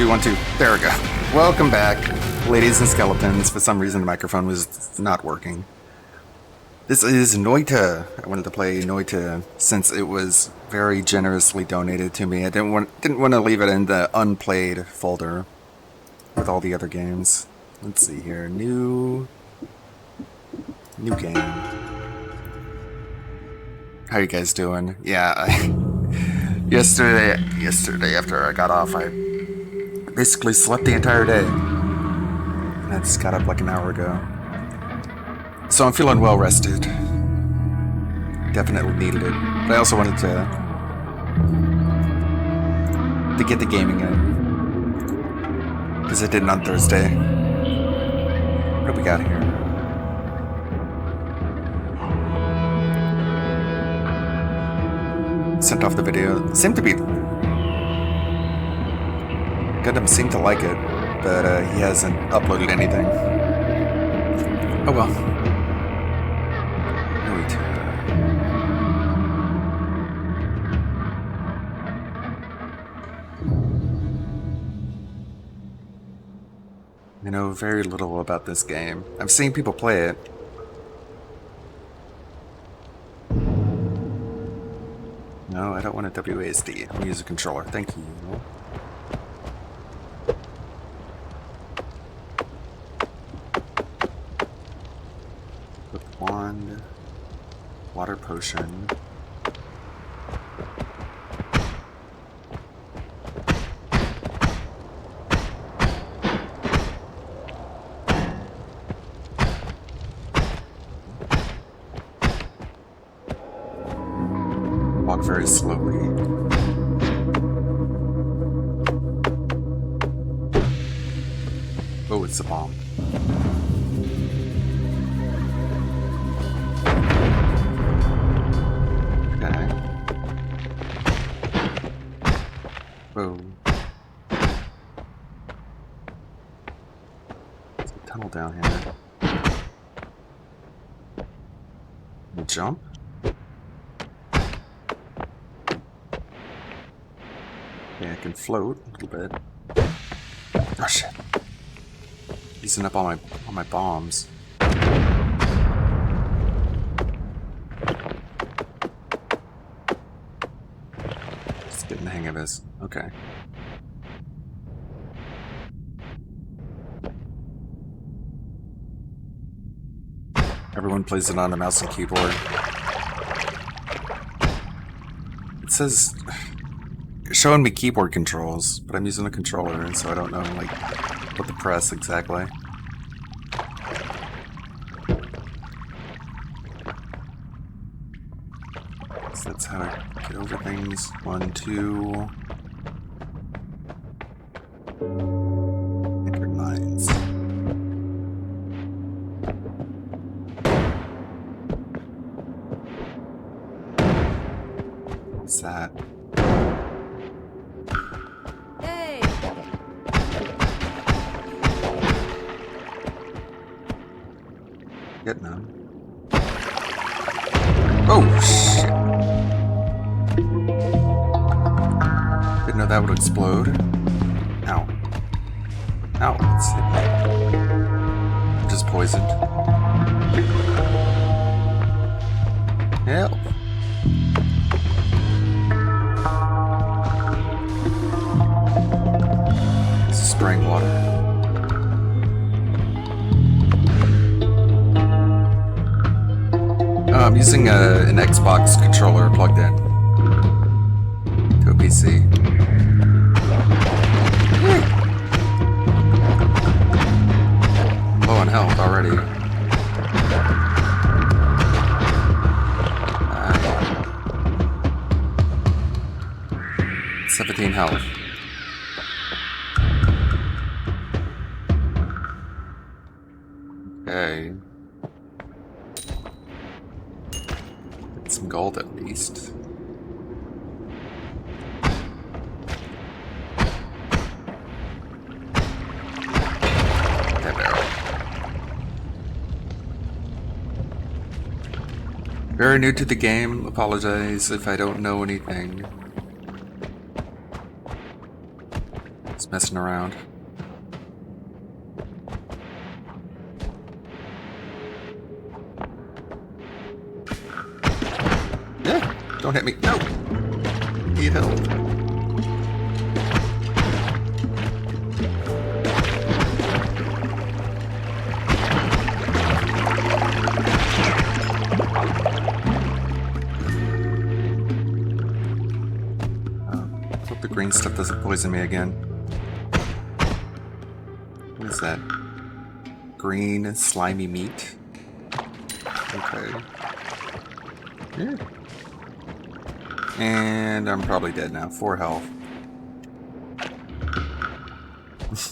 2, 1, 2. There we go. Welcome back, ladies and skeletons. For some reason, the microphone was not working. This is Noita. I wanted to play Noita since it was very generously donated to me. I didn't want to leave it in the unplayed folder with all the other games. Let's see here. New game. How you guys doing? Yeah, yesterday after I got off, I basically slept the entire day. And I just got up like an hour ago. So I'm feeling well rested. Definitely needed it. But I also wanted to get the gaming in. Because I didn't on Thursday. What do we got here? Sent off the video. Seemed to be... Gundam seemed to like it, but he hasn't uploaded anything. Oh well. Wait. I know very little about this game. I've seen people play it. No, I don't want a WASD. I'll use a controller. Thank you. Wand, water potion. Walk very slowly. Oh, it's a bomb. Whoa. There's a tunnel down here. Can you jump? Yeah, I can float a little bit. Oh shit. Using up all my bombs. Getting the hang of this. Okay. Everyone plays it on a mouse and keyboard. It says showing me keyboard controls, but I'm using a controller, and so I don't know like what to press exactly. So that's how I get over things. 1, 2. Enter mines. What's that? Hey! Getting them. Oh shit! Didn't know that would explode. Ow. Ow, it's hit me. I'm just poisoned. Help. This is spraying water. I'm using an Xbox controller plugged in to a PC. Low on health already. 17 health. Okay. Get some gold at least. That barrel. Very new to the game. Apologize if I don't know anything. messing around. Yeah, don't hit me. No! Need help. Hope the green stuff doesn't poison me again. What is that? Green slimy meat? Okay. Yeah. And I'm probably dead now. 4 health.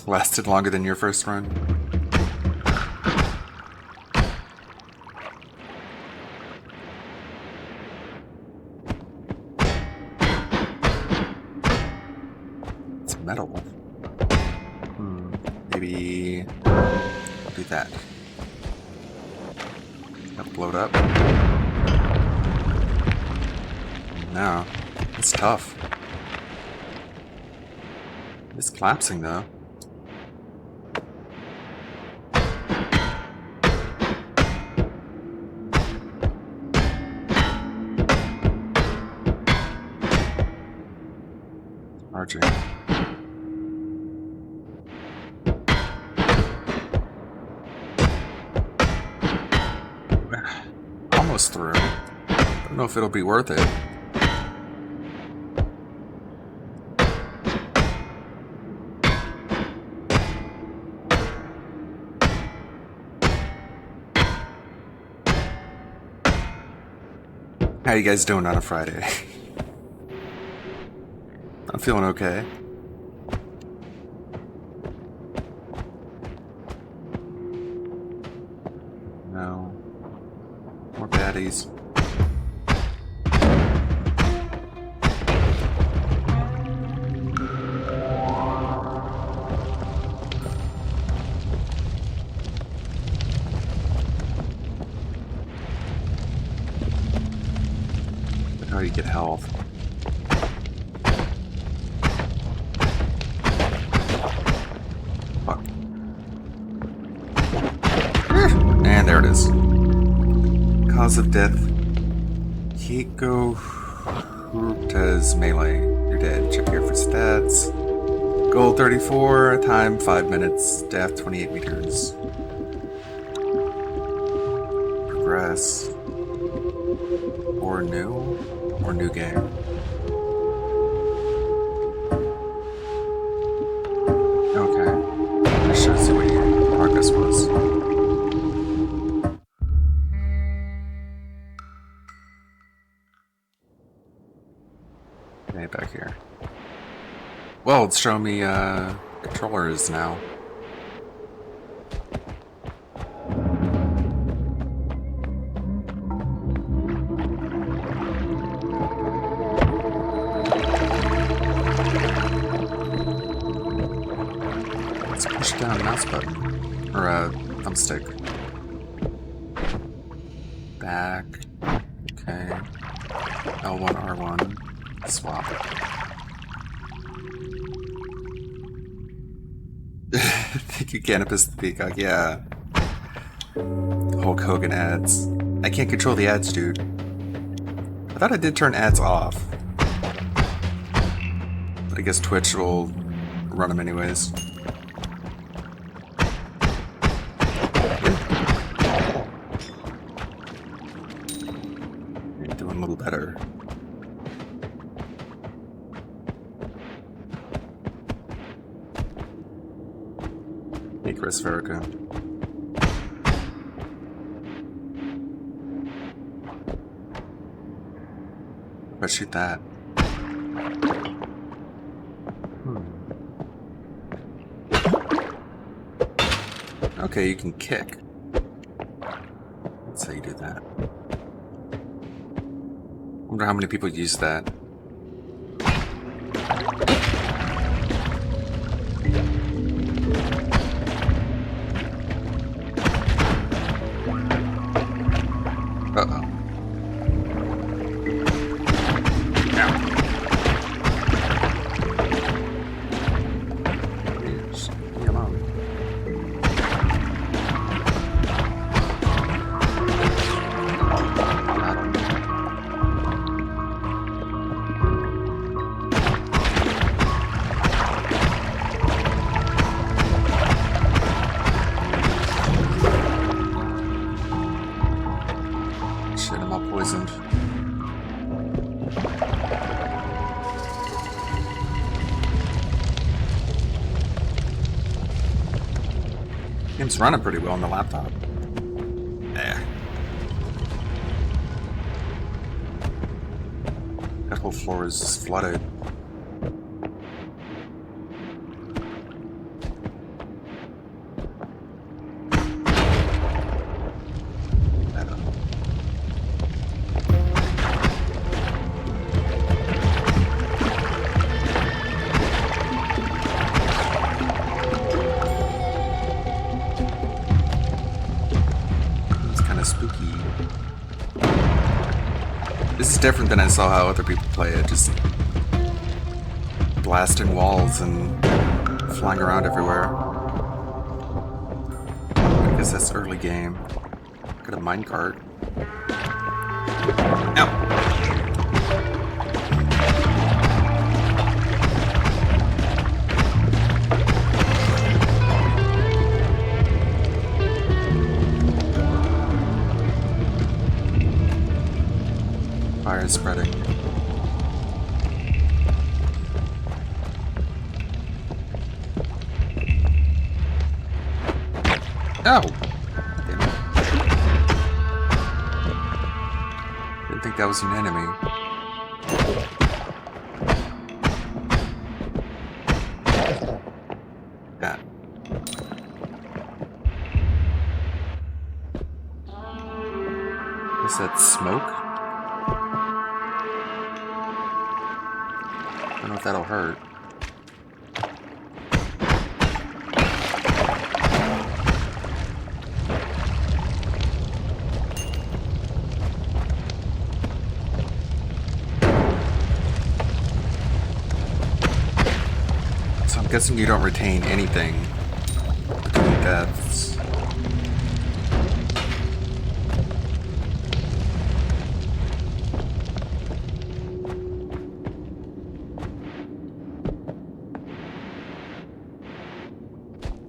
Lasted longer than your first run. It's metal. Maybe I'll do that. That'll blow it up. No, it's tough. It's collapsing though. Arching. Almost through. I don't know if it'll be worth it. How you guys doing on a Friday? I'm feeling okay. No. More baddies. How do you get health? Fuck. And there it is. Cause of death. Kiko Hurta's melee. You're dead. Check here for stats. Goal 34, time 5 minutes, death 28 meters. Progress. Or new game. Okay. I should see what your progress was. Okay, back here. Well, it's showing me controllers now. Down mouse button or a thumbstick. Back. Okay. L1 R1. Swap. Thank you, Canopus the Peacock. Yeah. Hulk Hogan ads. I can't control the ads, dude. I thought I did turn ads off, but I guess Twitch will run them anyways. A little better. Hey, Chris Verica. Let's shoot that. Okay, you can kick. That's how you do that. Wonder how many people use that. Uh-oh. Game's running pretty well on the laptop. Yeah. That whole floor is flooded. This is different than I saw how other people play it, just blasting walls and flying around everywhere. I guess that's early game. Got a minecart. Ow! Fire is spreading. Oh! Damn it. Didn't think that was an enemy. Yeah. Is that smoke? I don't know if that'll hurt. So I'm guessing you don't retain anything between deaths.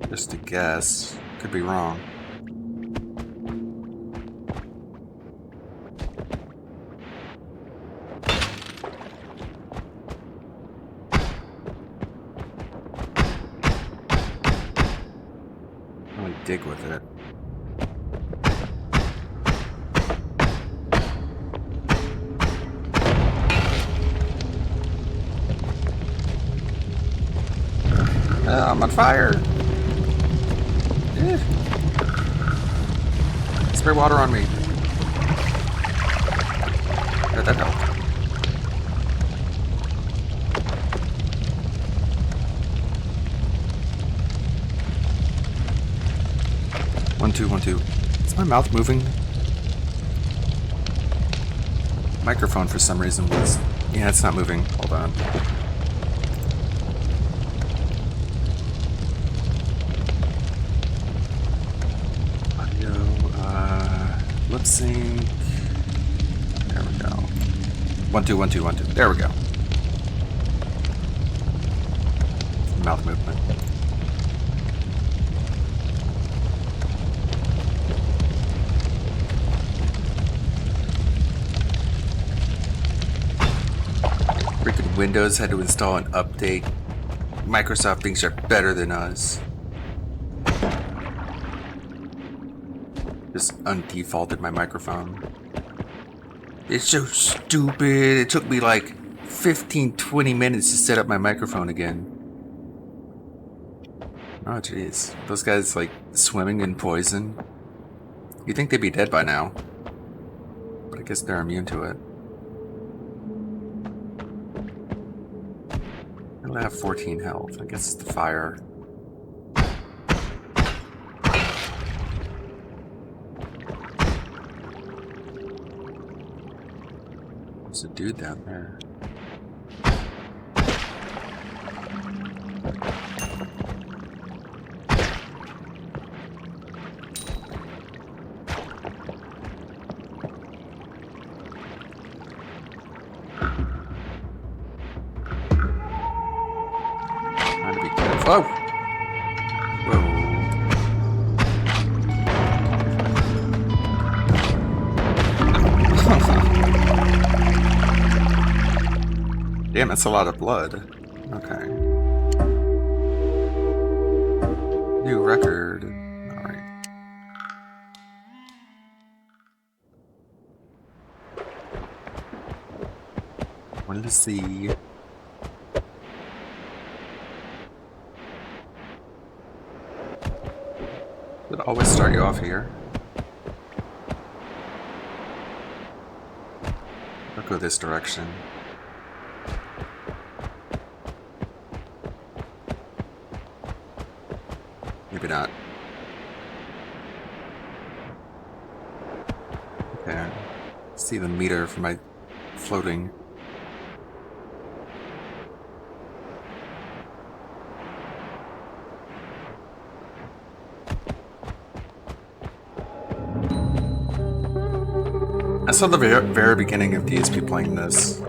Just a guess. Could be wrong. Really dig with it. I'm on fire! Spray water on me. Yeah, that helped. One, two, 1, 2. Is my mouth moving? Microphone for some reason was... Yeah, it's not moving. Hold on. Lip sync. There we go. 1, 2, 1, 2, 1, 2. There we go. Mouth movement. Freaking Windows had to install an update. Microsoft thinks they're better than us. Just undefaulted my microphone. It's so stupid. It took me like 15-20 minutes to set up my microphone again. Oh jeez. Those guys like swimming in poison. You'd think they'd be dead by now. But I guess they're immune to it. I only have 14 health. I guess it's the fire. There's a dude down there. Trying to be careful. Oh! Whoa. Damn, that's a lot of blood. Okay. New record. Let's see. Would always start you off here. I'll go this direction. Maybe not. Okay. See the meter for my floating. I saw the very beginning of DSP playing this,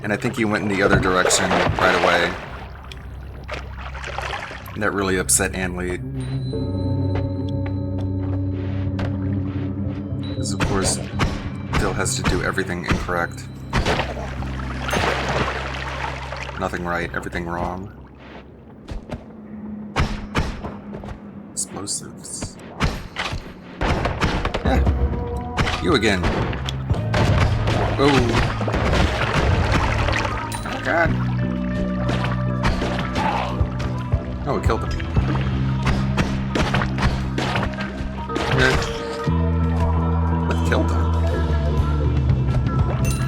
and I think he went in the other direction right away. And that really upset Anlead. Because of course, Dill has to do everything incorrect. Nothing right, everything wrong. Explosives. Yeah. You again. Oh. Oh god. Oh, we killed him. Okay. What killed him?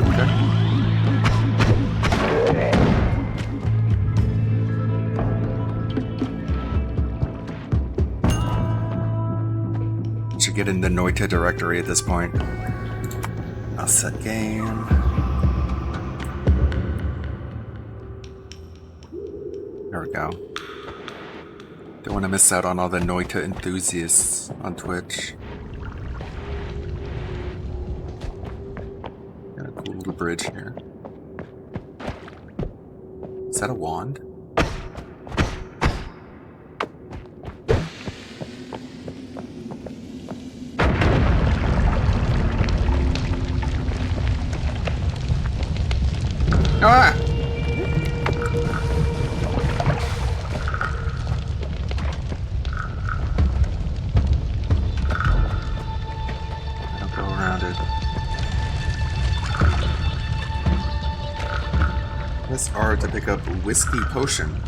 Okay. Should get in the Noita directory at this point. I'll set game. There we go. Don't want to miss out on all the Noita enthusiasts on Twitch. Got a cool little bridge here. Is that a wand? Ah! I'll go around it. Press R to pick up Whiskey Potion.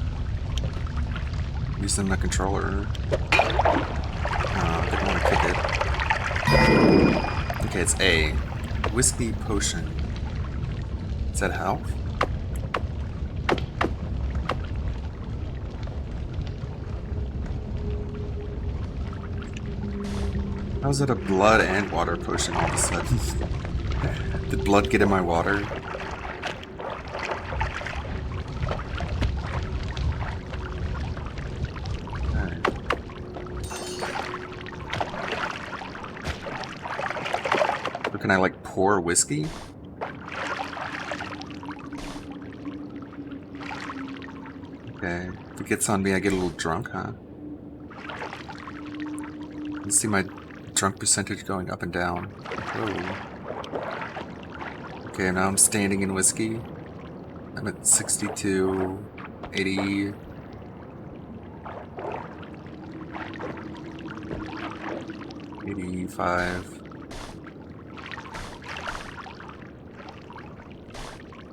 Using the controller. Didn't want to kick it. Okay, it's A. Whiskey Potion. Is that health? How's it a blood and water potion all of a sudden? Did blood get in my water? Alright. Or can I like pour whiskey? Okay. If it gets on me, I get a little drunk, huh? You see my drunk percentage going up and down. Oh. Okay, now I'm standing in whiskey. I'm at 62, 80. $85.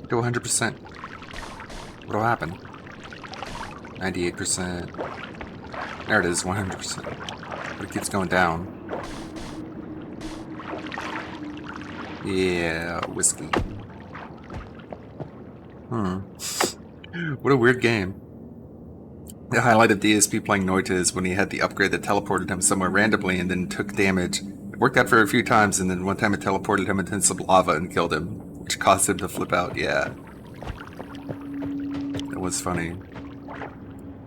Go 100%. What'll happen? 98%. There it is, 100%. But it keeps going down. Yeah, whiskey. What a weird game. The highlight of DSP playing Noita is when he had the upgrade that teleported him somewhere randomly and then took damage. It worked out for a few times, and then one time it teleported him into some lava and killed him, which caused him to flip out. Yeah. That was funny.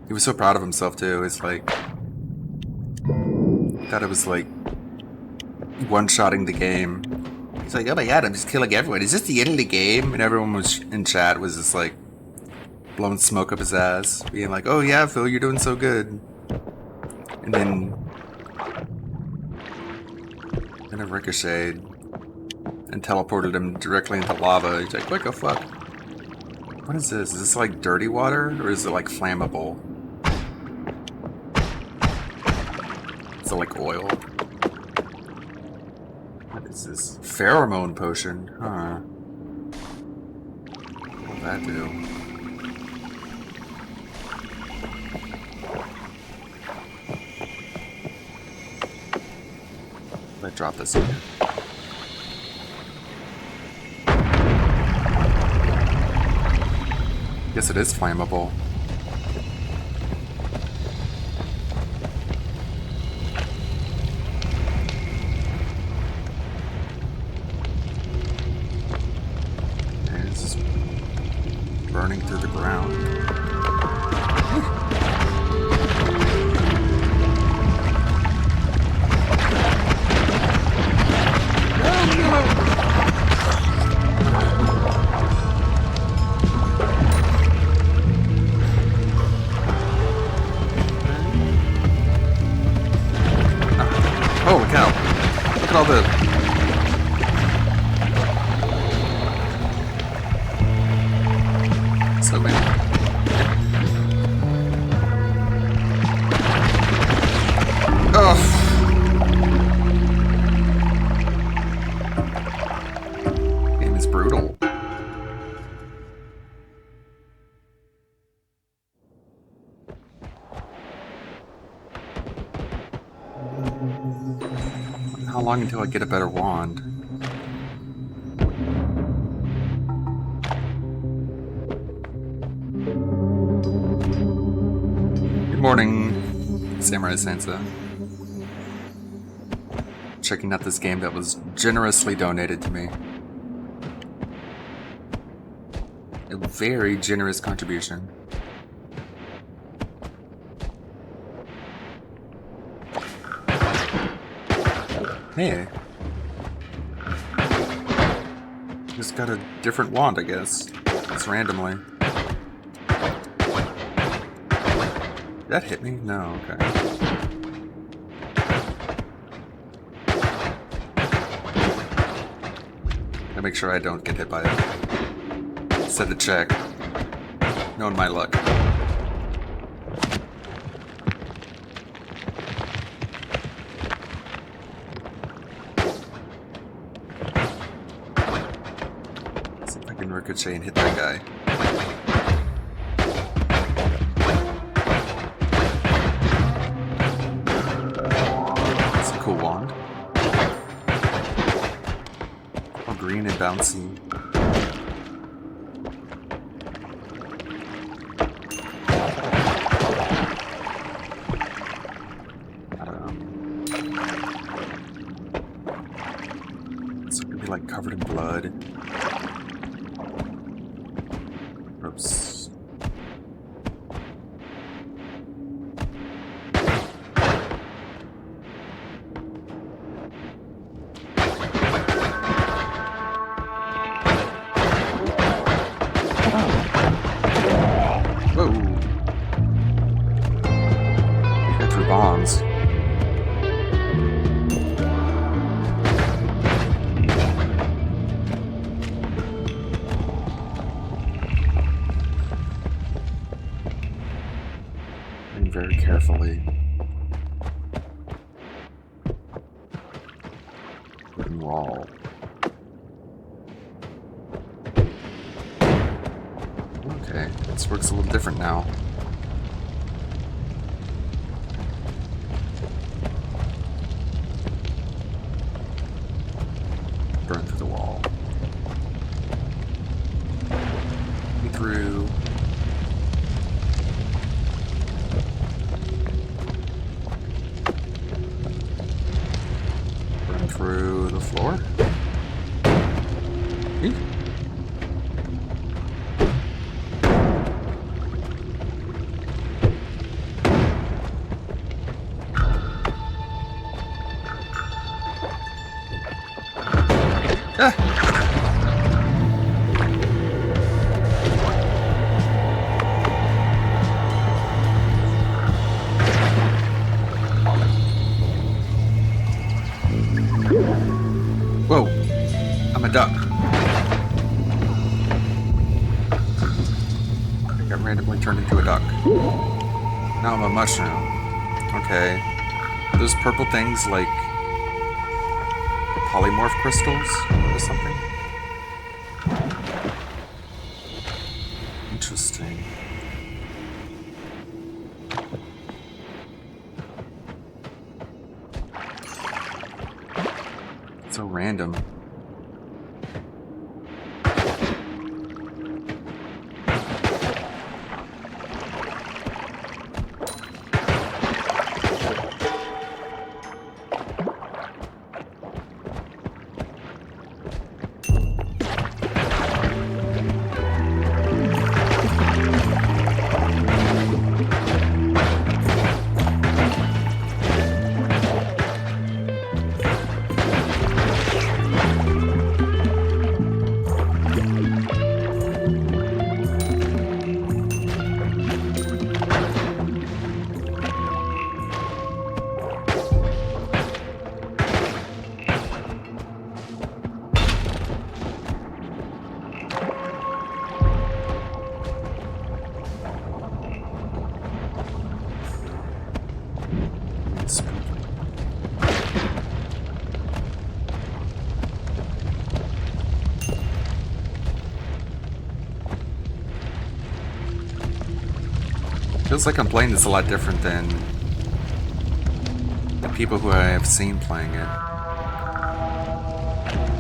He was so proud of himself too. It's like, thought it was like one-shotting the game. He's like, oh my god, I'm just killing everyone. Is this the end of the game? And everyone was in chat was just like blowing smoke up his ass, being like, oh yeah, Phil, you're doing so good. And then it ricocheted and teleported him directly into lava. He's like, what the fuck? What is this? Is this like dirty water or is it like flammable? Is it like oil? What is this? Pheromone potion, huh? that do? Let's drop this in here. Guess it is flammable. Okay, this is burning through the ground. Holy cow. Look at all the... So many. Oh. Game is brutal. How long until I get a better wand? Good morning, Samurai Sansa. Checking out this game that was generously donated to me. A very generous contribution. Hey. Just got a different wand, I guess. Just randomly. That hit me? No, okay. Gotta make sure I don't get hit by it. Set the check. Knowing my luck. See if I can ricochet and hit that guy. That's a cool wand. All green and bouncy. It's gonna be like covered in blood. Oops. Whoa. Hit through bombs. Very carefully. Wooden wall. Okay, this works a little different now. Burn through the wall. Through. Through the floor. Eek. Ah. Whoa, I'm a duck. I got randomly turned into a duck. Now I'm a mushroom. Okay. Those purple things like polymorph crystals or something? Interesting. So random. Feels like I'm playing this a lot different than the people who I have seen playing it.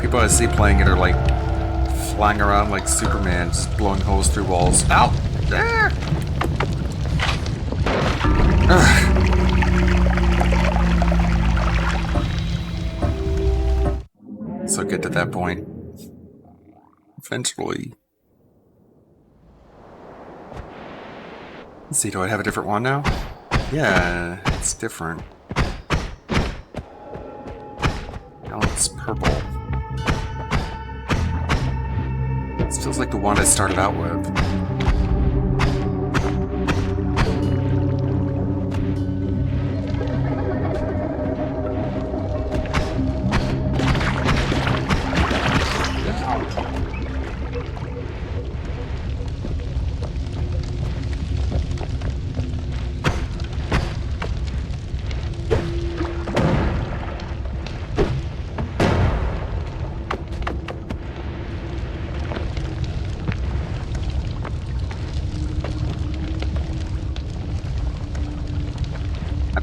People I see playing it are like flying around like Superman, just blowing holes through walls. Ow! Ah! So get to that point. Eventually. Let's see, do I have a different wand now? Yeah, it's different. Now it's purple. This feels like the wand I started out with.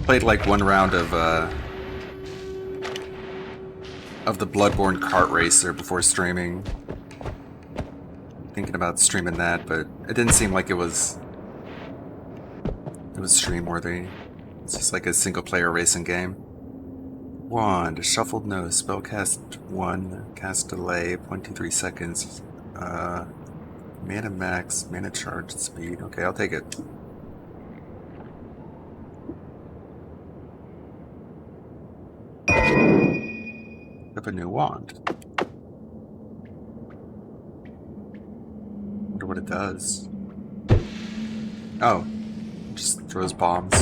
Played like one round of the Bloodborne kart racer before streaming. Thinking about streaming that, but it didn't seem like it was stream worthy. It's just like a single player racing game. Wand, shuffled nose, spellcast 1, cast delay, 0.23 seconds. Mana max, mana charge speed. Okay, I'll take it. Of a new wand. Wonder what it does. Oh, just throws bombs.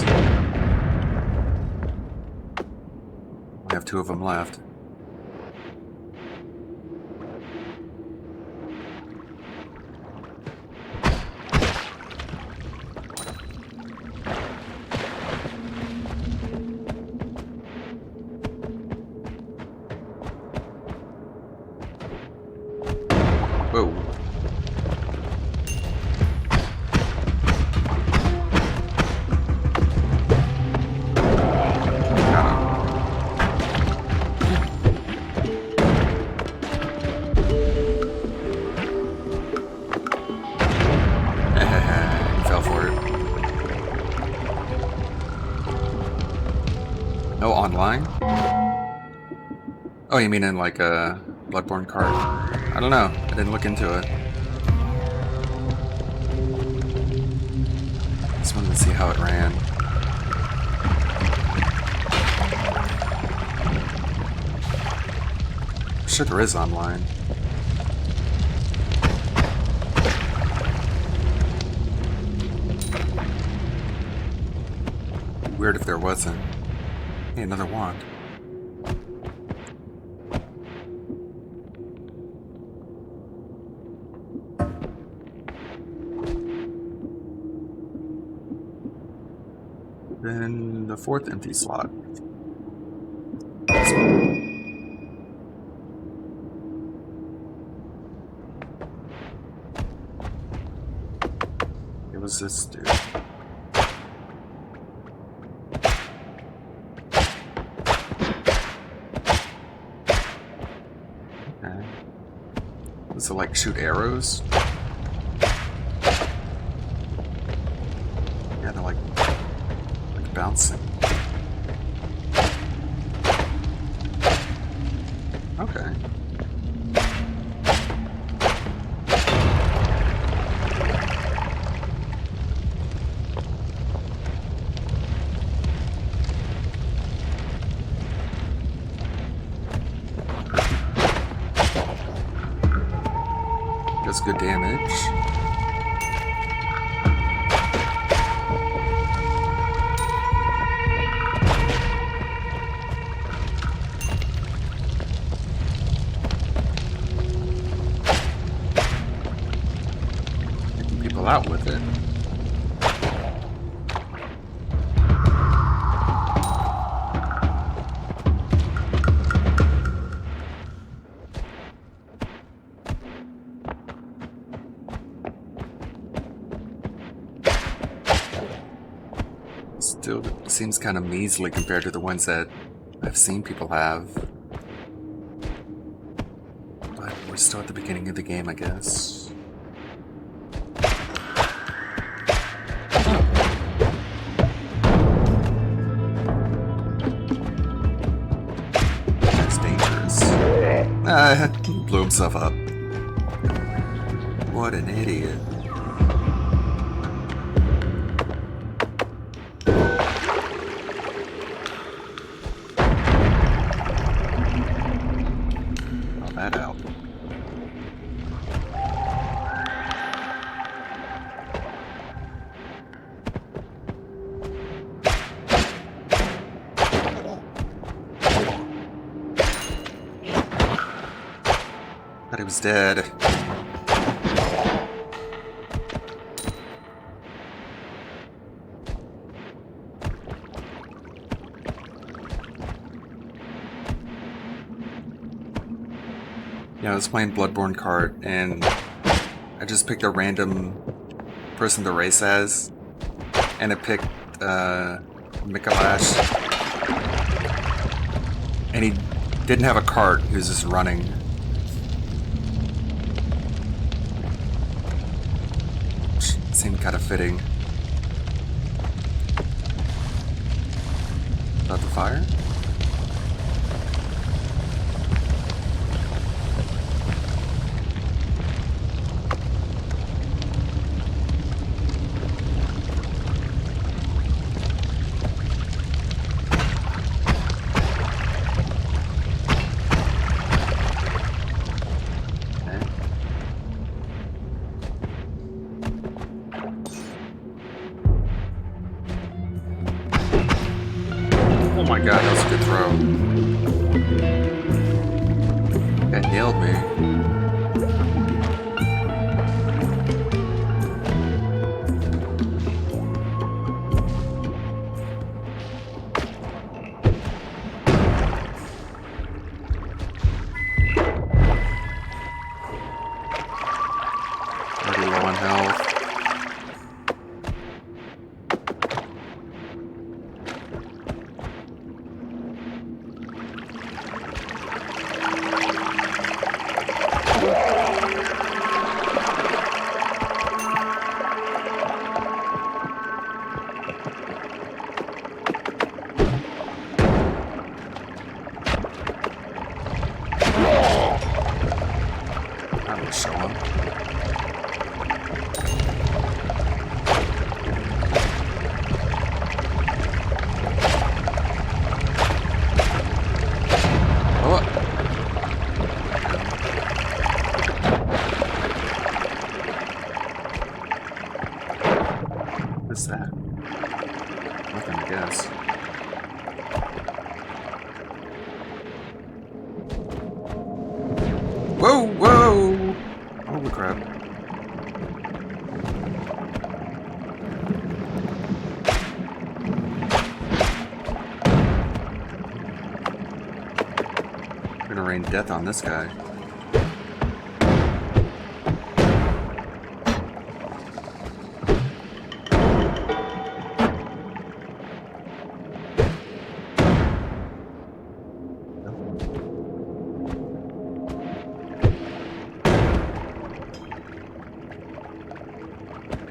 I have 2 of them left. Whoa. Fell for it. No online? Oh, you mean in like a Bloodborne kart? I don't know. I didn't look into it. Just wanted to see how it ran. I'm sure there is online. Weird if there wasn't. Hey, another wand. Then the 4th empty slot. does this do? Okay. Does it like shoot arrows? Yeah, they're like bouncing. Okay. Does good damage. Taking people out with it. Still seems kind of measly compared to the ones that I've seen people have. But we're still at the beginning of the game, I guess. That's dangerous. Blew himself up. What an idiot. That out. Thought he was dead. Yeah, I was playing Bloodborne Kart, and I just picked a random person to race as, and it picked Mikolash, and he didn't have a cart, he was just running. Which seemed kind of fitting. About the fire? Oh my god, that was a good throw. That nailed me. Already low on health. That would show him. Oh. What's that? Nothing, I guess. Whoa, whoa! Holy crap. I'm gonna rain death on this guy.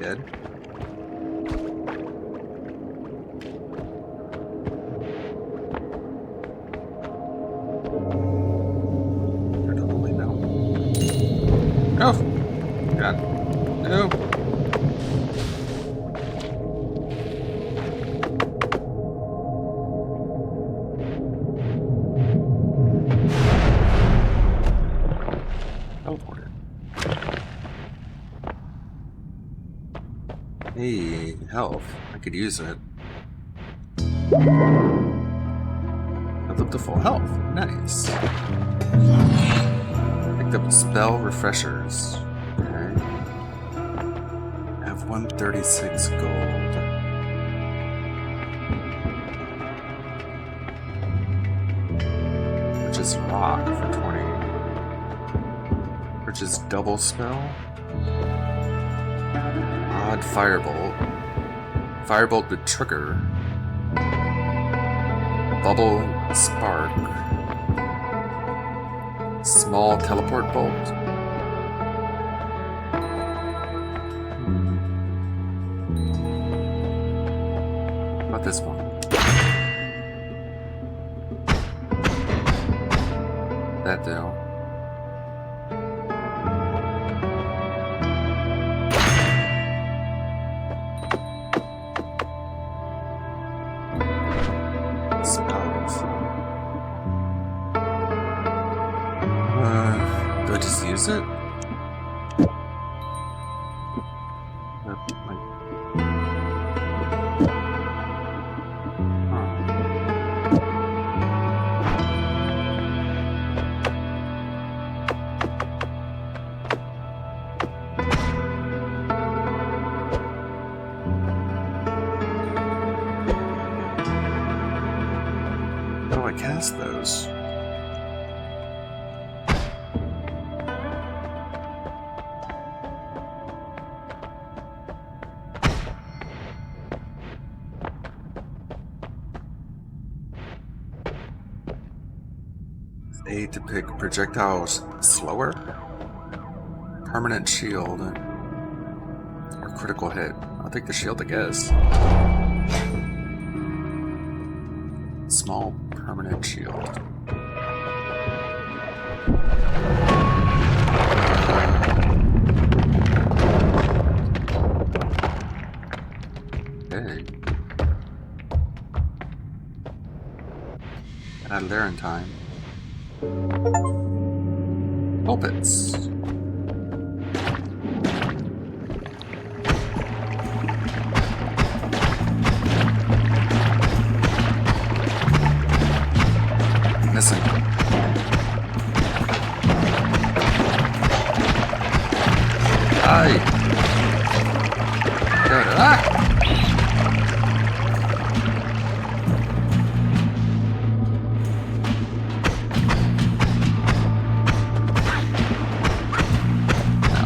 dead. Totally no. No! God. No! Teleported. Hey, health. I could use it. I've up to full health. Nice. Picked up spell refreshers. Okay. I have 136 gold. Which is rock for 20. Which is double spell. Odd firebolt. Firebolt with trigger. Bubble spark. Small teleport bolt. How about this one? That deal. Spells. Do I just use it? How do I cast those? A to pick projectiles slower, permanent shield, or critical hit. I'll take the shield, I guess. Small permanent shield. Okay. Get out of there in time. Pulpits. Missing. Die. Good. Ah!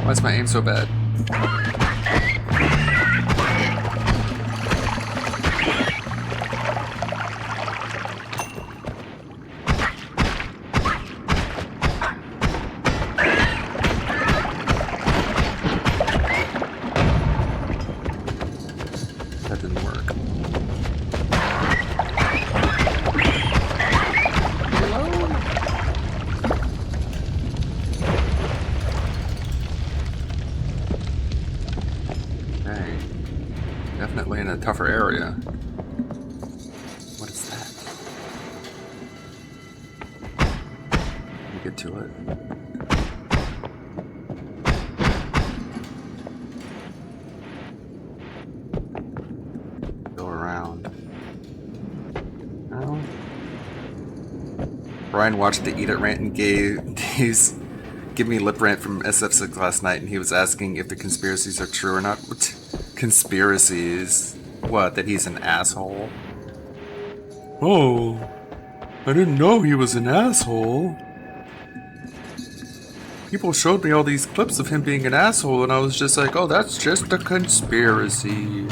Why is my aim so bad? That didn't work. Definitely in a tougher area. What is that? Let me get to it. Go around. Oh. Brian watched the Eat It rant and give me lip rant from SF6 last night, and he was asking if the conspiracies are true or not. What? Conspiracies? What, that he's an asshole? Oh, I didn't know he was an asshole. People showed me all these clips of him being an asshole, and I was just like, oh, that's just a conspiracy.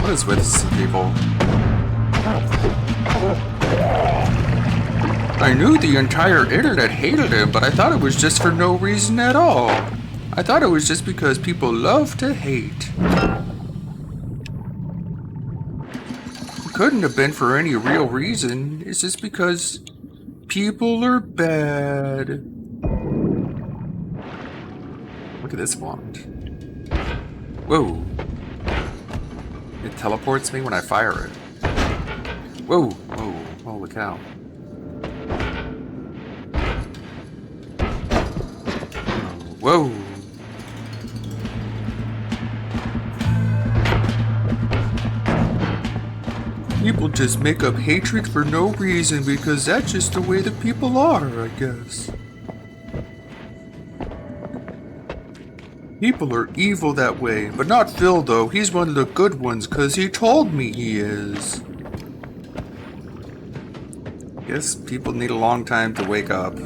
What is with some people? I knew the entire internet hated him, but I thought it was just for no reason at all. I thought it was just because people love to hate. It couldn't have been for any real reason. It's just because people are bad. Look at this wand. Whoa. It teleports me when I fire it. Whoa, whoa, holy cow. Whoa. People just make up hatred for no reason because that's just the way the people are, I guess. People are evil that way, but not Phil though. He's one of the good ones because he told me he is. Guess people need a long time to wake up.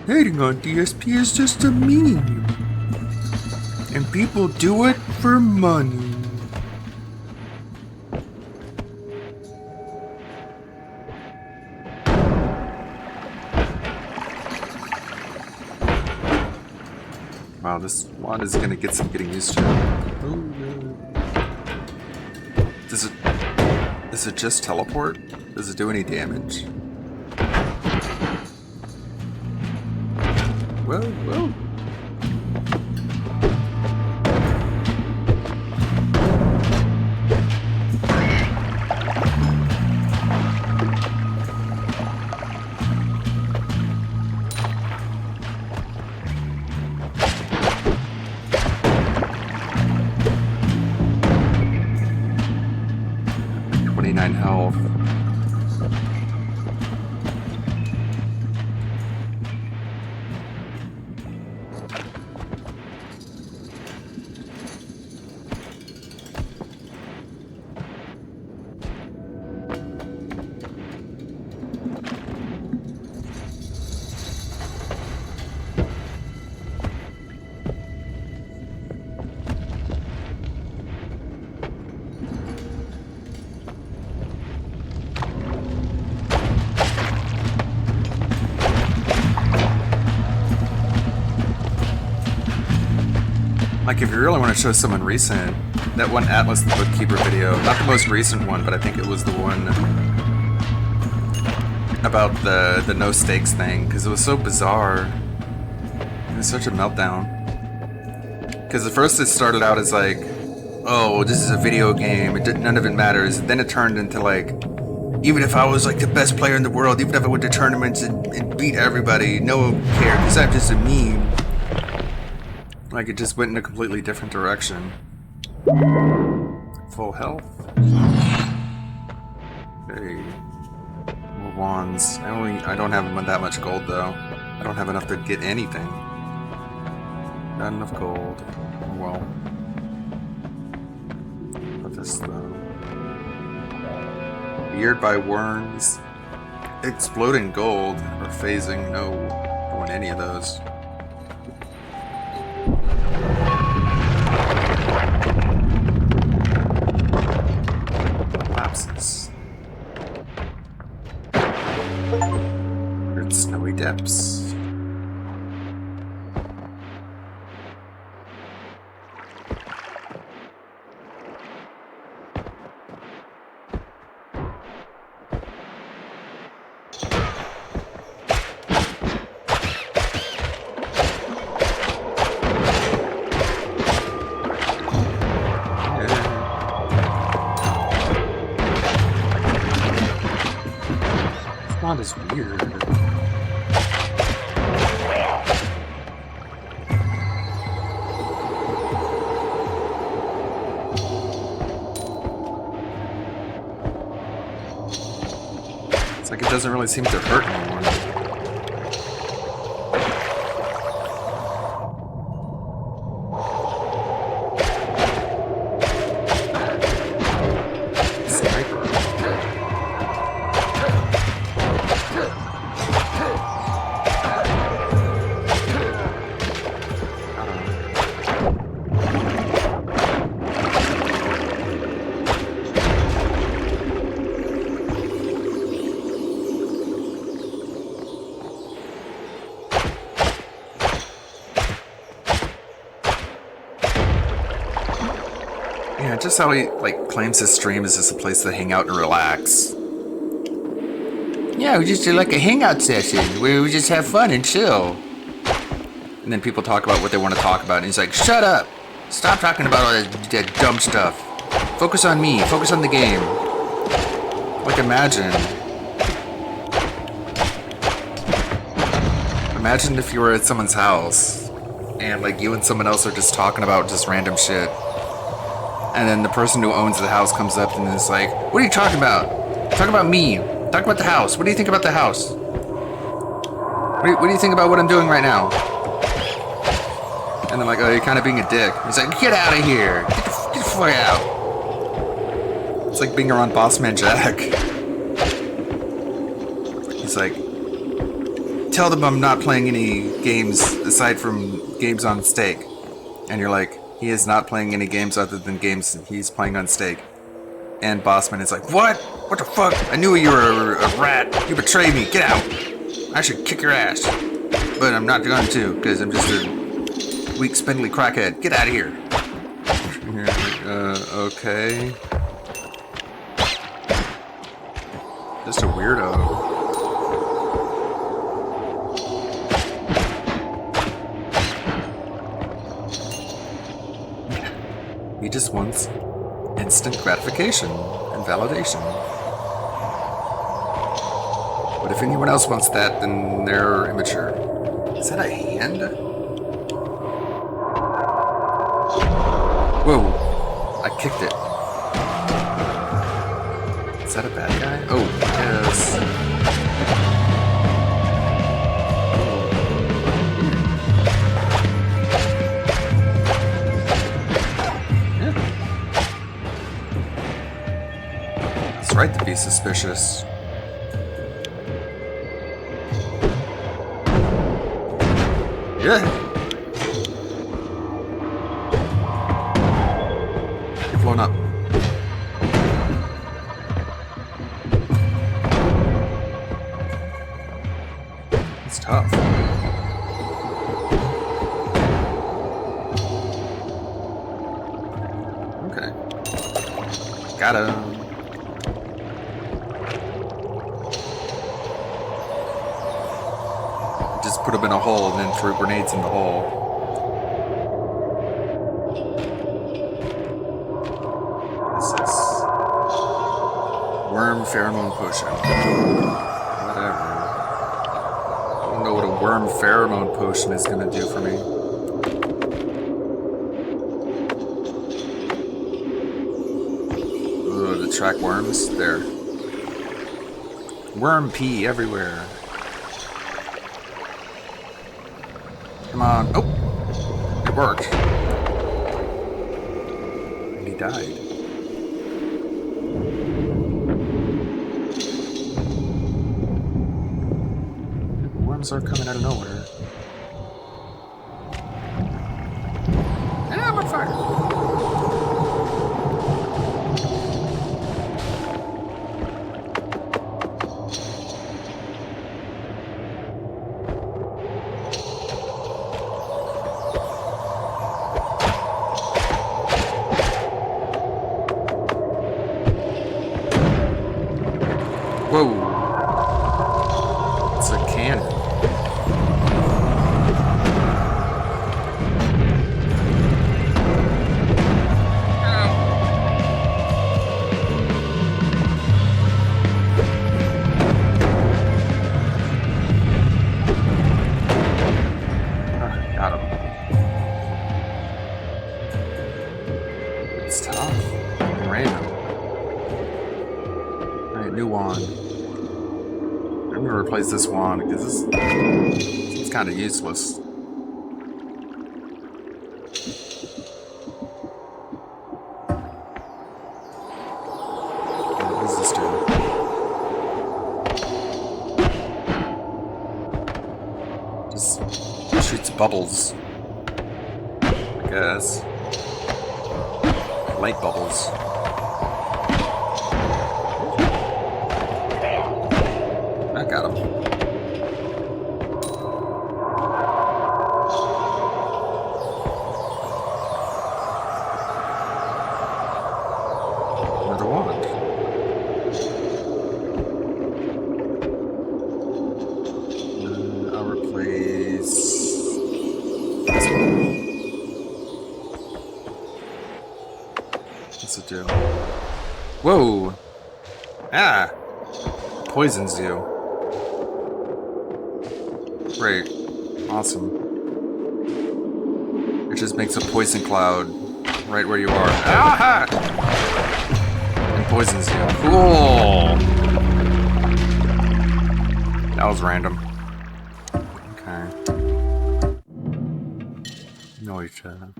Hating on DSP is just a meme. And people do it for money. Wow, this wand is gonna get some getting used to. Oh, no. Does it just teleport? Does it do any damage? Whoa, whoa. Health. Like, if you really want to show someone recent, that one Atlas the Bookkeeper video, not the most recent one, but I think it was the one about the no stakes thing, because it was so bizarre. It was such a meltdown. Because at first it started out as like, oh, this is a video game, none of it matters. And then it turned into like, even if I was like the best player in the world, even if I went to tournaments and beat everybody, no one would care, because I'm just a meme. Like, it just went in a completely different direction. Full health. Okay. More wands. I don't have that much gold though. I don't have enough to get anything. Not enough gold. Oh well. What this though? Weird by worms. Exploding gold or phasing. No. I don't want any of those. Weird snowy depths. Is weird. It's like it doesn't really seem to hurt anyone. Yeah, just how he like claims his stream is just a place to hang out and relax. Yeah, we just do like a hangout session where we just have fun and chill. And then people talk about what they want to talk about, and he's like, "Shut up! Stop talking about all that dumb stuff. Focus on me. Focus on the game." Like, imagine if you were at someone's house, and like you and someone else are just talking about just random shit. And then the person who owns the house comes up and is like, "What are you talking about? Talk about me. Talk about the house. What do you think about the house? What do you think about what I'm doing right now?" And I'm like, "Oh, you're kind of being a dick." He's like, "Get out of here. Get the fuck out." It's like being around Bossman Jack. He's like, "Tell them I'm not playing any games aside from games on stake." And you're like, "He is not playing any games other than games he's playing on stake." And Bossman is like, "What? What the fuck? I knew you were a rat. You betrayed me. Get out. I should kick your ass. But I'm not going to, because I'm just a weak, spindly crackhead. Get out of here." Okay. Just a weirdo. He just wants instant gratification and validation. But if anyone else wants that, then they're immature. Is that a hand? Whoa! I kicked it. Is that a bad guy? Oh, yes. It's right to be suspicious. Yeah. You're blown up. It's tough. Okay. Got him. Just put him in a hole and then threw grenades in the hole. What is this? Worm pheromone potion. Whatever. I don't know what a worm pheromone potion is gonna do for me. Ooh, to track worms? There. Worm pee everywhere. Come on. Oh! It worked. And he died. Worms are coming out of nowhere. Ah, I'm on fire! Whoa. It's a cannon. Got him. It's tough. Random. Alright, new wand. I'm gonna replace this wand because it's kind of useless. What does this do? Just shoots bubbles, I guess. Light bubbles. I got him. What's it do? Whoa! Ah! Poisons you. Great. Awesome. It just makes a poison cloud right where you are. Ah! And poisons you. Cool! That was random. Okay. Noita.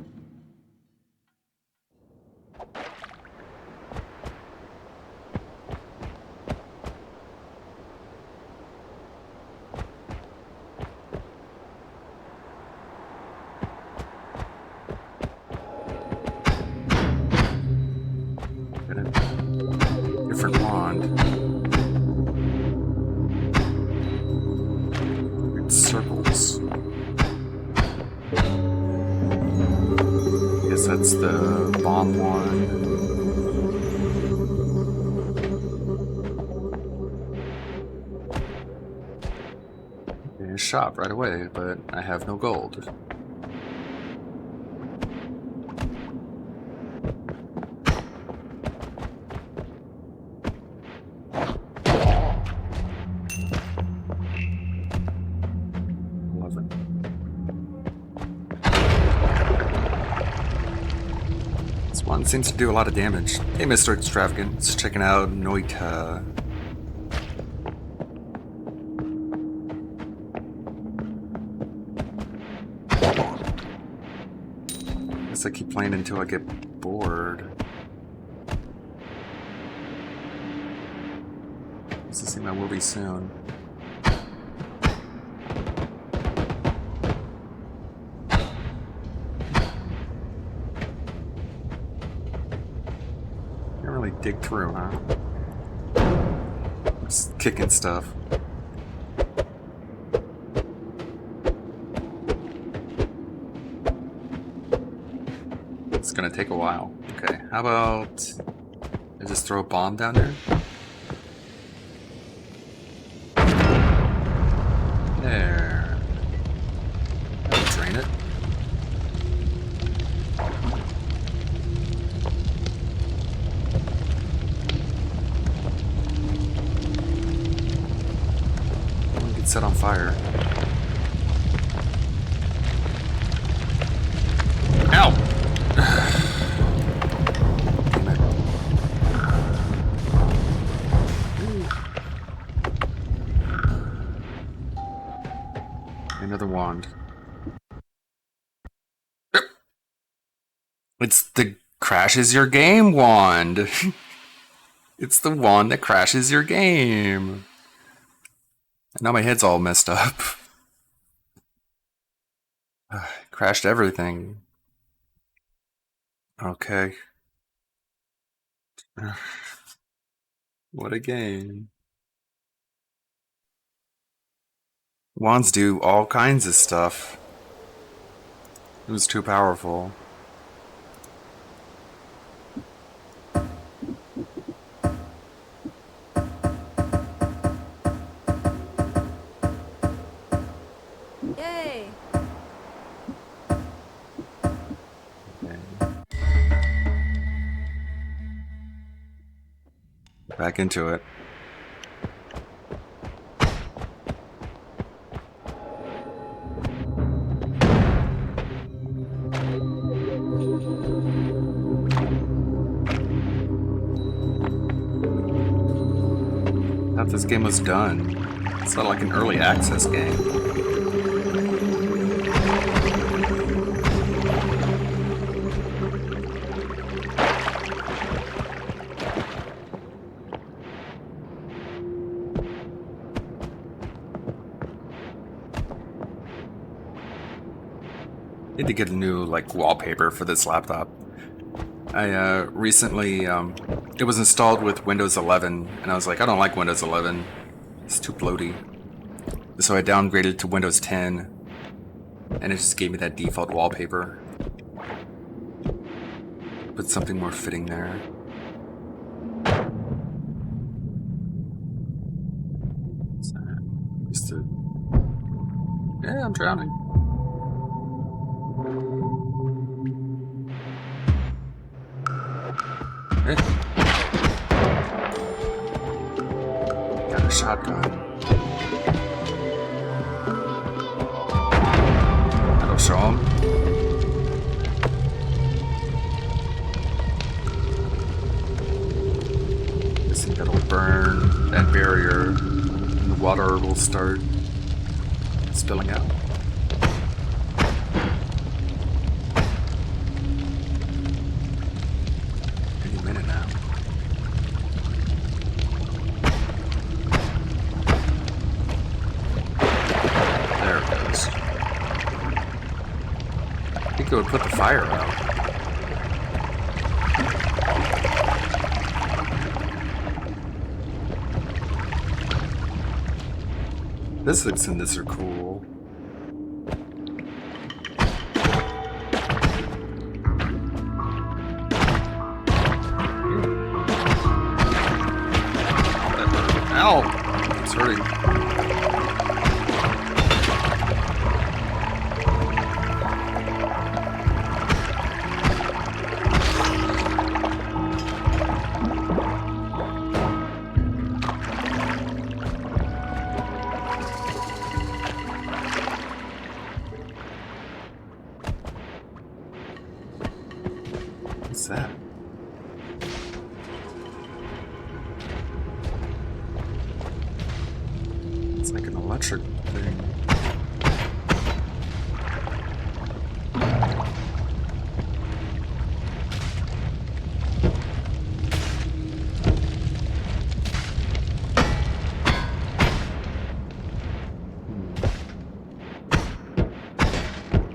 Different wand. It's circles. I guess that's the bomb one. Okay, shop right away, but I have no gold. One seems to do a lot of damage. Hey, Mr. Extravagance, checking out Noita. Guess I keep playing until I get bored. This seem I will be soon. Dig through, huh? Just kicking stuff. It's gonna take a while. Okay, how about I just throw a bomb down there? There. That'll drain it. Set on fire. Ow! Damn it. Another wand. It's the crashes your game wand. It's the wand that crashes your game. Now my head's all messed up. Crashed everything. Okay. What a game. Wands do all kinds of stuff. It was too powerful. Yay! Back into it. Thought this game was done. It's not like an early access game. Need to get a new wallpaper for this laptop. I recently it was installed with Windows 11, and I was like, I don't like Windows 11. It's too bloaty. So I downgraded to Windows 10, and it just gave me that default wallpaper. Put something more fitting there. Yeah, I'm drowning. Eh. Got a shotgun. That'll show him. I think that'll burn that barrier and the water will start spilling out. Any minute now. There it goes. I think it would put the fire out. Physics in this are cool. Ow! It's hurting. What's that? It's like an electric thing.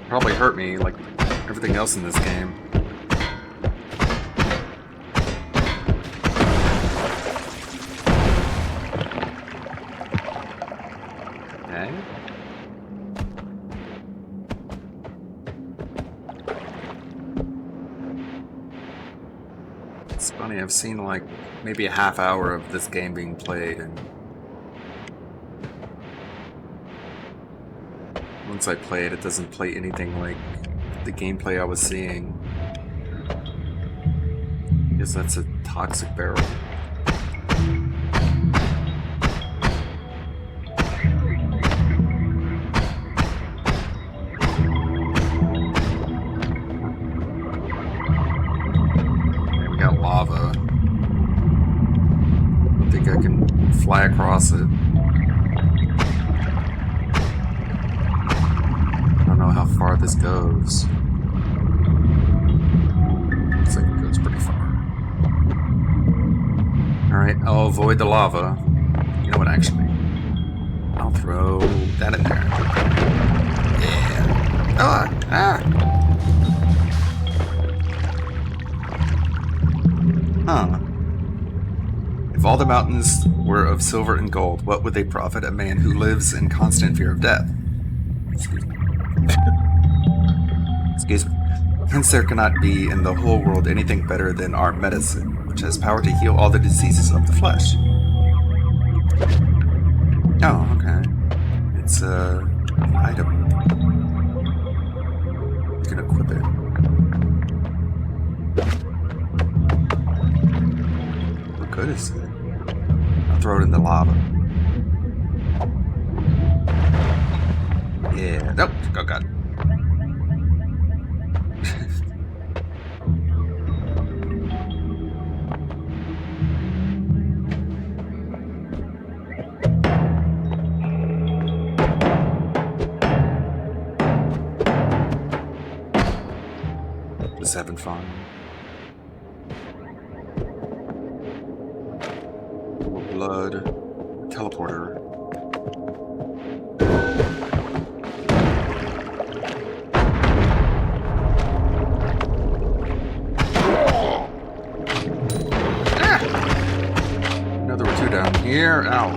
Probably hurt me like everything else in this game. Okay. It's funny, I've seen like maybe a half hour of this game being played, and once I play it, it doesn't play anything like the gameplay I was seeing. I guess that's a toxic barrel. We got lava. I think I can fly across it. I don't know how far this goes. Looks like it goes pretty far. Alright, I'll avoid the lava. You know what, actually? I'll throw that in there. Yeah. Huh. If all the mountains were of silver and gold, what would they profit a man who lives in constant fear of death? Excuse me. Excuse me. Hence there cannot be in the whole world anything better than our medicine, which has power to heal all the diseases of the flesh. Oh, okay. It's an item. You can equip it. What good is it? I'll throw it in the lava. Yeah. Nope. Oh god. Just having fun. More blood. Teleporter. No, there were two down here. Ow.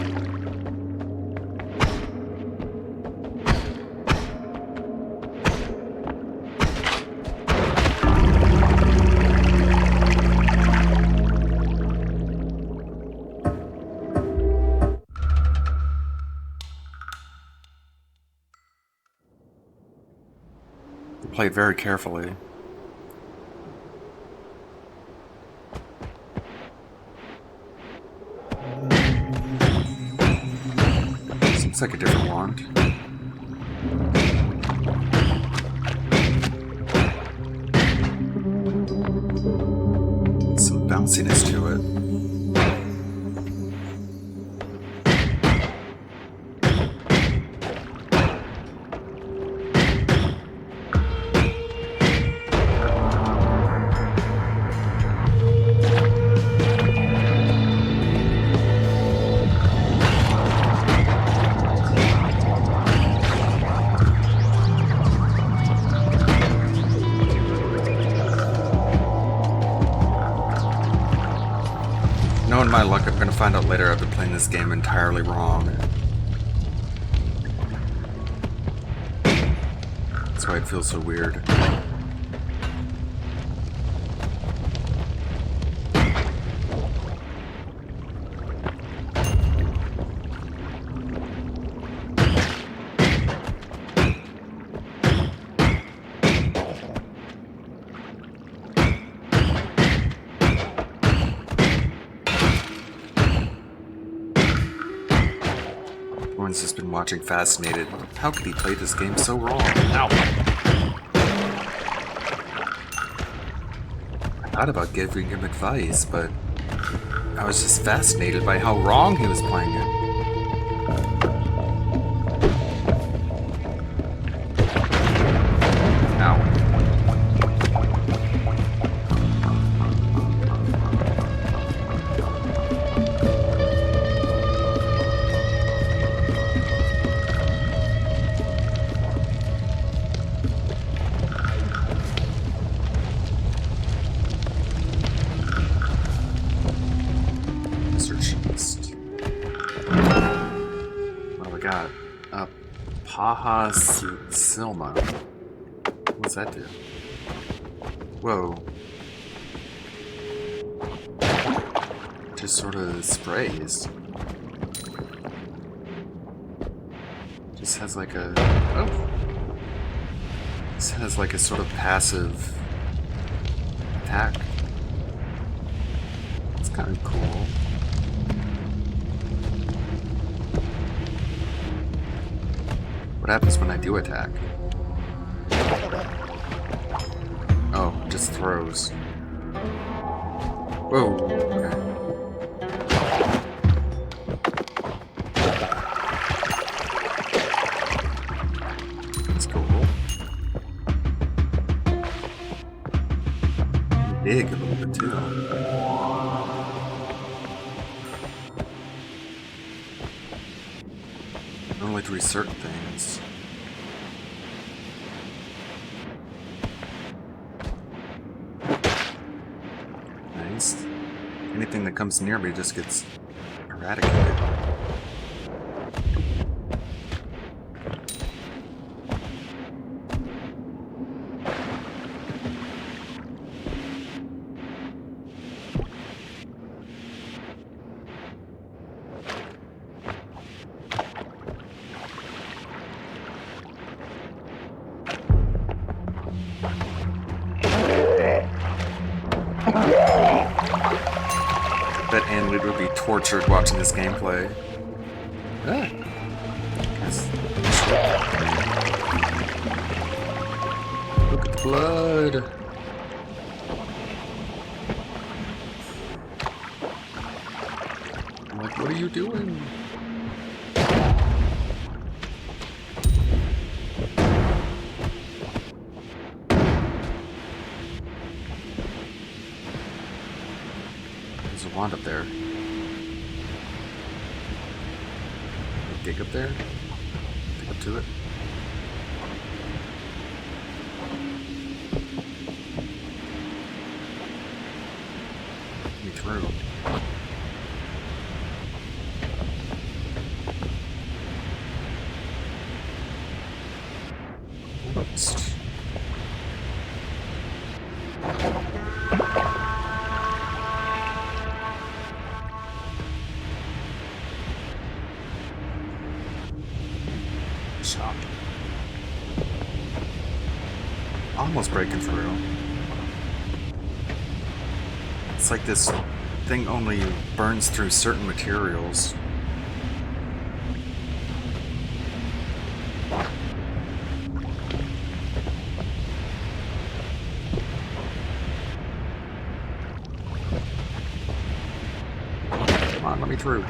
Played very carefully. Looks like a different wand. Some bounciness to it. Knowing my luck, I'm gonna find out later I've been playing this game entirely wrong. That's why it feels so weird. Everyone's just been watching fascinated. How could he play this game so wrong? Ow! I thought about giving him advice, but I was just fascinated by how wrong he was playing it. Ow. Paha Silma. What's that do? Whoa. Just sort of sprays. Just has like a... Oh! This has like a sort of passive attack. It's kind of cool. What happens when I do attack? Oh, just throws. Whoa, okay. That's cool. Big a little bit too. Only to certain things. Nice. Anything that comes near me just gets eradicated. Bet Annelid would be tortured watching this gameplay. Ah. Look at the blood. I'm like, what are you doing? There's a wand up there. Dig up there? Dig up to it? Get me through. Oops. Shot. Almost breaking through. It's like this thing only burns through certain materials. Come on, let me through.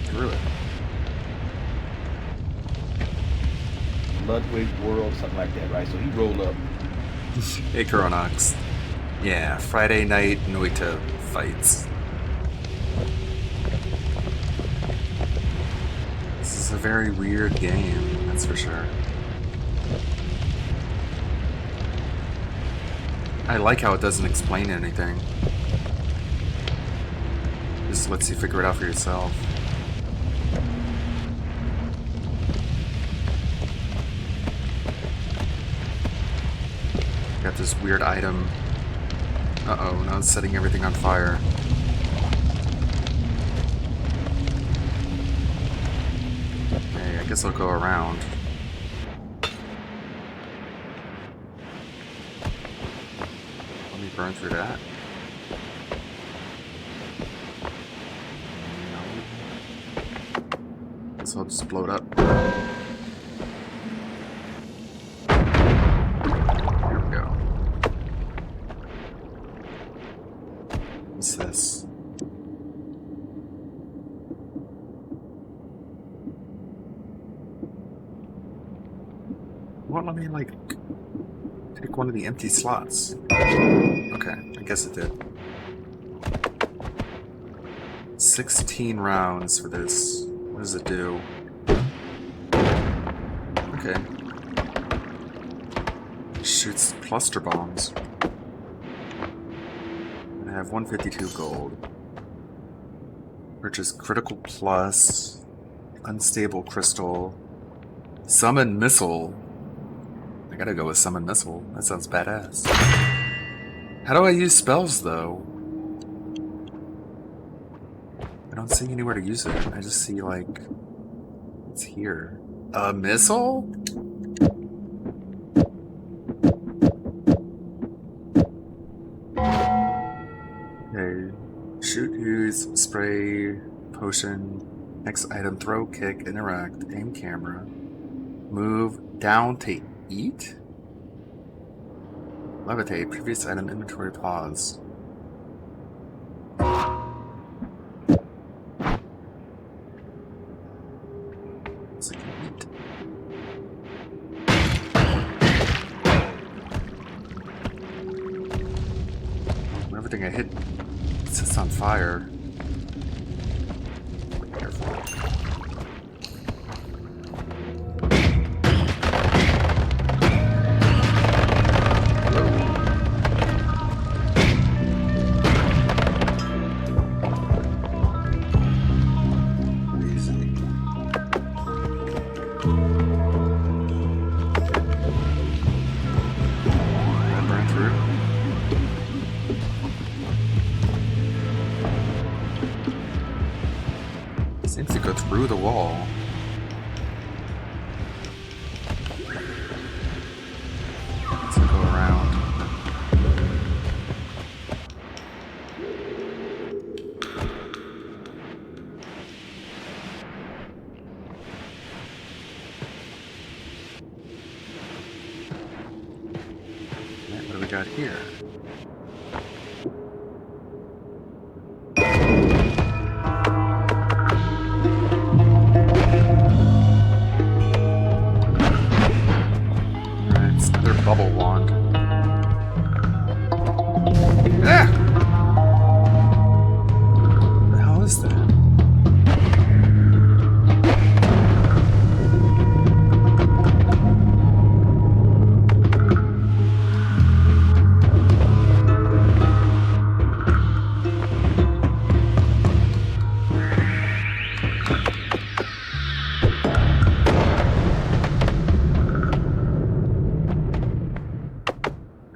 Through it. Ludwig World, something like that, right? So he rolled up. Hey, Coronox. Yeah, Friday night Noita fights. This is a very weird game, that's for sure. I like how it doesn't explain anything. Just lets you figure it out for yourself. Got this weird item. Uh-oh, now it's setting everything on fire. Okay, I guess I'll go around. Let me burn through that. No. Guess I'll just blow it up. Here we go. What's this? Won't let me, like, take one of the empty slots. Okay, I guess it did. 16 rounds for this. What does it do? Okay. Shoots cluster bombs. I have 152 gold. Purchase critical plus, unstable crystal, summon missile. I gotta go with summon missile. That sounds badass. How do I use spells though? I don't see anywhere to use it. I just see like it's here. A missile? Okay. Shoot, use, spray, potion, next item, throw, kick, interact, aim camera, move, down to eat? Levitate, previous item, inventory, pause. So I can eat. Everything I hit sets on fire. Careful. Easy. That burn through. Seems to go through the wall. Let's go around. Alright, what do we got here? Bubble wand. Ah! What the hell is that?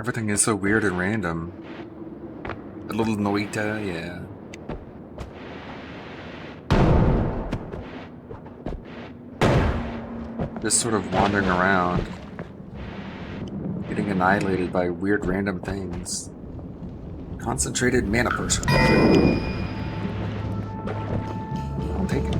Everything is so weird and random. A little Noita, yeah. Just sort of wandering around. Getting annihilated by weird random things. Concentrated mana potion. I'll take it.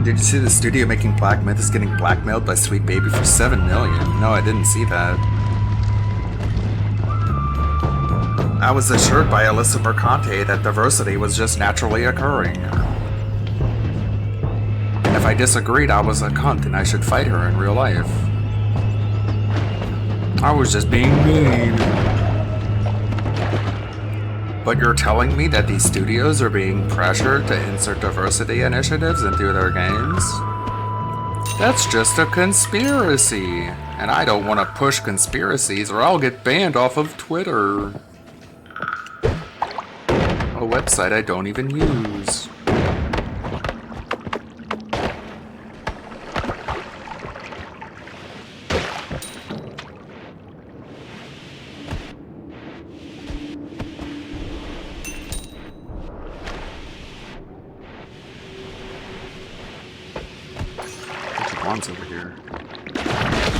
Did you see the studio making Black Myth is getting blackmailed by Sweet Baby for $7 million? No, I didn't see that. I was assured by Alyssa Mercante that diversity was just naturally occurring. And if I disagreed, I was a cunt and I should fight her in real life. I was just being mean. But you're telling me that these studios are being pressured to insert diversity initiatives into their games? That's just a conspiracy. And I don't want to push conspiracies or I'll get banned off of Twitter. A website I don't even use. One's over here.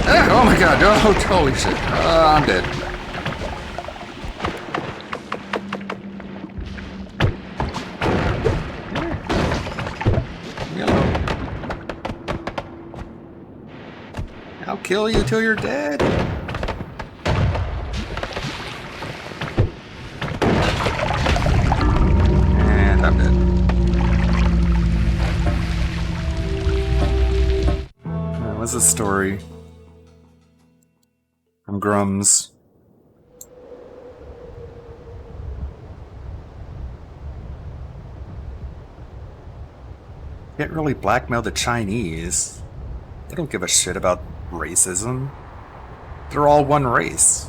Ah, oh my god, oh, holy shit. I'm dead. I'll kill you till you're dead. And I'm dead. What's the story? From Grums. Can't really blackmail the Chinese. They don't give a shit about racism. They're all one race.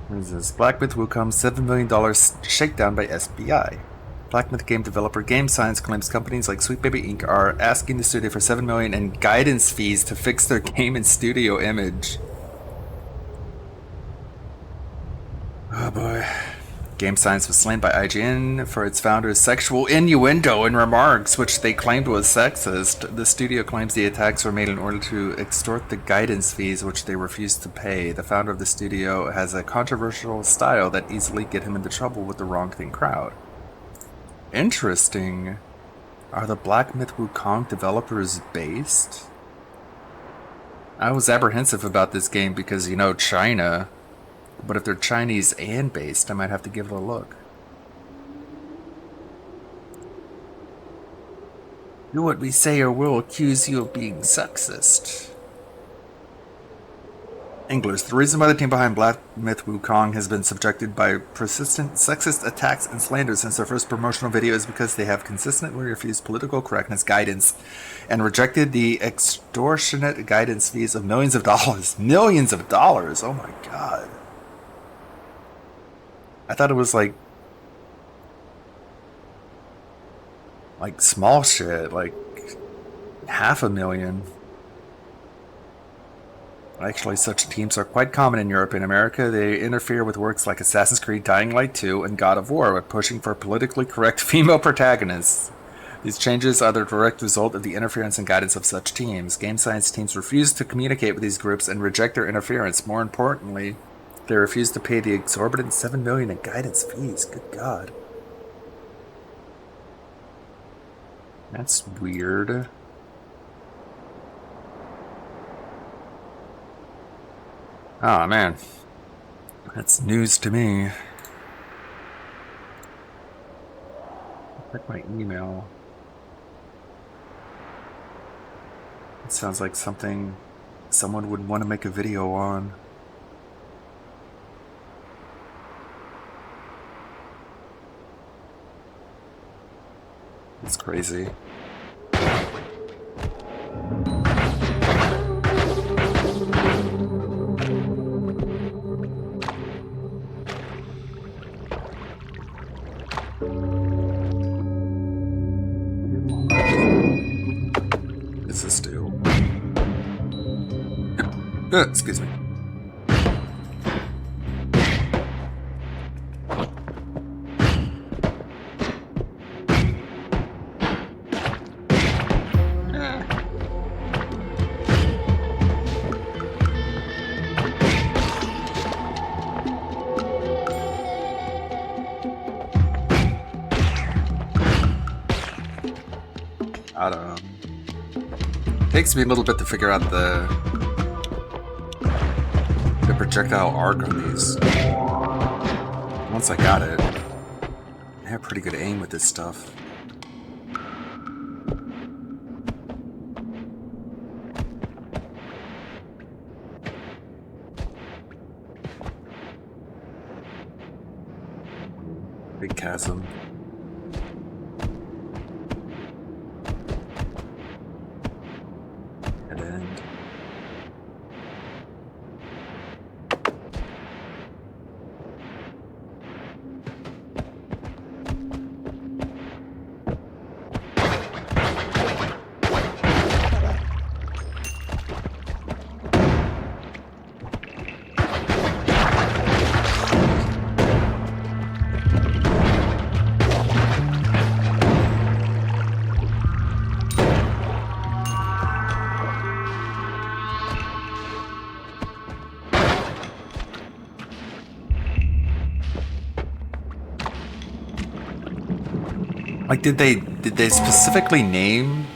What is this? Black Myth Wukong $7 million shakedown by SBI. Black Myth game developer Game Science claims companies like Sweet Baby Inc. are asking the studio for $7 million in guidance fees to fix their game and studio image. Oh boy. Game Science was slain by IGN for its founder's sexual innuendo and remarks, which they claimed was sexist. The studio claims the attacks were made in order to extort the guidance fees, which they refused to pay. The founder of the studio has a controversial style that easily get him into trouble with the wrong thing crowd. Interesting. Are the Black Myth Wukong developers based? I was apprehensive about this game because, you know, China. But if they're Chinese and based, I might have to give it a look. Do what we say or we'll accuse you of being sexist. Anglers, the reason why the team behind Black Myth Wukong has been subjected by persistent sexist attacks and slander since their first promotional video is because they have consistently refused political correctness guidance and rejected the extortionate guidance fees of millions of dollars. Millions of dollars! Oh my god. I thought it was like small shit, like $500,000. Actually, such teams are quite common in Europe and America. They interfere with works like Assassin's Creed, Dying Light 2, and God of War by pushing for politically correct female protagonists. These changes are the direct result of the interference and guidance of such teams. Game Science teams refuse to communicate with these groups and reject their interference. More importantly, they refuse to pay the exorbitant $7 million in guidance fees. Good God. That's weird. Oh man. That's news to me. Check my email. It sounds like something someone would want to make a video on. It's crazy. Is this do? Excuse me. I don't know. Takes me a little bit to figure out the projectile arc on these. Once I got it, I have pretty good aim with this stuff. Big chasm. Dead end. Like, did they specifically name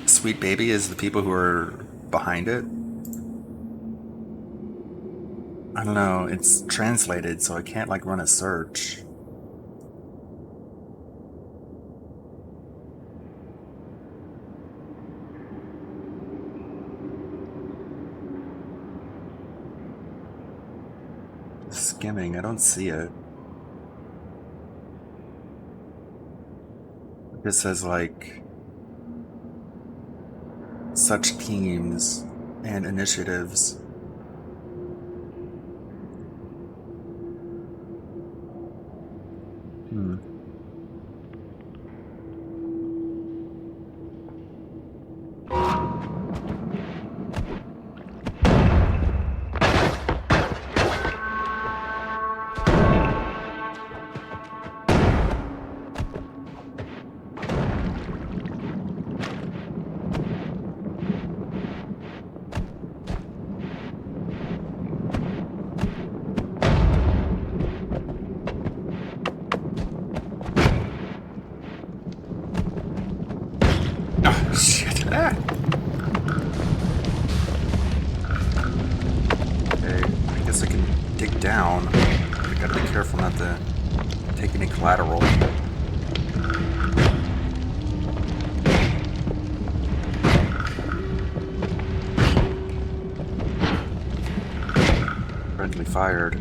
Sweet Baby as the people who are behind it? I don't know, it's translated, so I can't, like, run a search. Skimming, I don't see it. It says, like, such teams and initiatives. Oh, shit. Ah. Okay, I guess I can dig down. I gotta be careful not to take any collateral. Friendly fired.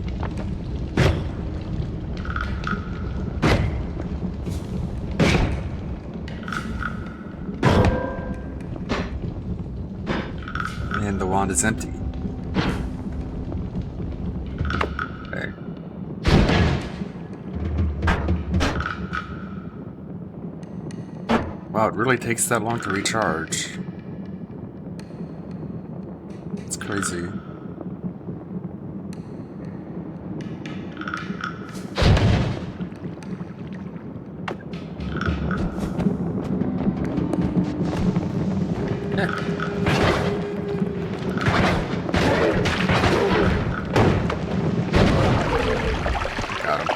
And the wand is empty. Okay. Wow, it really takes that long to recharge. It's crazy. Got him.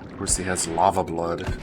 Of course, he has lava blood.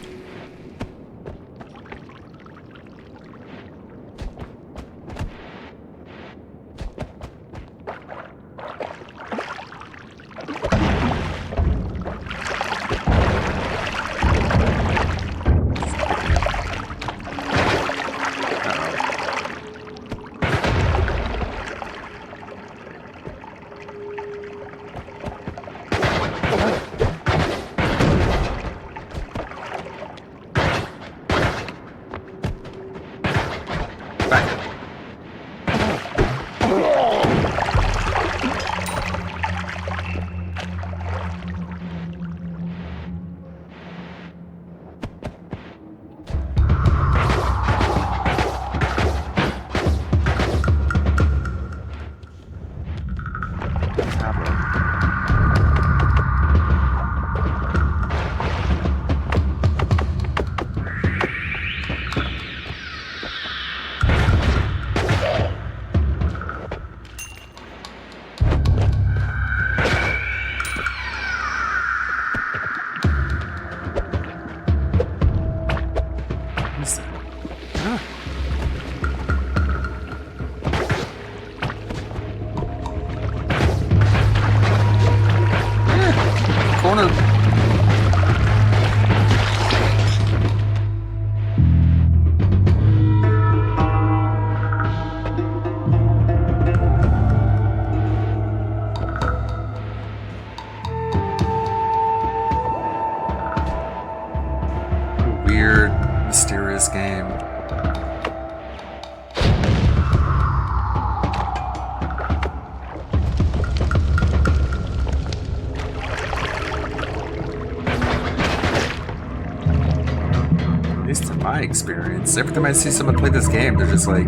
experience. Every time I see someone play this game, they're just like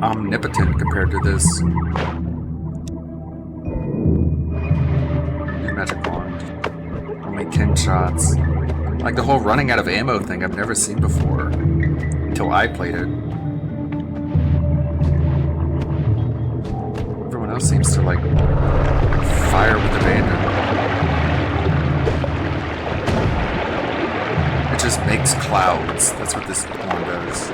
omnipotent compared to this. New magic wand. Only 10 shots. Like the whole running out of ammo thing I've never seen before. Until I played it. Everyone else seems to like fire with abandon. It just makes clouds. That's what this one does.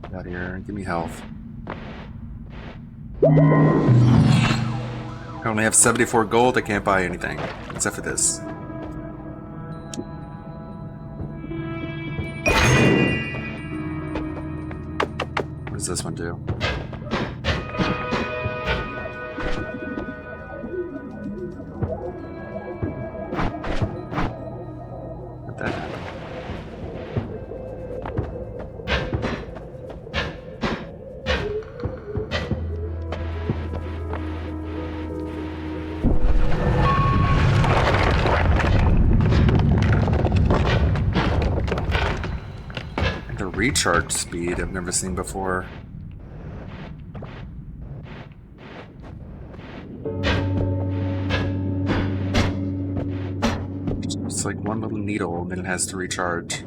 Get out of here. Give me health. I only have 74 gold. I can't buy anything except for this. What does this one do? What that happen? And the recharge speed I've never seen before. It's like one little needle and then it has to recharge.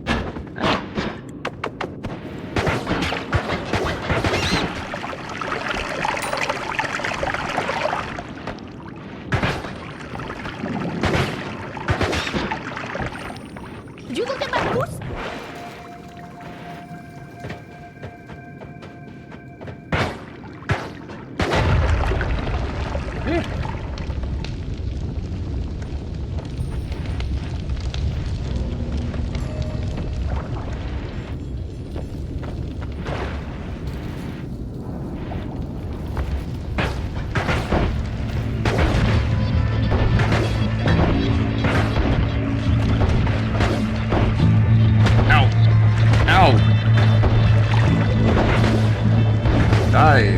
Did you look at my boots? Ow! Ow! Die!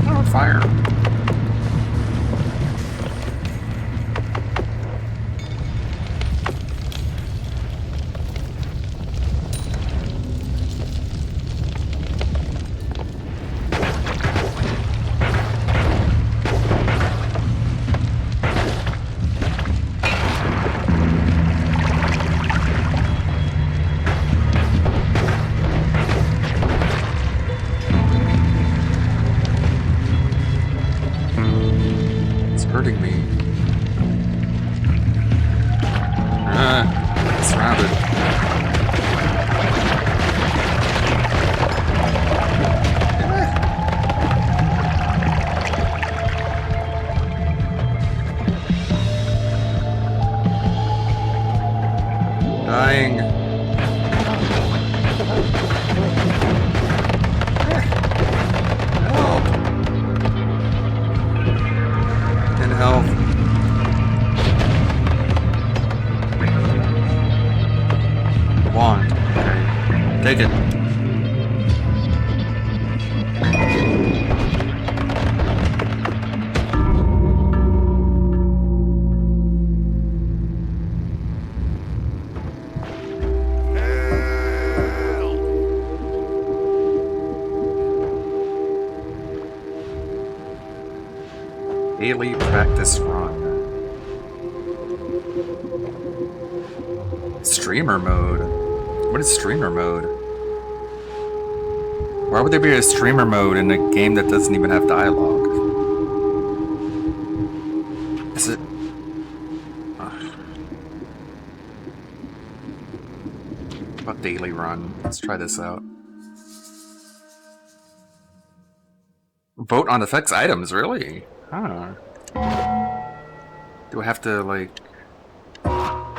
Oh, fire. It's hurting me. Surrounded. Dying. Help. And health. Wand. Okay. Take it. Daily practice run. Streamer mode. What is streamer mode? Why would there be a streamer mode in a game that doesn't even have dialogue? Is it? About daily run. Let's try this out. Vote on effects items, really? Huh. Do I have to, like... Oh,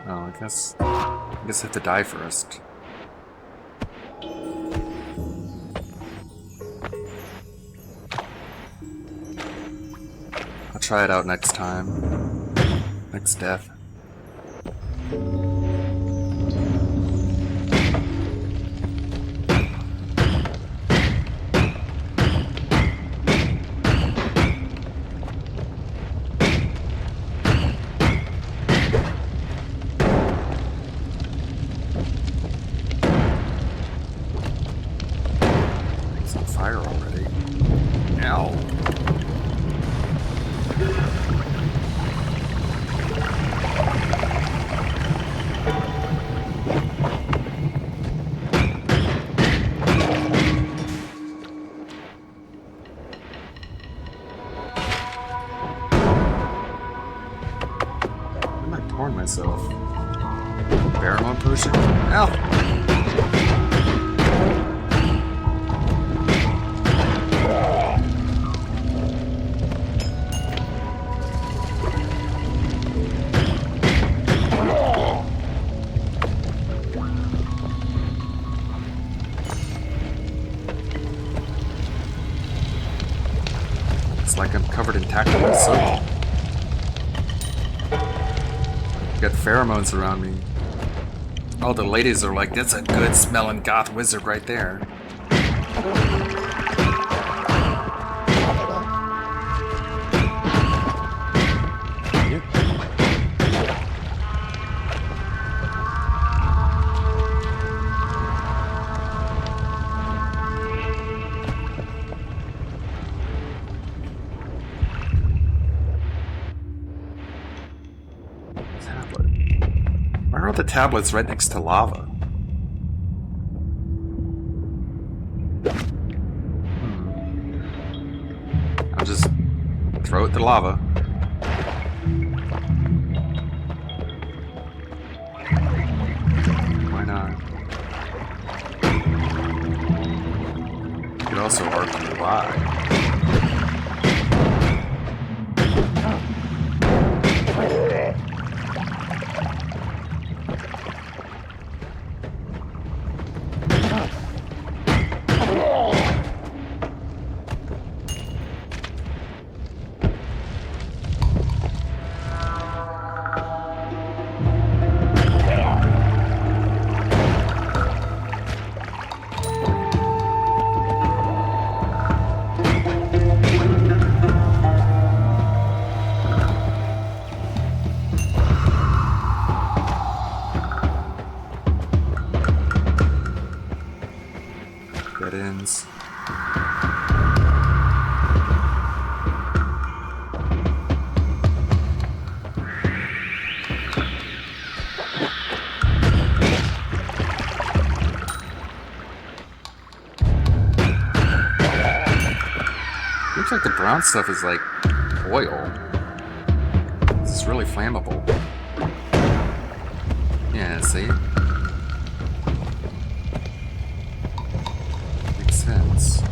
I guess I have to die first. try it out next time. Next death. It's on fire already. Ow. Why am I pouring myself? Pheromone potion? Ow! It's like I'm covered in tactical soap. Got pheromones around me. All the ladies are like, that's a good smelling goth wizard right there. Tablet. Why are all the tablets right next to lava? I'll just throw it to lava. Why not? You could also argue why. Dead ends. Looks like the brown stuff is like oil. This is really flammable. Yeah, see? Makes sense.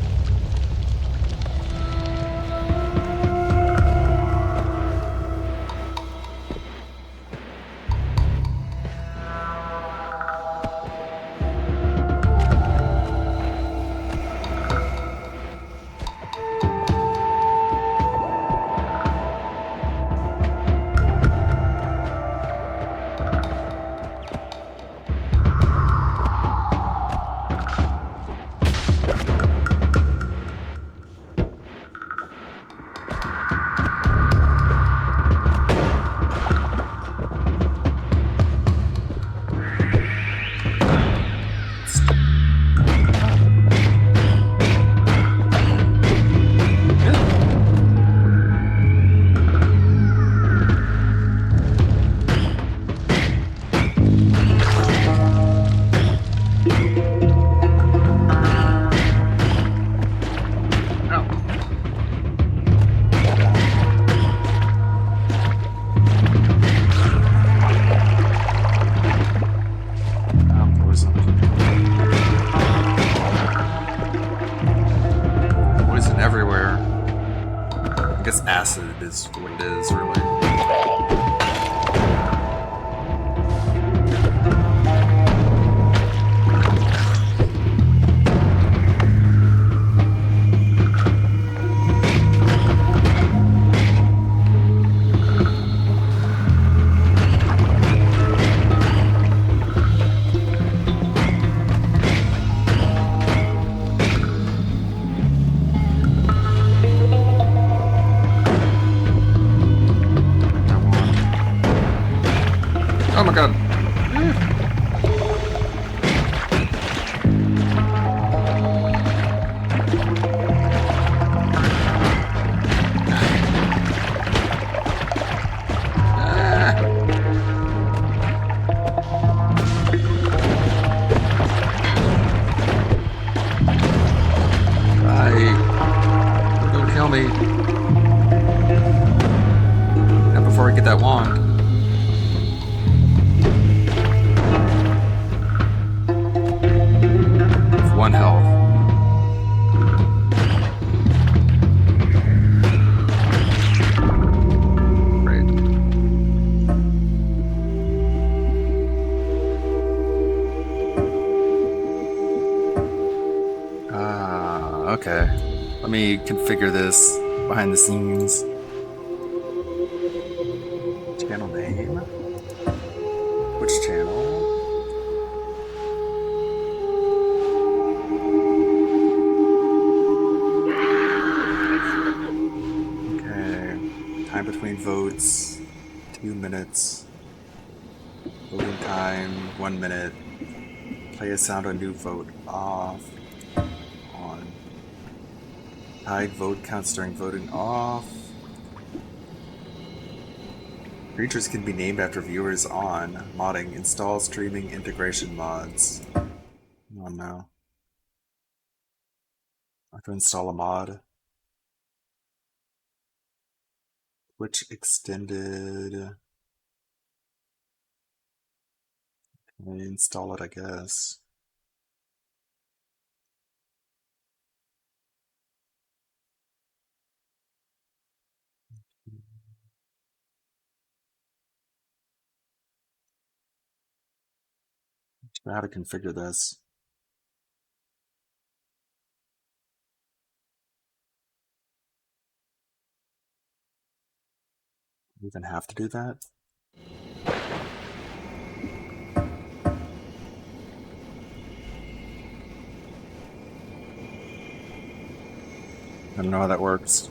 Acid is what it is, really. my god. Don't kill me. Not before I get that wand. With 1 health. Great. Okay. Let me configure this behind the scenes. Channel name? Which channel? Okay. Time between votes, 2 minutes. Voting time, 1 minute. Play a sound on new vote, off. On. Hide vote counts during voting, off. Creatures can be named after viewers, on. Modding. Install streaming integration mods. Oh no. I have to install a mod. Which extended... Can I install it, I guess. I don't know how to configure this. You even have to do that? I don't know how that works.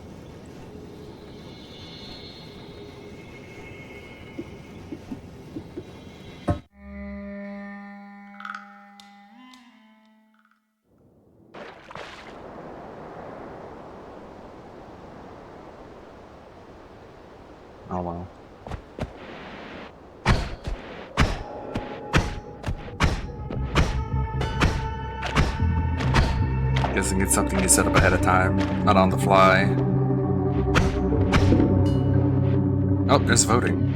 Oh well. Guessing it's something you set up ahead of time, not on the fly. Oh, there's voting.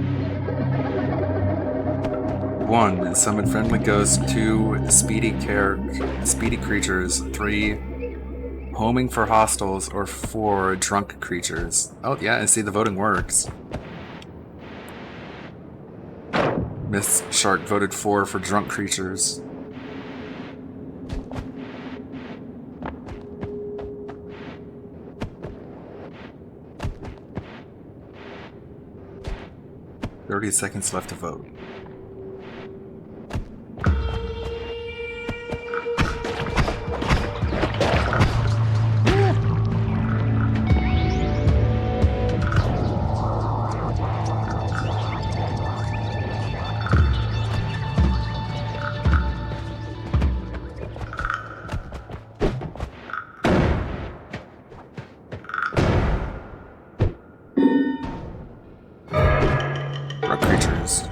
1. Summon friendly ghosts. 2. Speedy creatures. 3. Homing for hostiles. Or 4. Drunk creatures. Oh yeah, I see the voting works. Miss Shark voted 4 for drunk creatures. "30 seconds left to vote." Drunk creatures.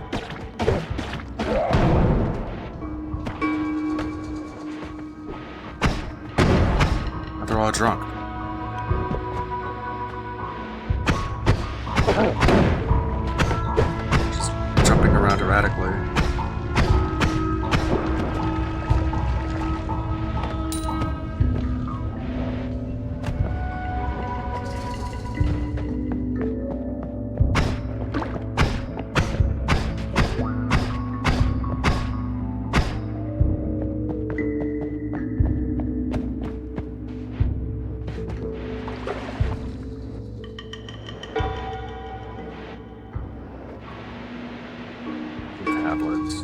They're all drunk. Just jumping around erratically. Tablets.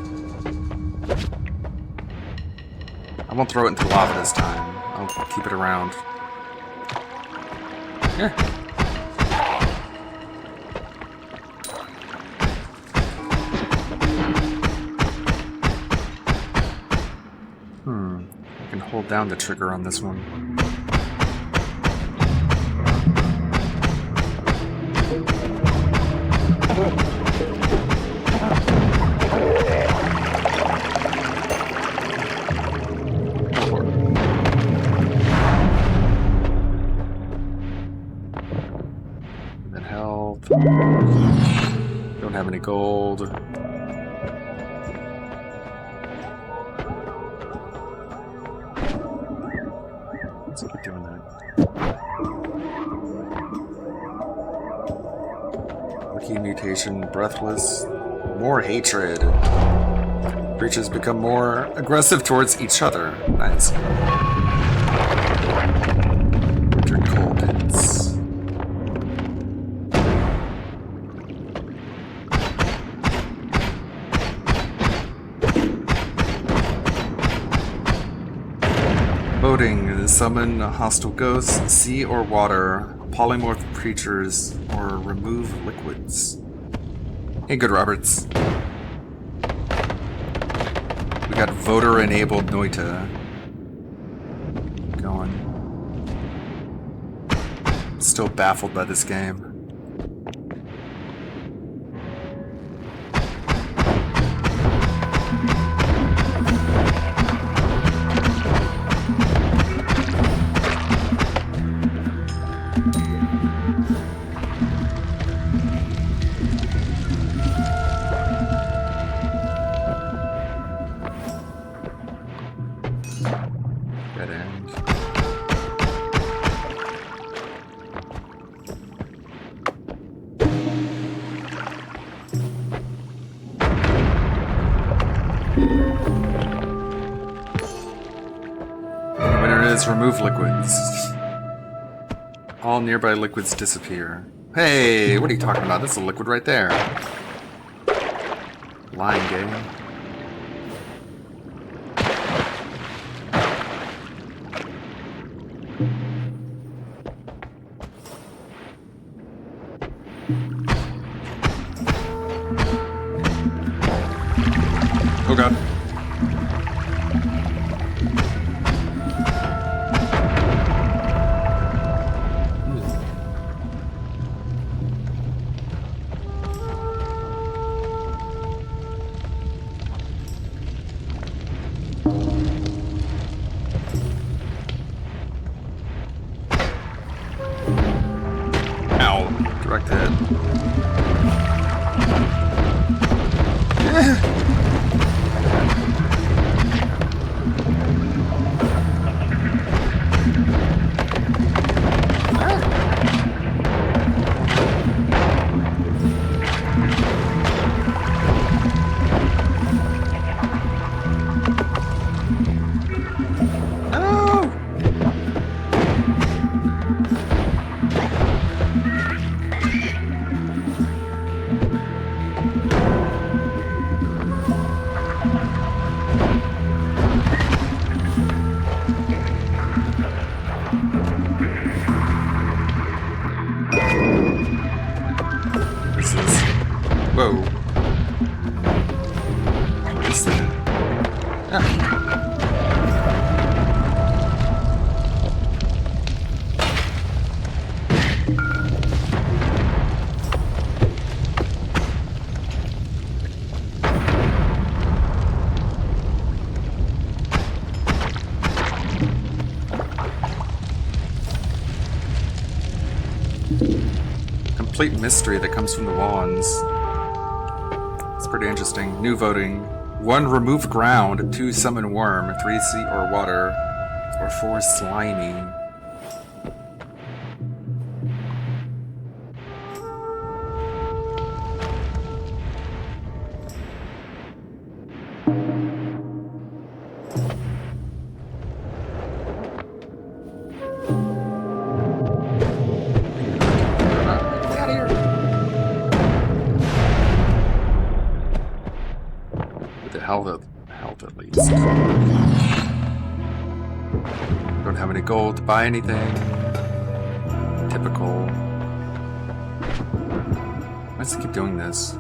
I won't throw it into lava this time. I'll keep it around. Here. hold down the trigger on this one. And health. Don't have any gold. Let's keep doing that. Key mutation, breathless, more hatred. Creatures become more aggressive towards each other. Nice. Drink coal pits. Voting, summon hostile ghosts, sea or water, polymorph creatures, or remove liquids. Hey, good Roberts. We got voter-enabled Noita going. Still baffled by this game. Dead end. Winner is remove liquids. All nearby liquids disappear. Hey, what are you talking about? That's a liquid right there. Lying game. Oh god. Ow. Direct hit. Whoa. What is that? Ah. Complete mystery that comes from the wands. It's pretty interesting. New voting. 1 remove ground, 2 summon worm, 3 sea or water, or 4 slimy. Health at least. Don't have any gold to buy anything. Typical. Let's keep doing this.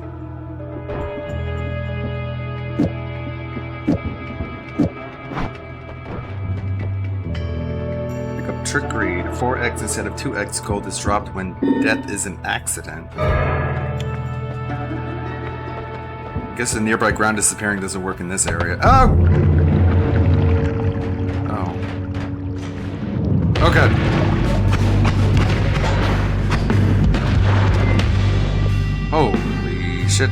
4x instead of 2x gold is dropped when death is an accident. I guess the nearby ground disappearing doesn't work in this area. Oh! Oh. Okay. Holy shit.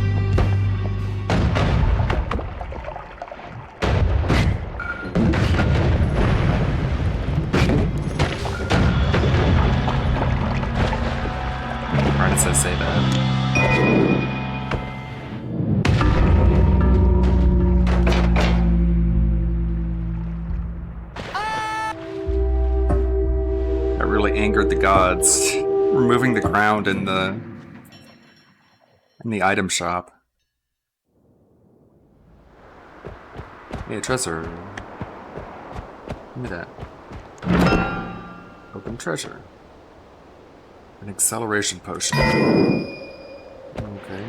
Right, it says say that. That really angered the gods. Removing the ground in the item shop. Hey, a treasure. Give me that. Open treasure. An acceleration potion. Okay.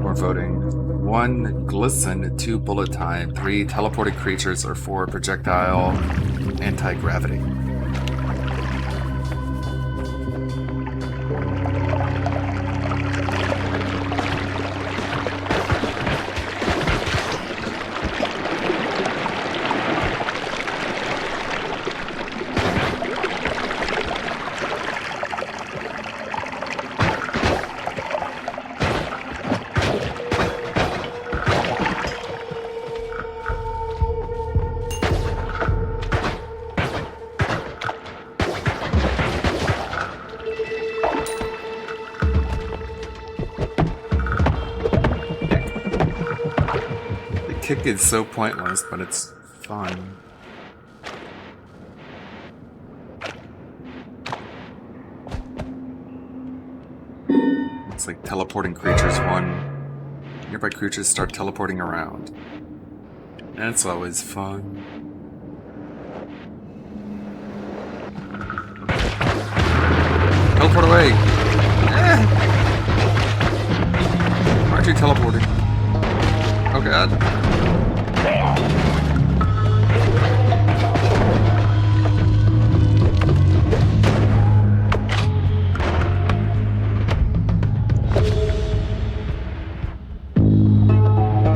More voting. 1 glisten, 2 bullet time, 3 teleported creatures, or 4 projectile anti-gravity. Kick is so pointless, but it's fun. It's like teleporting creatures. 1 nearby creatures start teleporting around. That's always fun. Teleport away! Why aren't you teleporting? Oh god.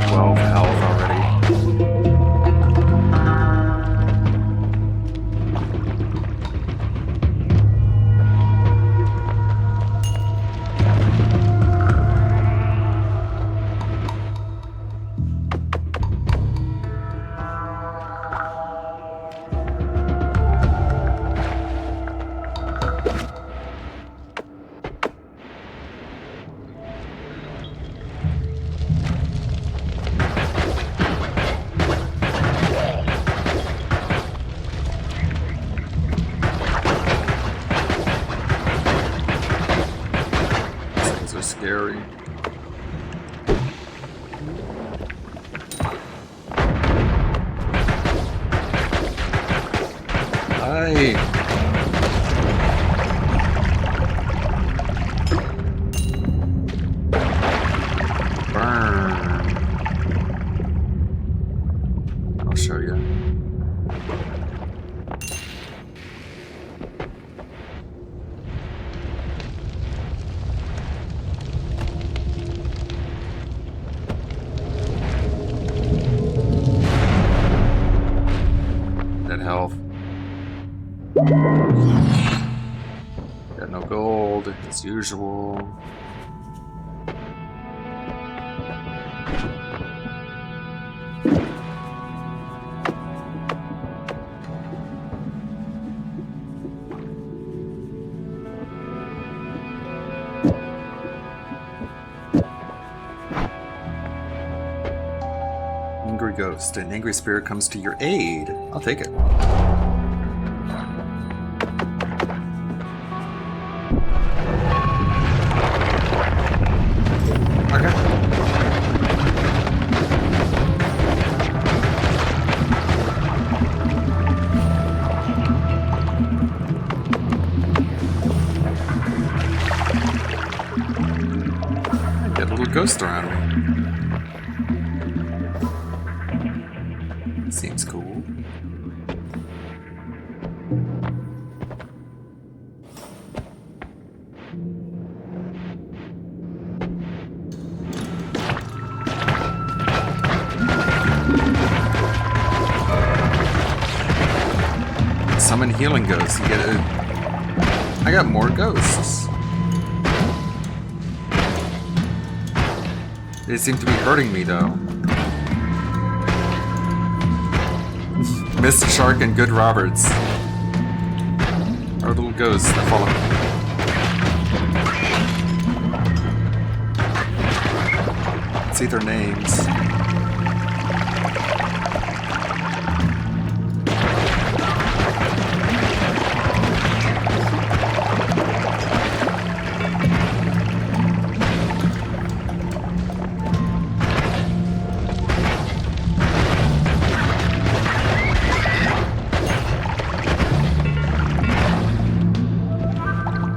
12 health already. Scary. Hi. Burn. I'll show you. Health. Got no gold, as usual. Angry ghost. An angry spirit comes to your aid. I'll take it. Get a little ghost around me. Seems cool. Summon healing ghosts. You get I got more ghosts. They seem to be hurting me though. Mr. Shark and Good Roberts are little ghosts that follow me. Let's see their names.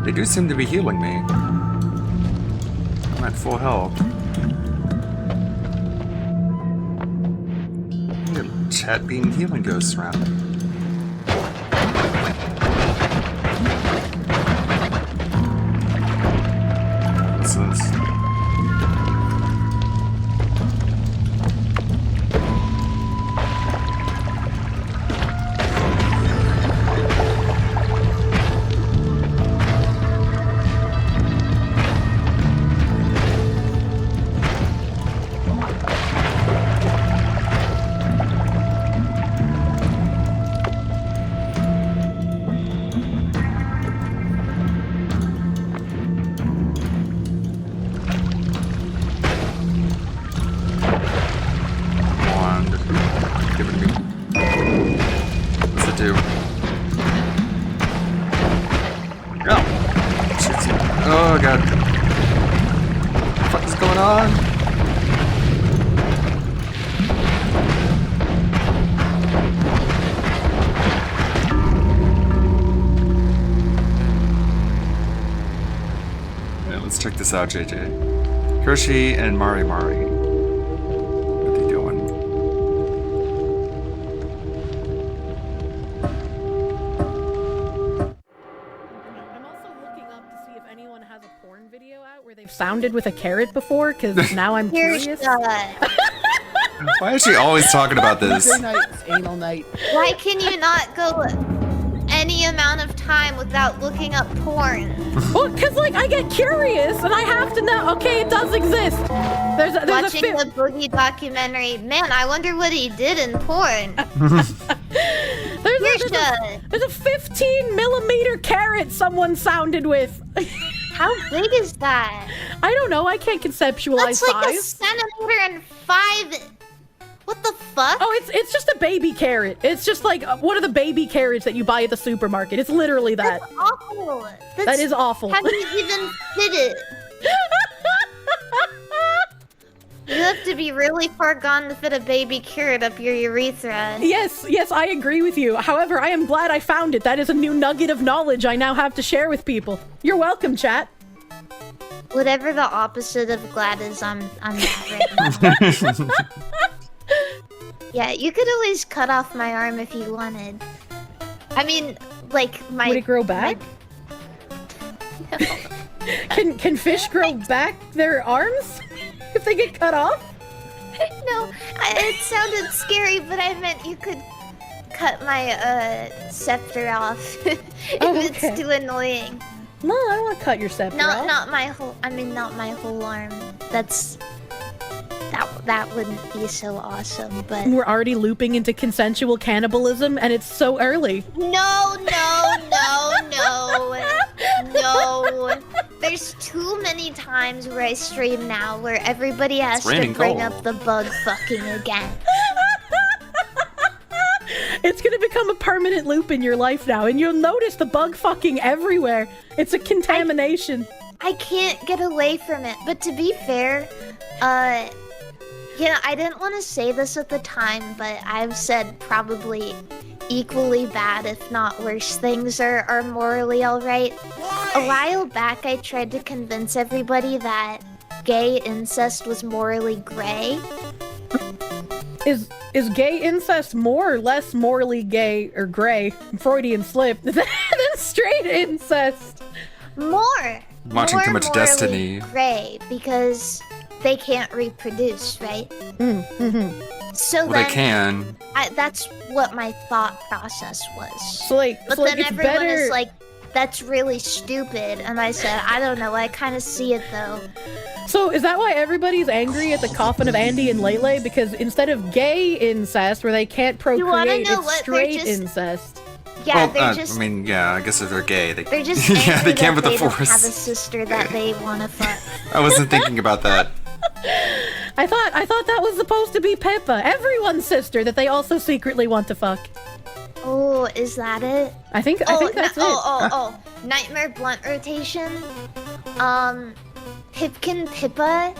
They do seem to be healing me. I'm at full health. Look at chat being healing ghosts around. What's this? Oh god. What the fuck is going on? Yeah, let's check this out, JJ. Hershey and Mari Mari. What are they doing? I'm also looking up to see if anyone has a porn video out where they've sounded with a carrot before, because now I'm curious. Why is she always talking about this? Thursday night's anal night. Why can you not go any amount of time without looking up porn? Well, because, like, I get curious and I have to know, okay, it does exist. There's Watching the Boogie documentary. Man, I wonder what he did in porn. there's a 15 millimeter carrot someone sounded with. How big is that? I don't know, I can't conceptualize That's like size. a centimeter and 5... What the fuck? Oh, it's just a baby carrot. It's just like one of the baby carrots that you buy at the supermarket. It's literally that. That's awful. That is awful. How do you even fit it? You have to be really far gone to fit a baby carrot up your urethra. Yes, I agree with you. However, I am glad I found it. That is a new nugget of knowledge I now have to share with people. You're welcome, chat. Whatever the opposite of glad is, I'm not right now. Yeah, you could always cut off my arm if you wanted. I mean, like, my... Would it grow back? Can fish grow back their arms if they get cut off? No, it sounded scary, but I meant you could cut my scepter off if it's too annoying. No, I don't want to cut your scepter off. Not my whole. I mean, not my whole arm. That wouldn't be so awesome. But we're already looping into consensual cannibalism, and it's so early. No. There's too many times where I stream now where everybody has to bring up the bug fucking again. It's gonna become a permanent loop in your life now, and you'll notice the bug fucking everywhere. It's a contamination. I can't get away from it. But to be fair, yeah, I didn't want to say this at the time, but I've said probably equally bad, if not worse, things are morally alright. A while back, I tried to convince everybody that gay incest was morally gray. is gay incest more or less morally gay or gray, Freudian slip, than straight incest? More. Watching more too much morally Destiny. Gray, because they can't reproduce, right? So Well, then, they can. that's what my thought process was. So like, But so like then it's everyone better. is like, that's really stupid. And I said, I don't know, I kind of see it though. So is that why everybody's angry at the coffin of Andy and Lele? Because instead of gay incest, where they can't wanna procreate, know it's what? They're straight just- incest. Yeah, well, they're just I mean, yeah, I guess if they're gay, they're just angry yeah, they can that with the they don't have a Force. sister that they want to fuck. I wasn't thinking about that. I thought that was supposed to be Pippa, everyone's sister that they also secretly want to fuck. Oh, is that it? I think that's it. Oh, Nightmare Blunt Rotation. Pipkin Pippa,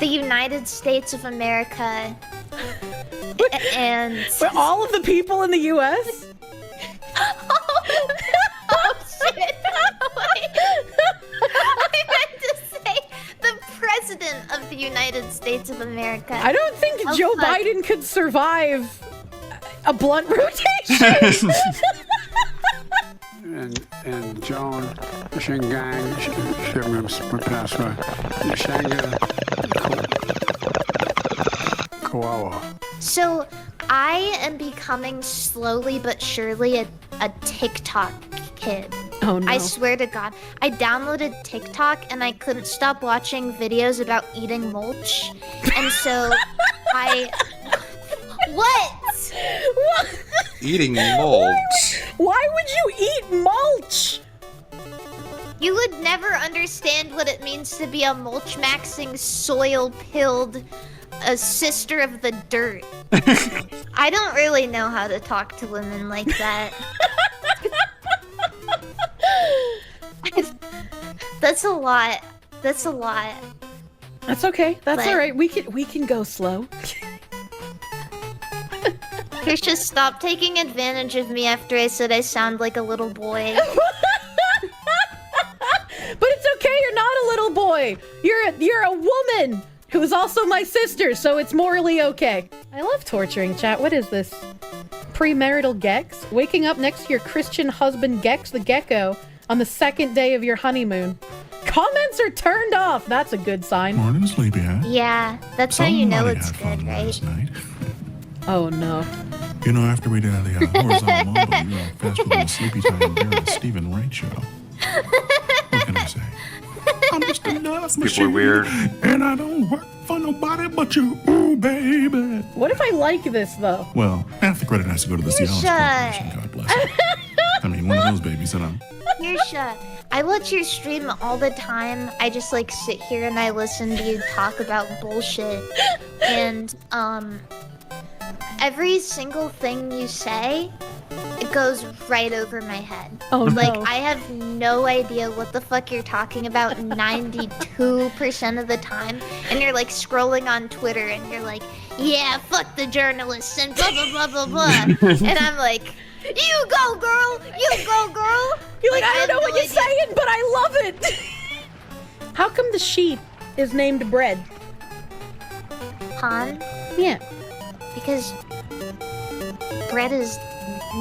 the United States of America, and But all of the people in the U.S. oh shit! Wait. I meant to say the President of the United States of America. I don't think Oh, Joe fuck. Biden could survive a blunt rotation. and Joan Shingang Shanga Koala. So I am becoming slowly but surely a TikTok kid. Oh no. I swear to God. I downloaded TikTok and I couldn't stop watching videos about eating mulch. And so I... What? What? Eating mulch. Why would you eat mulch? You would never understand what it means to be a mulch-maxing, soil-pilled, a sister of the dirt. I don't really know how to talk to women like that. That's a lot. That's a lot. That's okay. That's But- all right. We can go slow. Here's just stop taking advantage of me after I said I sound like a little boy. But it's okay. You're not a little boy. You're a woman who's also my sister, so it's morally okay. I love torturing chat. What is this? Premarital Gex? Waking up next to your Christian husband Gex the Gecko on the second day of your honeymoon. Comments are turned off. That's a good sign. Morning, sleepyhead. Yeah, that's how you know Somebody it's had fun good, right? last night. Oh no. You know, after we did the horizontal mumble, you were faster than the sleepy time during the Stephen Wright show. What can I say? I'm just a nurse People are machine, weird. and I don't work for nobody but you, ooh, baby. What if I like this though? Well, half the credit has to go to the Cialis Corporation, God bless it. I mean, one of those babies that I'm... Kirsha, I watch your stream all the time. I just like sit here and I listen to you talk about bullshit. And every single thing you say, it goes right over my head. Oh Like no. I have no idea what the fuck you're talking about 92% of the time. And you're like scrolling on Twitter and you're like, yeah, fuck the journalists and blah blah blah blah blah. And I'm like, you go girl, you go girl. You're like, I have don't know no what you're idea. saying, but I love it. How come the sheep is named Bread? Han, Yeah. because bread is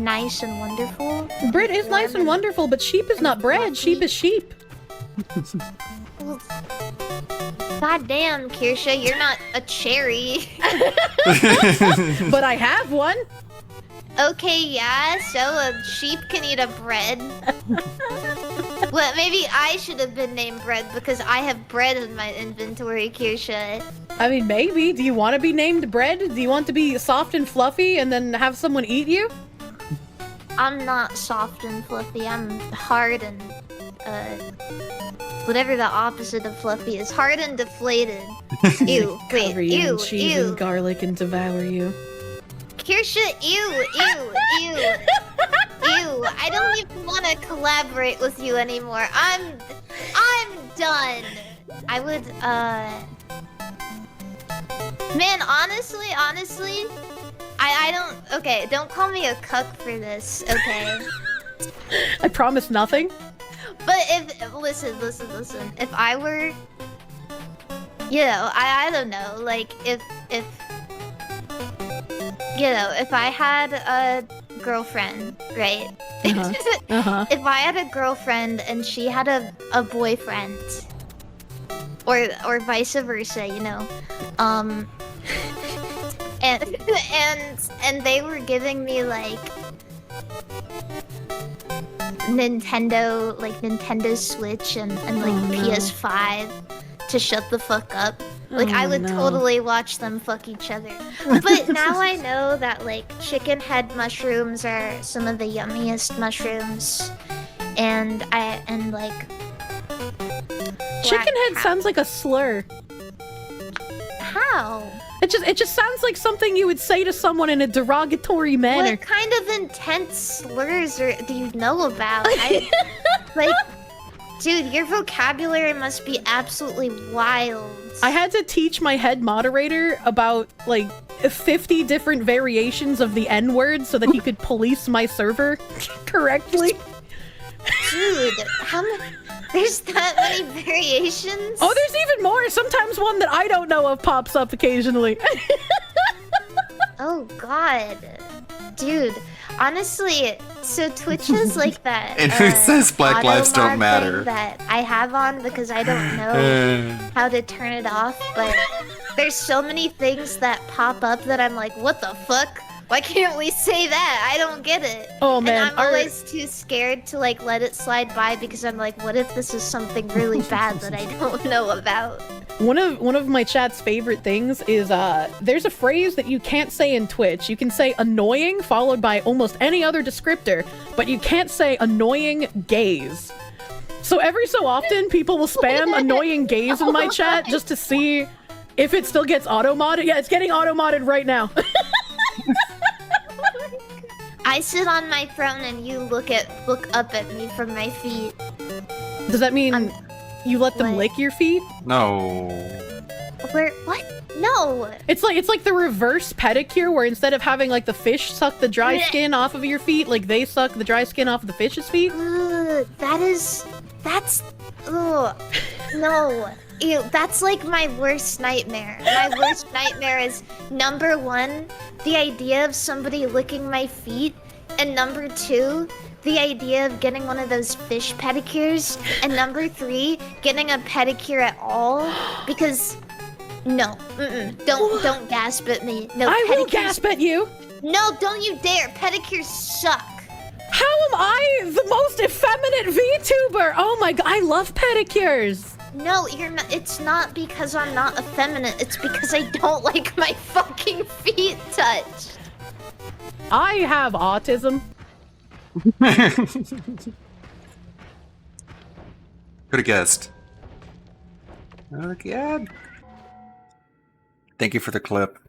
nice and wonderful. Bread is nice and wonderful, but sheep is not bread. Sheep is sheep. Well, God damn, Kirsha, you're not a cherry. But I have one. Okay, yeah, so a sheep can eat a bread. Well, maybe I should have been named Bread because I have bread in my inventory, Kirsha. I mean, maybe. Do you want to be named Bread? Do you want to be soft and fluffy and then have someone eat you? I'm not soft and fluffy, I'm hard and, whatever the opposite of fluffy is. Hard and deflated. Ew, wait, Cover you ew, in cheese ew. and garlic and devour you. Kirsha, ew. I don't even want to collaborate with you anymore. I'm done. I would, man, honestly, I don't, okay, don't call me a cuck for this, okay? I promise nothing. But if, listen, if I were, you know, I don't know, like, if you know, if I had a girlfriend, right? If I had a girlfriend and she had a boyfriend, or vice versa, you know, and they were giving me like Nintendo Switch and like PS5 to shut the fuck up. Like, I would totally watch them fuck each other. But now I know that, like, chicken head mushrooms are some of the yummiest mushrooms. And like... Chicken head sounds like a slur. How? It just sounds like something you would say to someone in a derogatory manner. What kind of intense slurs do you know about? Like, dude, your vocabulary must be absolutely wild. I had to teach my head moderator about, like, 50 different variations of the N-word so that he could police my server correctly. Dude, how many... There's that many variations? Oh, there's even more! Sometimes one that I don't know of pops up occasionally. Oh, God. Dude, honestly, so Twitch is like that. And who says Black Lives Don't auto-mod Matter? thing that I have on because I don't know how to turn it off, but there's so many things that pop up that I'm like, what the fuck? Why can't we say that? I don't get it. Oh, man, And I'm always too scared to like let it slide by because I'm like, what if this is something really bad that I don't know about? One of my chat's favorite things is there's a phrase that you can't say in Twitch. You can say annoying followed by almost any other descriptor, but you can't say annoying gays. So every so often people will spam annoying gays in my chat just to see if it still gets auto-modded. Yeah, it's getting auto-modded right now. I sit on my throne and you look up at me from my feet. Does that mean you let them what? lick your feet? No. What? No. It's like the reverse pedicure where instead of having like the fish suck the dry skin off of your feet, like they suck the dry skin off of the fish's feet. No. Ew, that's like my worst nightmare. My worst nightmare is number 1, the idea of somebody licking my feet, and number 2, the idea of getting one of those fish pedicures, and number 3, getting a pedicure at all, because no, don't gasp at me. No, I will gasp at you. No, don't you dare. Pedicures suck. How am I the most effeminate VTuber? Oh my god, I love pedicures. No, you're not. It's not because I'm not effeminate. It's because I don't like my fucking feet touched. I have autism. Could have guessed. Okay. Thank you for the clip.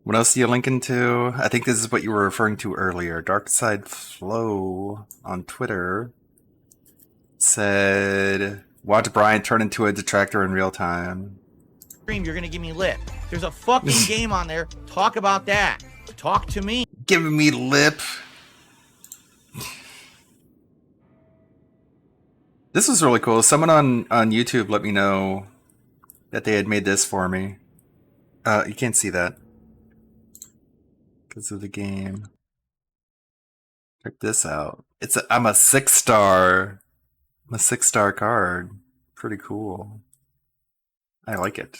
What else are you linking to? I think this is what you were referring to earlier. Darkside Flow on Twitter said, watch Brian turn into a detractor in real time. You're gonna give me lip. There's a fucking game on there. Talk about that. Talk to me. Giving me lip. This was really cool. Someone on YouTube let me know that they had made this for me. You can't see that because of the game. Check this out. I'm a 6-star. I'm a 6-star card. Pretty cool. I like it.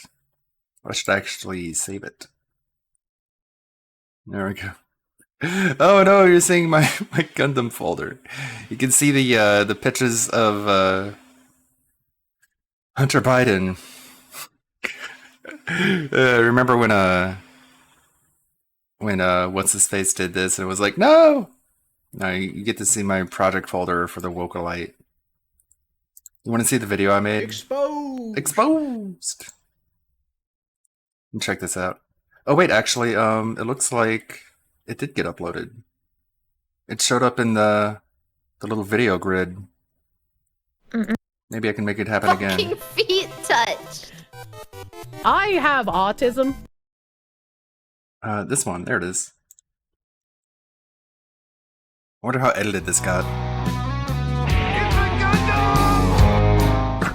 I should actually save it. There we go. Oh no, you're seeing my Gundam folder. You can see the pictures of Hunter Biden. Remember when what's his face did this and it was like, no! Now you get to see my project folder for the Wokalite. You want to see the video I made? Exposed! And check this out. Oh wait, actually, it looks like it did get uploaded. It showed up in the little video grid. Maybe I can make it happen again. Fucking feet touched. I have autism. This one, there it is. I wonder how edited this got.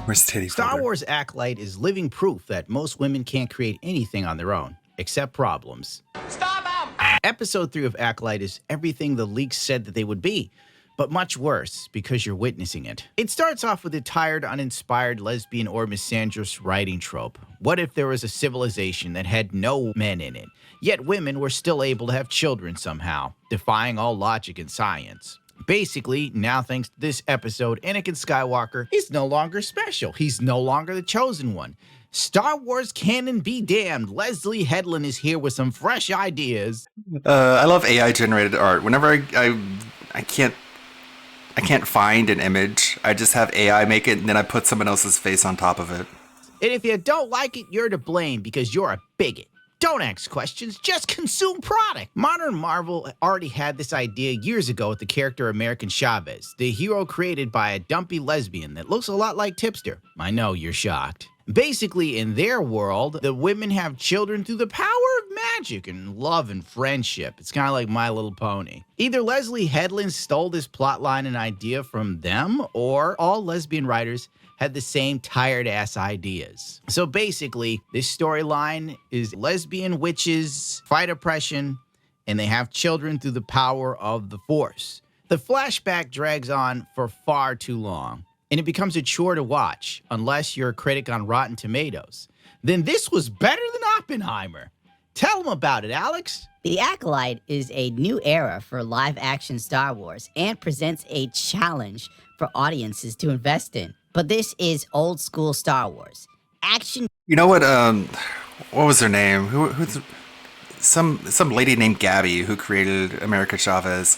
Where's Teddy? Star Wars Acolyte is living proof that most women can't create anything on their own, except problems. Stop him! Episode 3 of Acolyte is everything the leaks said that they would be, but much worse because you're witnessing it. It starts off with a tired, uninspired lesbian or misandrous writing trope. What if there was a civilization that had no men in it, yet women were still able to have children somehow, defying all logic and science? Basically, now thanks to this episode, Anakin Skywalker is no longer special. He's no longer the chosen one. Star Wars canon be damned. Leslie Headland is here with some fresh ideas. I love AI generated art. Whenever I can't find an image, I just have AI make it and then I put someone else's face on top of it. And if you don't like it, you're to blame because you're a bigot. Don't ask questions, just consume product. Modern Marvel already had this idea years ago with the character American Chavez, the hero created by a dumpy lesbian that looks a lot like Tipster. I know you're shocked. Basically, in their world, the women have children through the power of magic and love and friendship. It's kind of like My Little Pony. Either Leslie Headland stole this plotline and idea from them, or all lesbian writers had the same tired-ass ideas. So basically, this storyline is lesbian witches fight oppression, and they have children through the power of the Force. The flashback drags on for far too long, and it becomes a chore to watch, unless you're a critic on Rotten Tomatoes. Then this was better than Oppenheimer. Tell them about it, Alex. The Acolyte is a new era for live-action Star Wars and presents a challenge for audiences to invest in. But this is old-school Star Wars. Action. You know what was her name? Who's some lady named Gabby who created America Chavez.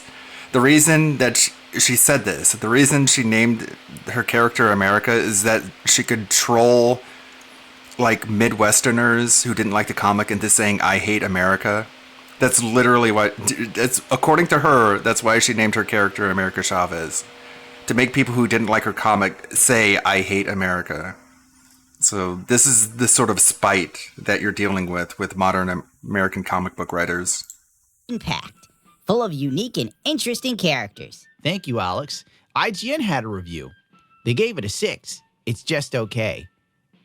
The reason that she said this, the reason she named her character America is that she could troll like Midwesterners who didn't like the comic into saying, I hate America. That's literally what, it's, according to her, that's why she named her character America Chavez. To make people who didn't like her comic say, I hate America. So this is the sort of spite that you're dealing with modern American comic book writers. Packed, full of unique and interesting characters. Thank you, Alex. IGN had a review. They gave it a 6. It's just okay.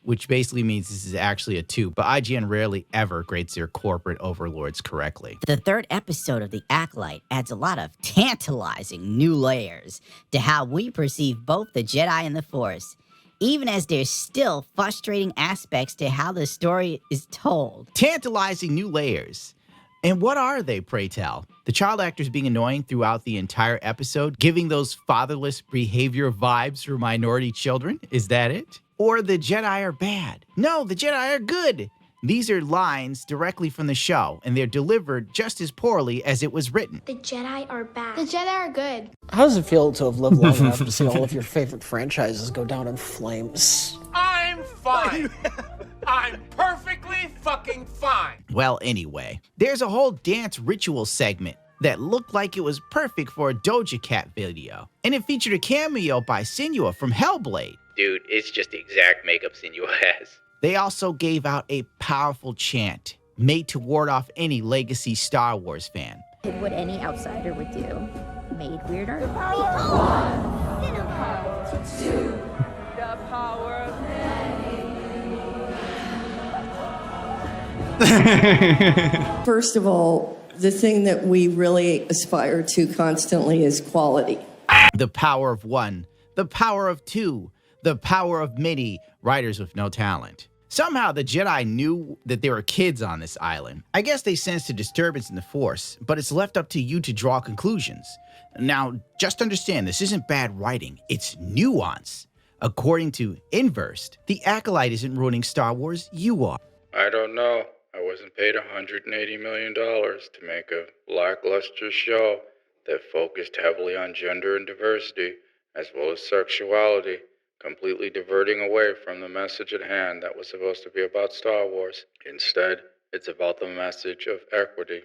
Which basically means this is actually a 2, but IGN rarely ever grades their corporate overlords correctly. The third episode of The Acolyte adds a lot of tantalizing new layers to how we perceive both the Jedi and the Force, even as there's still frustrating aspects to how the story is told. Tantalizing new layers. And what are they, pray tell? The child actors being annoying throughout the entire episode, giving those fatherless behavior vibes for minority children? Is that it? Or the Jedi are bad? No, the Jedi are good. These are lines directly from the show, and they're delivered just as poorly as it was written. The Jedi are bad. The Jedi are good. How does it feel to have lived long enough to see all of your favorite franchises go down in flames? I'm fine. I'm perfectly fucking fine. Well, anyway, there's a whole dance ritual segment that looked like it was perfect for a Doja Cat video. And it featured a cameo by Senua from Hellblade. Dude, it's just the exact makeup Senua has. They also gave out a powerful chant made to ward off any legacy Star Wars fan. Did what any outsider would do. Made weirder. The power of one. The power of two. The power of many. First of all, the thing that we really aspire to constantly is quality. The power of one. The power of two. The power of many. Writers with no talent. Somehow the Jedi knew that there were kids on this island. I guess they sensed a disturbance in the Force, but it's left up to you to draw conclusions. Now, just understand, this isn't bad writing, it's nuance. According to Inversed, the Acolyte isn't ruining Star Wars, you are. I don't know. I wasn't paid $180 million to make a lackluster show that focused heavily on gender and diversity, as well as sexuality, completely diverting away from the message at hand that was supposed to be about Star Wars. Instead, it's about the message of equity,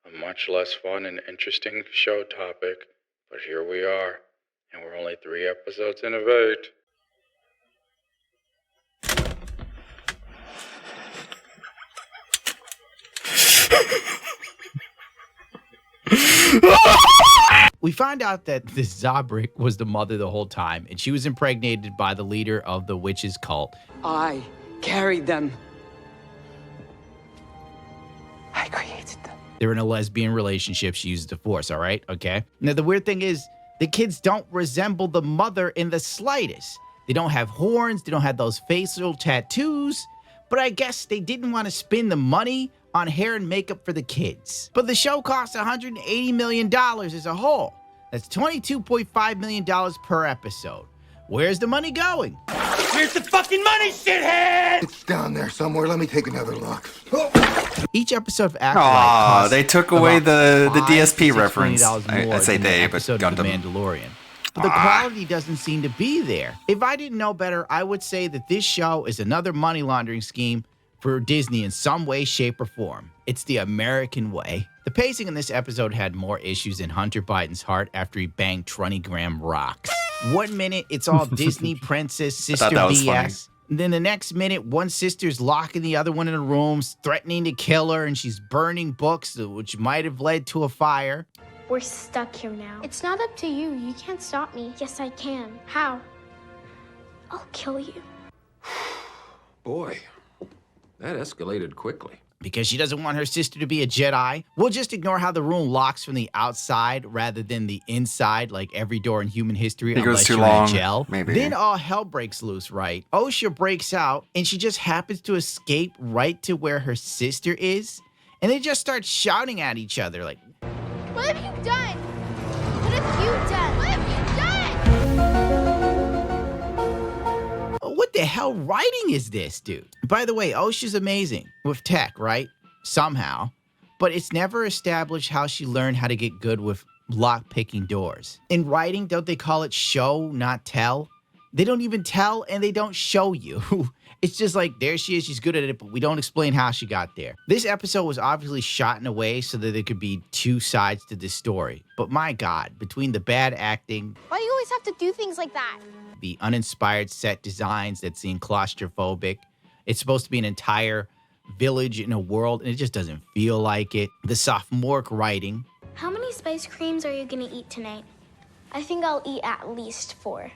a much less fun and interesting show topic, but here we are, and we're only 3 episodes in of 8. We find out that this Zabrik was the mother the whole time, and she was impregnated by the leader of the witches cult. I carried them. I created them. They're in a lesbian relationship. She uses the Force, all right? Okay. Now, the weird thing is, the kids don't resemble the mother in the slightest. They don't have horns. They don't have those facial tattoos. But I guess they didn't want to spend the money on hair and makeup for the kids. But the show costs $180 million as a whole. That's $22.5 million per episode. Where's the money going? Where's the fucking money, shithead? It's down there somewhere. Let me take another look. Each episode of Acolyte Aw, costs they took away the about DSP $5 to $6 reference. million more I say than the they, but episode of The Gundam. Mandalorian. But the quality doesn't seem to be there. If I didn't know better, I would say that this show is another money laundering scheme for Disney in some way, shape, or form. It's the American way. The pacing in this episode had more issues than Hunter Biden's heart after he banged 20-gram rocks. 1 minute, it's all Disney princess sister that was BS. Then the next minute, one sister's locking the other one in a room, threatening to kill her, and she's burning books, which might have led to a fire. We're stuck here now. It's not up to you. You can't stop me. Yes, I can. How? I'll kill you. Boy, that escalated quickly. Because she doesn't want her sister to be a Jedi, we'll just ignore how the room locks from the outside rather than the inside, like every door in human history, It goes unless too you're long, in jail. maybe. Then all hell breaks loose, right? Osha breaks out, and she just happens to escape right to where her sister is, and they just start shouting at each other, like, What have you done? What have you done? What have you done? what the hell writing is this, dude? By the way, Osha's amazing with tech, right? Somehow. But it's never established how she learned how to get good with lock-picking doors. In writing, don't they call it show, not tell? They don't even tell, and they don't show you. It's just like, there she is, she's good at it, but we don't explain how she got there. This episode was obviously shot in a way so that there could be two sides to this story. But my God, between the bad acting, Why do you always have to do things like that? the uninspired set designs that seem claustrophobic, it's supposed to be an entire village in a world, and it just doesn't feel like it. The sophomoric writing, How many spice creams are you gonna eat tonight? I think I'll eat at least 4.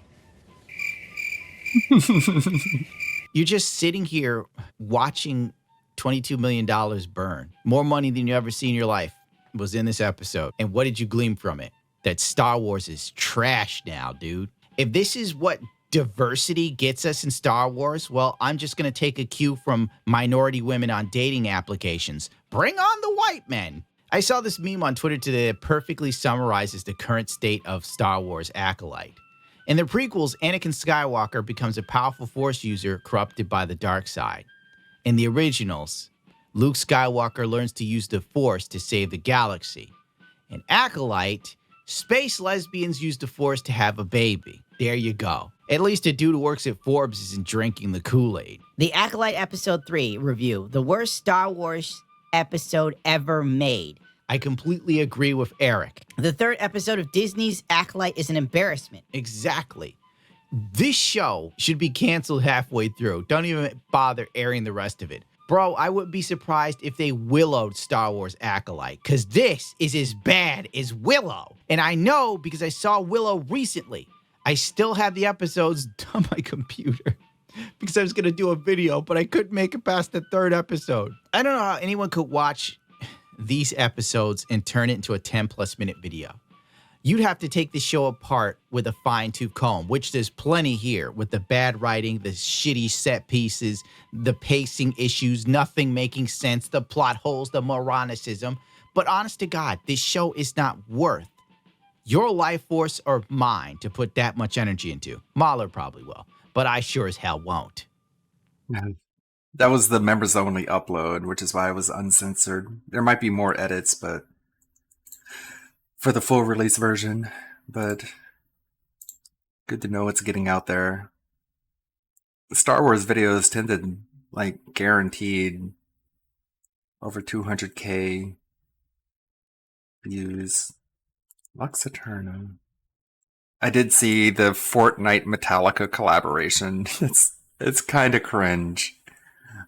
you're just sitting here watching $22 million burn. More money than you ever see in your life was in this episode. And what did you glean from it? That Star Wars is trash now, dude. If this is what diversity gets us in Star Wars, well, I'm just going to take a cue from minority women on dating applications. Bring on the white men. I saw this meme on Twitter today that perfectly summarizes the current state of Star Wars Acolyte. In the prequels, Anakin Skywalker becomes a powerful Force user corrupted by the dark side. In the originals, Luke Skywalker learns to use the Force to save the galaxy. In Acolyte, space lesbians use the Force to have a baby. There you go. At least a dude who works at Forbes isn't drinking the Kool-Aid. The Acolyte Episode 3 review, the worst Star Wars episode ever made. I completely agree with Eric. The third episode of Disney's Acolyte is an embarrassment. Exactly. This show should be canceled halfway through. Don't even bother airing the rest of it. Bro, I wouldn't be surprised if they willowed Star Wars Acolyte, because this is as bad as Willow. And I know because I saw Willow recently. I still have the episodes on my computer because I was going to do a video, but I couldn't make it past the third episode. I don't know how anyone could watch these episodes and turn it into a 10+ minute video. You'd have to take the show apart with a fine-tooth comb, which there's plenty here with the bad writing, the shitty set pieces, the pacing issues, nothing making sense, the plot holes, the moronicism. But honest to God, this show is not worth your life force or mine to put that much energy into. Mahler probably will, but I sure as hell won't. That was the members only upload, which is why it was uncensored. There might be more edits, but for the full release version, but good to know it's getting out there. The Star Wars videos tend to, like, guaranteed over 200K views. Lux Eterna. I did see the Fortnite Metallica collaboration. It's kind of cringe.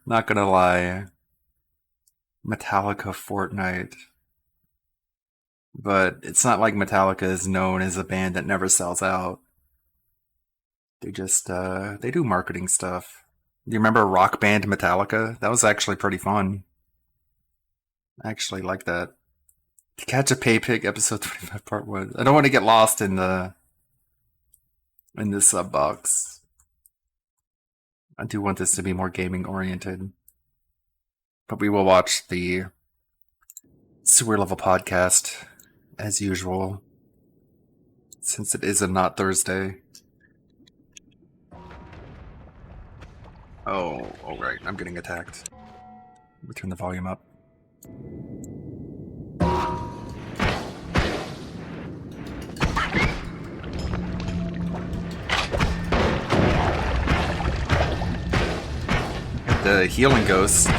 Not gonna lie. Metallica Fortnite. But it's not like Metallica is known as a band that never sells out. They just, they do marketing stuff. Do you remember Rock Band Metallica? That was actually pretty fun. I actually like that. To Catch a Pay Pig, episode 25, part 1. I don't want to get lost in the sub box. I do want this to be more gaming oriented. But we will watch the Sewer Level podcast as usual, since it is a not Thursday. Oh, right, I'm getting attacked. Let me turn the volume up. Got the healing ghost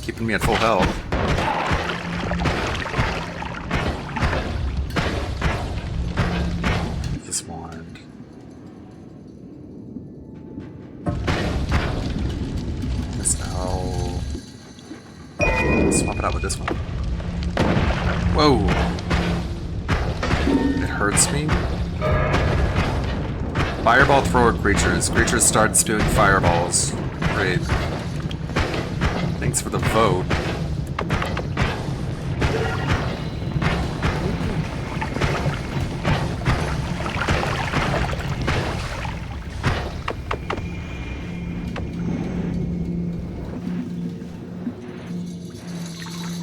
keeping me at full health. This wand. This owl. Swap it out with this one. Whoa! It hurts me. Fireball thrower creatures. Creatures start spewing fireballs. Great. Thanks for the vote.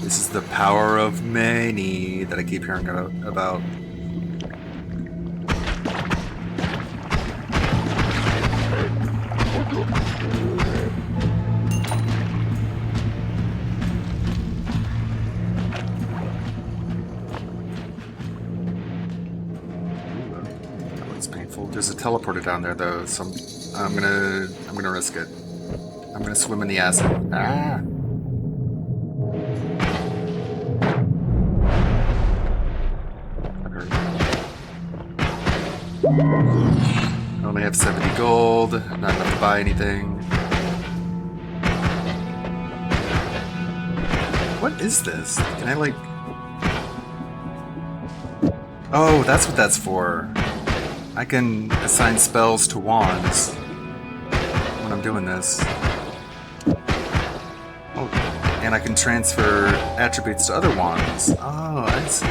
This is the power of many that I keep hearing about. That looks painful. There's a teleporter down there though, so I'm gonna risk it. I'm gonna swim in the acid. Ah! I only have 70 gold, not enough to buy anything. What is this? Can I like... Oh, that's what that's for. I can assign spells to wands when I'm doing this. Oh, and I can transfer attributes to other wands. Oh, I see.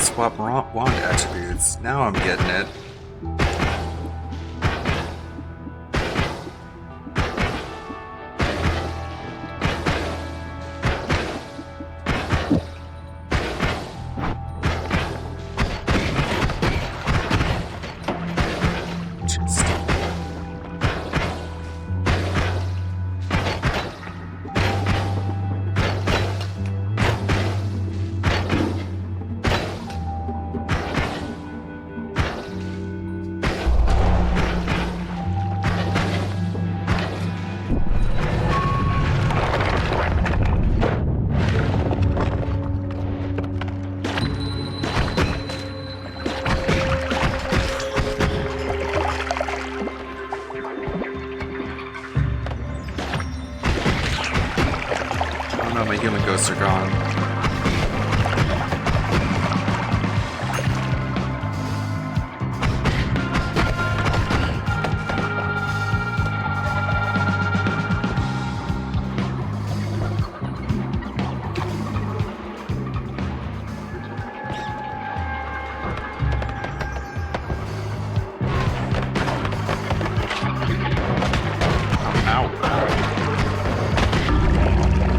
Swap wand attributes. Now I'm getting it. My healing ghosts are gone.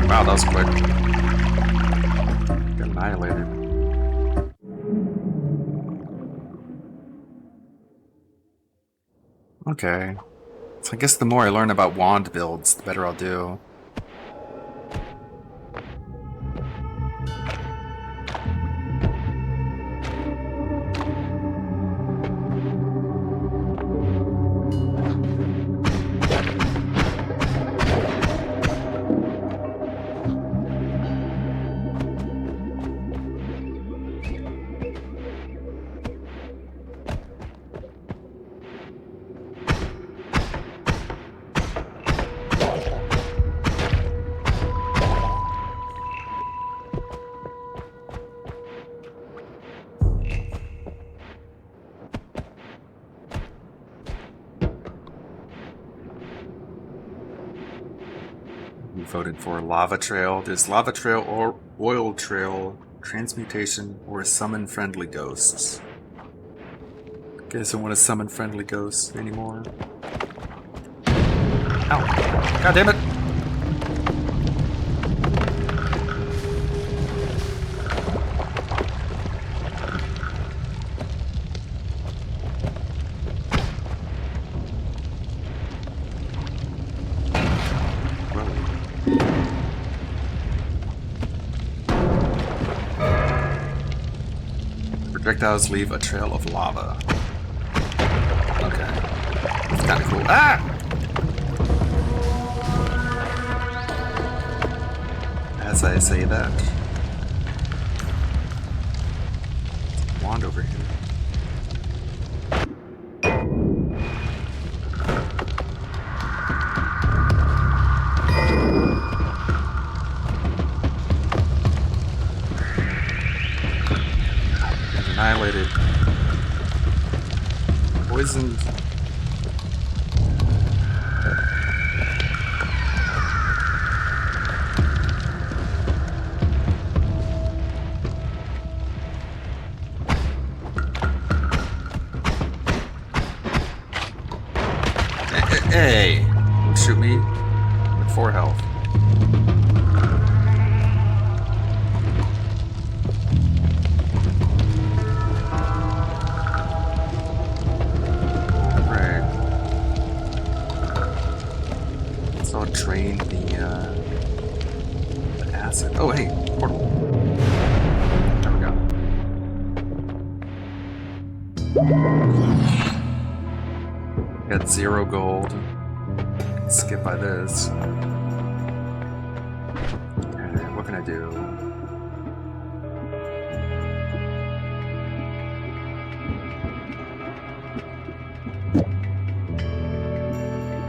Wow, that was quick. Got annihilated. Okay. So I guess the more I learn about wand builds, the better I'll do. We voted for lava trail. There's lava trail or oil trail, transmutation, or summon friendly ghosts. Guess I don't want to summon friendly ghosts anymore. Ow! God damn it! Projectiles leave a trail of lava. Okay. It's kinda cool. Ah! As I say that. Wand over here. Annihilated. Poisoned. Hey! Don't shoot me with 4 health. Drain the acid. Oh, hey, portal. There we go. Got 0 gold. Skip by this. And what can I do?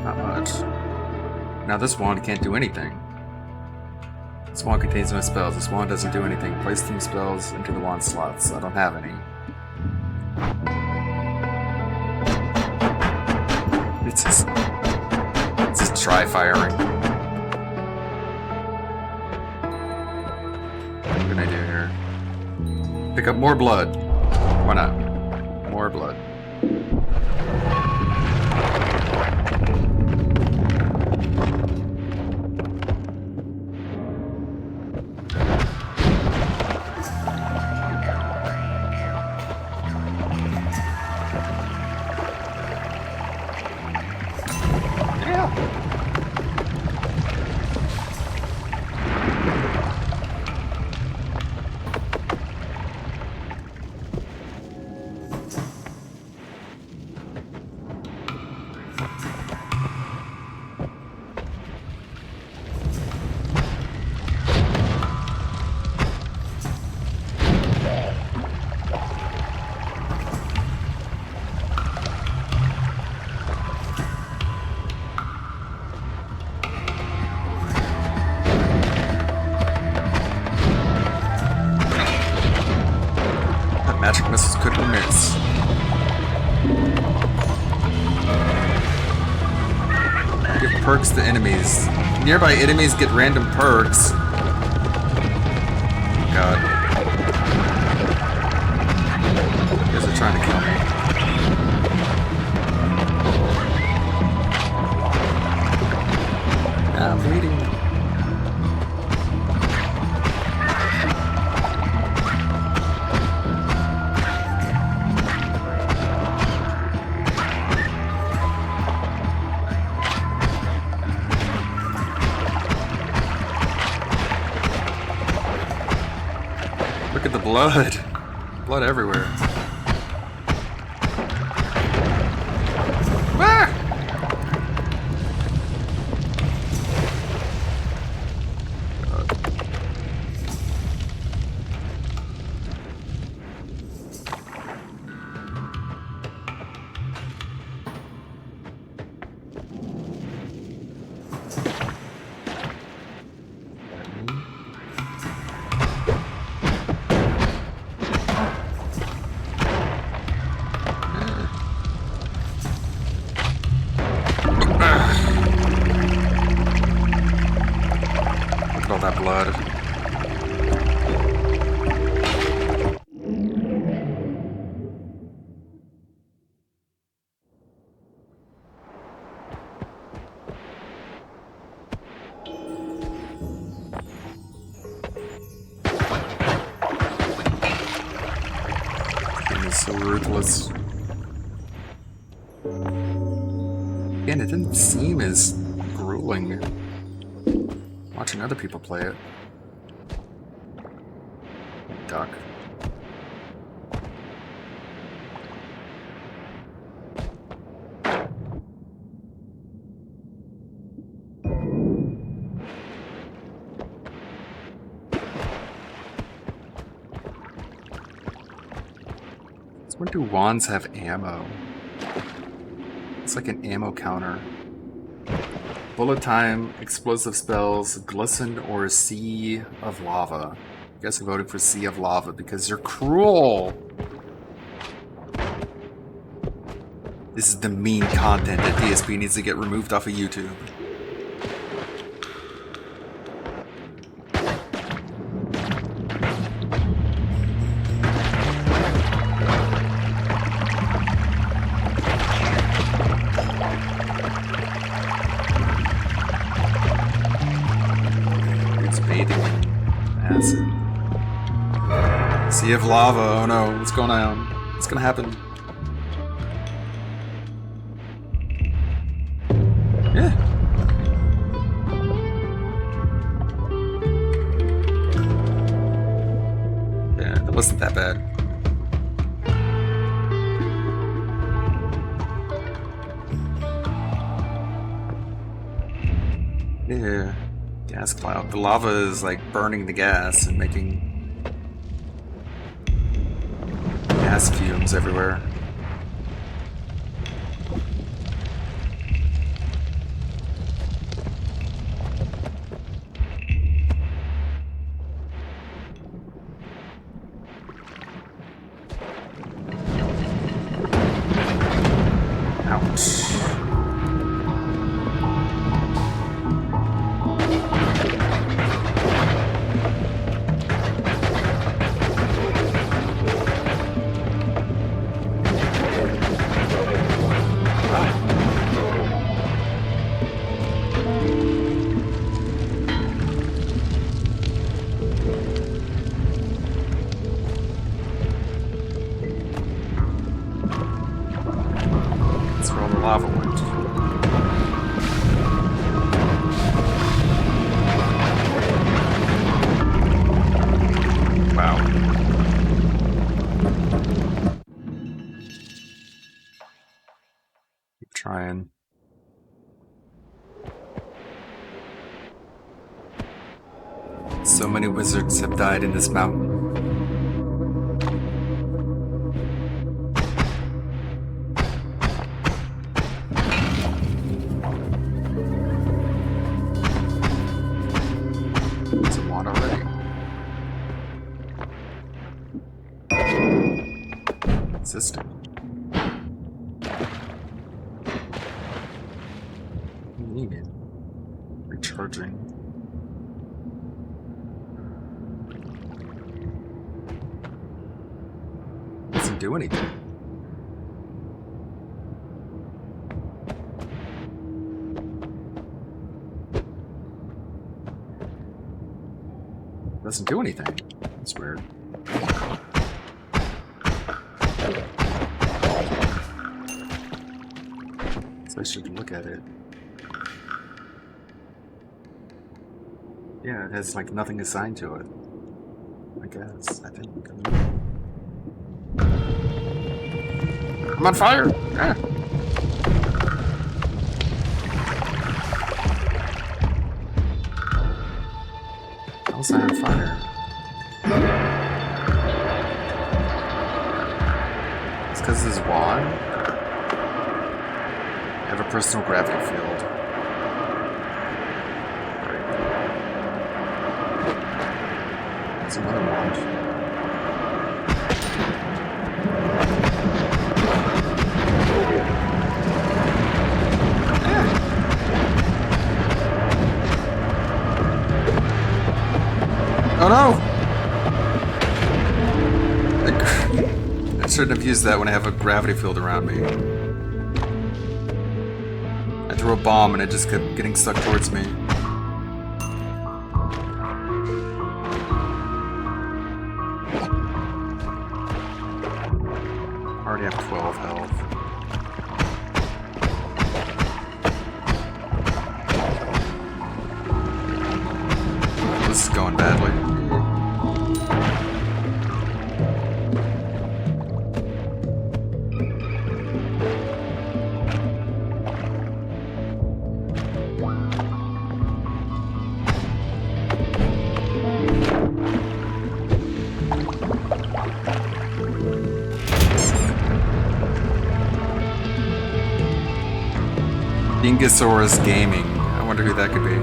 Not much. Now this wand can't do anything. This wand contains no spells. This wand doesn't do anything. Place some spells into the wand slots. I don't have any. It's just try firing. What can I do here? Pick up more blood. Why not? More blood. Magic missiles couldn't miss. Give perks to enemies. Nearby enemies get random perks. God. You guys are trying to kill me. I'm bleeding. Look at the blood. Blood everywhere. Ah! blood. It is so ruthless. And it didn't seem as grueling watching other people play it. Duck. So when do wands have ammo? It's like an ammo counter. Bullet time, explosive spells, glisten, or sea of lava. You guys are voting for sea of lava because you're cruel. This is the mean content that DSP needs to get removed off of YouTube. Acid. Sea of lava. Oh no, what's going on? What's gonna happen? Yeah. Yeah, that wasn't that bad. Yeah. Gas cloud. The lava is like burning the gas and making gas fumes everywhere. Ouch. Lava went. Wow. Keep trying. So many wizards have died in this mountain. System. Need it. Recharging. Doesn't do anything. Doesn't do anything. That's weird. So I should look at it. Yeah, it has like nothing assigned to it. I guess. I think. I'm on fire! Ah. How's I on fire? It's because this wand. I have a personal gravity field. There's another wand. Oh no! I shouldn't have used that when I have a gravity field around me. I threw a bomb and it just kept getting stuck towards me. I already have 12 health. This is going badly. Dingosaurus Gaming. I wonder who that could be.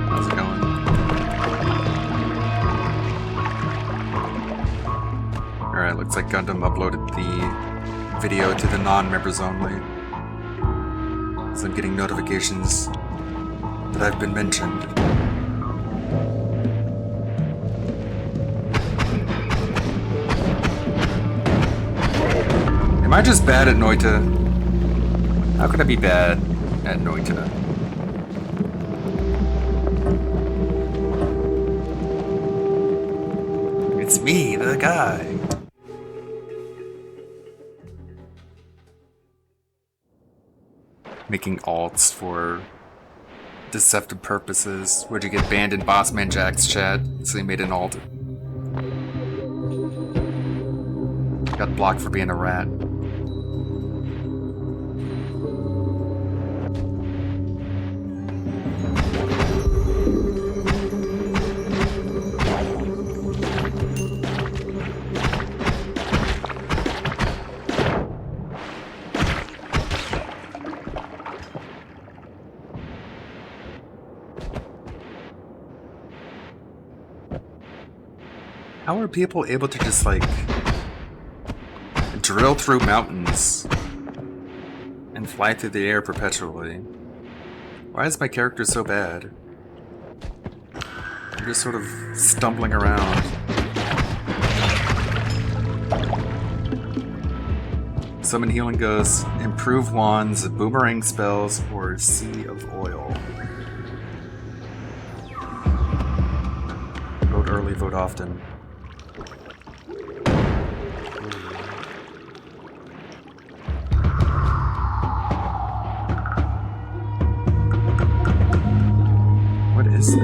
How's it going? Alright, looks like Gundam uploaded the video to the non-members only. So I'm getting notifications that I've been mentioned. Am I just bad at Noita? How could I be bad at Noita? It's me, the guy. Making alts for deceptive purposes. Would you get banned in Bossman Jack's chat? So he made an alt. Got blocked for being a rat. How are people able to just, like, drill through mountains and fly through the air perpetually? Why is my character so bad? I'm just sort of stumbling around. Summon Healing Ghost, improve wands, boomerang spells, or Sea of Oil. Vote early, vote often. What is that?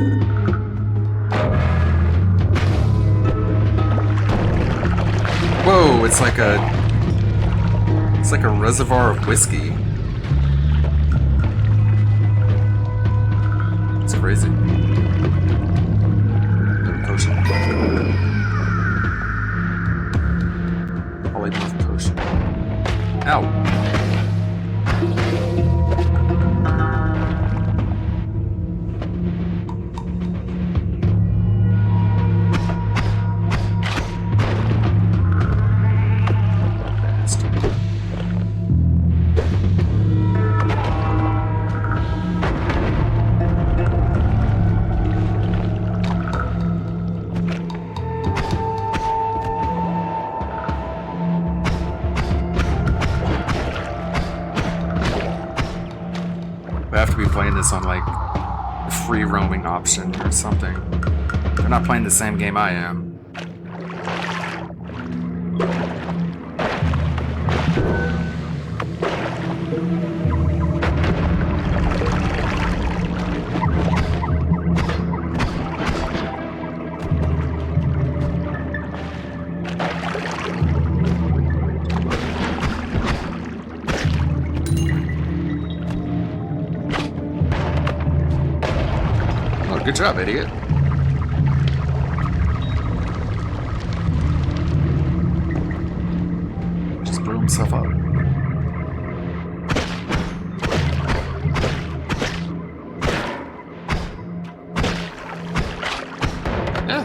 Whoa, it's like a reservoir of whiskey. It's crazy. Another potion. Polymorph potion. Ow. I have to be playing this on like a free roaming option or something. They're not playing the same game I am. Good job, idiot. Just blew himself up. Yeah.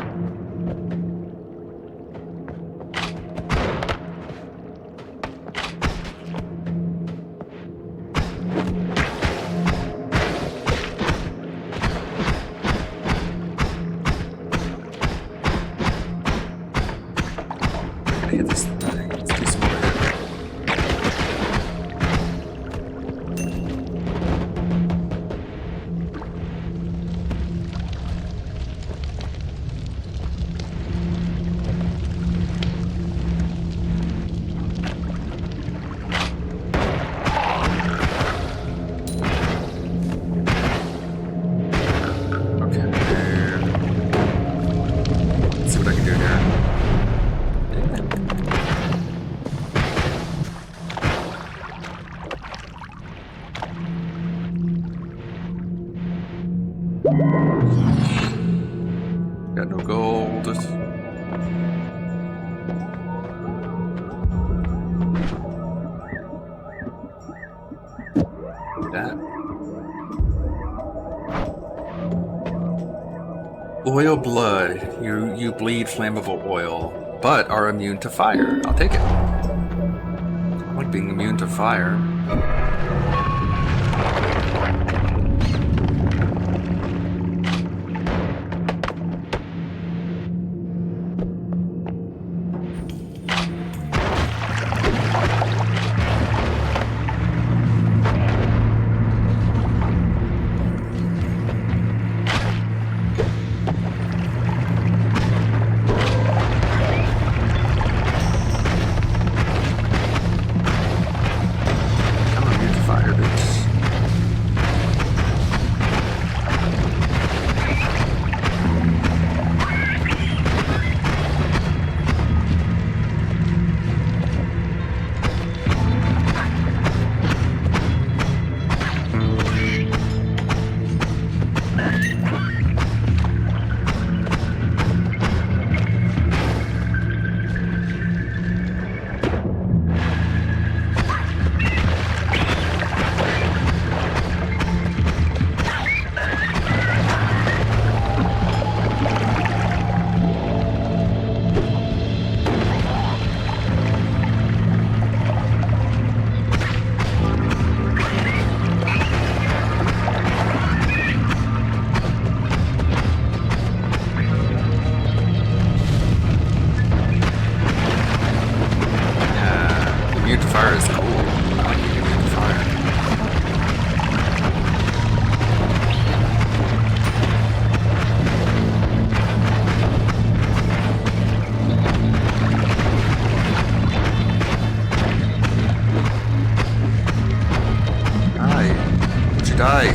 Got no gold. That. Oil blood. You bleed flammable oil, but are immune to fire. I'll take it. I like being immune to fire. Fire is cool. I like immune to fire. Die. Would you die?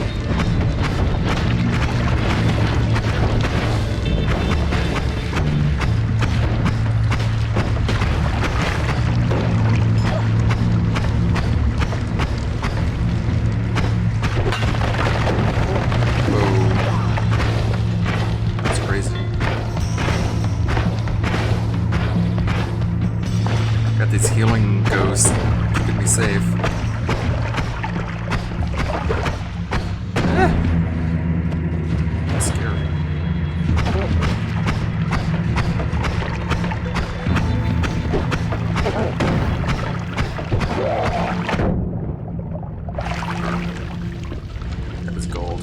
These healing ghosts keeping me safe. That's scary. That was gold.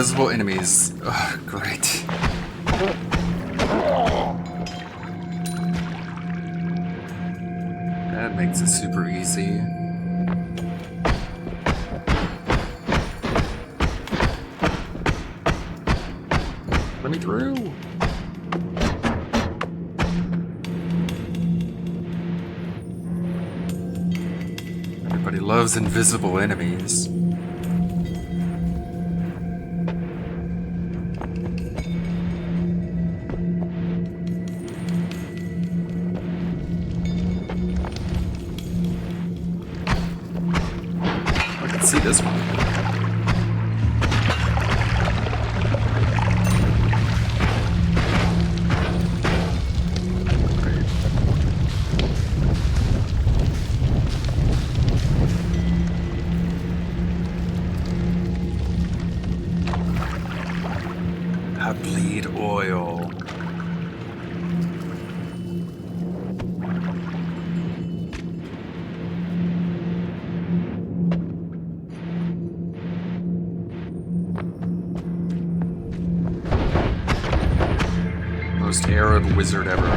Invisible enemies. Ugh, great. That makes it super easy. Let me through. Everybody loves invisible enemies. See this one. Great. I bleed oil. Most arid wizard ever.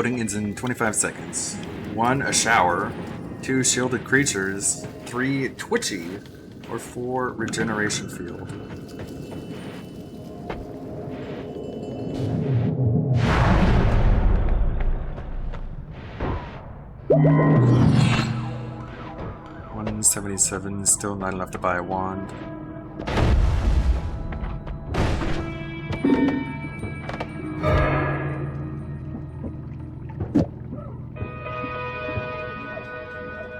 voting ends in 25 seconds. 1, a shower. 2, shielded creatures. 3, twitchy. Or 4, regeneration field. $177, still not enough to buy a wand.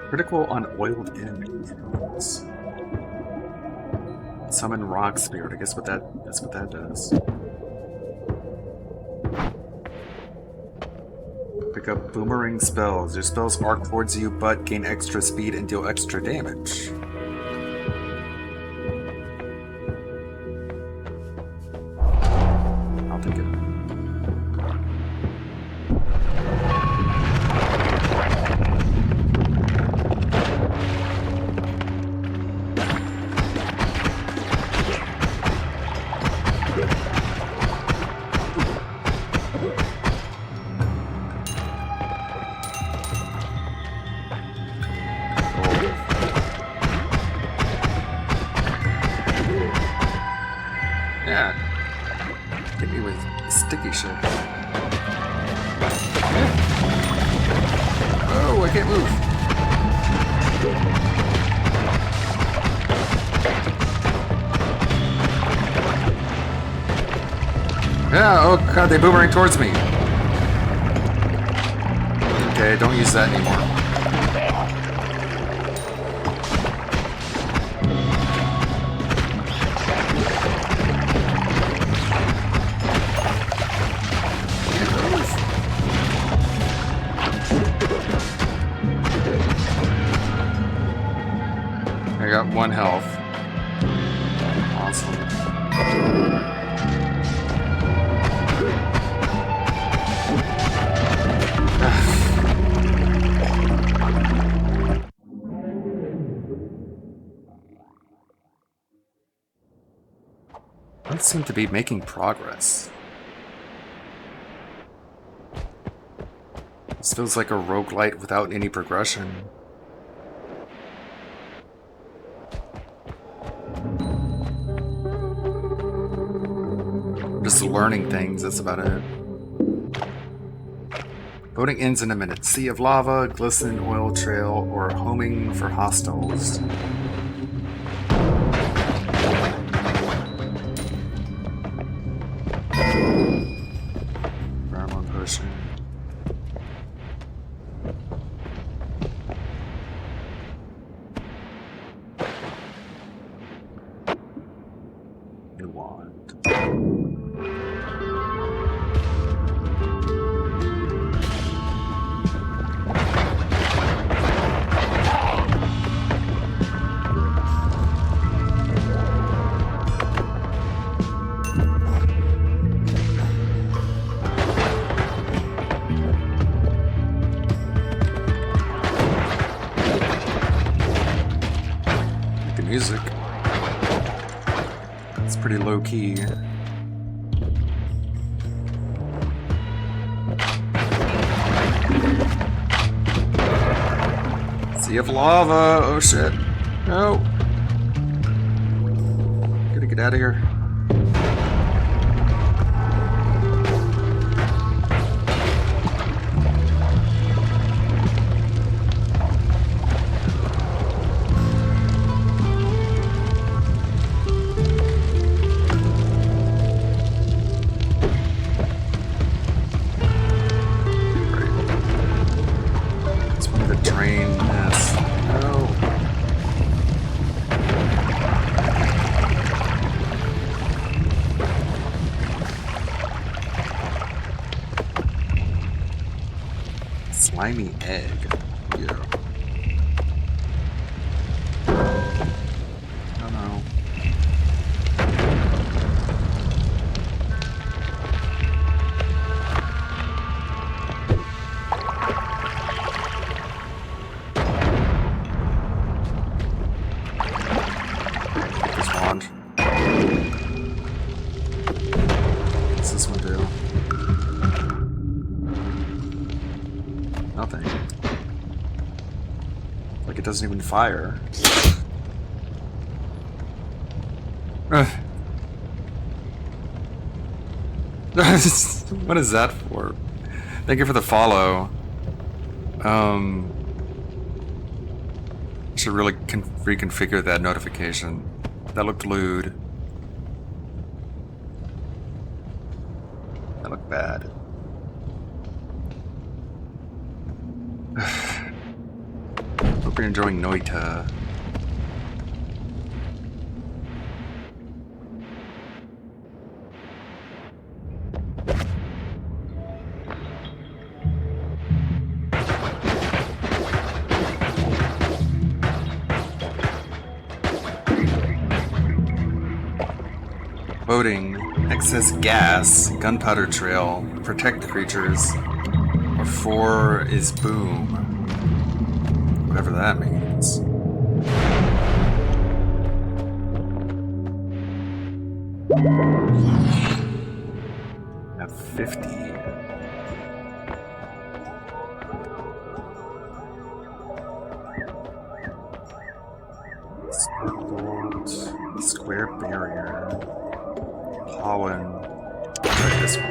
Critical on oiled enemies. Summon rock spirit. I guess that's what that does. Pick up boomerang spells. Your spells arc towards you but gain extra speed and deal extra damage. I'll take it. Yeah. Hit me with sticky shit. Oh, I can't move. Yeah, oh god, they boomerang towards me. Okay, don't use that anymore. I got 1 health. Awesome. Don't seem to be making progress. This feels like a roguelite without any progression. Just learning things, that's about it. Voting ends in a minute. Sea of lava, glistening oil trail, or homing for hostiles. Pheromone potion. New wand. The music. It's pretty low key. Sea of lava! Oh shit. No! Gotta get out of here. It's one of the train mess. No. Slimy egg. Yeah. Oh no. This wand. What's this one do? Nothing. Like it doesn't even fire. What is that for? Thank you for the follow. Should really reconfigure that notification. That looked lewd. That looked bad. Hope you're enjoying Noita. Voting, excess gas, gunpowder trail, protect creatures, or 4 is boom. Whatever that means. At 50. Square barrier. Pollen. Try this one.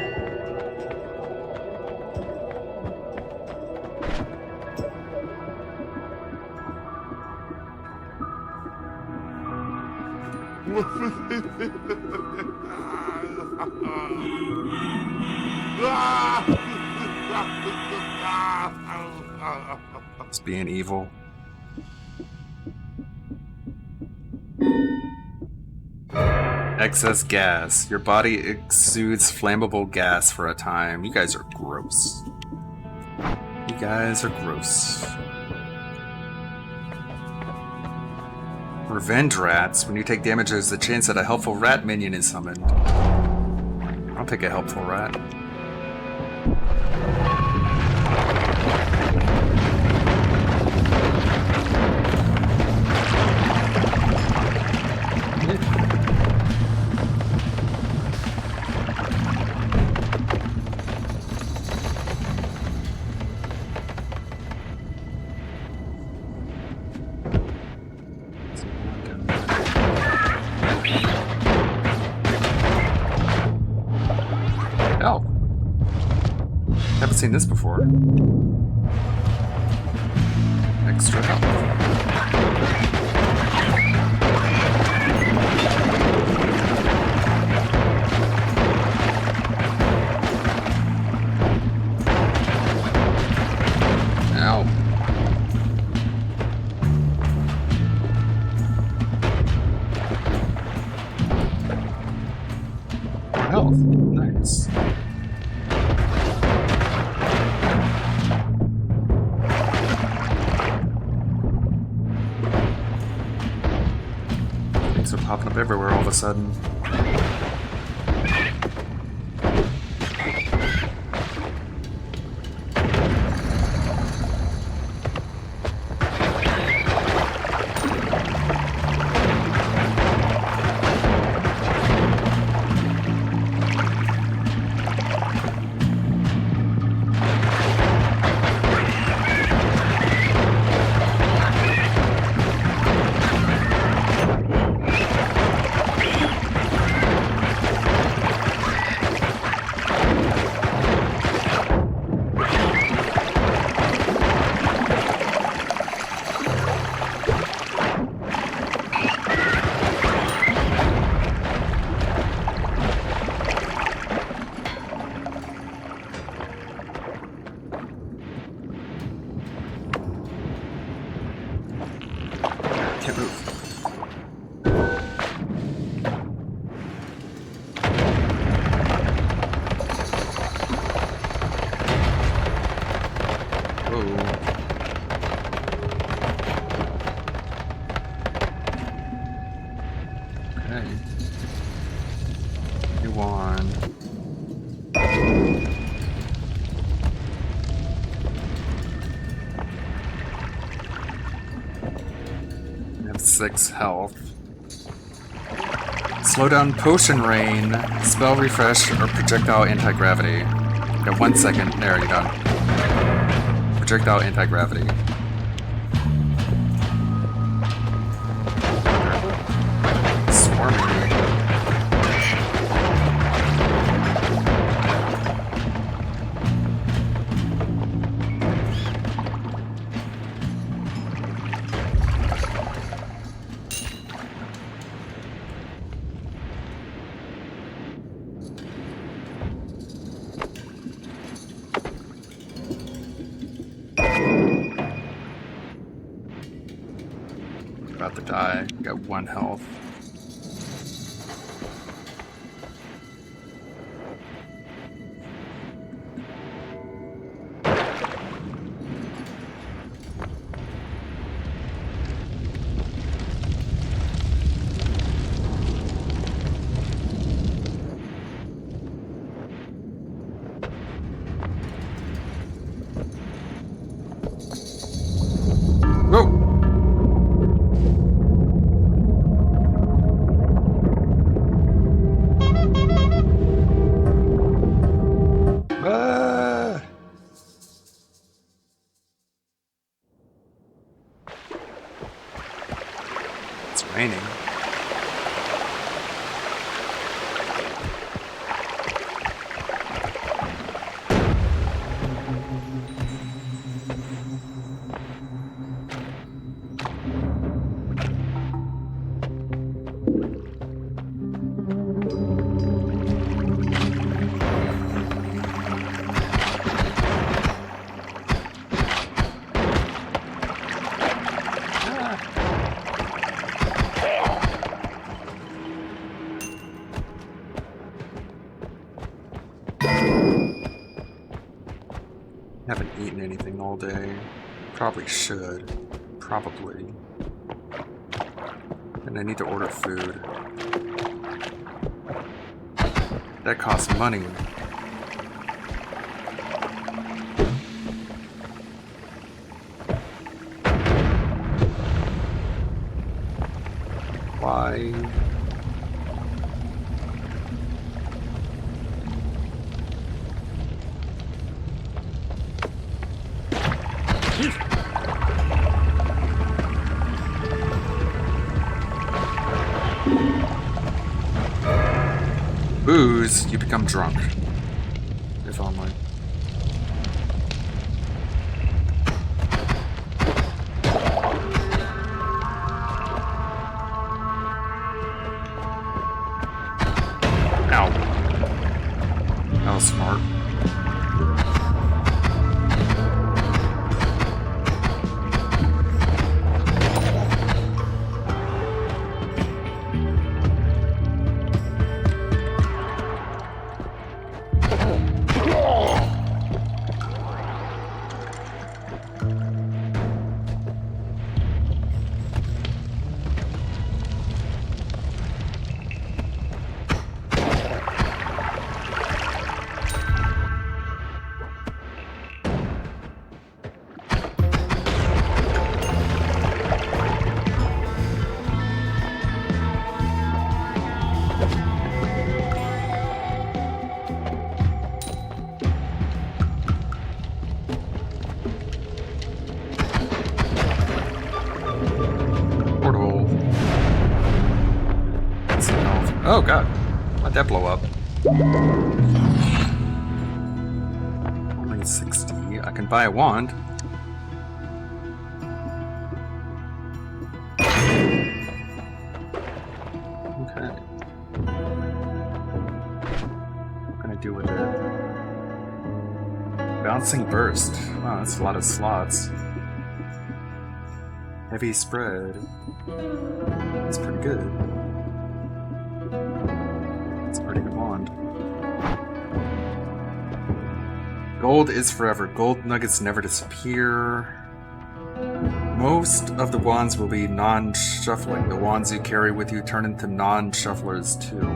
It's being evil. Excess gas. Your body exudes flammable gas for a time. You guys are gross. You guys are gross. Revenge rats. When you take damage, there's a chance that a helpful rat minion is summoned. I'll take a helpful rat. Oh. Haven't seen this before. Extra help. Ow. Health. Nice. Things are popping up everywhere all of a sudden. Can't move. Okay. New wand. We have 6 health. Slow down potion rain, spell refresh, or projectile anti-gravity. Got 1 second. There, you're done. projectile anti-gravity. Swarming. About to die. Got 1 health. Whoa! Ah! It's raining. Haven't eaten anything all day. Probably should. Probably. And I need to order food. That costs money. Why? Booze, you become drunk. If only. Ow. That was smart. Oh god, why'd that blow up? Only 60. I can buy a wand. Okay. What can I do with it? Bouncing burst. Wow, that's a lot of slots. Heavy spread. That's pretty good. It's a pretty good wand. Gold is forever. Gold nuggets never disappear. Most of the wands will be non-shuffling. The wands you carry with you turn into non-shufflers too.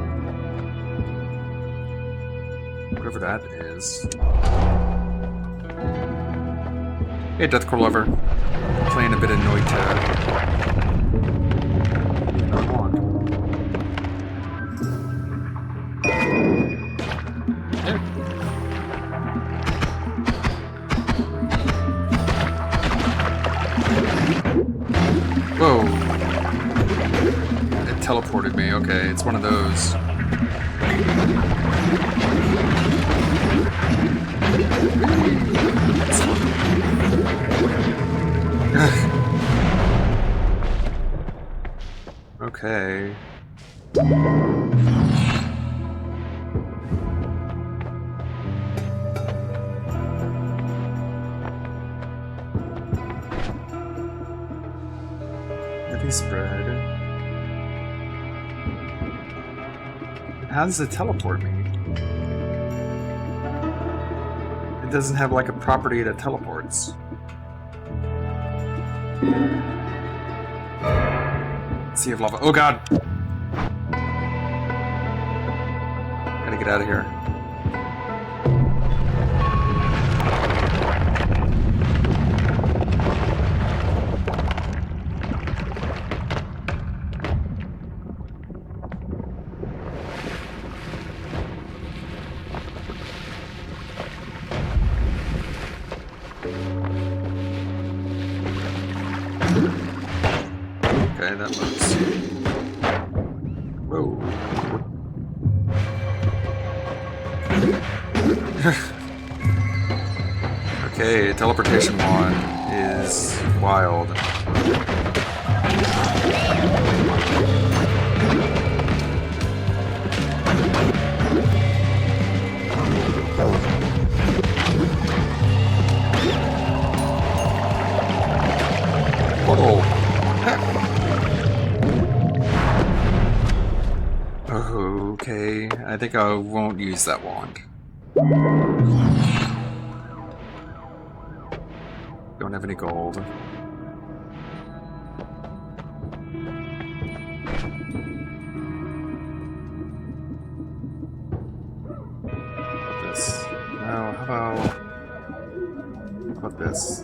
Whatever that is. Hey, Deathcore Lover. Playing a bit of Noita. Whoa. It teleported me. Okay, it's one of those. Okay. Heavy spread. How does it teleport me? It doesn't have like a property that teleports. Sea of lava. Oh god! Gotta get out of here. Okay, that looks... Whoa. Okay, teleportation wand is wild. Whoa. Okay, I think I won't use that wand. Don't have any gold. This. No, how about this?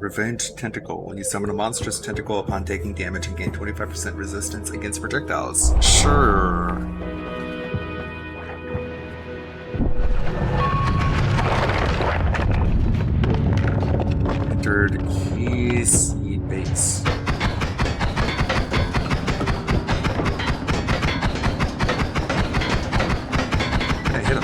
Revenge Tentacle. You summon a monstrous tentacle upon taking damage and gain 25% resistance against projectiles. Sure. Entered Key Seed Base. Okay, hit him.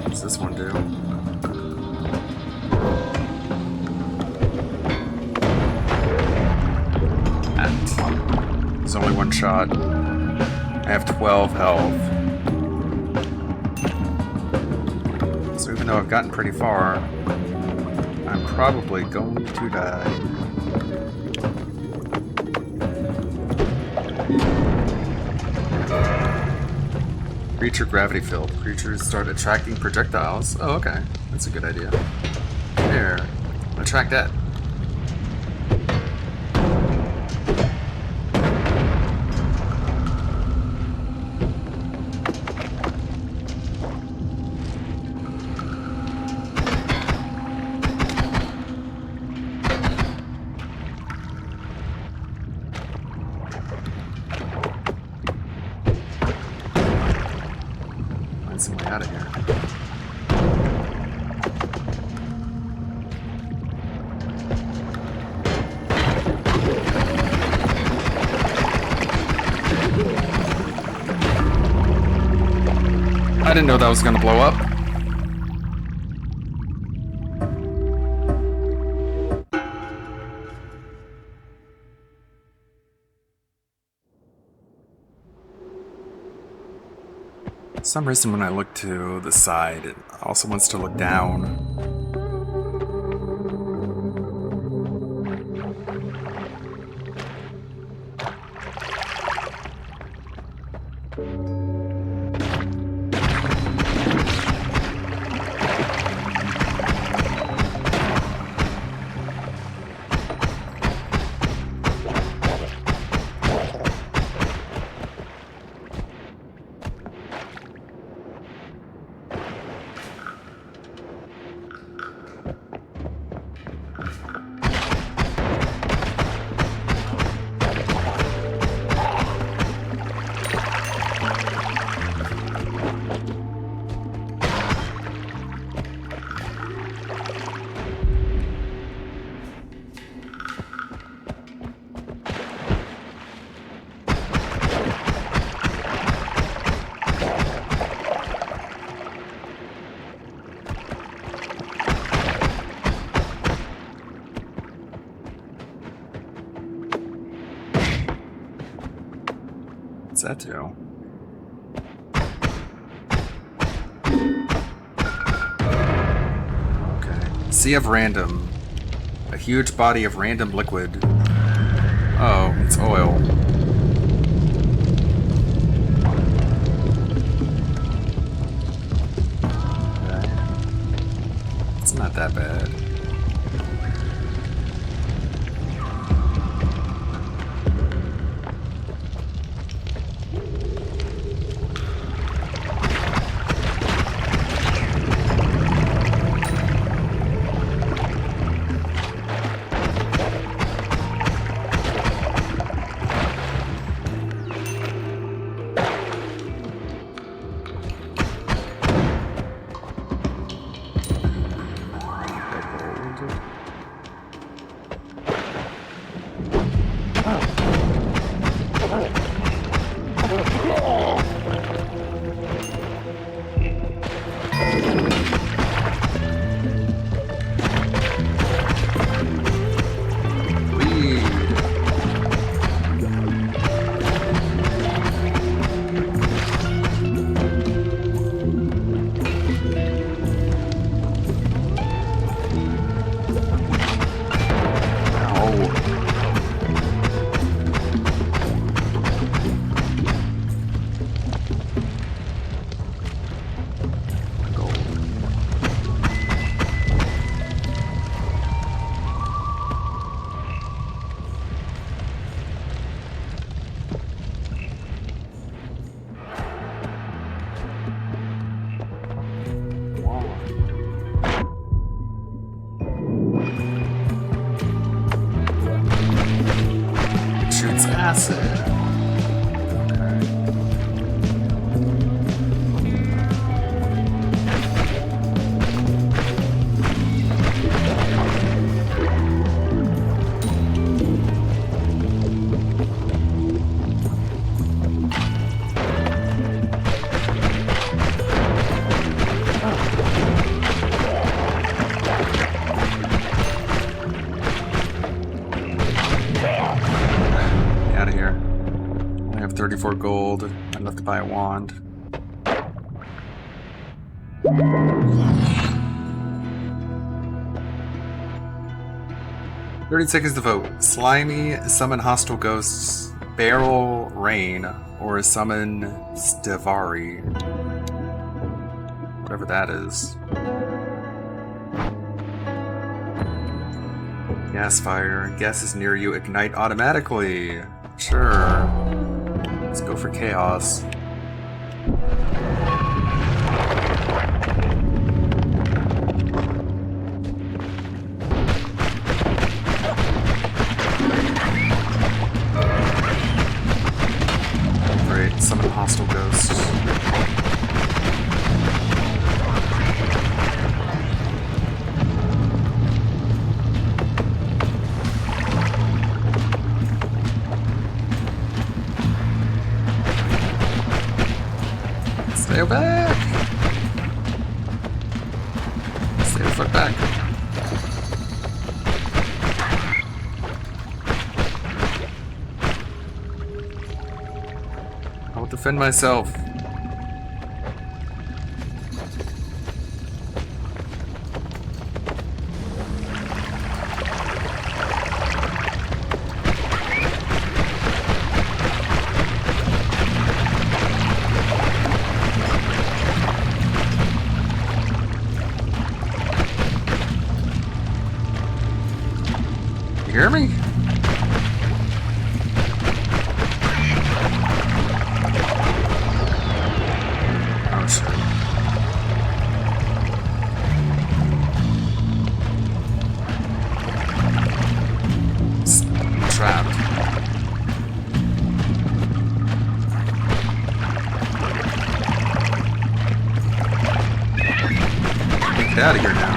What's this one do? And there's only one shot. I have 12 health. So even though I've gotten pretty far, I'm probably going to die. Creature gravity field. Creatures start attracting projectiles. Oh, okay. That's a good idea. There. Attract that. Some way out of here. I didn't know that was gonna blow up. For some reason when I look to the side, it also wants to look down. that do? Okay. Sea of random. A huge body of random liquid. Oh, it's oil. Okay. It's not that bad. Shoots acid. Out of here. I have 34 gold. Enough to buy a wand. "30 seconds to vote. Slimy, summon hostile ghosts, barrel rain, or summon Stevari." Whatever that is. Gas fire. Gas is near you. Ignite automatically. Sure. Let's go for chaos. Great. Summon hostile ghosts. Stay back! Stay the fuck back. I will defend myself. You hear me? Oh shit. I'm trapped. Get out of here now.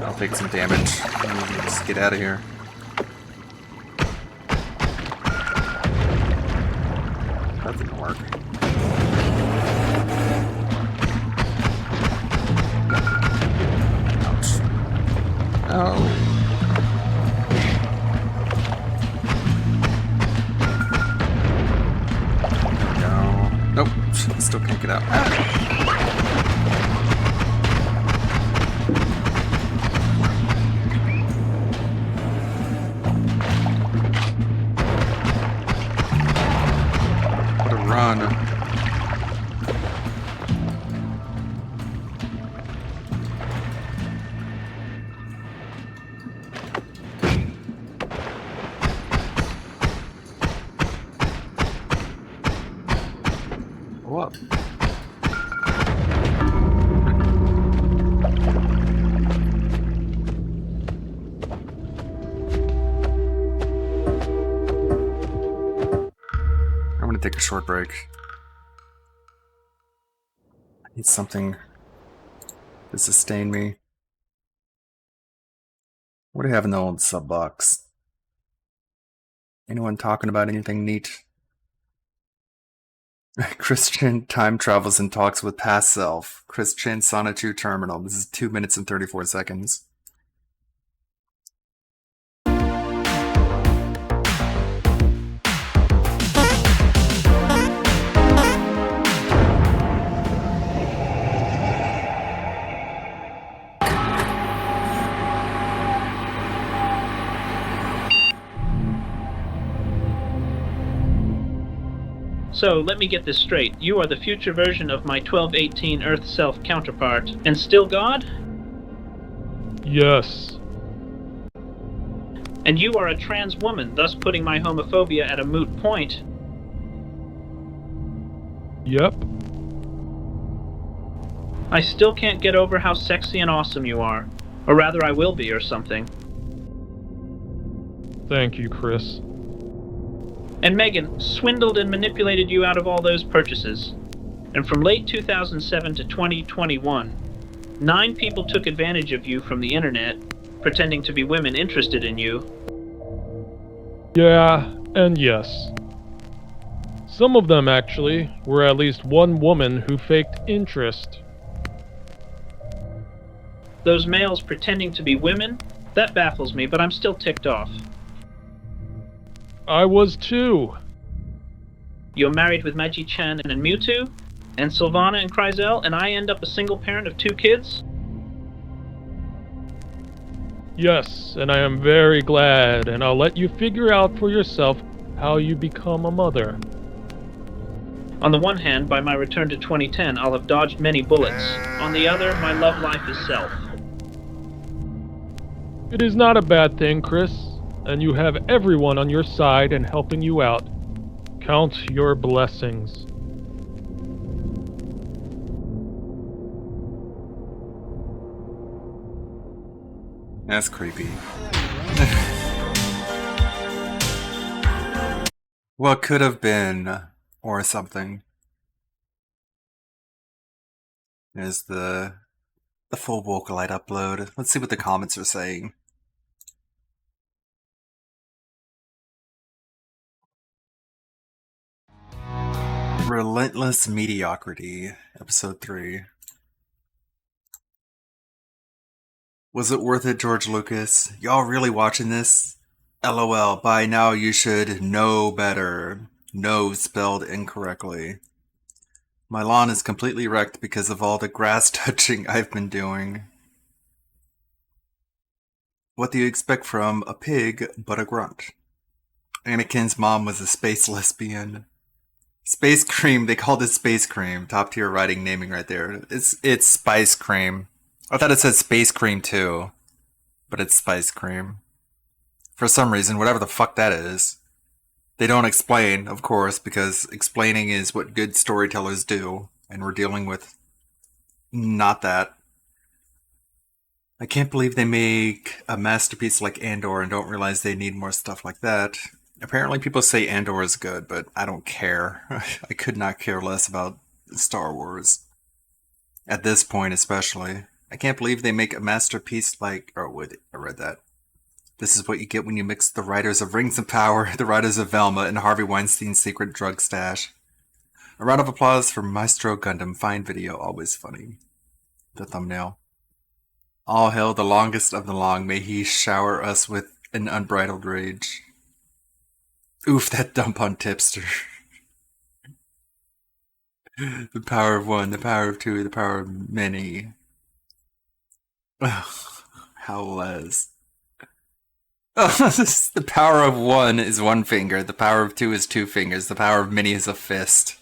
I'll take some damage. Just get out of here. That didn't work. Check it out. What a run. What? I'm gonna take a short break. I need something to sustain me. What do you have in the old sub box? Anyone talking about anything neat? Christian time travels and talks with past self. Christian Sauna 2 terminal. This is 2 minutes and 34 seconds. So, let me get this straight. You are the future version of my 1218 Earth Self counterpart, and still God? Yes. And you are a trans woman, thus putting my homophobia at a moot point. Yep. I still can't get over how sexy and awesome you are. Or rather, I will be, or something. Thank you, Chris. And Megan swindled and manipulated you out of all those purchases. And from late 2007 to 2021, 9 people took advantage of you from the internet, pretending to be women interested in you. Yeah, and yes. Some of them, actually, were at least one woman who faked interest. Those males pretending to be women? That baffles me, but I'm still ticked off. I was too. You're married with Magi-chan and Mewtwo, and Sylvana and Kryzel, and I end up a single parent of 2 kids? Yes, and I am very glad, and I'll let you figure out for yourself how you become a mother. On the one hand, by my return to 2010, I'll have dodged many bullets. On the other, my love life is self. It is not a bad thing, Chris, and you have everyone on your side and helping you out. Count your blessings. That's creepy. What could have been, or something, is the full Vocalite upload. Let's see what the comments are saying. Relentless Mediocrity, Episode 3. Was it worth it, George Lucas? Y'all really watching this? LOL, by now you should know better. No spelled incorrectly. My lawn is completely wrecked because of all the grass touching I've been doing. What do you expect from a pig but a grunt? Anakin's mom was a space lesbian. Space Cream, they called it Space Cream. Top tier writing naming right there. It's Spice Cream. I thought it said Space Cream too, but it's Spice Cream. For some reason, whatever the fuck that is. They don't explain, of course, because explaining is what good storytellers do, and we're dealing with not that. I can't believe they make a masterpiece like Andor and don't realize they need more stuff like that. Apparently people say Andor is good, but I don't care. I could not care less about Star Wars. At this point especially. I can't believe they make a masterpiece like... Oh, wait, I read that. This is what you get when you mix the writers of Rings of Power, the writers of Velma, and Harvey Weinstein's secret drug stash. A round of applause for Maestro Gundam. Fine video, always funny. The thumbnail. All hail the longest of the long. May he shower us with an unbridled rage. Oof, that dump on Tipster. The power of one, the power of two, the power of many. How Les. The power of one is one finger, the power of two is two fingers, the power of many is a fist.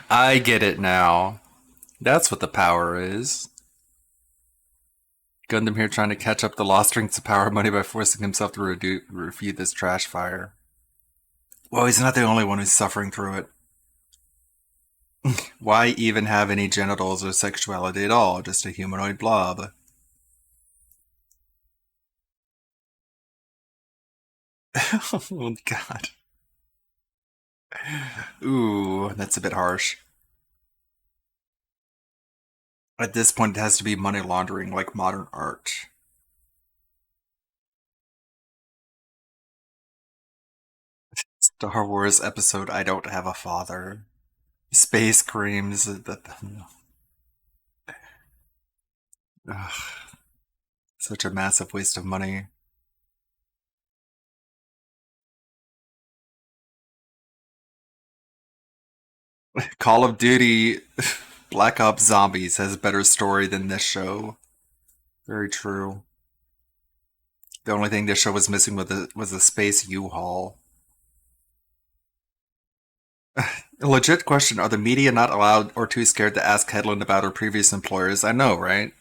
I get it now. That's what the power is. Gundam here trying to catch up the lost rings of power money by forcing himself to refute this trash fire. Well, he's not the only one who's suffering through it. Why even have any genitals or sexuality at all? Just a humanoid blob. Oh, God. Ooh, that's a bit harsh. At this point, it has to be money laundering like modern art. Star Wars episode I Don't Have a Father. Space creams. Ugh. Such a massive waste of money. Call of Duty Black Ops Zombies has a better story than this show. Very true. The only thing this show was missing was a space U-Haul. A legit question, are the media not allowed or too scared to ask Hedlund about her previous employers? I know, right?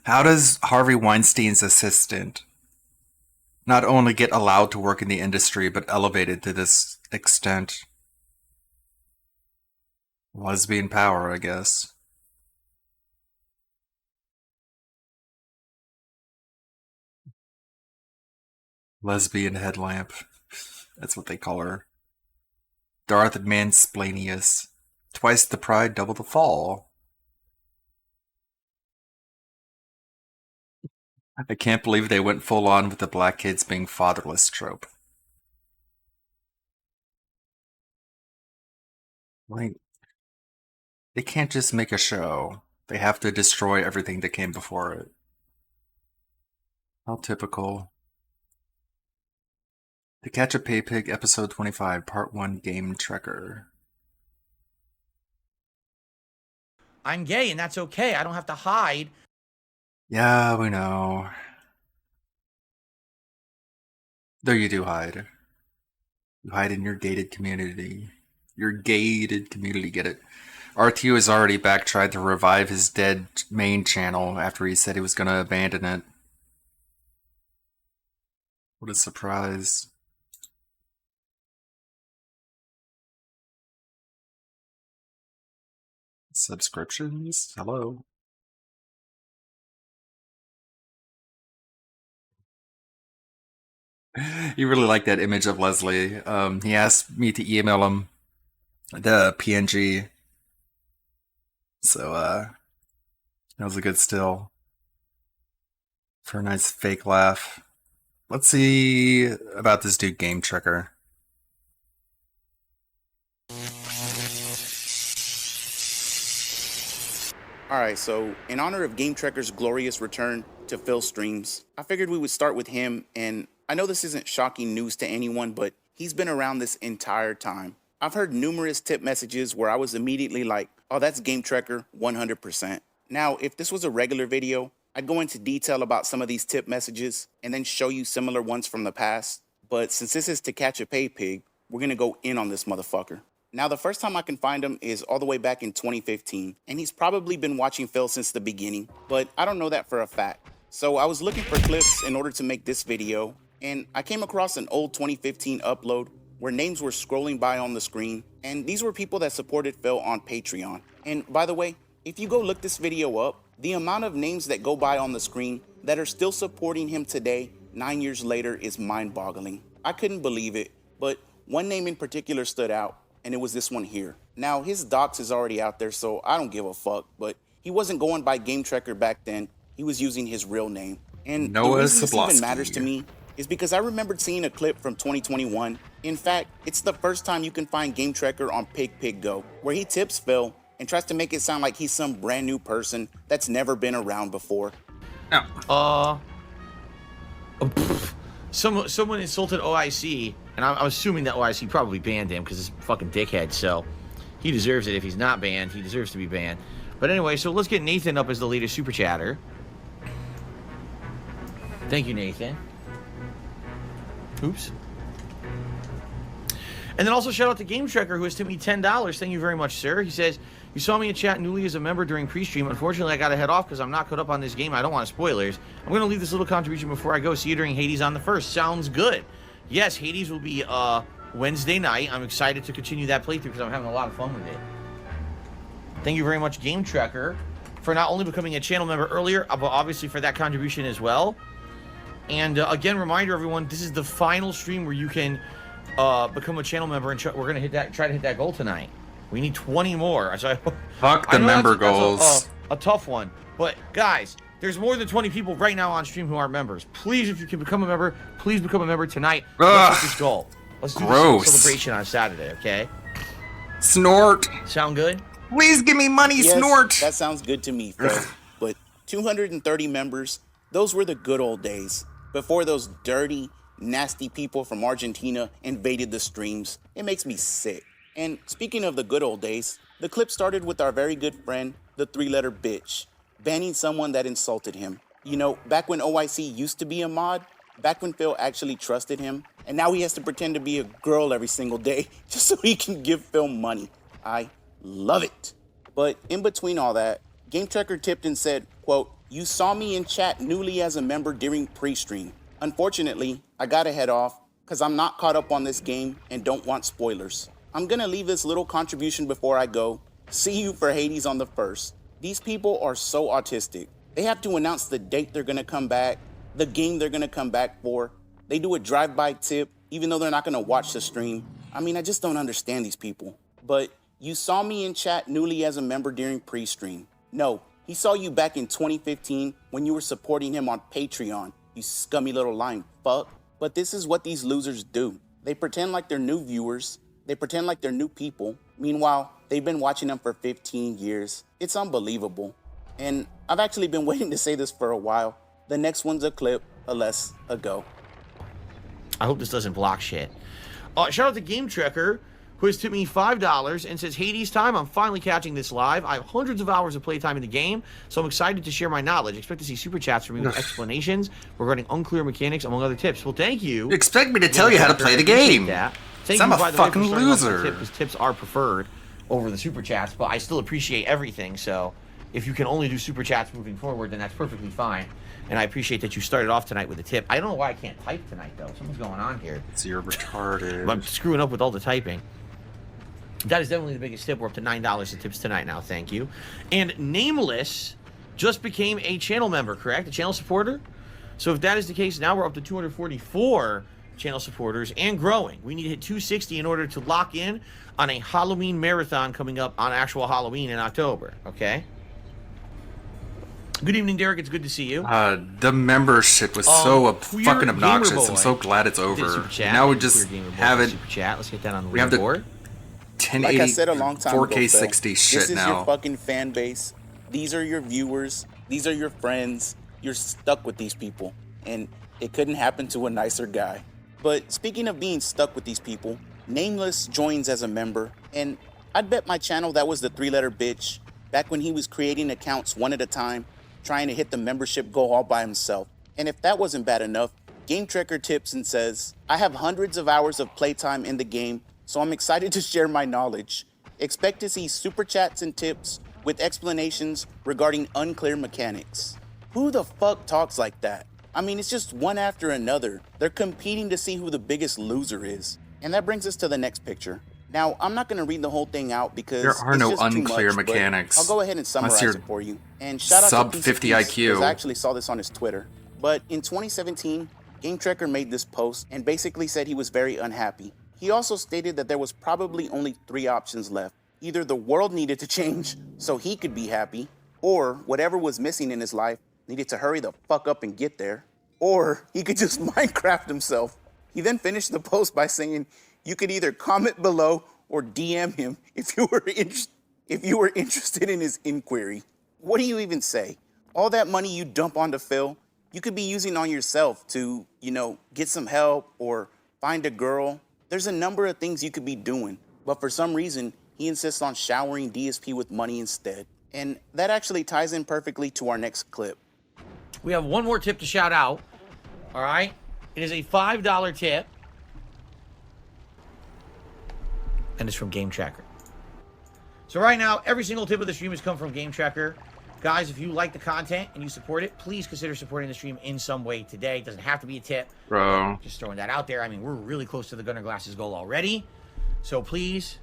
How does Harvey Weinstein's assistant not only get allowed to work in the industry, but elevated to this extent? Lesbian power, I guess. Lesbian headlamp. That's what they call her. Darth Mansplainius. Twice the pride, double the fall. I can't believe they went full on with the black kids being fatherless trope. Like, they can't just make a show. They have to destroy everything that came before it. How typical. To Catch a Pay Pig, Episode 25, Part 1, Game Trekker. I'm gay and that's okay. I don't have to hide. Yeah, we know. Though you do hide. You hide in your gated community. Your gated community, get it? RTU has already back tried to revive his dead main channel after he said he was going to abandon it. What a surprise. Subscriptions? Hello? He really liked that image of Leslie. He asked me to email him the PNG. So, that was a good still. For a nice fake laugh. Let's see about this dude, Game Trekker. Alright, so in honor of Game Trekker's glorious return to Phil Streams, I figured we would start with him, and I know this isn't shocking news to anyone, but he's been around this entire time. I've heard numerous tip messages where I was immediately like, oh, that's Game Trekker 100%. Now, if this was a regular video, I'd go into detail about some of these tip messages and then show you similar ones from the past. But since this is To Catch a Pay Pig, we're gonna go in on this motherfucker. Now, the first time I can find him is all the way back in 2015, and he's probably been watching Phil since the beginning, but I don't know that for a fact. So I was looking for clips in order to make this video, and I came across an old 2015 upload where names were scrolling by on the screen, and these were people that supported Phil on Patreon. And by the way, if you go look this video up, the amount of names that go by on the screen that are still supporting him today, 9 years later, is mind-boggling. I couldn't believe it, but one name in particular stood out, and it was this one here. Now, his docs is already out there, so I don't give a fuck, but he wasn't going by Game Trekker back then. He was using his real name. And the reason this even matters to me is because I remembered seeing a clip from 2021. In fact, it's the first time you can find Game Trekker on PigPigGo, where he tips Phil and tries to make it sound like he's some brand new person that's never been around before. Someone insulted OIC, and I'm assuming that OIC probably banned him because it's a fucking dickhead. So He deserves it. If he's not banned, he deserves to be banned. But anyway, so let's get Nathan up as the latest super chatter. Thank you, Nathan. Oops. And then also shout out to Game Trekker, who has tipped me $10. Thank you very much, sir. He says, you saw me in chat newly as a member during pre-stream. Unfortunately, I got to head off because I'm not caught up on this game. I don't want spoilers. I'm going to leave this little contribution before I go. See you during Hades on the 1st. Sounds good. Yes, Hades will be Wednesday night. I'm excited to continue that playthrough because I'm having a lot of fun with it. Thank you very much, Game Trekker, for not only becoming a channel member earlier, but obviously for that contribution as well. And again, reminder everyone, this is the final stream where you can become a channel member, and we're gonna try to hit that goal tonight. We need 20 more. So Fuck the member goals. A tough one, but guys, there's more than 20 people right now on stream who are members. Please, if you can become a member, please become a member tonight. Let's hit this goal. Let's do this celebration on Saturday, okay? Snort. Sound good? Please give me money, yes, Snort. That sounds good to me, Phil. But 230 members, those were the good old days. Before those dirty, nasty people from Argentina invaded the streams. It makes me sick. And speaking of the good old days, the clip started with our very good friend, the three-letter bitch, banning someone that insulted him. You know, back when OIC used to be a mod, back when Phil actually trusted him, and now he has to pretend to be a girl every single day just so he can give Phil money. I love it. But in between all that, Game Trekker tipped and said, quote, you saw me in chat newly as a member during pre-stream. Unfortunately, I gotta head off because I'm not caught up on this game and don't want spoilers. I'm gonna leave this little contribution before I go. See you for Hades on the 1st. These people are so autistic. They have to announce the date they're gonna come back, the game they're gonna come back for. They do a drive-by tip, even though they're not gonna watch the stream. I mean, I just don't understand these people. But you saw me in chat newly as a member during pre-stream. No, he saw you back in 2015 when you were supporting him on Patreon, you scummy little lying fuck. But this is what these losers do. They pretend like they're new viewers. They pretend like they're new people. Meanwhile, they've been watching them for 15 years. It's unbelievable. And I've actually been waiting to say this for a while. The next one's a clip, a less a go. I hope this doesn't block shit. Shout out to Game Trekker, who has tipped me $5 and says, Hades time, I'm finally catching this live. I have hundreds of hours of playtime in the game, so I'm excited to share my knowledge. Expect to see super chats from me with explanations regarding unclear mechanics, among other tips. Well, thank you. You expect me to tell you how to play the game. Thank I'm you, a by the way, fucking for starting off with loser. the tip, because tips are preferred over the super chats, but I still appreciate everything, so if you can only do super chats moving forward, then that's perfectly fine. And I appreciate that you started off tonight with a tip. I don't know why I can't type tonight, though. Something's going on here. So you're retarded. I'm screwing up with all the typing. That is definitely the biggest tip. We're up to $9 in tips tonight now. Thank you. And Nameless just became a channel member, correct? A channel supporter? So if that is the case, now we're up to 244 channel supporters and growing. We need to hit 260 in order to lock in on a Halloween marathon coming up on actual Halloween in October, okay? Good evening, Derek. It's good to see you. The membership was so Queer fucking Gamer obnoxious. Boy I'm so glad it's did a over. super chat. Now we just Queer Gamer Boy have did a it. super chat. Let's get that on the We have the leaderboard. 1080, Like I said a long time 4K ago, Phil, 60 shit this is now. your fucking fan base. These are your viewers. These are your friends. You're stuck with these people. And it couldn't happen to a nicer guy. But speaking of being stuck with these people, Nameless joins as a member. And I'd bet my channel that was the three-letter bitch back when he was creating accounts one at a time, trying to hit the membership goal all by himself. And if that wasn't bad enough, Game Trekker tips and says, I have hundreds of hours of playtime in the game, so I'm excited to share my knowledge. Expect to see super chats and tips with explanations regarding unclear mechanics. Who the fuck talks like that? I mean, it's just one after another. They're competing to see who the biggest loser is. And that brings us to the next picture. Now, I'm not going to read the whole thing out because There are it's no just too unclear much, but mechanics. I'll go ahead and Unless summarize you're it for you. And shout out sub to 50 IQ. IQ. I actually saw this on his Twitter. But in 2017, Game Trekker made this post and basically said he was very unhappy. He also stated that there was probably only 3 options left. Either the world needed to change so he could be happy, or whatever was missing in his life needed to hurry the fuck up and get there, or he could just Minecraft himself. He then finished the post by saying, you could either comment below or DM him if you were interested in his inquiry. What do you even say? All that money you dump onto Phil, you could be using on yourself to, get some help or find a girl. There's a number of things you could be doing, but for some reason, he insists on showering DSP with money instead. And that actually ties in perfectly to our next clip. We have one more tip to shout out. All right? It is a $5 tip. And it's from Game Tracker. So right now, every single tip of the stream has come from Game Tracker. Guys, if you like the content and you support it, please consider supporting the stream in some way today. It doesn't have to be a tip. Bro. Just throwing that out there. I mean, we're really close to the Gunner Glasses goal already. So please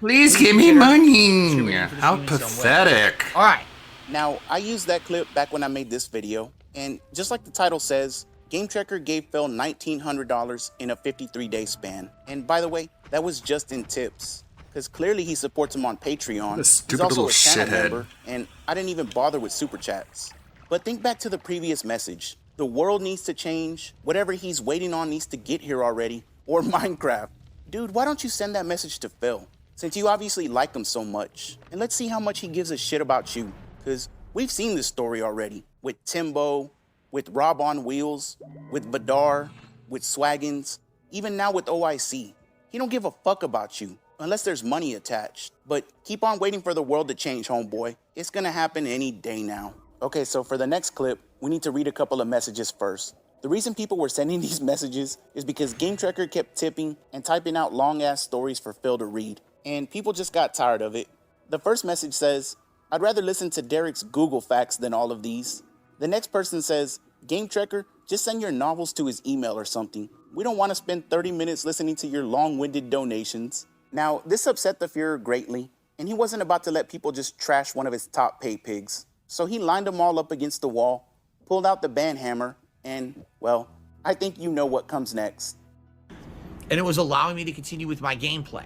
give me money. How pathetic. All right. Now, I used that clip back when I made this video. And just like the title says, Game Tracker gave Phil $1,900 in a 53-day span. And by the way, that was just in tips. Because clearly he supports him on Patreon. He's also a channel member, and I didn't even bother with Super Chats. But think back to the previous message. The world needs to change. Whatever he's waiting on needs to get here already. Or Minecraft. Dude, why don't you send that message to Phil? Since you obviously like him so much. And let's see how much he gives a shit about you. Because we've seen this story already. With Timbo, with Rob on Wheels, with Badar, with Swaggins, even now with OIC. He don't give a fuck about you. Unless there's money attached. But keep on waiting for the world to change, homeboy. It's gonna happen any day now. Okay, so for the next clip, we need to read a couple of messages first. The reason people were sending these messages is because Game Tracker kept tipping and typing out long-ass stories for Phil to read. And people just got tired of it. The first message says, I'd rather listen to Derek's Google facts than all of these. The next person says, Game Tracker, just send your novels to his email or something. We don't want to spend 30 minutes listening to your long-winded donations. Now, this upset the Führer greatly, and he wasn't about to let people just trash one of his top pay pigs. So he lined them all up against the wall, pulled out the band hammer, and, well, I think you know what comes next. And it was allowing me to continue with my gameplay.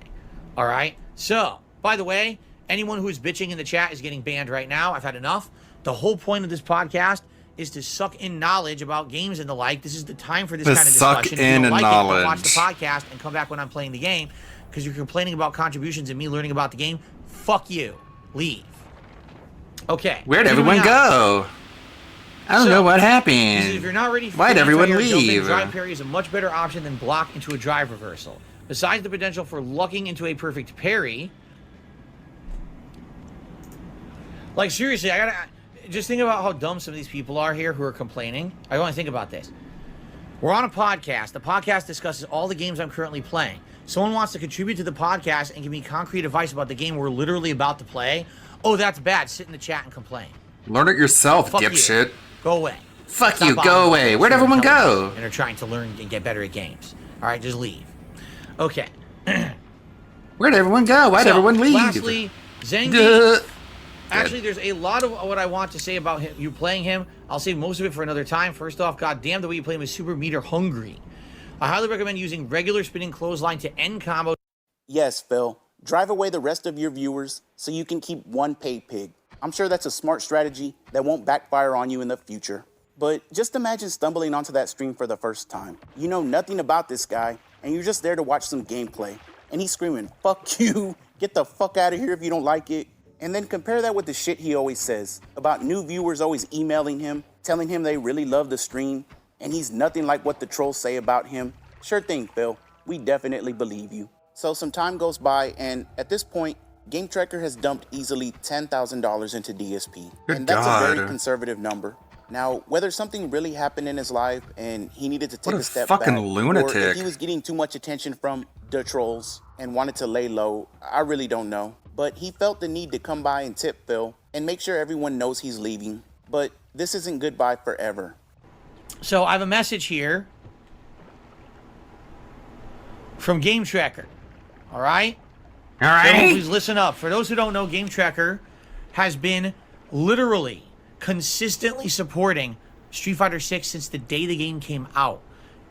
All right? So, by the way, anyone who's bitching in the chat is getting banned right now. I've had enough. The whole point of this podcast is to suck in knowledge about games and the like. This is the time for this kind of discussion. If you don't like it, watch the podcast and come back when I'm playing the game. Because you're complaining about contributions and me learning about the game. Fuck you. Leave. Okay. Where'd everyone go? I don't know what happened. If you're not ready for Why'd everyone leave? Drive parry is a much better option than block into a drive reversal. Besides the potential for lucking into a perfect parry. Like, seriously, I gotta... Just think about how dumb some of these people are here who are complaining. I want to think about this. We're on a podcast. The podcast discusses all the games I'm currently playing. Someone wants to contribute to the podcast and give me concrete advice about the game we're literally about to play. Oh, that's bad. Sit in the chat and complain. Learn it yourself, Fuck dipshit. You. Go away. Fuck you, go away. Where'd everyone go? And are trying to learn and get better at games. All right, just leave. Okay. Where'd everyone go? Why'd everyone leave? Lastly, Zangief. Actually, there's a lot of what I want to say about him, you playing him. I'll save most of it for another time. First off, goddamn, the way you play him is super meter hungry. I highly recommend using regular spinning clothesline to end combos. Yes, Phil. Drive away the rest of your viewers so you can keep one paid pig. I'm sure that's a smart strategy that won't backfire on you in the future. But just imagine stumbling onto that stream for the first time. You know nothing about this guy, and you're just there to watch some gameplay. And he's screaming, fuck you, get the fuck out of here if you don't like it. And then compare that with the shit he always says about new viewers always emailing him, telling him they really love the stream, and he's nothing like what the trolls say about him. Sure thing, Phil. We definitely believe you. So some time goes by, and at this point, Game Tracker has dumped easily $10,000 into DSP. And that's a very conservative number. Now, whether something really happened in his life and he needed to take a step back, lunatic. or if he was getting too much attention from the trolls and wanted to lay low, I really don't know. But he felt the need to come by and tip Phil and make sure everyone knows he's leaving. But this isn't goodbye forever. So I have a message here from Game Tracker. All right? All right. So please listen up. For those who don't know, Game Tracker has been literally consistently supporting Street Fighter 6 since the day the game came out.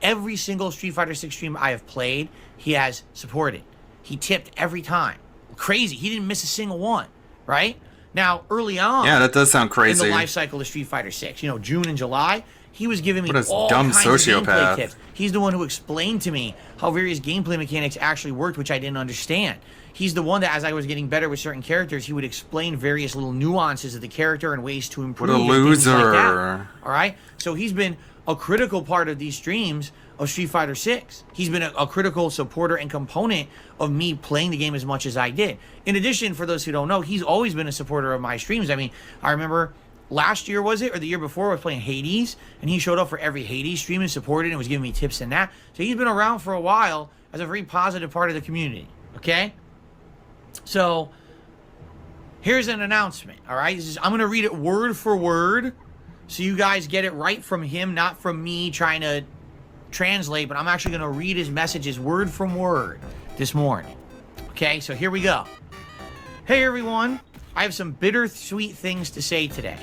Every single Street Fighter 6 stream I have played, he has supported. He tipped every time. Crazy. He didn't miss a single one, right? Now, early on, yeah, that does sound crazy. In the life cycle of Street Fighter 6, you know, June and July, he was giving me all dumb kinds of gameplay sociopath. tips. He's the one who explained to me how various gameplay mechanics actually worked, which I didn't understand. He's the one that, as I was getting better with certain characters, he would explain various little nuances of the character and ways to improve. What a and things loser. like that. All right? So he's been a critical part of these streams of Street Fighter 6. He's been a critical supporter and component of me playing the game as much as I did. In addition, for those who don't know, he's always been a supporter of my streams. I mean, I remember last year, was it, or the year before, I was playing Hades, and he showed up for every Hades stream and supported and was giving me tips in that. So he's been around for a while as a very positive part of the community, okay? So here's an announcement, all right? I'm going to read it word for word so you guys get it right from him, not from me trying to translate, but I'm actually going to read his messages word from word this morning. Okay, so here we go. Hey everyone, I have some bittersweet things to say today.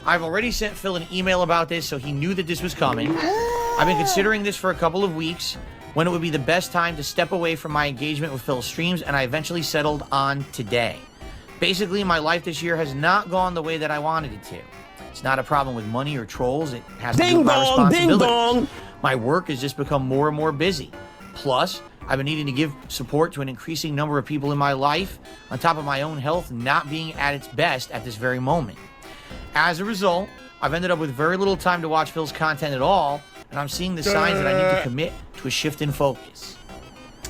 I've already sent Phil an email about this, so he knew that this was coming. I've been considering this for a couple of weeks, when it would be the best time to step away from my engagement with Phil's streams, and I eventually settled on today. Basically, my life this year has not gone the way that I wanted it to. It's not a problem with money or trolls. It has to do with my responsibilities. My work has just become more and more busy. Plus, I've been needing to give support to an increasing number of people in my life, on top of my own health not being at its best at this very moment. As a result, I've ended up with very little time to watch Phil's content at all, and I'm seeing the signs that I need to commit to a shift in focus.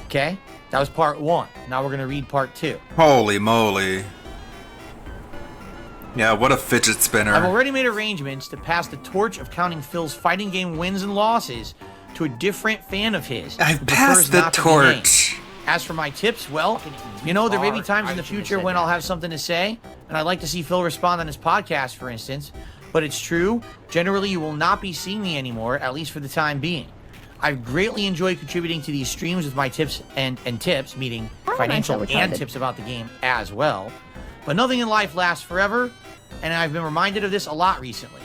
Okay? That was part 1. Now we're going to read part 2. Holy moly. Yeah, what a fidget spinner. I've already made arrangements to pass the torch of counting Phil's fighting game wins and losses to a different fan of his. I've passed the torch. As for my tips, well, you know, there may be times in the future when I'll have something to say, and I'd like to see Phil respond on his podcast, for instance. But it's true, generally you will not be seeing me anymore, at least for the time being. I've greatly enjoyed contributing to these streams with my tips and tips, meaning financial and tips about the game as well. But nothing in life lasts forever, and I've been reminded of this a lot recently.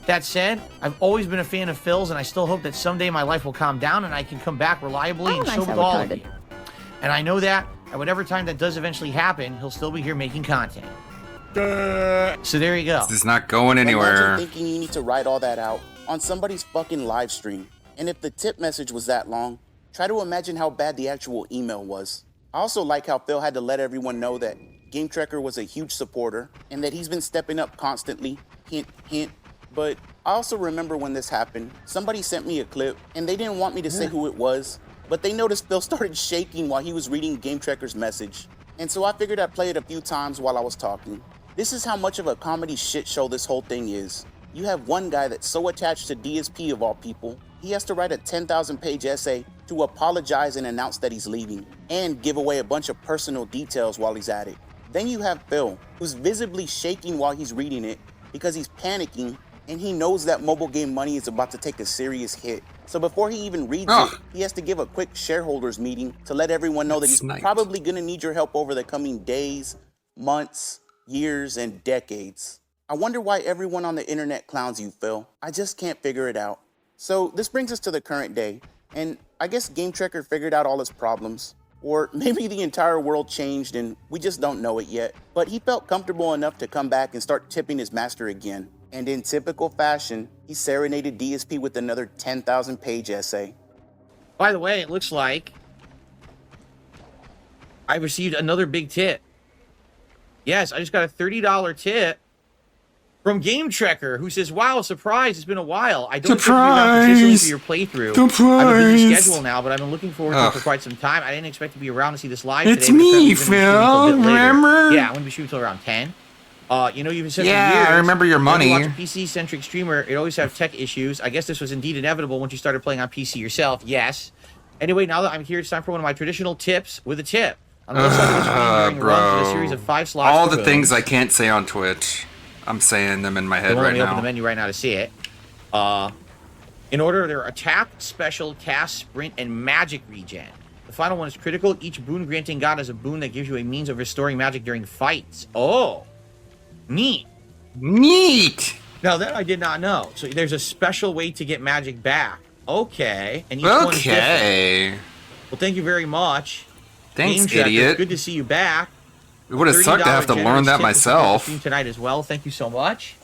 That said, I've always been a fan of Phil's, and I still hope that someday my life will calm down and I can come back reliably and so will all of you. And I know that at whatever time that does eventually happen, he'll still be here making content. So there you go. This is not going anywhere. Imagine thinking you need to write all that out on somebody's fucking live stream. And if the tip message was that long, try to imagine how bad the actual email was. I also like how Phil had to let everyone know that GameTrekker was a huge supporter and that he's been stepping up constantly. Hint, hint. But I also remember when this happened, somebody sent me a clip and they didn't want me to say who it was, but they noticed Phil started shaking while he was reading GameTrekker's message. And so I figured I'd play it a few times while I was talking. This is how much of a comedy shit show this whole thing is. You have one guy that's so attached to DSP of all people, he has to write a 10,000-page essay to apologize and announce that he's leaving, and give away a bunch of personal details while he's at it. Then you have Phil, who's visibly shaking while he's reading it because he's panicking and he knows that mobile game money is about to take a serious hit. So before he even reads it, he has to give a quick shareholders meeting to let everyone know that he's probably gonna need your help over the coming days, months, years, and decades. I wonder why everyone on the internet clowns you, Phil. I just can't figure it out. So this brings us to the current day, and I guess GameTrekker figured out all his problems. Or maybe the entire world changed and we just don't know it yet. But he felt comfortable enough to come back and start tipping his master again. And in typical fashion, he serenaded DSP with another 10,000-page essay. By the way, it looks like I received another big tip. Yes, I just got a $30 tip from GameTrekker, who says, "Wow, surprise! It's been a while. I don't expect to be around consistently for your playthrough. I have a busy schedule now, but I've been looking forward to it for quite some time. I didn't expect to be around to see this live today. It's me, Phil. Remember? Yeah, I'm gonna be shooting till around 10. You know, you've been said for Yeah, years, I remember your money. Watch a PC-centric streamer, it always have tech issues. I guess this was indeed inevitable once you started playing on PC yourself. Yes. Anyway, now that I'm here, it's time for one of my traditional tips with a tip. On the list of this during runs with a series of 5 slots. All the things I can't say on Twitch, I'm saying them in my head right Let me open now. the menu right now to see it. In order, there are attack, special, cast, sprint, and magic regen. The final one is critical. Each boon granting god has a boon that gives you a means of restoring magic during fights. Oh, neat. Neat. Now that I did not know. So there's a special way to get magic back. Okay. And each one is different. Well, thank you very much. Thanks, GameTrekker. idiot. Good to see you back. It would have sucked to have to learn that myself. Tonight as well. Thank you so much.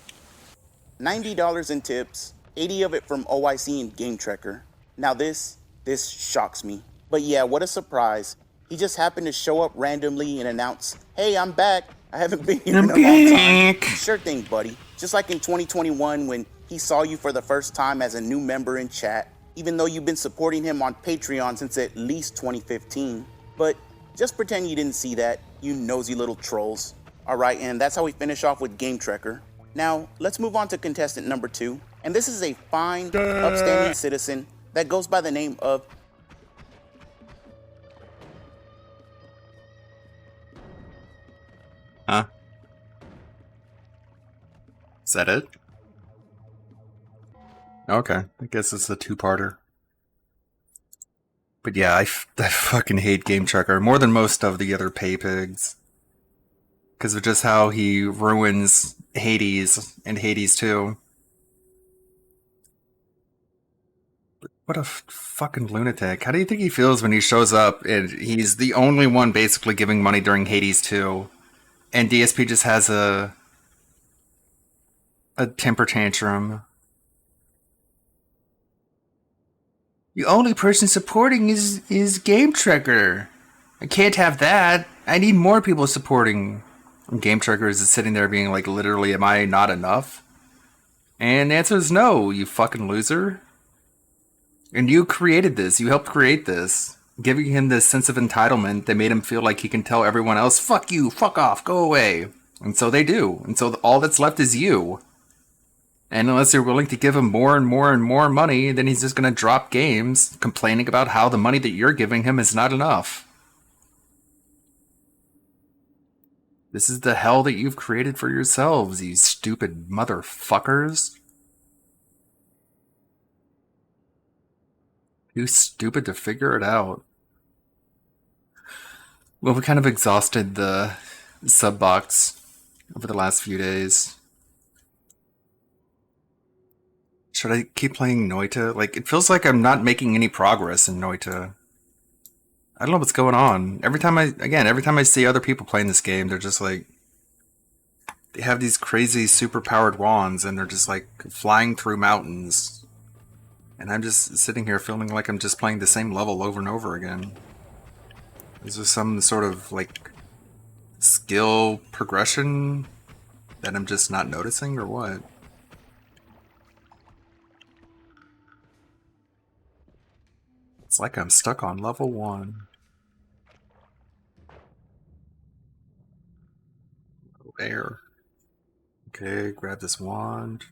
$90 in tips, 80 of it from OIC and GameTrekker. Now this shocks me. But yeah, what a surprise. He just happened to show up randomly and announce, "Hey, I'm back. I haven't been here in a long time." Sure thing, buddy. Just like in 2021 when he saw you for the first time as a new member in chat, even though you've been supporting him on Patreon since at least 2015. But just pretend you didn't see that, you nosy little trolls. Alright, and that's how we finish off with Game Trekker. Now, let's move on to contestant number 2. And this is a fine, upstanding citizen that goes by the name of... Huh? Is that it? Okay, I guess it's a two-parter. But yeah, I fucking hate Game Trekker more than most of the other pay pigs. Because of just how he ruins Hades and Hades 2. What a fucking lunatic. How do you think he feels when he shows up and he's the only one basically giving money during Hades 2? And DSP just has a temper tantrum. The only person supporting is Game Trekker. I can't have that. I need more people supporting. And Game Trekker is sitting there being like, literally, am I not enough? And the answer is no, you fucking loser. And you created this. You helped create this. Giving him this sense of entitlement that made him feel like he can tell everyone else, fuck you, fuck off, go away. And so they do. And so all that's left is you. And unless you're willing to give him more and more and more money, then he's just going to drop games, complaining about how the money that you're giving him is not enough. This is the hell that you've created for yourselves, you stupid motherfuckers. Too stupid to figure it out. Well, we kind of exhausted the sub box over the last few days. Should I keep playing Noita? Like, it feels like I'm not making any progress in Noita. I don't know what's going on. Every time I see other people playing this game, they're just like, they have these crazy super powered wands and they're just like flying through mountains. And I'm just sitting here feeling like I'm just playing the same level over and over again. Is there some sort of like skill progression that I'm just not noticing or what? It's like I'm stuck on level 1. Air. Okay, grab this wand.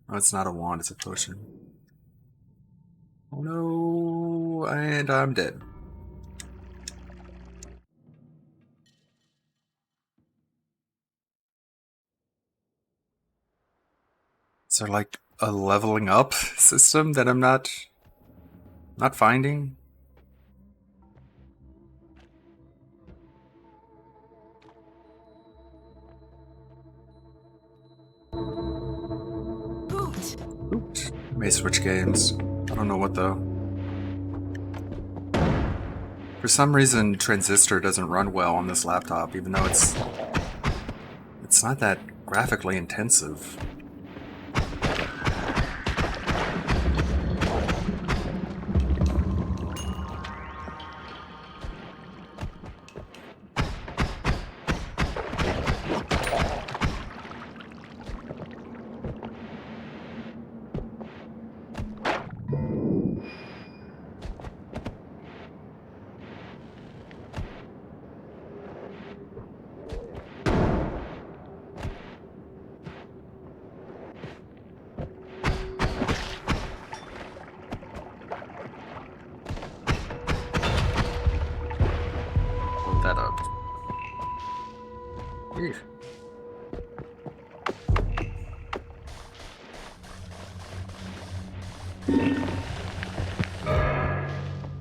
Oh, it's not a wand, it's a potion. Oh no, and I'm dead. Is there like a leveling up system that I'm not finding? Oops. May switch games. I don't know what though. For some reason, Transistor doesn't run well on this laptop, even though it's not that graphically intensive.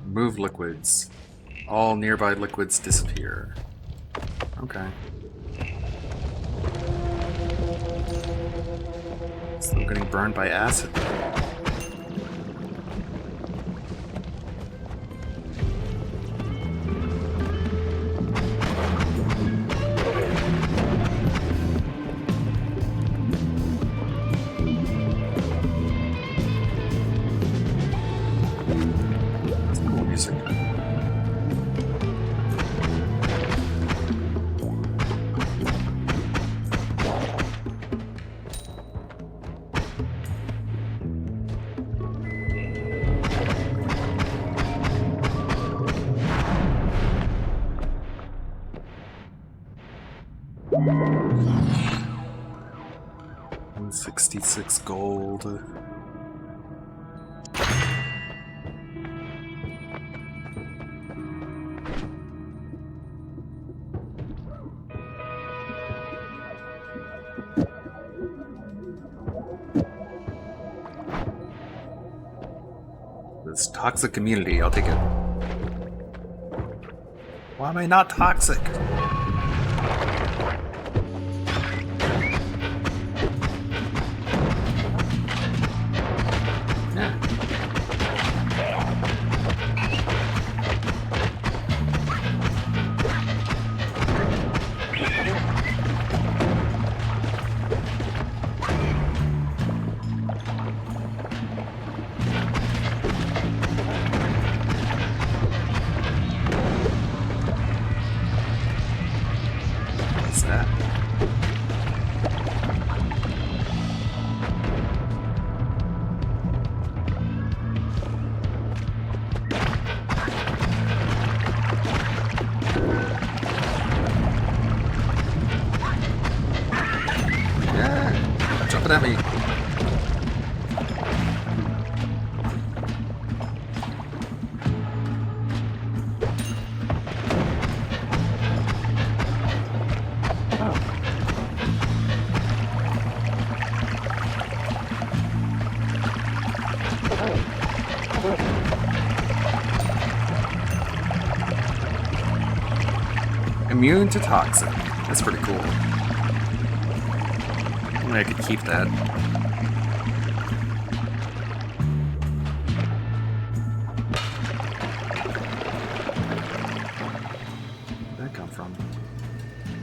Remove liquids. All nearby liquids disappear. Okay. Still getting burned by acid. $166 gold. This toxic community, I'll take it. Why am I not toxic? What's that? Yeah, jumping at me. Immune to toxic. That's pretty cool. I could keep that. Where'd that come from?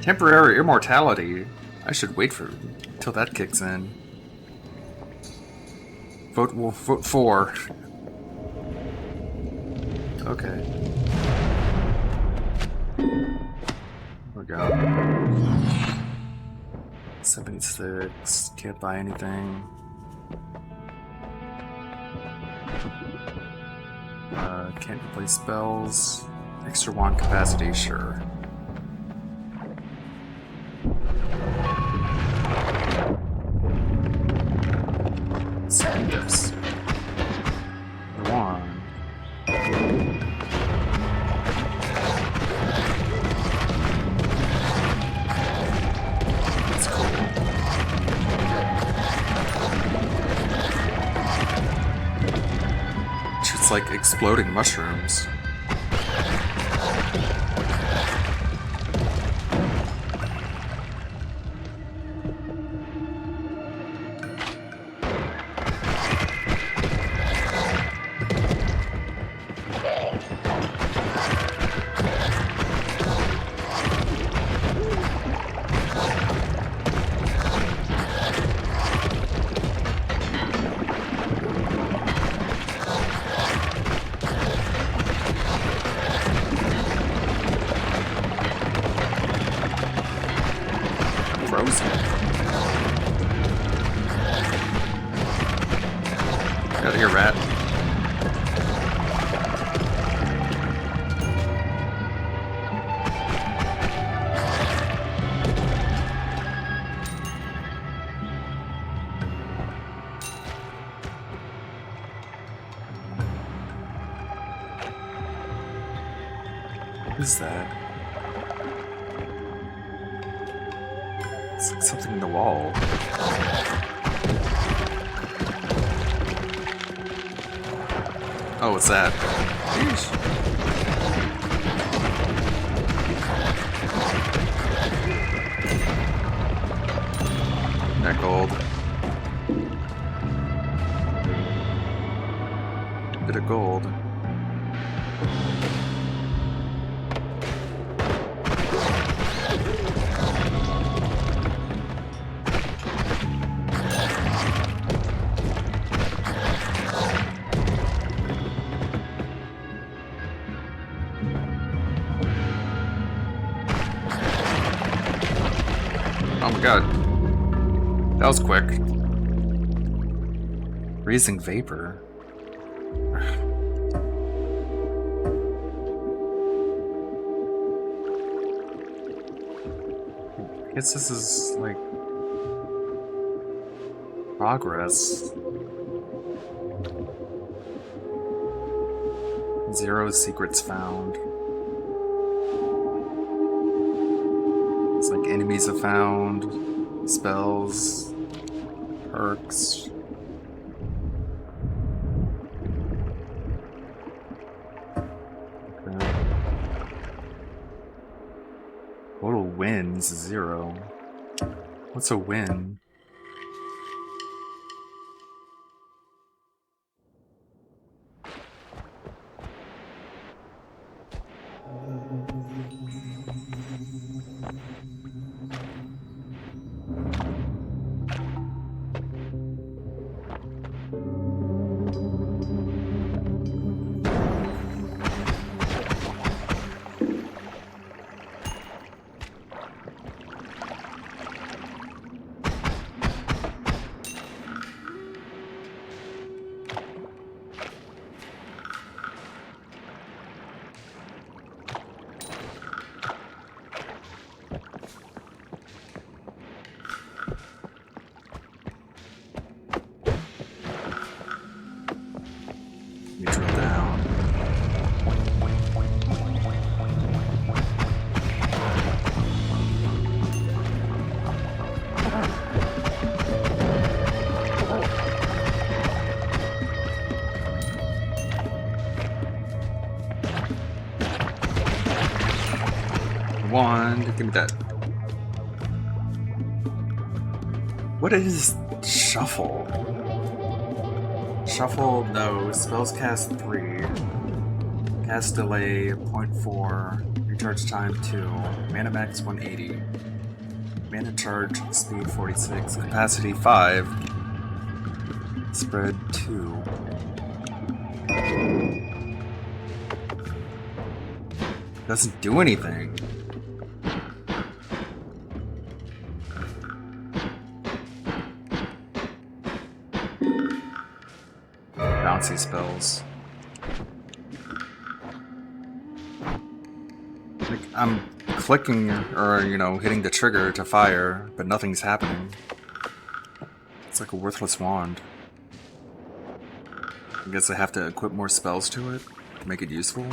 Temporary immortality. I should wait for till that kicks in. Vote 4. Okay. Oh god. 76. Can't buy anything. Can't replace spells. Extra wand capacity, sure. Send this. Wand. It's like exploding mushrooms. Frozen. Get out of here, rat. What is that? It's like something in the wall. Oh, what's that? Sheesh. That gold. Bit of gold. Oh my god. That was quick. Raising vapor. guess this is like progress. 0 secrets found. It's like enemies are found, spells, perks. Okay. Total wins 0. What's a win? Let me drill down. Wand, give me that. What is shuffle? Shuffle, no. Spells cast 3. Cast delay 0.4. Recharge time 2. Mana max 180. Mana charge speed 46. Capacity 5. Spread 2. Doesn't do anything. Bouncy spells. Like, I'm clicking or, you know, hitting the trigger to fire, but nothing's happening. It's like a worthless wand. I guess I have to equip more spells to it to make it useful.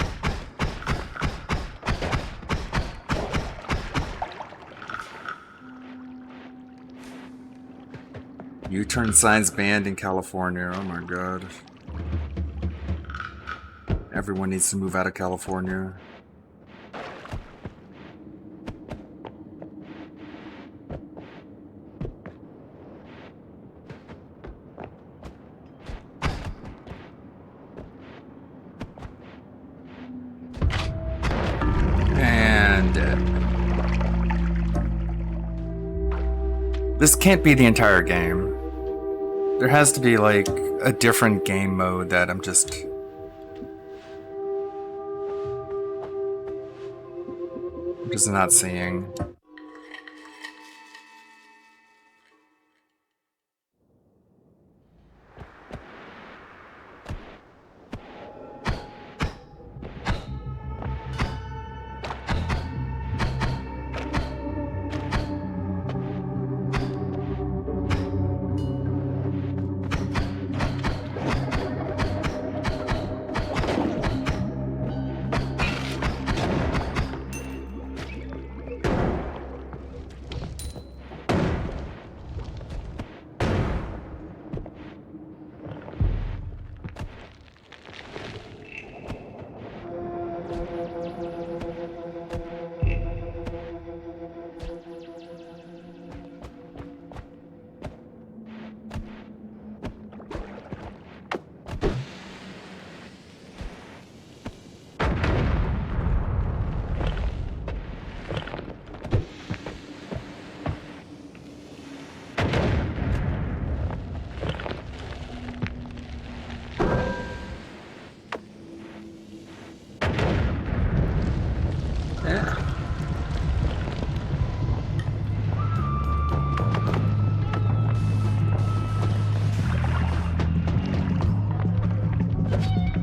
U-turn signs banned in California. Oh my god. Everyone needs to move out of California. And this can't be the entire game. There has to be like a different game mode that I'm just not seeing.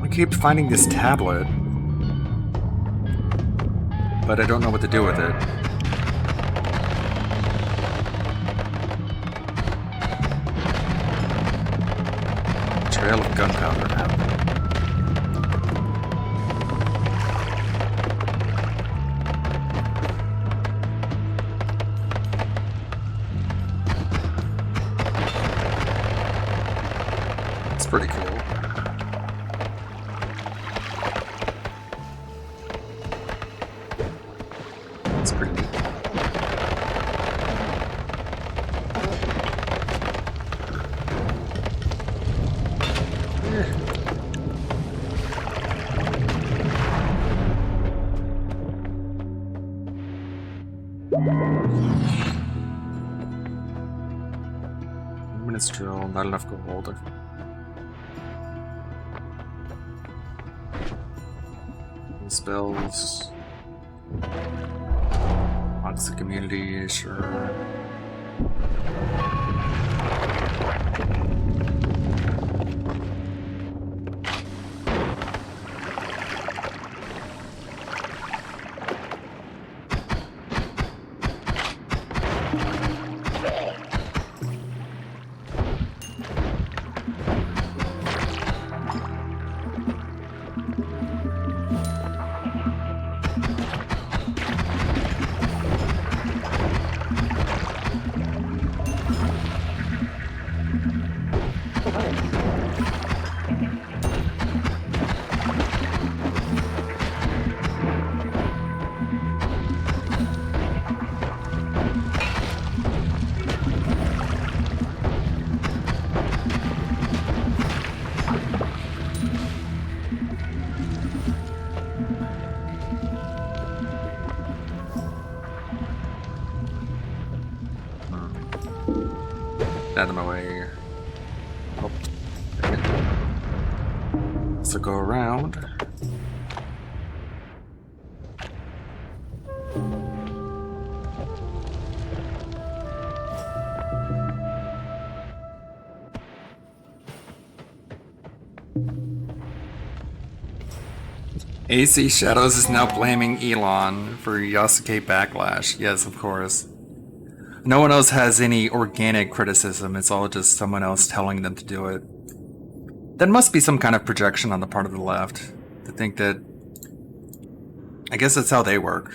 I keep finding this tablet, but I don't know what to do with it. Trail of gunpowder app. It's pretty cool. It's pretty neat. Luminous drill, not enough gold. Spells. Lots of community, sure. Out of my way. Oh, so go around. AC Shadows is now blaming Elon for Yasuke backlash. Yes, of course. No one else has any organic criticism, it's all just someone else telling them to do it. That must be some kind of projection on the part of the left, to think that... I guess that's how they work.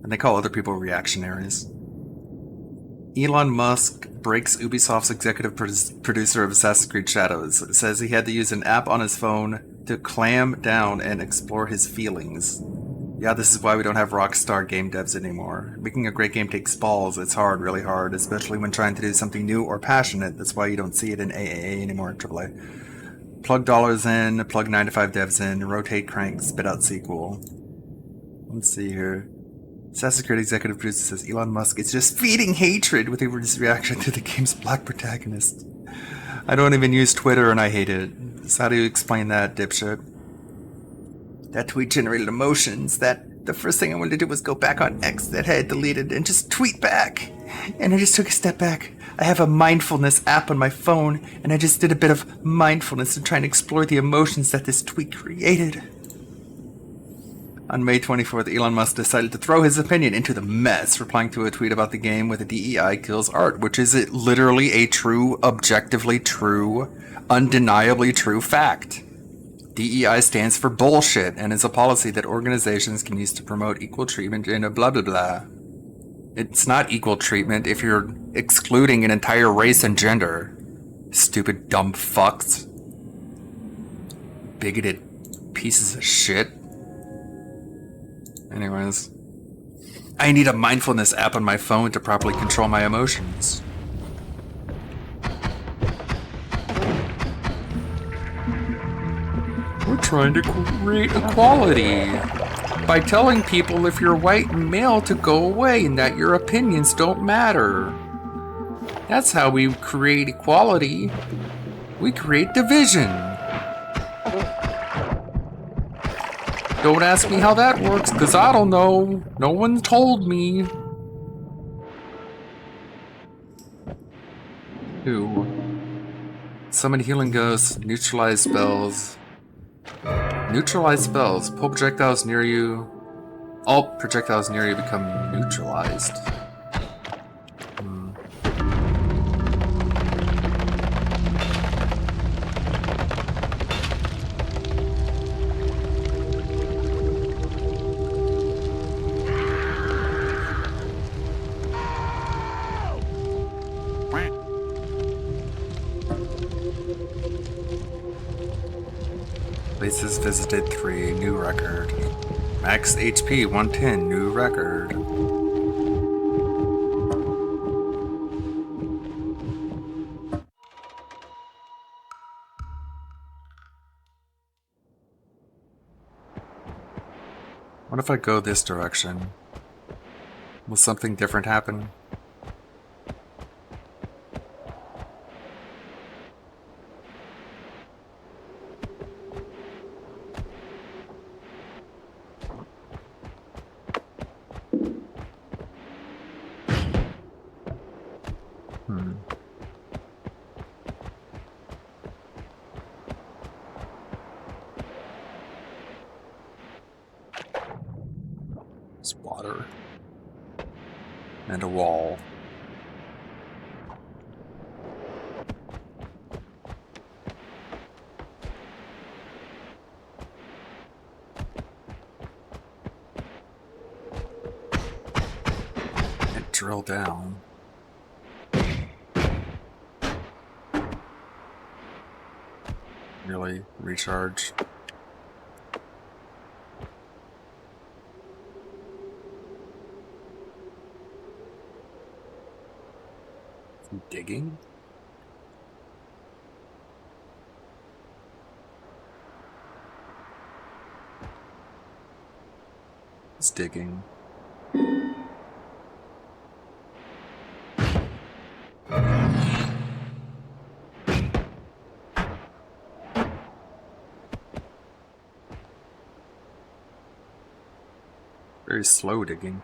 And they call other people reactionaries. Elon Musk breaks Ubisoft's executive producer of Assassin's Creed Shadows. It says he had to use an app on his phone to clam down and explore his feelings. Yeah, this is why we don't have Rockstar game devs anymore. Making a great game takes balls. It's hard, really hard, especially when trying to do something new or passionate. That's why you don't see it in AAA anymore in AAA. Plug dollars in, plug 9 to 5 devs in, rotate cranks, spit out sequel. Let's see here. Assassin's Creed executive producer says Elon Musk is just feeding hatred with his reaction to the game's black protagonist. I don't even use Twitter and I hate it. So how do you explain that, dipshit? That tweet generated emotions. The first thing I wanted to do was go back on X that I had deleted and just tweet back. And I just took a step back. I have a mindfulness app on my phone, and I just did a bit of mindfulness to try and explore the emotions that this tweet created. On May 24th, Elon Musk decided to throw his opinion into the mess, replying to a tweet about the game with a DEI kills art, which is literally a true, objectively true, undeniably true fact. DEI stands for bullshit and is a policy that organizations can use to promote equal treatment in a blah blah blah. It's not equal treatment if you're excluding an entire race and gender. Stupid dumb fucks. Bigoted pieces of shit. Anyways. I need a mindfulness app on my phone to properly control my emotions. We're trying to create equality by telling people if you're white and male to go away and that your opinions don't matter. That's how we create equality. We create division. Don't ask me how that works, because I don't know. No one told me. Who? Summon healing ghosts, neutralize spells. Neutralize spells. Pull projectiles near you. All projectiles near you become neutralized. Places visited 3, new record. Max HP 110, new record. What if I go this direction? Will something different happen? It's water. And a wall. And drill down. Really? Recharge? Digging? It's digging. Very slow digging.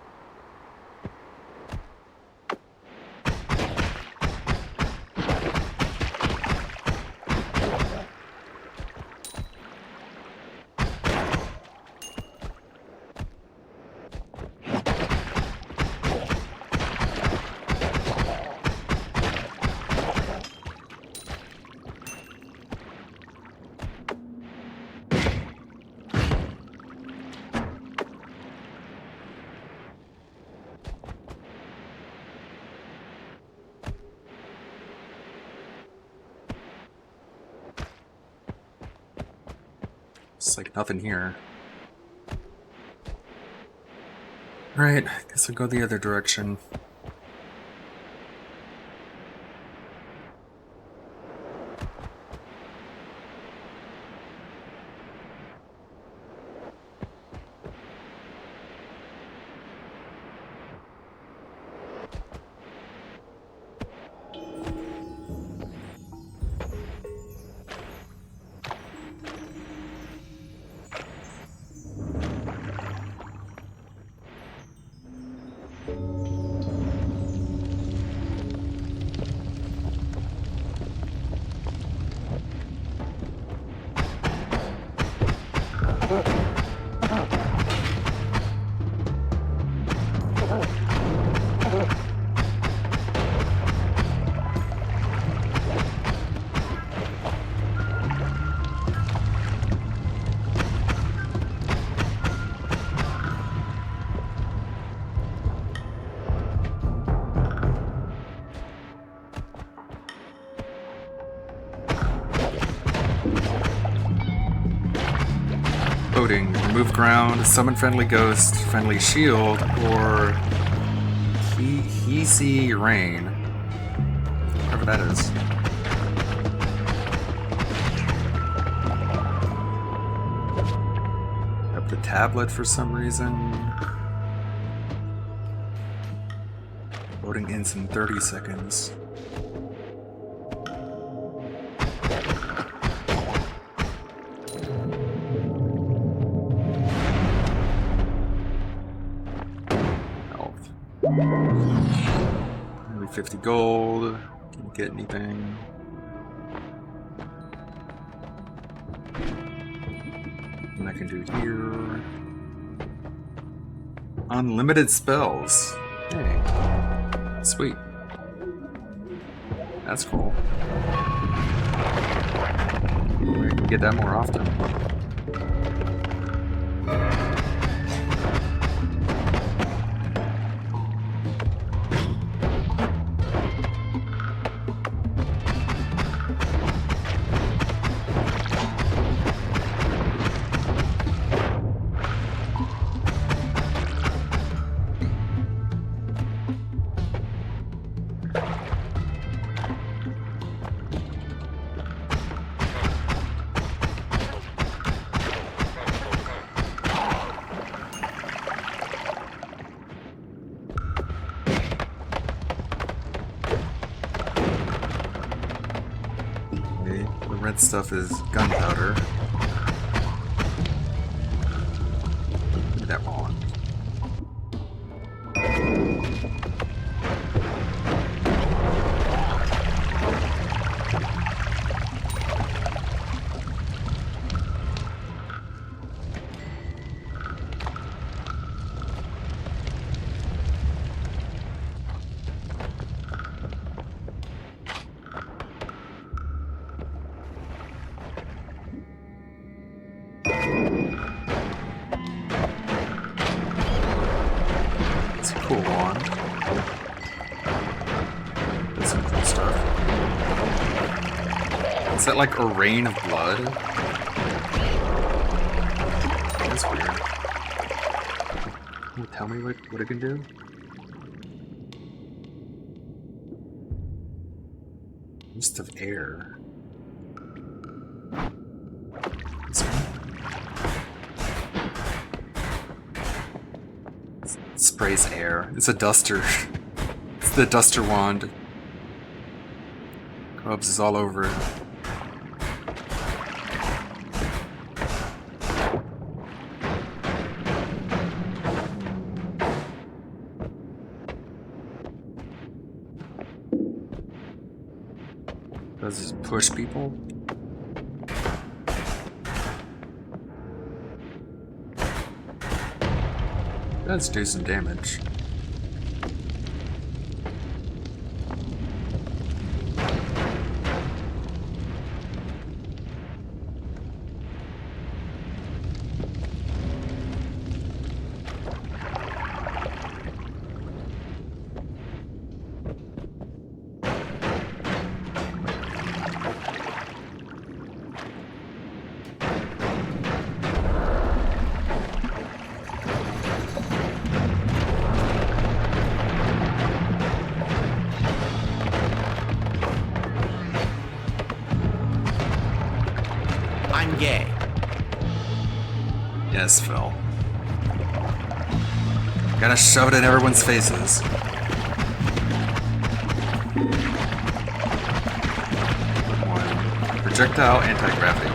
It's like nothing here. Right, guess I'll go the other direction. Remove ground, summon friendly ghost, friendly shield, or Heesy Rain. Whatever that is. Up the tablet for some reason. Loading ends in 30 seconds. Nearly 50 gold. Can't get anything. And I can do here. Unlimited spells. Hey. Sweet. That's cool. I can get that more often. That stuff is gunpowder. Look at that wand. It's a cool wand. That's some cool stuff. Is that like a rain of blood? That's weird. Can you tell me what it can do? Mist of air. This one? Sprays air. It's a duster. It's the duster wand. Grubs is all over it. Does it push people? Does do some damage. I'm gay. Yes, Phil. Gotta shove it in everyone's faces. One. Projectile anti-gravity.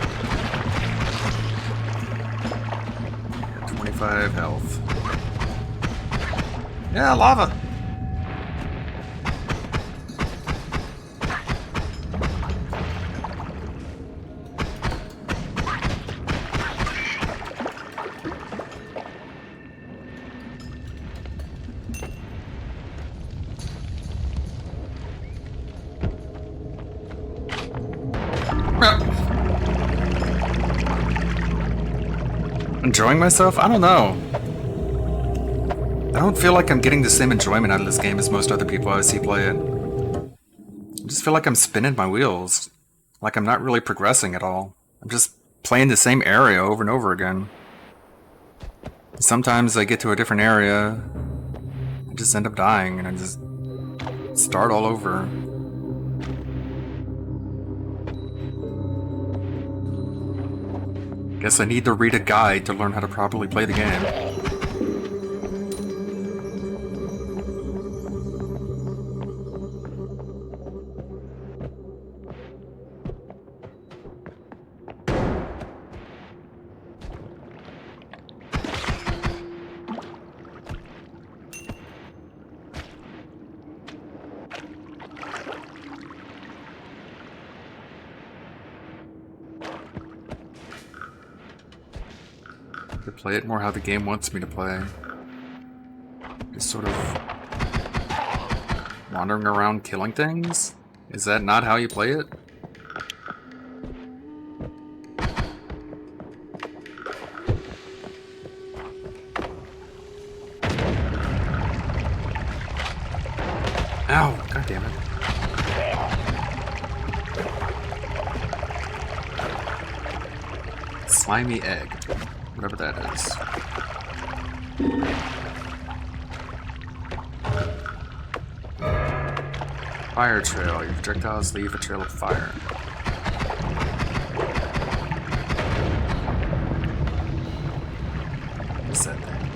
25 health. Yeah, lava! Enjoying myself? I don't know. I don't feel like I'm getting the same enjoyment out of this game as most other people I see play it. I just feel like I'm spinning my wheels. Like I'm not really progressing at all. I'm just playing the same area over and over again. Sometimes I get to a different area, I just end up dying and I just start all over. Guess I need to read a guide to learn how to properly play the game. To play it more how the game wants me to play. Just sort of wandering around killing things? Is that not how you play it? Ow! God damn it. Slimy egg. Whatever that is. Fire trail. Your projectiles leave a trail of fire. What's that thing?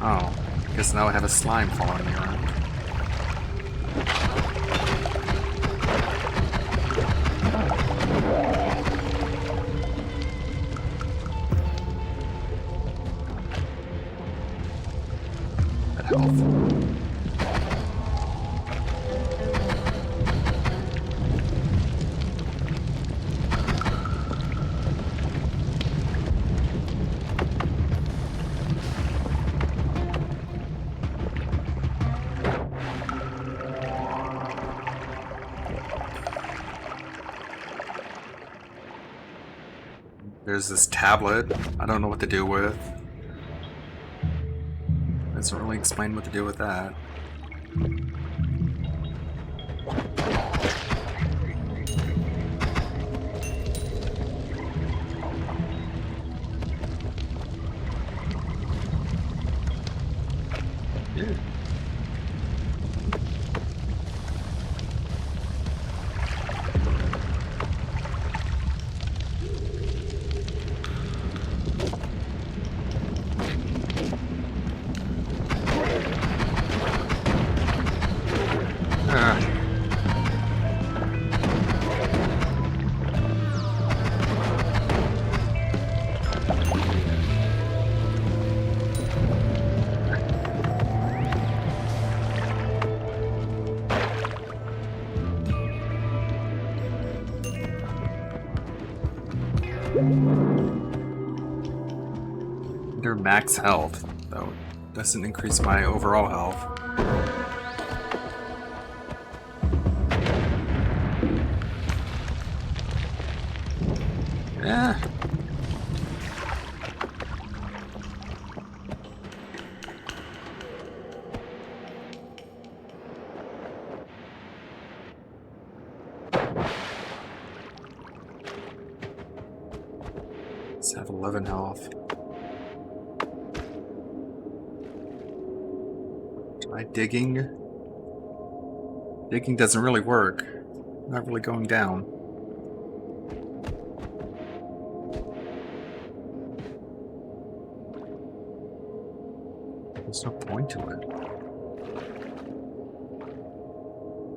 Oh, I guess now I have a slime following me around. health. There's this tablet. I don't know what to do with. Doesn't really explain what to do with that. Yeah. Under max health, though it doesn't increase my overall health. Yeah. Let's have 11 health. Try digging. Digging doesn't really work. Not really going down. There's no point to it.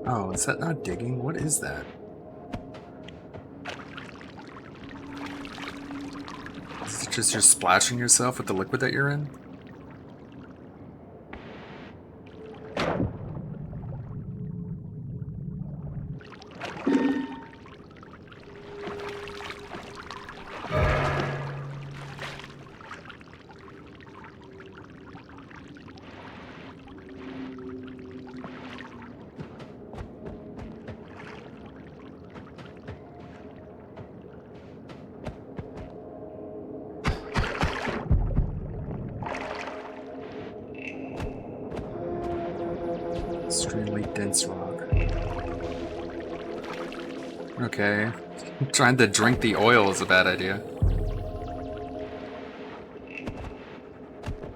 Oh, is that not digging? What is that? Is it just you're splashing yourself with the liquid that you're in? Extremely dense rock. Okay. Trying to drink the oil is a bad idea.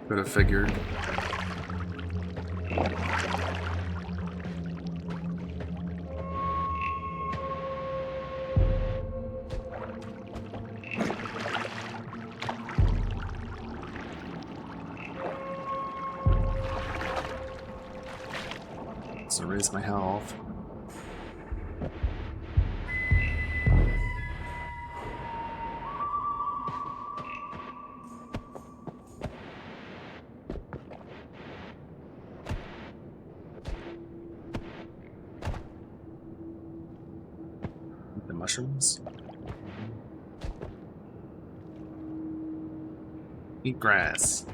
Could have figured. So raise my health. The mushrooms. Eat grass.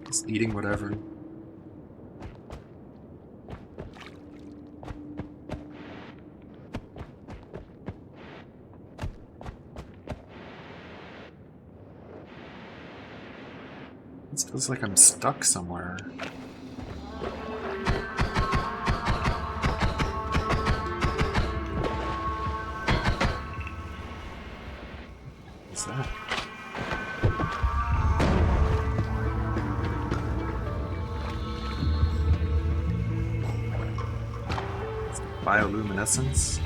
Just eating whatever. It feels like I'm stuck somewhere. What's that? Bioluminescence.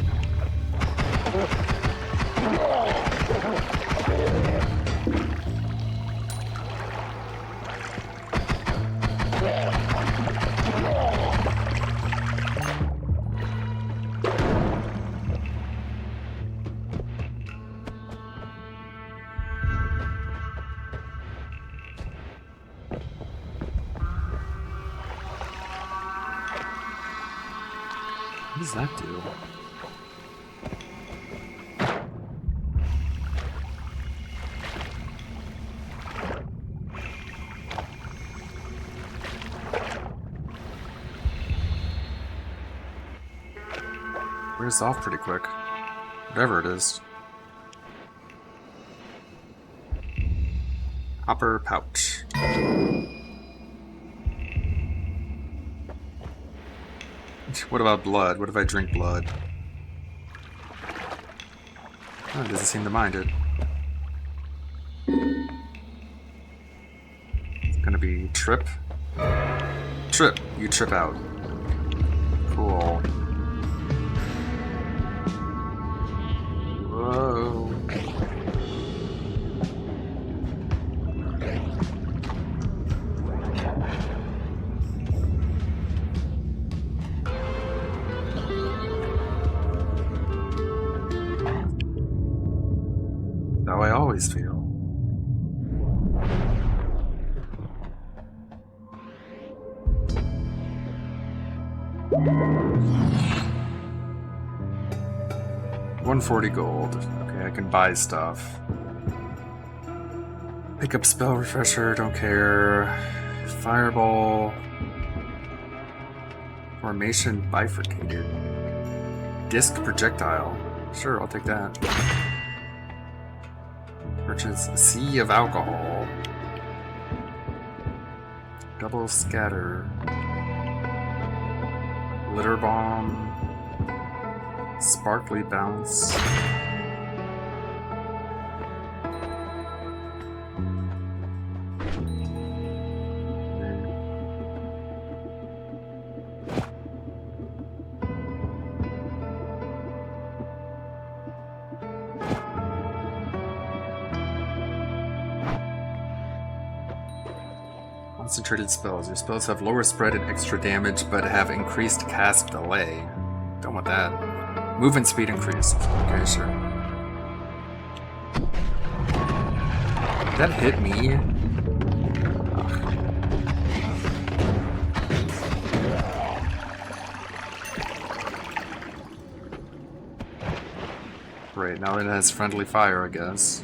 does that do? Wears off pretty quick. Whatever it is. Hopper pouch. What about blood? What if I drink blood? Oh, it doesn't seem to mind it. It's gonna be trip. Trip. You trip out. Cool. Whoa. How I always feel. $140 gold. Okay, I can buy stuff. Pick up spell refresher, don't care. Fireball. Formation bifurcated. Disc projectile. Sure, I'll take that. Purchase Sea of Alcohol. Double scatter. Litter bomb. Sparkly bounce. Concentrated spells. Your spells have lower spread and extra damage, but have increased cast delay. Don't want that. Movement speed increased. Okay, sure. Did that hit me? Great, now it has friendly fire, I guess.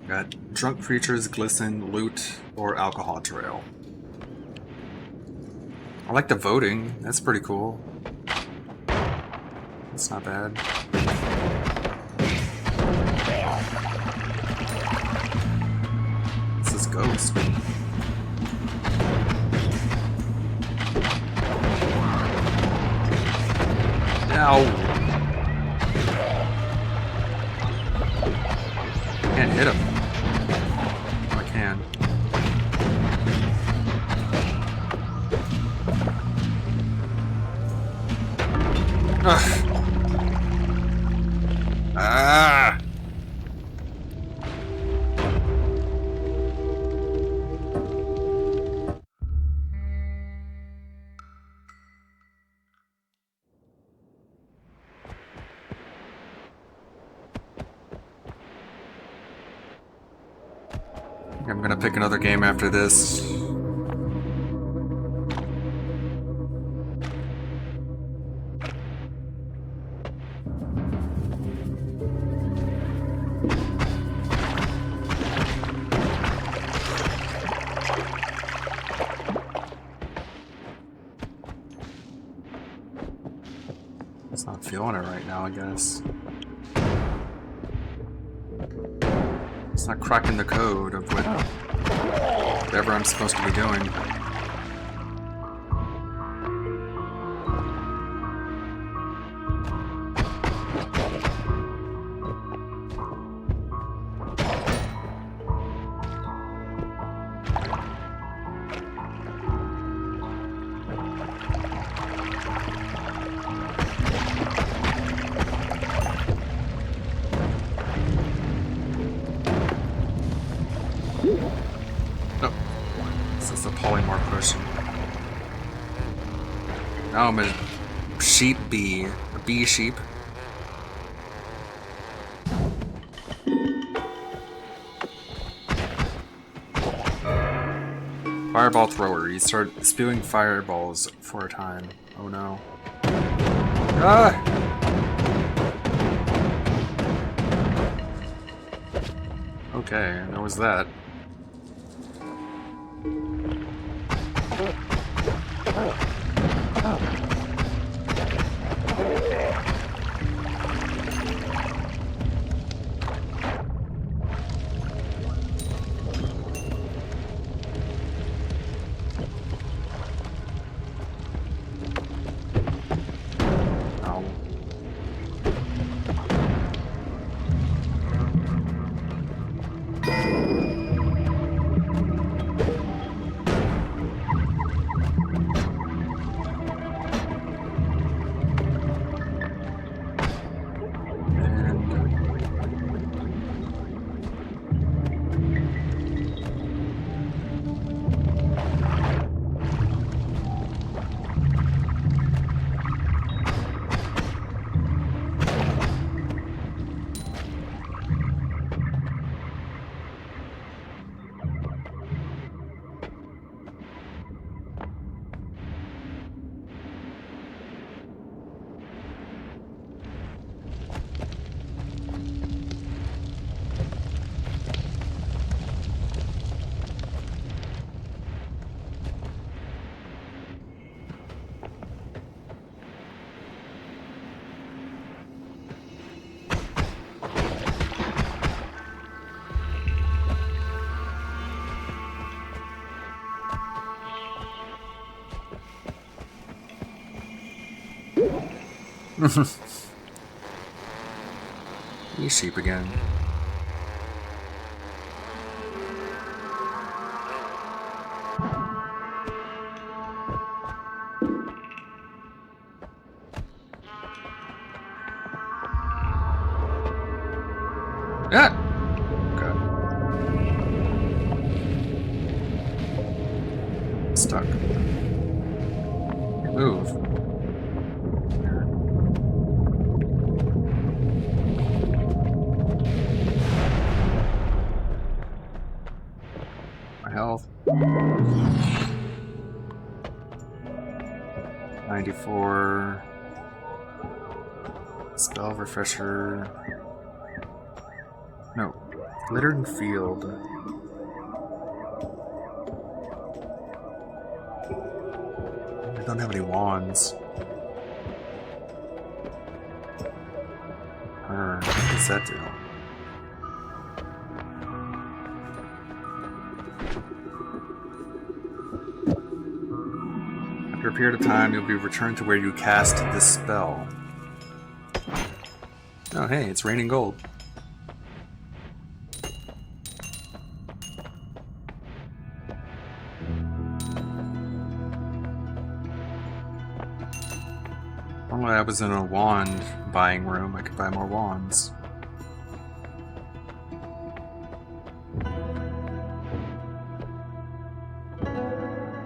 Got drunk creatures, glisten, loot, or alcohol trail. I like the voting. That's pretty cool. That's not bad. This is Ghost. Ow! Can't hit him. I can. Ugh. Ah! I'm gonna pick another game after this. It's not feeling it right now, I guess. It's not cracking the code of whatever I'm supposed to be doing. Now I'm a sheep bee. A bee sheep. Fireball thrower. You start spewing fireballs for a time. Oh no. Ah! Okay, that was that. You sheep again. Ah! Okay. Stuck. Move. Health 94. Spell refresher. No, glittered field. I don't have any wands. What does that do? After a period of time, you'll be returned to where you cast this spell. Oh, hey, it's raining gold. Only I was in a wand buying room, I could buy more wands.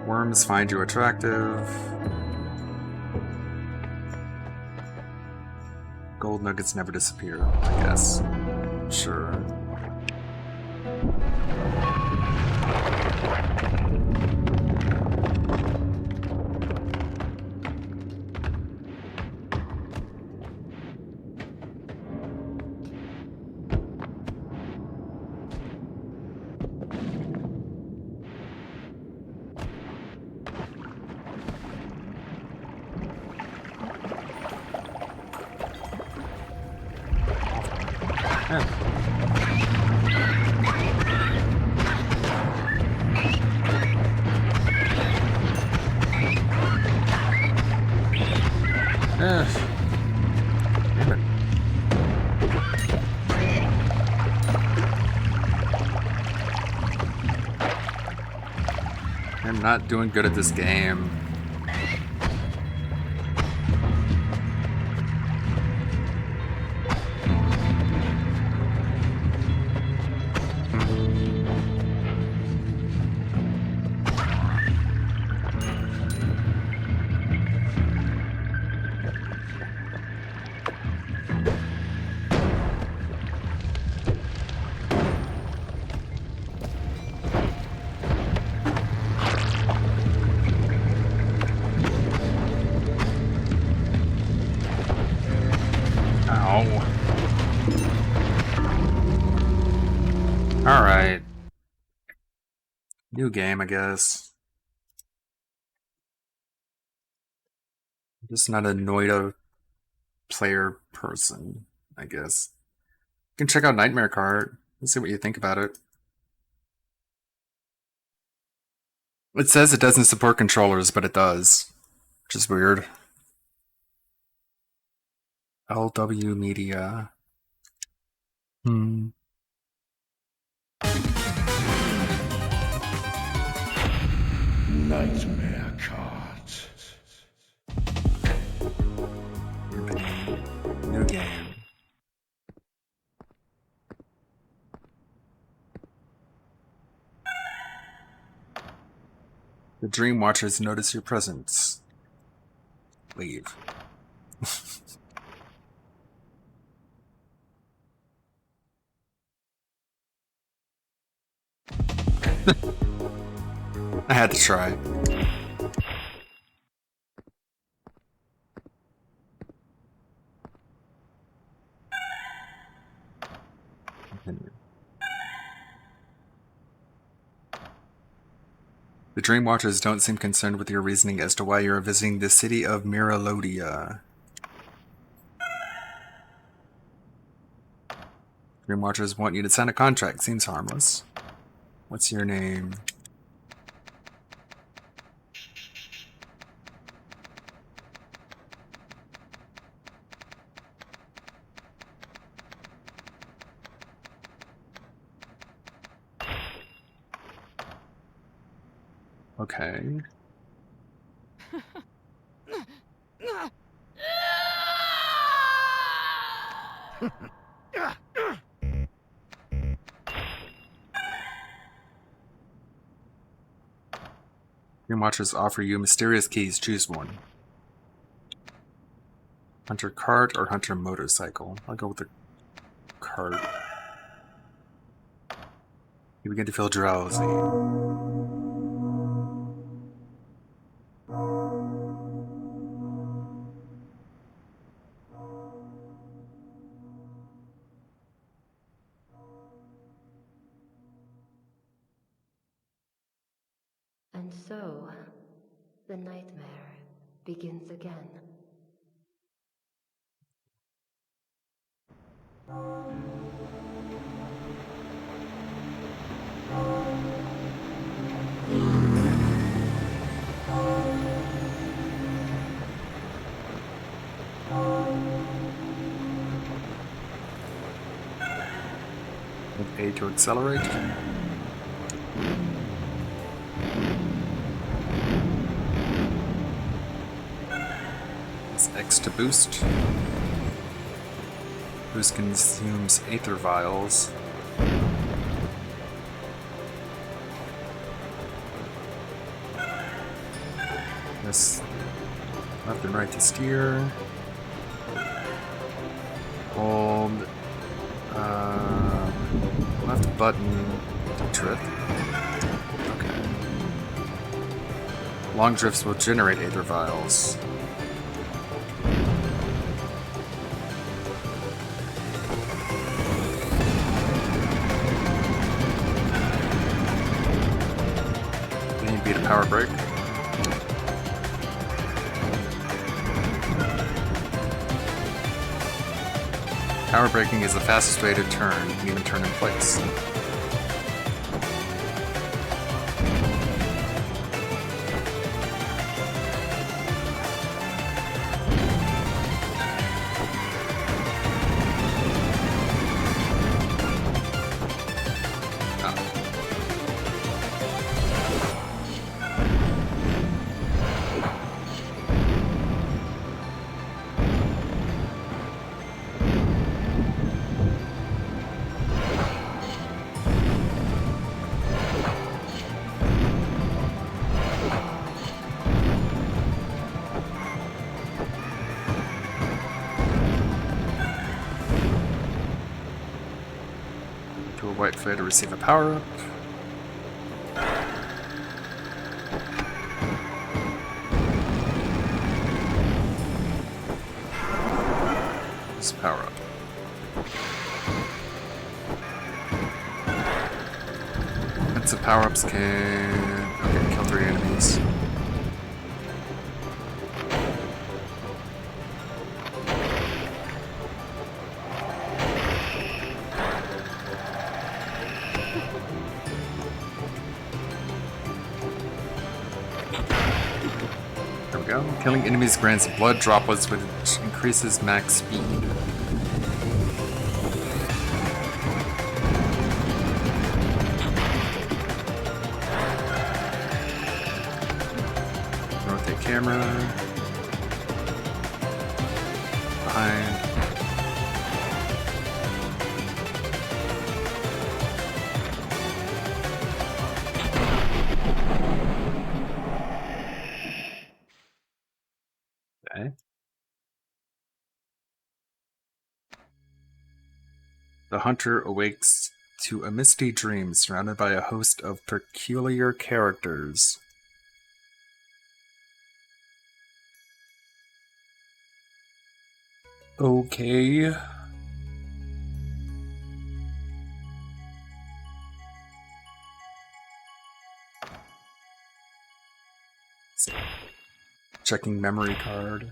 Worms find you attractive. Gold nuggets never disappear, I guess. Sure. I'm not doing good at this game. New game, I guess. I'm just not a Noita player person, I guess. You can check out Nightmare Cart. Let's see what you think about it. It says it doesn't support controllers, but it does, which is weird. LW Media. Nightmare Cart. New game. The Dream Watchers notice your presence. Leave. I had to try. Continue. The Dream Watchers don't seem concerned with your reasoning as to why you are visiting the city of Miralodia. Dream Watchers want you to sign a contract. Seems harmless. What's your name? Okay. Dream Watchers offer you mysterious keys. Choose one. Hunter cart or Hunter motorcycle? I'll go with the cart. You begin to feel drowsy. And so, the nightmare begins again. With A to accelerate. X to boost. Boost consumes Aether Vials. Press left and right to steer. Hold left button to drift. Okay. Long drifts will generate Aether Vials. Beat a power break. Power braking is the fastest way to turn. You can even turn in place. White flare to receive a power-up. This power-up. Offensive power-ups can... Okay, kill 3 enemies. There we go. Killing enemies grants blood droplets, which increases max speed. Rotate camera. Behind. Okay. The hunter awakes to a misty dream surrounded by a host of peculiar characters. Okay. Checking memory card.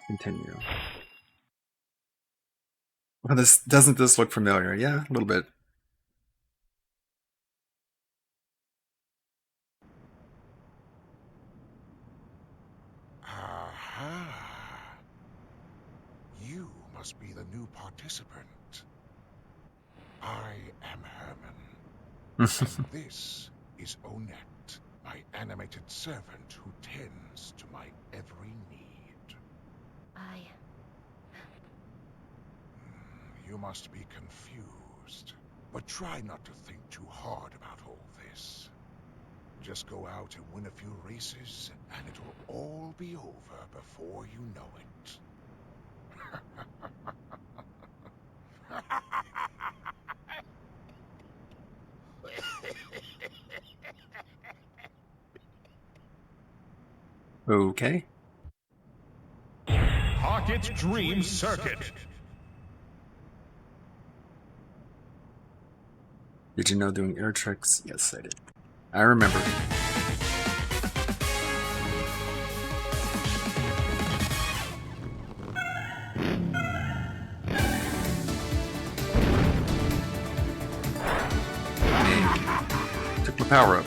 Continue. Well, doesn't this look familiar? Yeah, a little bit. Aha. You must be the new participant. I am Herman. And this is Onette, my animated servant who tends to my every need. You must be confused, but try not to think too hard about all this. Just go out and win a few races, and it'll all be over before you know it. Okay. Pocket Dream Circuit. Did you know doing air tricks? Yes, I did. I remember. Hey, took the power up.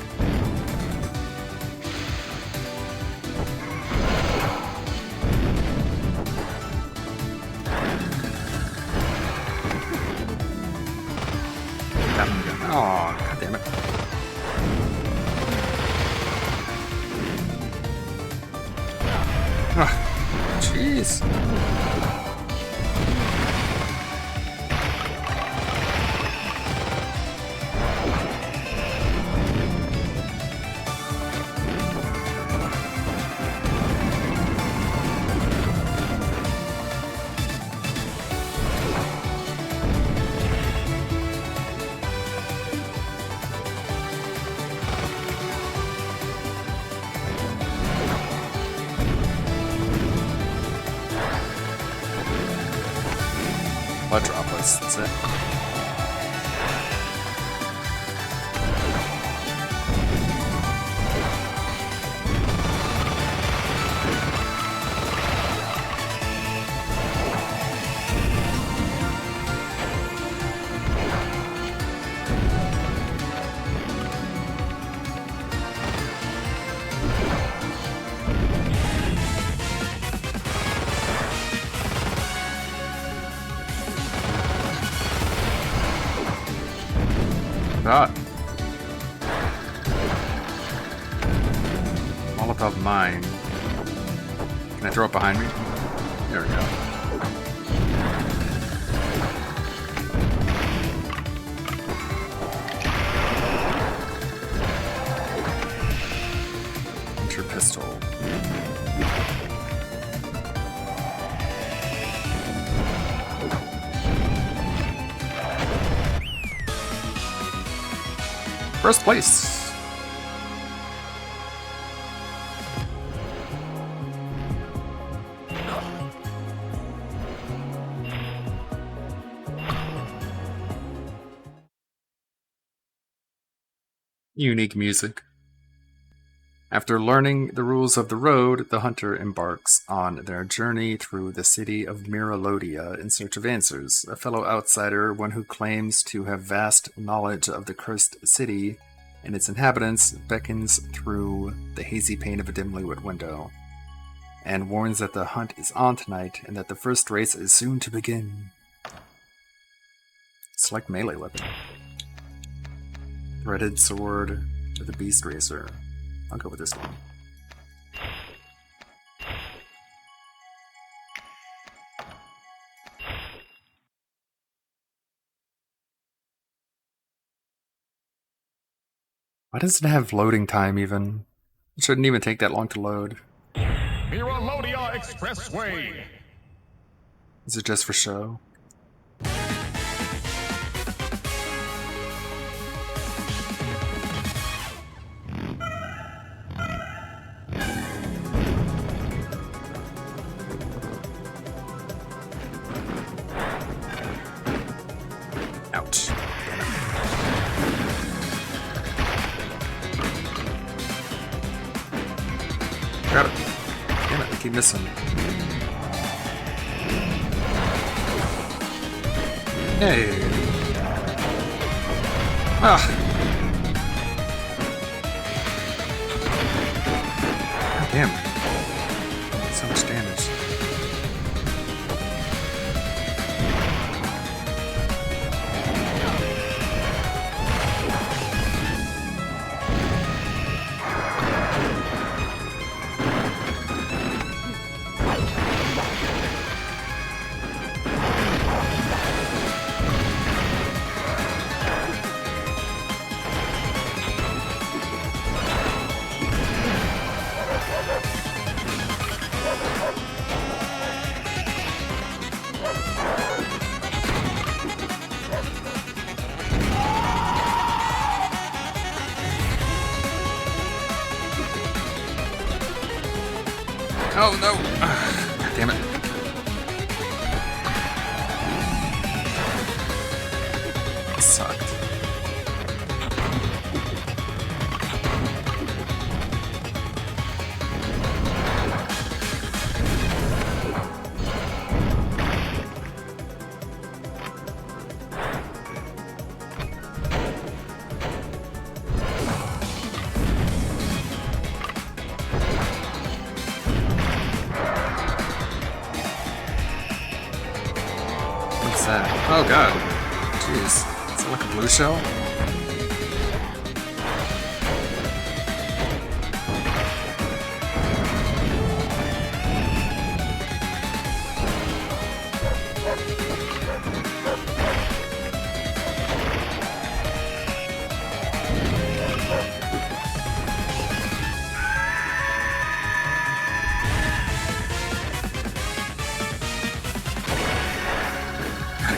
Oh, god damn it. Ah, jeez. Blood droplets, that's it. God. Molotov mine. Can I throw it behind me? There we go. Enter pistol. First place. Unique music. After learning the rules of the road, the hunter embarks on their journey through the city of Miralodia in search of answers. A fellow outsider, one who claims to have vast knowledge of the cursed city and its inhabitants, beckons through the hazy pane of a dimly lit window and warns that the hunt is on tonight and that the first race is soon to begin. It's like melee weapon. Threaded sword with a beast racer. I'll go with this one. Why does it have loading time even? It shouldn't even take that long to load. Miralodia Expressway. Is it just for show? Ouch. Got it. Damn it, I keep missing. Hey. Ah. God damn. So much damage. Oh no! God damn it. This sucked. Oh god. Jeez. Is it like a blue shell?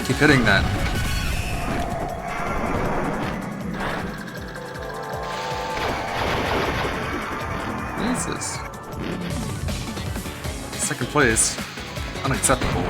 Keep hitting that. What is this? Second place. Unacceptable.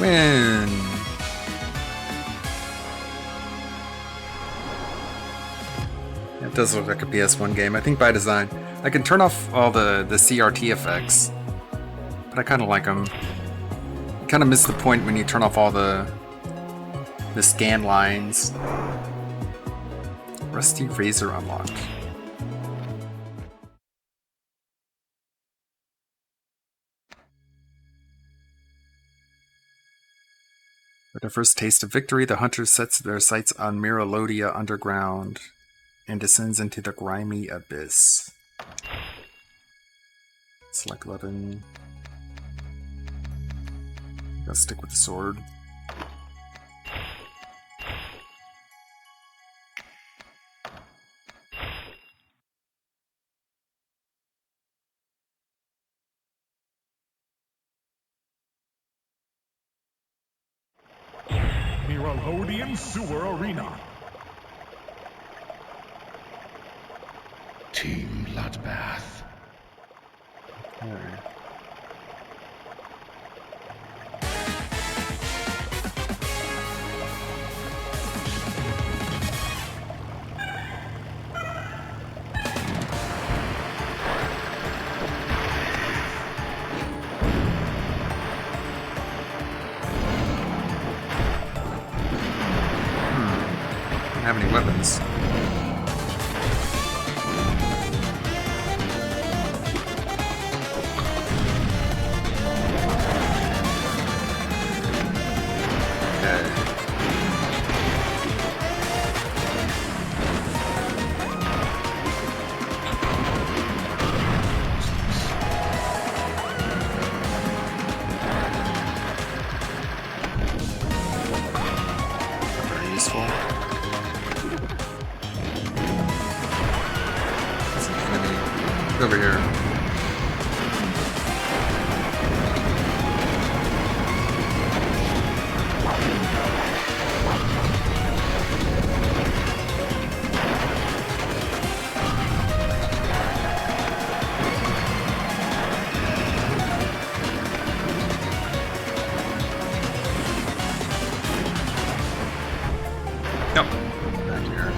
Win. It does look like a PS1 game, I think by design. I can turn off all the CRT effects, but I kind of like them. You kind of miss the point when you turn off all the scan lines. Rusty Razor unlocked. With their first taste of victory, the hunters sets their sights on Miralodia underground and descends into the grimy abyss. Select weapon. Gotta stick with the sword. Miralodian Sewer Arena. Team Bloodbath. Okay. Don't have any weapons. Very useful. There's an enemy over here. Yep. Back here.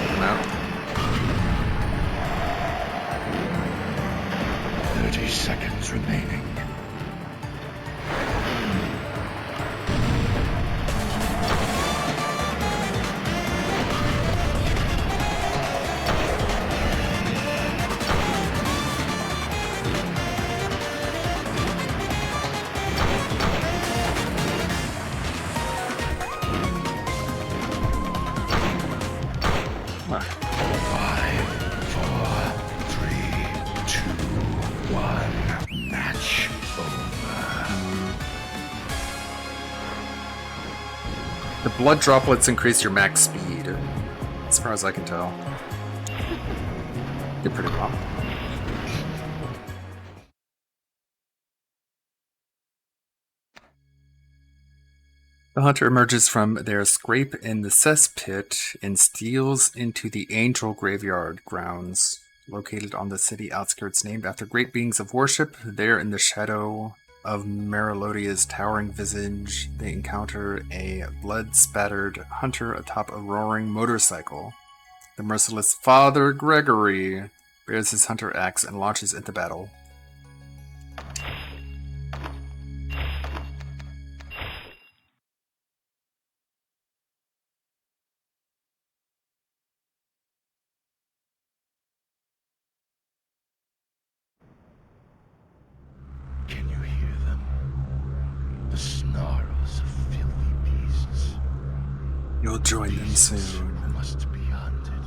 Come out. 30 seconds remaining. Ah. 5, 4, 3, 2, 1. Match over. The blood droplets increase your max speed, as far as I can tell. Did pretty well. The hunter emerges from their scrape in the cesspit and steals into the Angel Graveyard grounds, located on the city outskirts, named after great beings of worship. There in the shadow of Miralodia's towering visage, they encounter a blood-spattered hunter atop a roaring motorcycle. The merciless Father Gregory bears his hunter axe and launches into battle. Can you hear them? The snarls of filthy beasts. You'll join them Beasts soon. who must be hunted.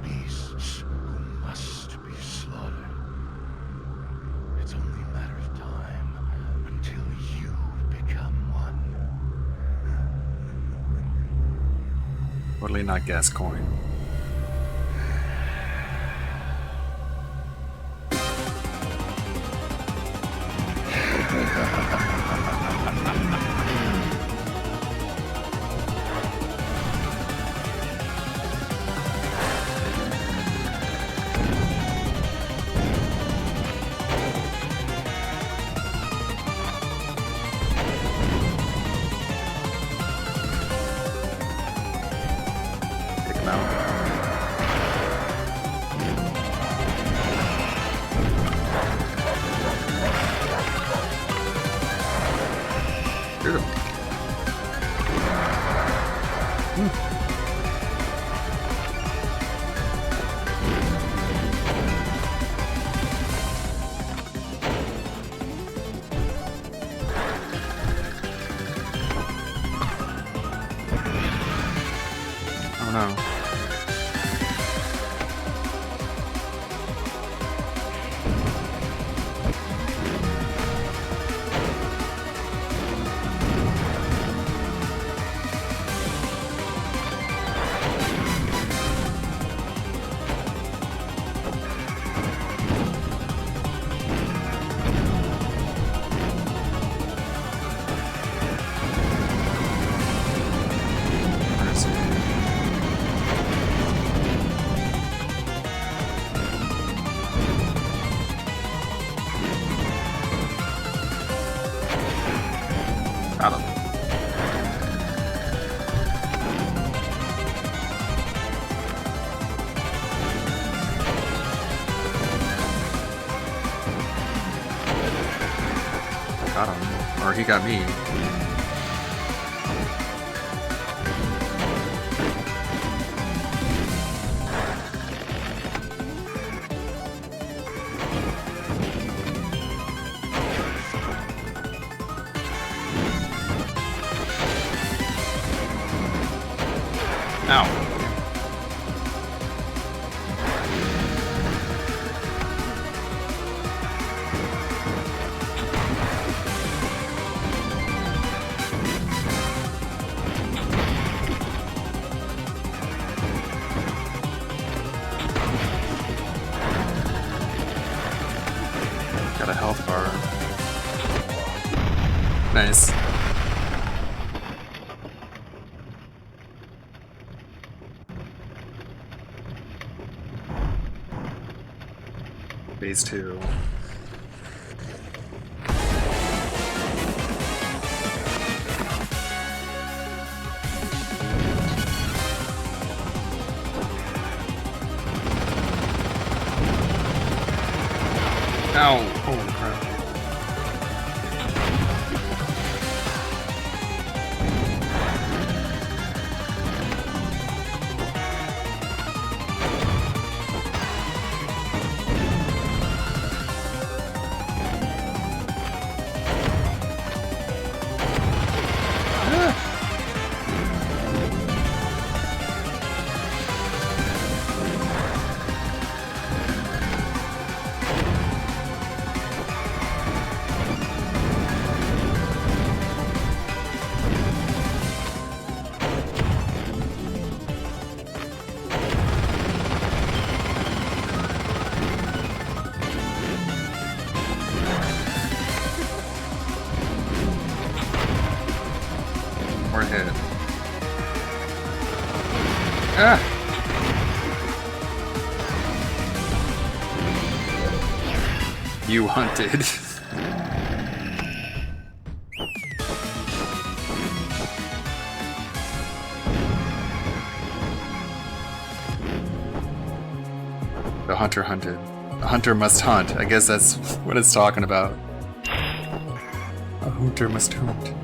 Beasts who must be slaughtered. It's only a matter of time until you become one. Totally not Gascoigne. Ew. Oh no. Got him. Got him. Or he got me. Ow. Got a health bar. Nice. Phase 2. Ow! Holy crap. We're hit. Ah! You hunted. The hunter hunted. The hunter must hunt. I guess that's what it's talking about. A hunter must hunt.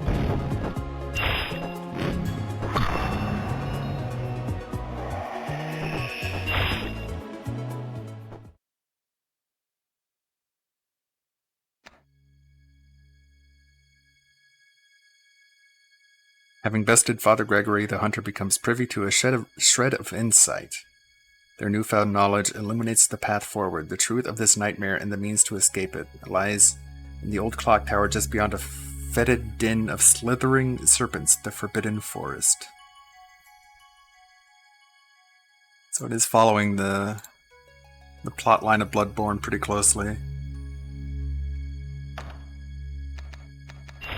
Having bested Father Gregory, the hunter becomes privy to a shred of insight. Their newfound knowledge illuminates the path forward. The truth of this nightmare and the means to escape it lies in the old clock tower just beyond a fetid din of slithering serpents, the Forbidden Forest. So it is following the plot line of Bloodborne pretty closely.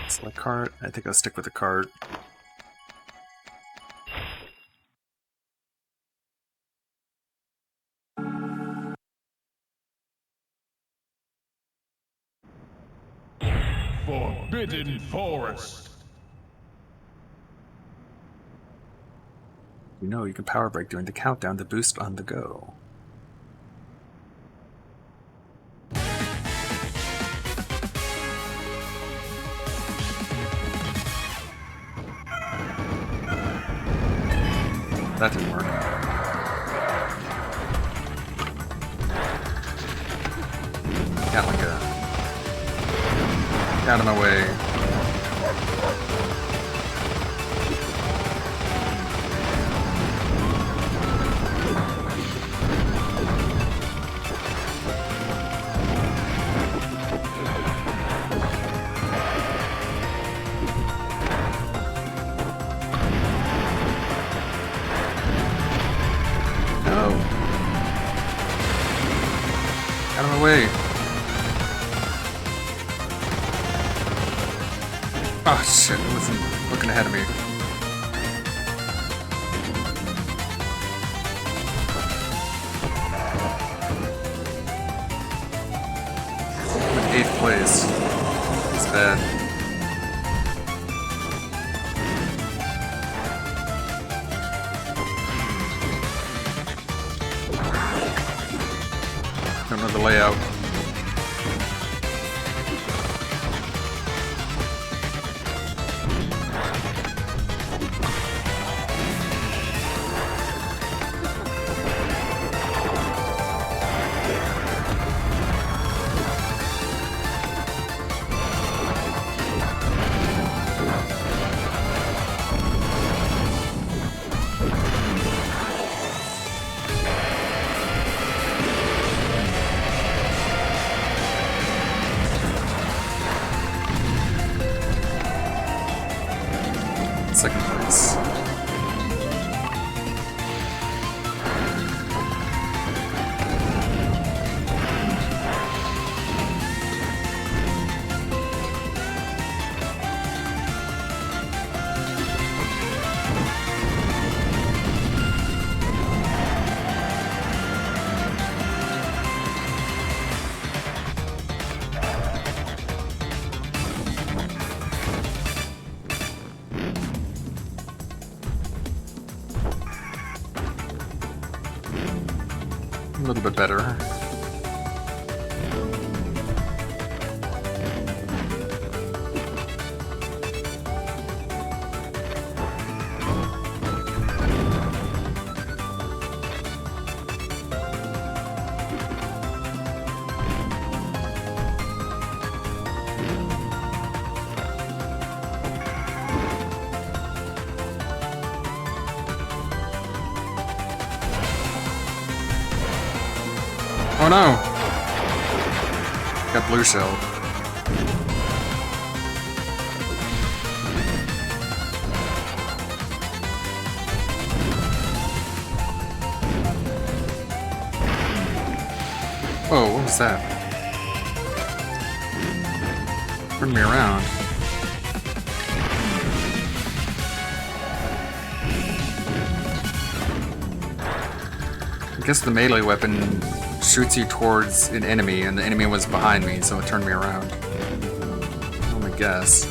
Select cart. I think I'll stick with the cart. Forbidden Forest. You know you can power break during the countdown to boost on the go. That didn't work. Galaga. Out of my way. No. Out of my way. Oh shit, I wasn't looking ahead of me. I'm in 8th place. It's bad. Don't know the layout. Second place. A little bit better. Oh no! Got blue shell. Whoa, what was that? Turned me around. I guess the melee weapon shoots you towards an enemy, and the enemy was behind me, so it turned me around. Oh my guess.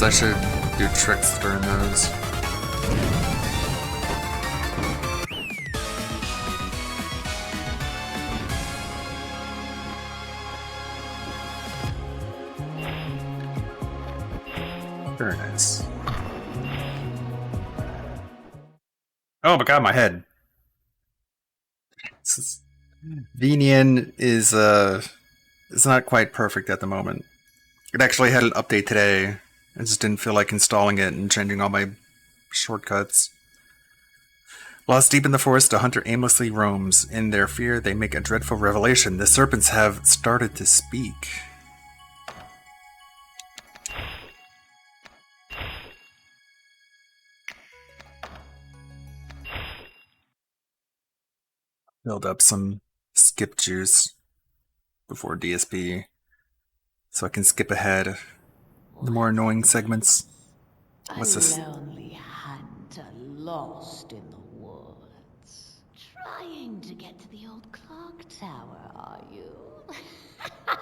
I should do tricks during those. Very nice. Oh my god, my head. Venian is it's not quite perfect at the moment. It actually had an update today. I just didn't feel like installing it and changing all my shortcuts. Lost deep in the forest, a hunter aimlessly roams. In their fear, they make a dreadful revelation. The serpents have started to speak. Build up some skip juice before DSP so I can skip ahead the more annoying segments. What's this? A lonely hunter lost in the woods. Trying to get to the old clock tower, are you?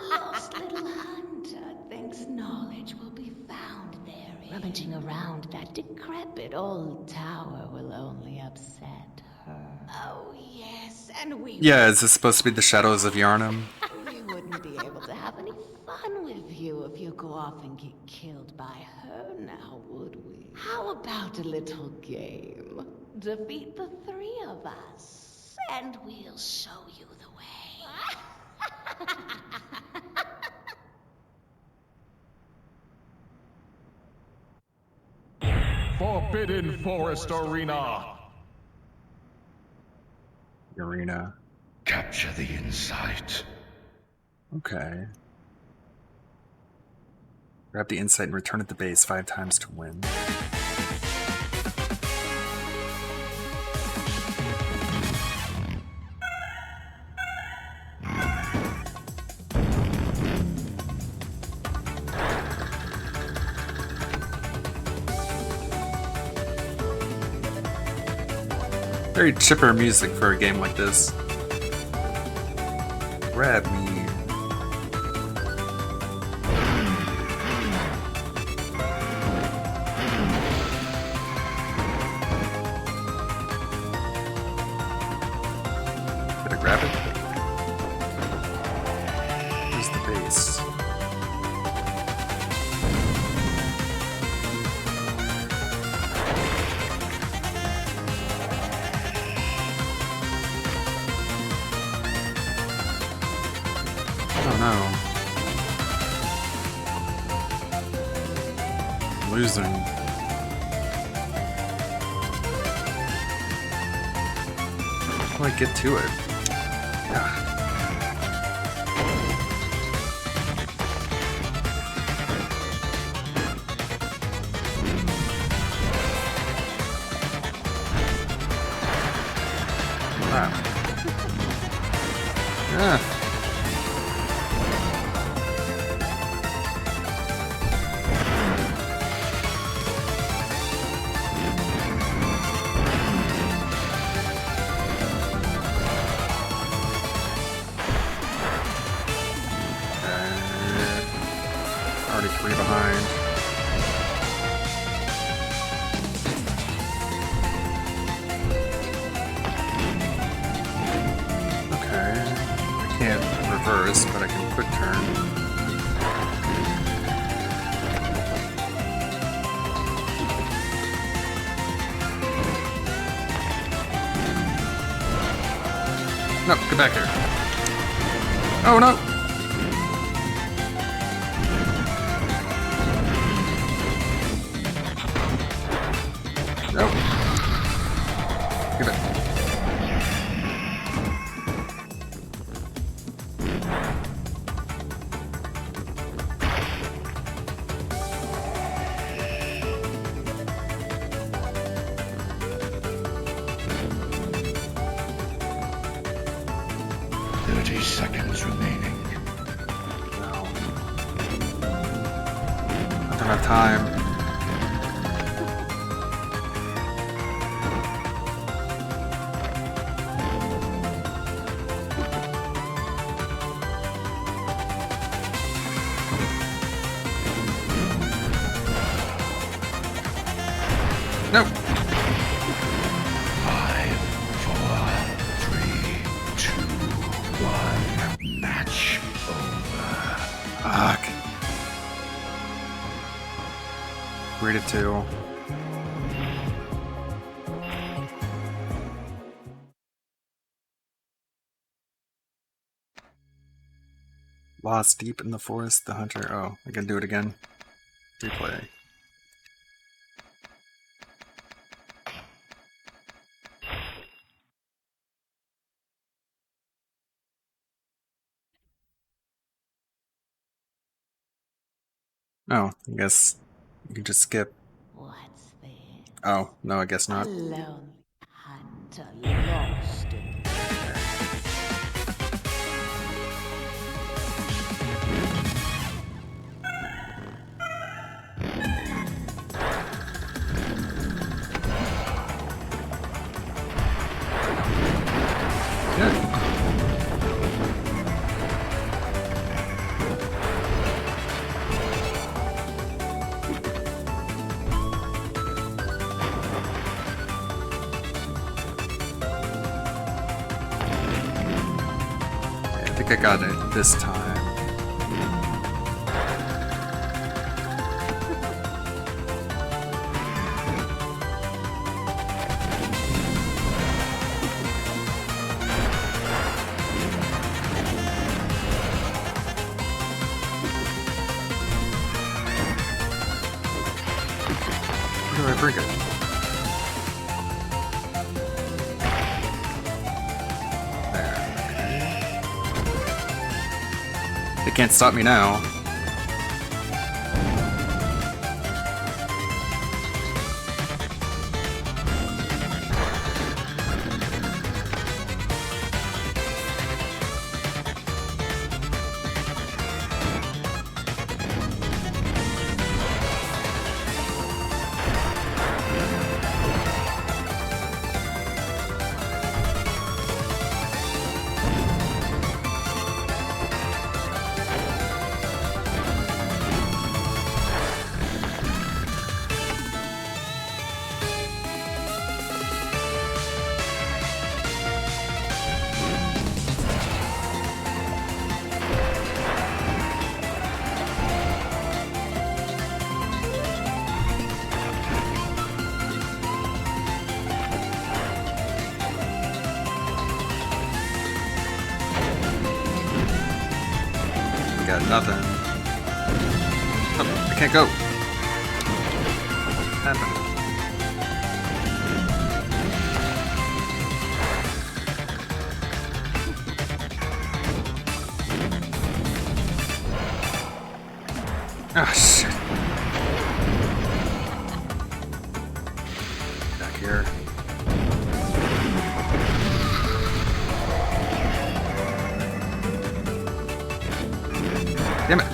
Lost little hunter thinks knowledge will be found there. Rummaging around that decrepit old tower will only upset her. Oh yes, and we... Yeah, is this supposed to be the Shadows of Yharnam? We wouldn't be able to have any fun with you if you go off and get killed by her now, would we? How about a little game? Defeat the three of us, and we'll show you the way. Forbidden Forest Arena. Arena. Capture the insight. Okay. Grab the insight and return at the base 5 times to win. Very chipper music for a game like this. Grab me. Did I grab it? Where's the base? No. I'm losing. How do I get to it? Ah. Ah. Already 3 behind. Okay. I can't reverse, but I can quick turn. No, get back here. Oh no! Nope. Give it. Seconds remaining. No. I don't have time. Nope. 5, 4, 3, 2, 1. Match over. Fuck. 3 to 2. Lost deep in the forest, the hunter. Oh, I can do it again. Replay. Oh, I guess you can just skip. What's this? Oh, no, I guess A not. lonely hunter lost in the I think I got it this time. Where do I bring it? They can't stop me now. Got nothing. Oh, I can't go. What happened? Ah, shit. Back here. Damn it.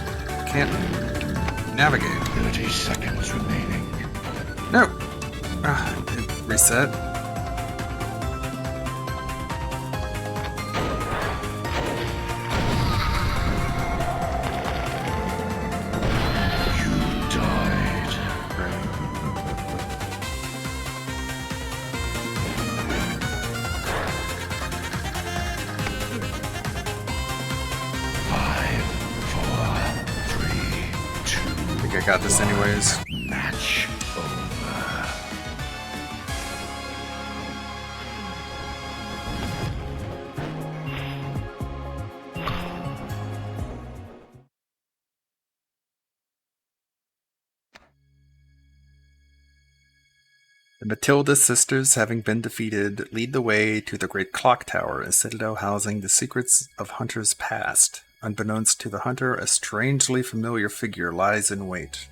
Can't navigate. 30 seconds remaining. No. Reset. You died. I think I got this anyways. Match over. The Matilda sisters, having been defeated, lead the way to the Great Clock Tower, a citadel housing the secrets of Hunter's past. Unbeknownst to the hunter, a strangely familiar figure lies in wait.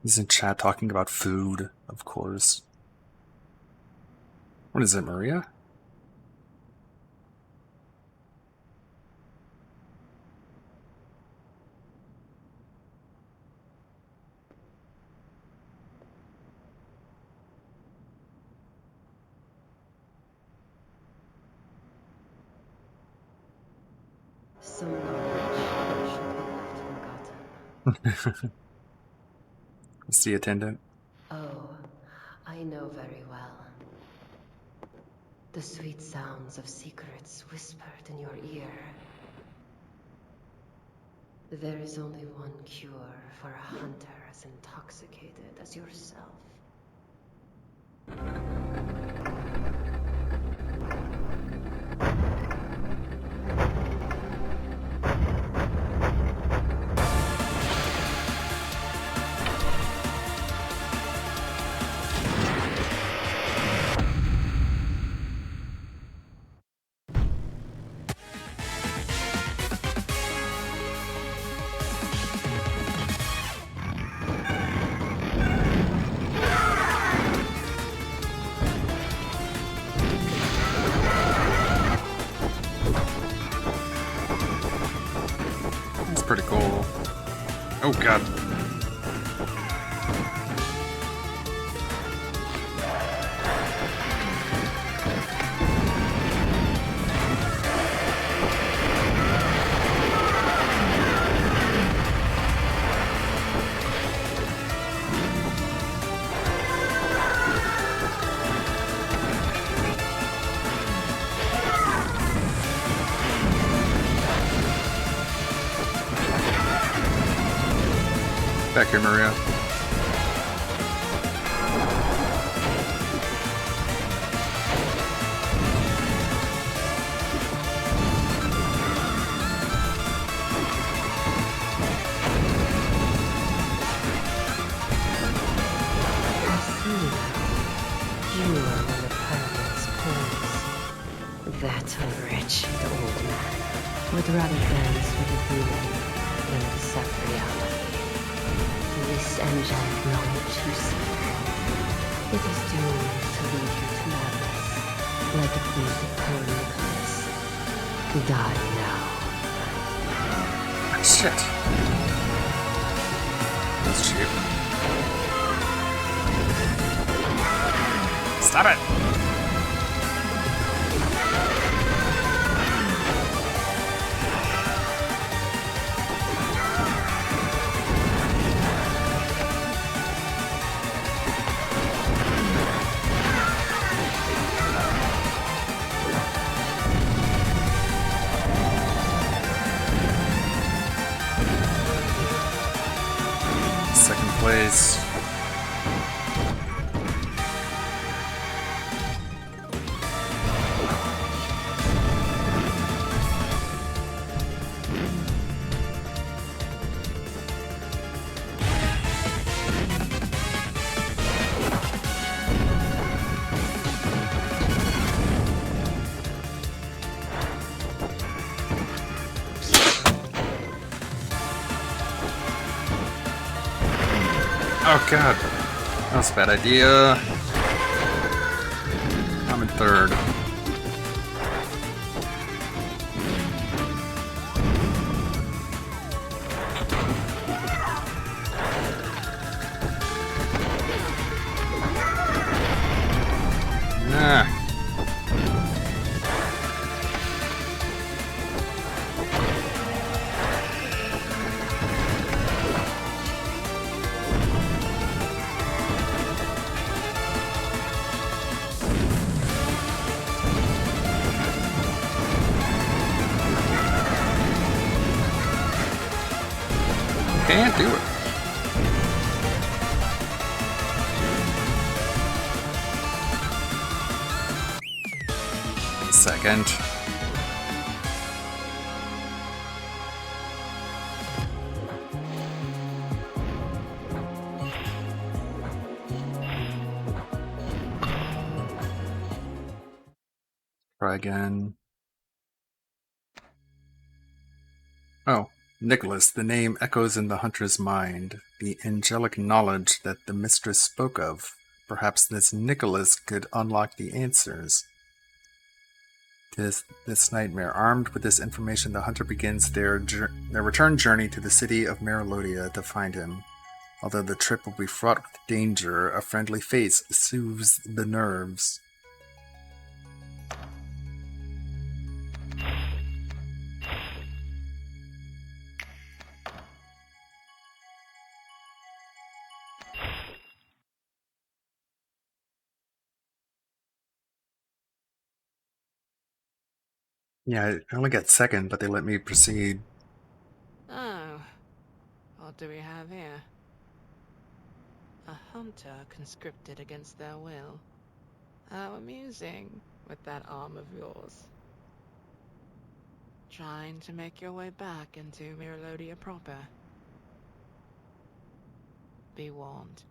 He's in chat talking about food, of course. What is it, Maria? Some knowledge should be left forgotten. It's the attendant. Oh, I know very well. The sweet sounds of secrets whispered in your ear. There is only one cure for a hunter as intoxicated as yourself. pretty cool. Oh god. Back here, Maria. You are one of Herman's pawns. That's rich, the old man would rather dance with a demon than accept reality. This angelic knowledge you seek, it is doomed to lead you to madness, like the thief of poor Nicholas. Die now. Shit. That's cheap. Stop it! Second place. Oh god, that was a bad idea. I'm in third. Nah. Can't do it. Second. Try again. Oh. Nicholas, the name echoes in the hunter's mind, the angelic knowledge that the mistress spoke of. Perhaps this Nicholas could unlock the answers. This nightmare. Armed with this information, the hunter begins their return journey to the city of Marilodia to find him. Although the trip will be fraught with danger, a friendly face soothes the nerves. Yeah, I only got second, but they let me proceed. Oh, what do we have here? A hunter conscripted against their will. How amusing, with that arm of yours. Trying to make your way back into Marilodia proper. Be warned,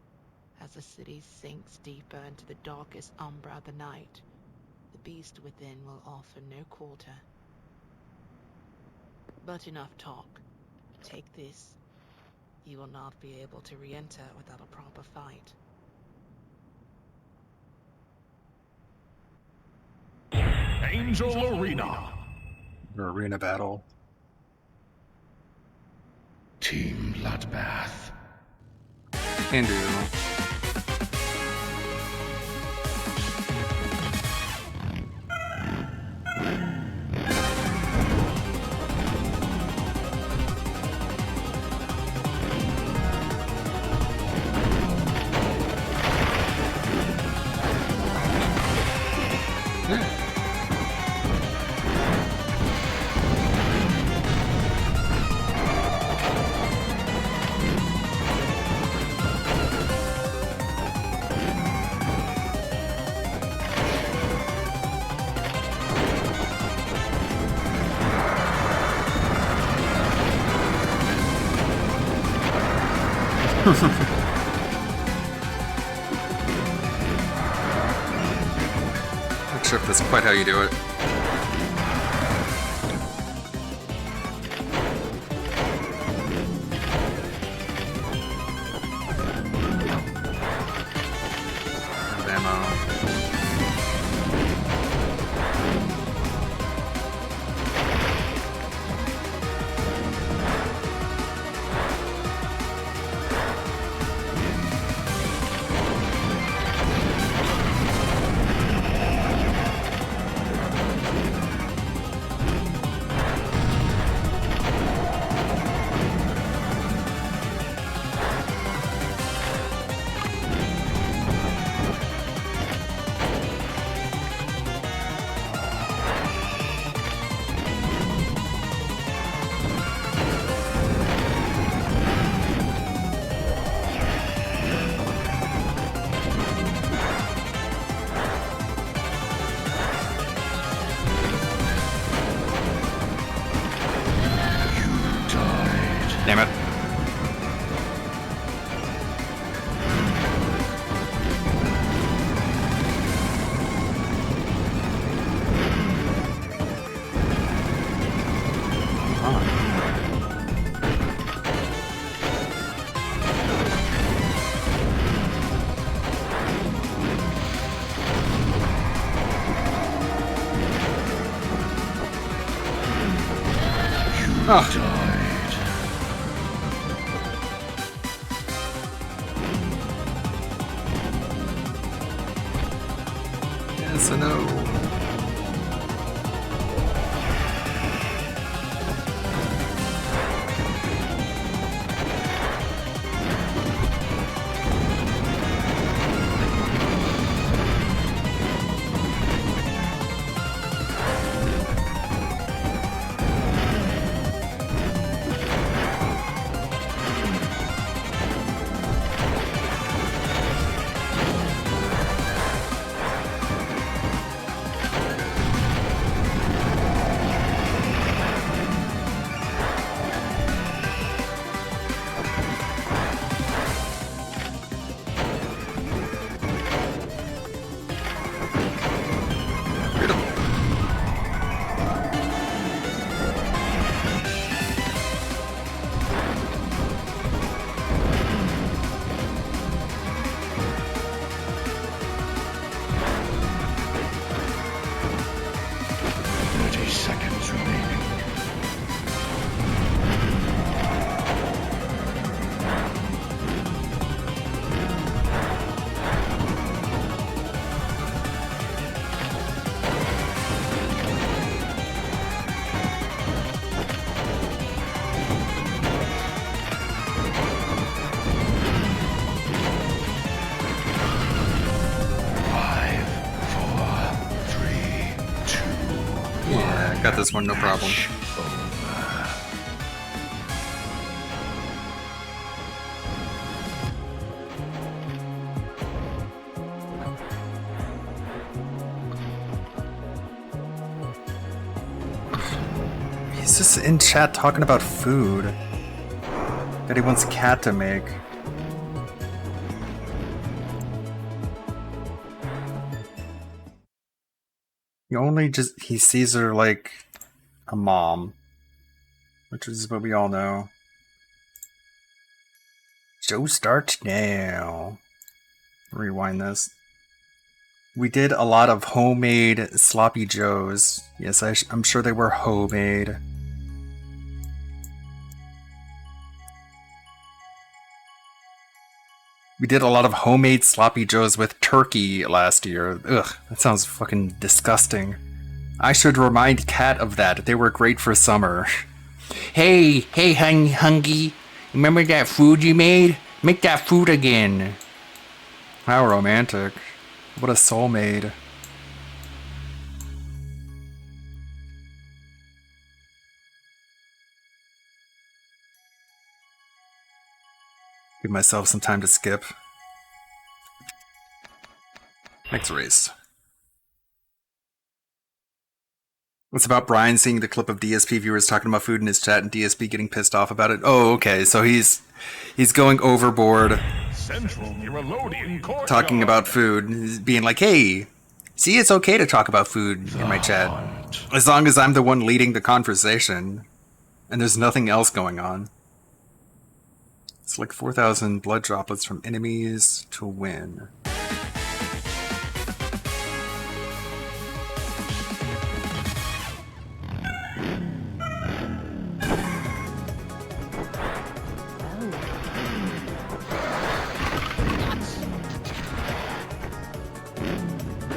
as the city sinks deeper into the darkest umbra of the night, the beast within will offer no quarter. But enough talk. Take this. You will not be able to re-enter without a proper fight. Angel Arena. Arena battle. Team Bloodbath. Can do. Not sure if that's quite how you do it. Damn it. Oh. Yes, I know. Got this one, no problem. He's just in chat talking about food that he wants Cat to make. He sees her like a mom, which is what we all know. Show starts now. Rewind this. We did a lot of homemade sloppy joes. Yes, I'm sure they were homemade. We did a lot of homemade sloppy joes with turkey last year. Ugh, that sounds fucking disgusting. I should remind Kat of that. They were great for summer. Hey, Hungy. Remember that food you made? Make that food again. How romantic. What a soulmate. Give myself some time to skip. Next race. It's about Brian seeing the clip of DSP viewers talking about food in his chat and DSP getting pissed off about it. Oh, okay, so he's going overboard. Central Miralodian Courtyard. Talking about food. He's being like, hey, see, it's okay to talk about food in my chat. As long as I'm the one leading the conversation. And there's nothing else going on. Select 4,000 blood droplets from enemies to win.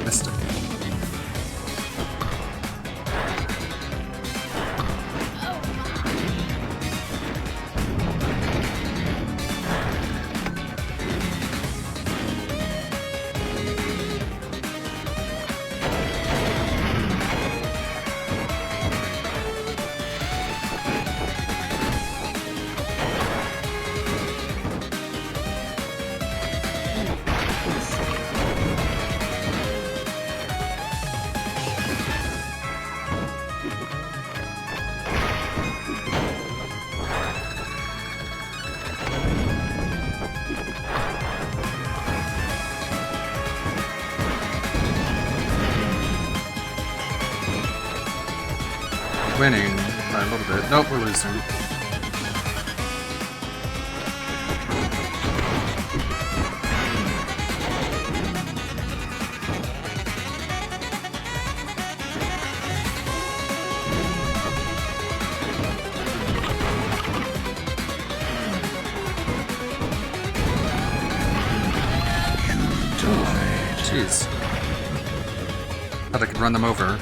Missed it. Winning by a little bit. Nope, we're losing. Jeez. Thought I could run them over.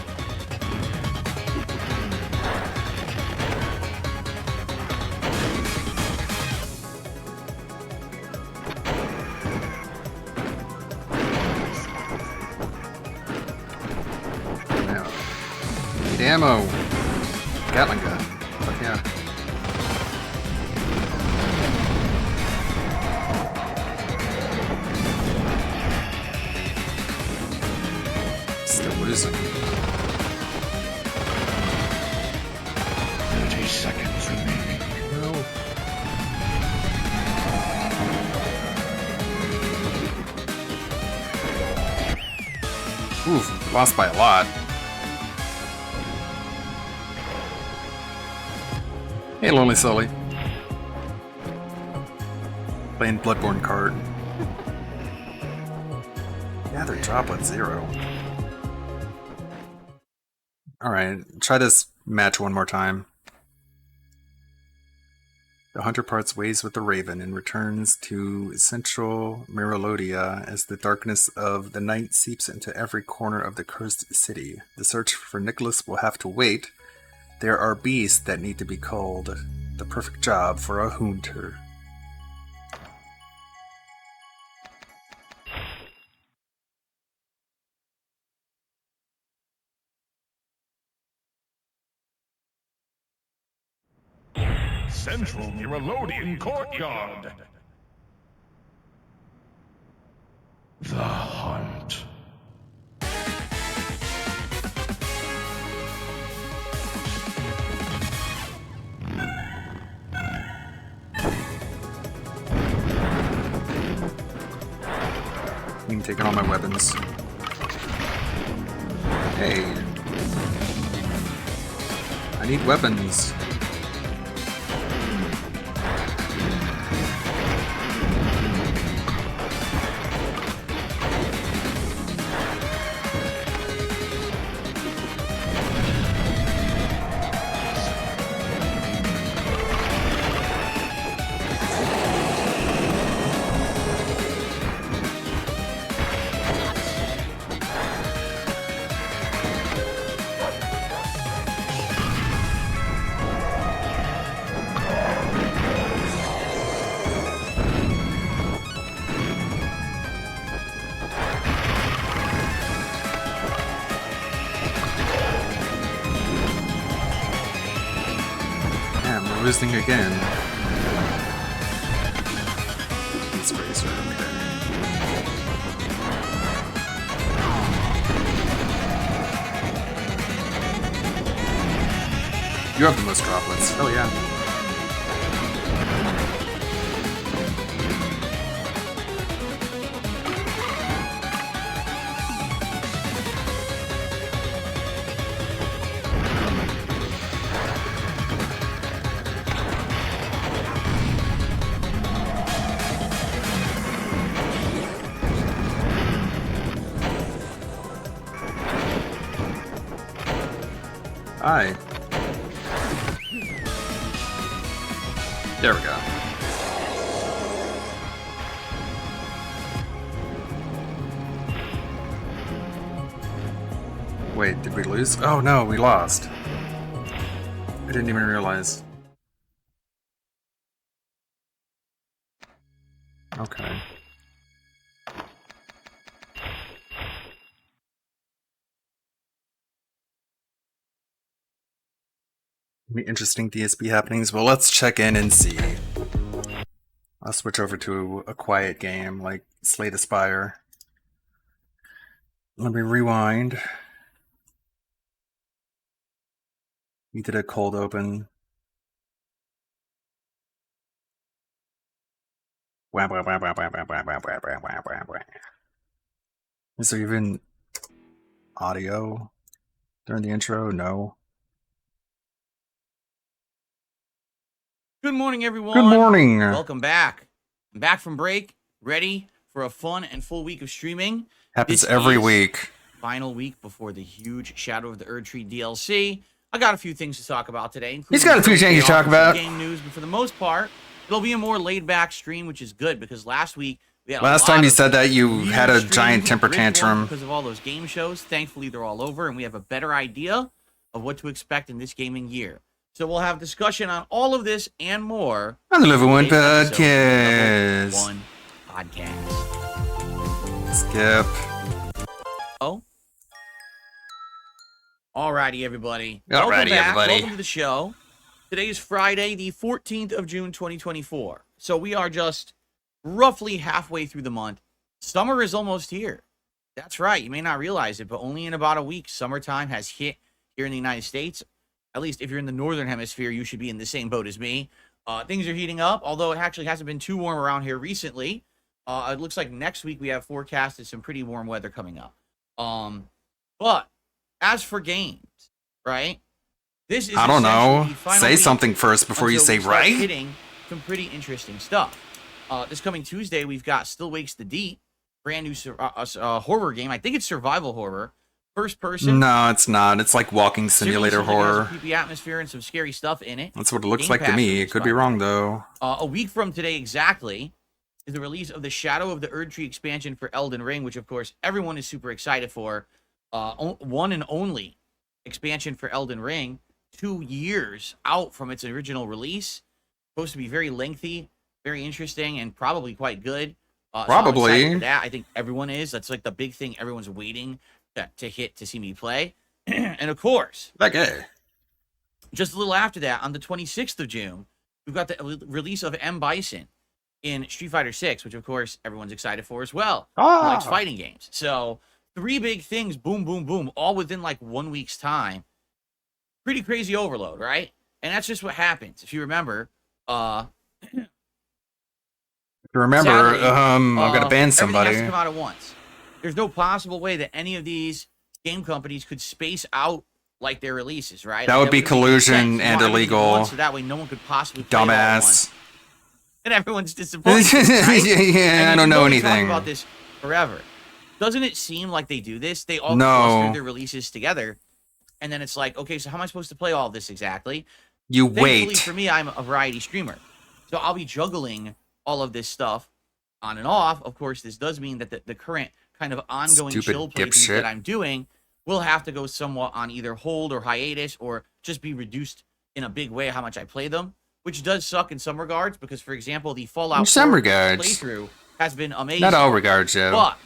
Ammo. Gatling gun. Fuck yeah. Still losing. 30 seconds remaining. No. Oof, lost by a lot. Hey, Lonely Sully. Playing Bloodborne card. Gather droplet 0. Alright, try this match one more time. The hunter parts ways with the raven and returns to central Miralodia as the darkness of the night seeps into every corner of the cursed city. The search for Nicholas will have to wait. There are beasts that need to be culled. The perfect job for a hunter. Central Miralodian Courtyard. The hunt. I'm taking all my weapons. Hey. I need weapons. hosting again. He's Fraser, okay. You have the most droplets. Oh yeah. Hi. There we go. Wait, did we lose? Oh no, we lost. I didn't even realize. Okay. Be interesting DSP happenings. Well, let's check in and see. I'll switch over to a quiet game like Slay the Spire. Let me rewind. We did a cold open. Is there even audio during the intro? No. Good morning, everyone. Good morning. Welcome back. I'm back from break, ready for a fun and full week of streaming. Happens This every is week. Final week before the huge Shadow of the Erdtree DLC. I got a few things to talk about today. He's got a few things to talk about. Game news, but for the most part, it'll be a more laid-back stream, which is good because last week we had Last time you said that you had a giant temper tantrum because of all those game shows. Thankfully, they're all over, and we have a better idea of what to expect in this gaming year. So we'll have discussion on all of this and more on the Level 1 Podcast. Podcast. Level 1 Podcast. Skip. Oh. Alrighty, everybody. Alrighty, everybody. Welcome to the show. Today is Friday, the 14th of June, 2024. So we are just roughly halfway through the month. Summer is almost here. That's right. You may not realize it, but only in about a week, summertime has hit here in the United States. At least if you're in the northern hemisphere, you should be in the same boat as me. Things are heating up, although it actually hasn't been too warm around here recently. It looks like next week we have forecasted some pretty warm weather coming up. But as for games, right? This is I don't know. essentially the final Say week something first before you until say we start right. Hitting some pretty interesting stuff. This coming Tuesday, we've got Still Wakes the Deep, brand new horror game. I think it's survival horror. First person. No, it's not. It's like walking simulator horror. Creepy atmosphere and some scary stuff in it. That's what it looks Game like to Pass me. release, It could by be the way. wrong though. A week from today exactly is the release of the Shadow of the Erdtree expansion for Elden Ring, which of course everyone is super excited for. One and only expansion for Elden Ring, 2 years out from its original release. Supposed to be very lengthy, very interesting, and probably quite good. So I'm Probably. excited for that. I think everyone is. That's like the big thing everyone's waiting to hit to see me play. And of course, That guy. just a little after that, on the 26th of June, we've got the release of M. Bison in Street Fighter 6, which of course everyone's excited for as well. Who likes fighting games. So 3 big things, boom, boom, boom, all within like 1 week's time. Pretty crazy overload, right? And that's just what happens. If you remember, Remember, Saturday, I'm gonna ban everything somebody. has to come out at once. There's no possible way that any of these game companies could space out like their releases, right? That would be wouldn't make collusion sense. You and want everything at illegal. once, so that way no one could possibly play it all at once. Dumbass. And everyone's disappointed. Right? Yeah, I don't know anything. Talk about this forever. Doesn't it seem like they do this? They all No. cluster their releases together, and then it's like, okay, so how am I supposed to play all this exactly? You Thankfully wait. for me, I'm a variety streamer, so I'll be juggling all of this stuff on and off. Of course, this does mean that the current kind of ongoing Stupid chill playthroughs dipshit. that I'm doing will have to go somewhat on either hold or hiatus, or just be reduced in a big way how much I play them, which does suck in some regards because, for example, the Fallout In some 4 regards. playthrough has been amazing. Not all regards, Joe. But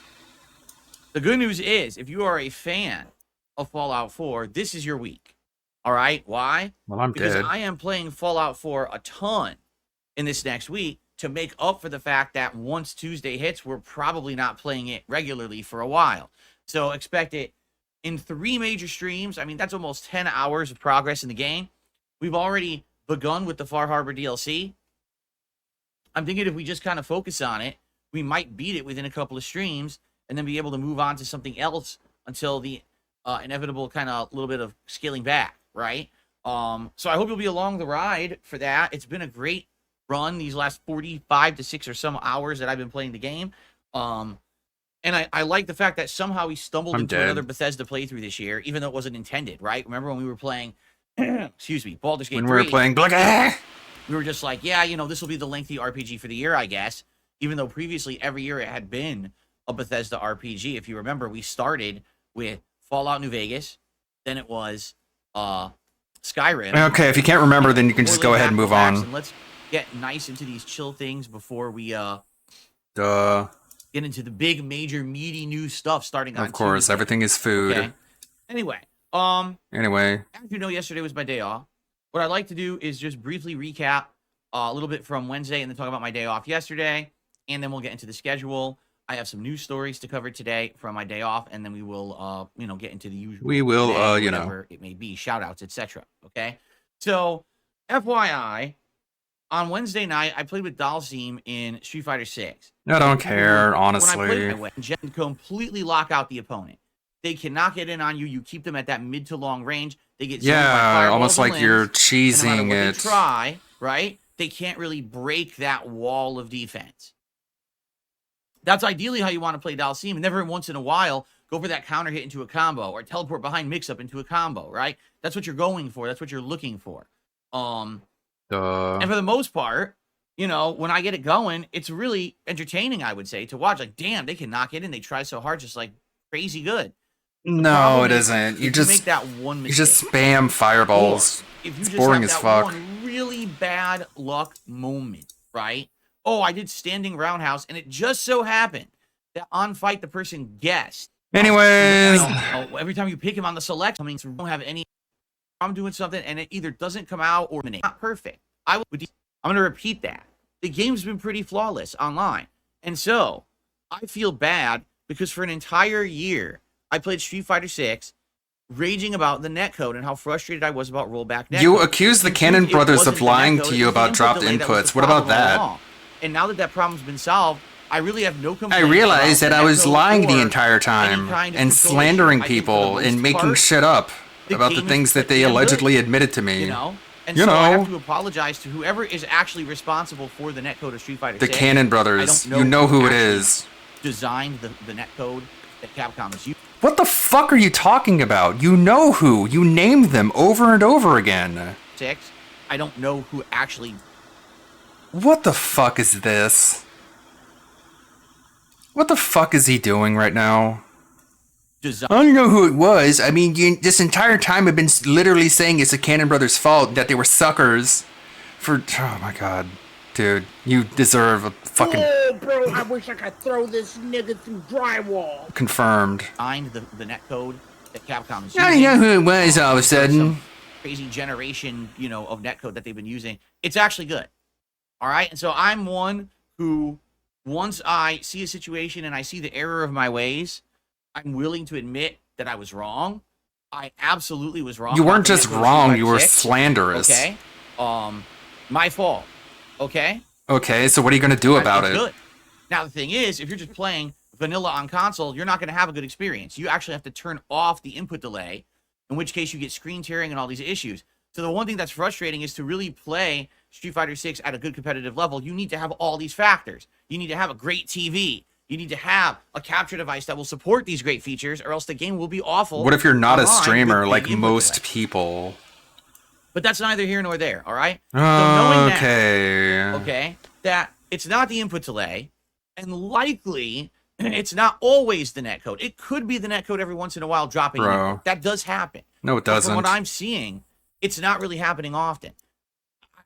the good news is, if you are a fan of Fallout 4, this is your week. All right, why? Well, I'm because dead. I am playing Fallout 4 a ton in this next week to make up for the fact that once Tuesday hits, we're probably not playing it regularly for a while. So expect it in 3 major streams. I mean, that's almost 10 hours of progress in the game. We've already begun with the Far Harbor DLC. I'm thinking if we just kind of focus on it, we might beat it within a couple of streams and then be able to move on to something else until the inevitable kind of little bit of scaling back, right? So I hope you'll be along the ride for that. It's been a great run these last 45 to 6 or some hours that I've been playing the game. And I like the fact that somehow we stumbled into another Bethesda playthrough this year, even though it wasn't intended, right? Remember when we were playing, excuse me, Baldur's Gate 3? When we were playing we were just like, yeah, this will be the lengthy RPG for the year, I guess. Even though previously every year it had been a Bethesda RPG. If you remember, we started with Fallout New Vegas, then it was Skyrim. Okay, if you can't remember, then you can just go ahead and move on. And let's get nice into these chill things before we get into the big, major, meaty new stuff starting on Of course, Tuesday. everything is food. Okay. Anyway, as you know, yesterday was my day off. What I'd like to do is just briefly recap a little bit from Wednesday and then talk about my day off yesterday, and then we'll get into the schedule. I have some news stories to cover today from my day off, and then we will, get into the usual. We will, today, whatever it may be, shout outs, etc. Okay. So, FYI, on Wednesday night, I played with Dalsim in Street Fighter 6. I don't care, When I honestly. played my way, Jen completely lock out the opponent. They cannot get in on you. You keep them at that mid to long range. They get zoned by Yeah, fireballs almost and like you're limbs, and no matter cheesing what it. They try, right? They can't really break that wall of defense. That's ideally how you want to play Dalsim, and every once in a while, go for that counter hit into a combo, or teleport behind mix-up into a combo, right? That's what you're going for. That's what you're looking for. And for the most part, when I get it going, it's really entertaining, I would say, to watch. Like, damn, they can knock it in. They try so hard, just like crazy good. No, it isn't. You just make that one mistake. You just spam fireballs. If you It's just boring have as that fuck. one really bad luck moment, right? Oh, I did standing roundhouse, and it just so happened that on fight the person guessed. Anyways, Every time you pick him on the select, you don't have any. I'm doing something, and it either doesn't come out or it's not perfect. I'm going to repeat that. The game's been pretty flawless online, and so I feel bad because for an entire year I played Street Fighter 6, raging about the netcode and how frustrated I was about rollback netcode. you accuse the In Cannon truth, it brothers wasn't of the lying netcode, to it you was the about input dropped delay that was inputs. the What about problem all that? along. And now that problem's been solved, I really have no I complaints. realized about that I was netcode lying the or entire any time kind of and control slandering issue. I think for the people most and making part, shit up the about the game is things that they pretty damn good, allegedly admitted to me. And so I have to apologize to whoever is actually responsible for the netcode of Street Fighter The 6. Cannon I brothers. don't You know who it actually is. Designed the netcode that Capcom is using. What the fuck are you talking about? You know who. You named them over and over again. 6. I don't know who actually. What the fuck is this? What the fuck is he doing right now? I don't know who it was. I mean, this entire time I've been literally saying it's the Cannon Brothers' fault that they were suckers for. Oh my god, dude, you deserve a fucking. Oh, bro, I wish I could throw this nigga through drywall. Confirmed. Designed the netcode that Capcom is I using. know who it was all of a sudden. Crazy generation, of netcode that they've been using. It's actually good. All right, and so I'm one who, once I see a situation and I see the error of my ways, I'm willing to admit that I was wrong. I absolutely was wrong. You weren't about the just netcode of wrong, Street you were Fighter 6. slanderous. Okay, my fault. Okay. Okay, so what are you gonna do about It's it? good. Now the thing is, if you're just playing vanilla on console, you're not going to have a good experience. You actually have to turn off the input delay, in which case you get screen tearing and all these issues. So the one thing that's frustrating is to really play Street Fighter 6 at a good competitive level, you need to have all these factors. You need to have a great TV. You need to have a capture device that will support these great features, or else the game will be awful. What if you're not a online streamer with the like input most delay. people? But that's neither here nor there, all right? So knowing that, Okay. okay, that it's not the input delay, and likely it's not always the netcode. It could be the netcode every once in a while dropping. Bro. In. That does happen. No, it But doesn't. from what I'm seeing, it's not really happening often.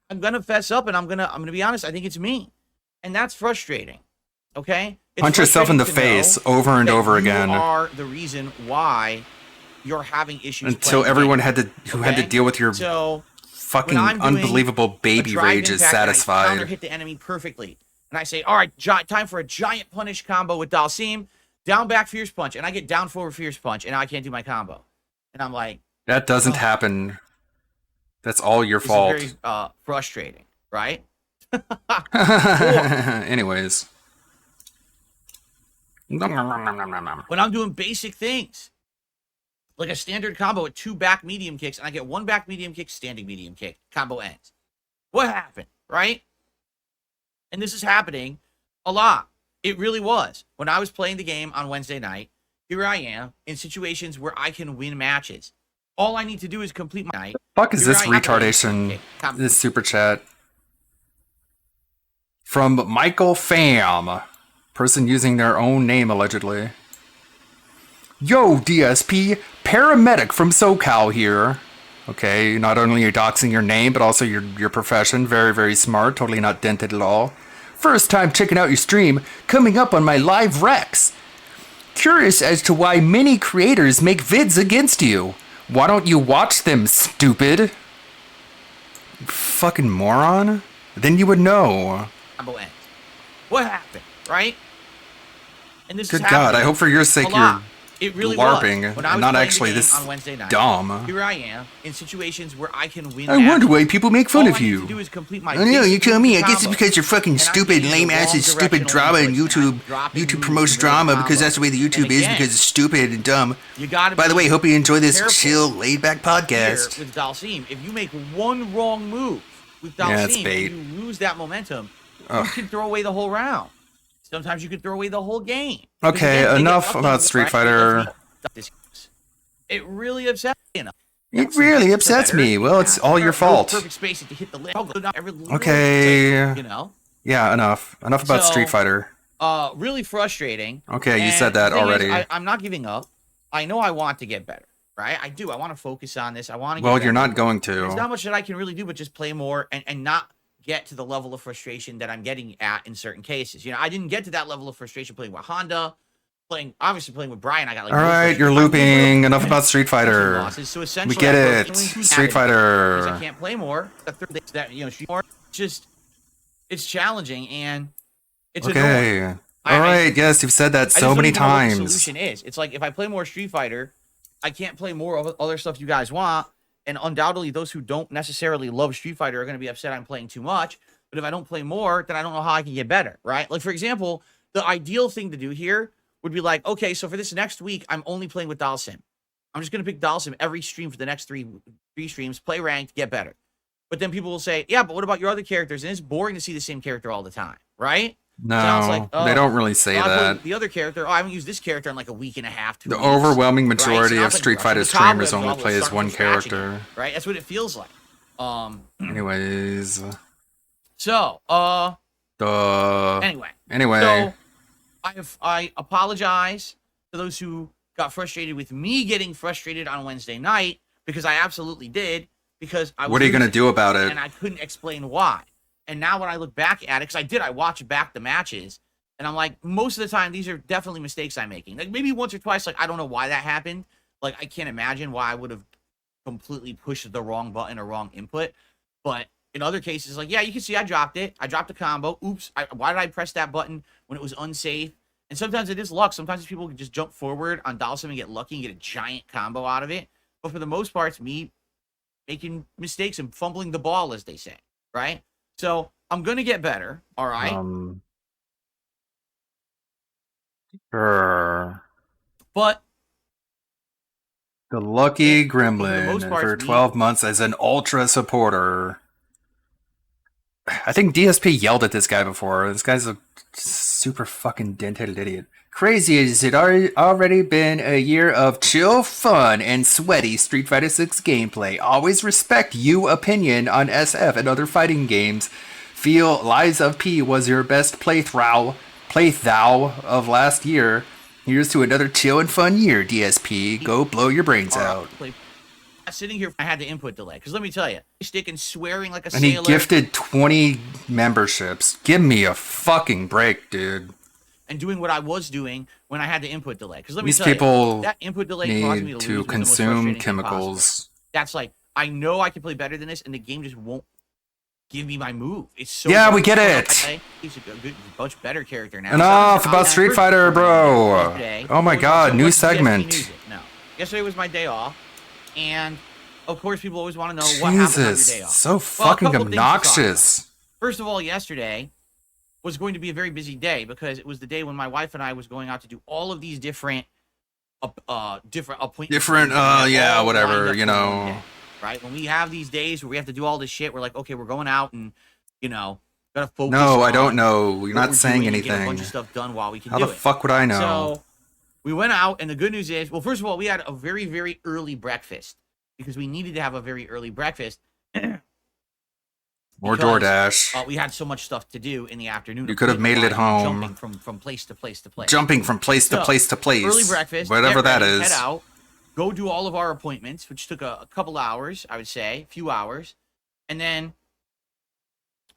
I'm gonna fess up, and I'm gonna be honest. I think it's me, and that's frustrating. Okay, it's Punch yourself in the frustrating to face know over and that over you again. are the reason why you're having issues Until playing everyone the had to had to deal with your so fucking when I'm doing unbelievable baby a drive rage is impact and I satisfied. counter hit the enemy perfectly, and I say, all right, time for a giant punish combo with Dalsim, down back fierce punch, and I get down forward fierce punch, and now I can't do my combo, and I'm like, That doesn't happen. That's all your this fault. is very frustrating, right? Anyways. When I'm doing basic things, like a standard combo with 2 back medium kicks, and I get 1 back medium kick, standing medium kick, combo ends. What happened, right? And this is happening a lot. It really was. When I was playing the game on Wednesday night, here I am in situations where I can win matches. All I need to do is complete my night. Fuck is Here this I am. retardation? This super chat. From Michael Pham. Person using their own name, allegedly. Yo, DSP, paramedic from SoCal here. Okay, not only are you doxing your name, but also your profession. Very, very smart. Totally not dented at all. First time checking out your stream, coming up on my live Rex. Curious as to why many creators make vids against you. Why don't you watch them, stupid? Fucking moron. Then you would know. Combo ends. What happened, right? And this Good is God, I hope for your sake you're It really LARPing was. When I and was not playing actually the game this on Wednesday night, dumb. Here I am in situations where I can win. I wonder matches. why people make fun All of I need you. to do is complete my I know, you basic tell me. I guess it's combo. because you're fucking And I stupid, get in the lame wrong asses, stupid directional drama and inputs, and I'm YouTube. dropping YouTube moves promotes to build drama combo. because that's the way the YouTube And is again, because it's stupid and dumb. You gotta By the way, hope you enjoy this careful chill, laid-back podcast. here with Dalsim. If you make one wrong move with Dalsim, Yeah, it's bait. and you lose that momentum, Ugh. you can throw away the whole round. Sometimes you can throw away the whole game. Okay, enough about Street Fighter. It really upsets me. It really upsets me. Well, it's all your fault. Perfect spacing to hit the lid. Okay. You know. Yeah, enough. Enough about So, Street Fighter. Really frustrating. Okay, you And said that the thing is, already. I'm not giving up. I know I want to get better, right? I do. I want to focus on this. I want to. Well, get you're better. not going There's to. not much that I can really do, but just play more and not get to the level of frustration that I'm getting at in certain cases. You know, I didn't get to that level of frustration playing with Honda, obviously playing with Brian. I got like. All right, you're looping. Enough about Street Fighter. Losses. So We essentially, get I'm it. personally too Street negative because I Fighter. can't play more. That you know, more. Just it's challenging and it's Okay. annoying. All right. Yes, you've said that I just so don't many even know what the times. solution is. It's like if I play more Street Fighter, I can't play more of other stuff you guys want, and undoubtedly those who don't necessarily love Street Fighter are going to be upset I'm playing too much. But if I don't play more, then I don't know how I can get better, right? Like for example, the ideal thing to do here would be like, okay, so for this next week, I'm only playing with Dalsim. I'm just going to pick Dalsim every stream for the next three streams, play ranked, get better. But then people will say, yeah, but what about your other characters? And it's boring to see the same character all the time, right? Sounds No, like, oh, they don't really say well, I played that. The other character, I haven't used this character in like a week and a half, 2 The weeks. overwhelming right? So majority now of it's like Street rushing Fighter the streamers cobwebs only off, play as starting one from scratch character. again, right? That's what it feels like. Anyways. So, Anyway. So, I apologize to those who got frustrated with me getting frustrated on Wednesday night because I absolutely did because I was What are you gonna do about it? and I couldn't explain why. And now when I look back at it, because I watch back the matches, and I'm like, most of the time these are definitely mistakes I'm making. Like maybe once or twice, like I don't know why that happened. Like I can't imagine why I would have completely pushed the wrong button or wrong input. But in other cases, like, yeah, you can see I dropped it. I dropped a combo. Oops. Why did I press that button when it was unsafe? And sometimes it is luck. Sometimes people can just jump forward on Dalsim and get lucky and get a giant combo out of it. But for the most part, it's me making mistakes and fumbling the ball, as they say, right? So I'm going to get better, all right? Sure. But The lucky for the gremlin most part, for it's me. 12 months as an ultra supporter. I think DSP yelled at this guy before. This guy's a super fucking dent-headed idiot. Crazy as it already been a year of chill, fun, and sweaty Street Fighter 6 gameplay. Always respect you opinion on SF and other fighting games. Feel Lies of P was your best playthrough of last year. Here's to another chill and fun year, DSP. Go blow your brains out. Sitting here, I had the input delay. Because let me tell you, sticking swearing like a And he sailor. gifted 20 memberships. Give me a fucking break, dude. and doing what I was doing when I had the input delay. Because let me These tell you, people that input delay caused me need to to lose was the most consume frustrating thing chemicals. possible. That's like, I know I can play better than this, and the game just won't give me my move. It's so Yeah, hard we to get play. it. He's a much better character now. Enough So, about Street Fighter, bro. yesterday, Oh my so god, new what's the ESPN segment. News? No. Yesterday was my day off, and of course, people always want to know what happened on your Jesus, day off. so Well, a fucking couple things to talk about. obnoxious. First of all, yesterday was going to be a very busy day because it was the day when my wife and I was going out to do all of these different appointments. Different, yeah, all whatever, lined up you for one know. day, right? When we have these days where we have to do all this shit, we're like, okay, we're going out and, you know, gotta focus. No, I don't on know. You're what not we're saying doing and get a anything. bunch of stuff done while we can How do the it. fuck would I know? So we went out, and the good news is, well, first of all, we had a very, very early breakfast because we needed to have a very early breakfast. Or because, DoorDash. we had so much stuff to do in the afternoon. You could have made it at home. Jumping from place to place to place. Jumping from place to So, place to place. Early breakfast. Whatever get that ready, is. Head out. Go do all of our appointments, which took a couple hours, I would say, a few hours. And then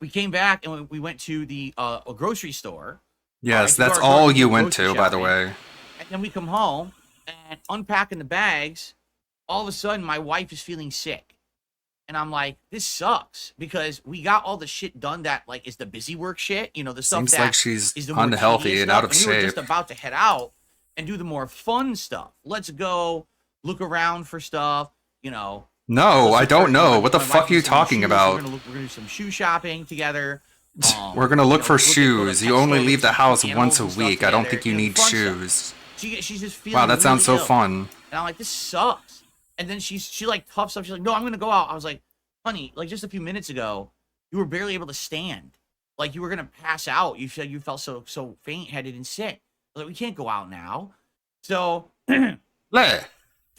we came back and we went to the a grocery store. Yes, to do that's our all grocery you went to, by the shopping. way. And then we come home and unpacking the bags. All of a sudden, my wife is feeling sick. And I'm like, this sucks because we got all the shit done that like is the busy work shit, you know, the stuff Seems that like she's is the more unhealthy tedious and stuff, out of and we were just shape. about to head out and do the more fun stuff. Let's go look around for stuff, you know. No, I don't know. What the My fuck wife are you needs some talking shoes. about? We're gonna do some shoe shopping together. We're gonna look for go to shoes. pet You only store, leave the get some house animals once a and stuff week. I don't together, think you know, need fun stuff. shoes. She's just feeling Wow, that sounds really so ill. fun. And I'm like, this sucks. And then she like toughs up. She's like, no, I'm gonna go out. I was like, honey, like just a few minutes ago, you were barely able to stand. Like you were gonna pass out. You said you felt so faint-headed and sick. I was like, we can't go out now. So,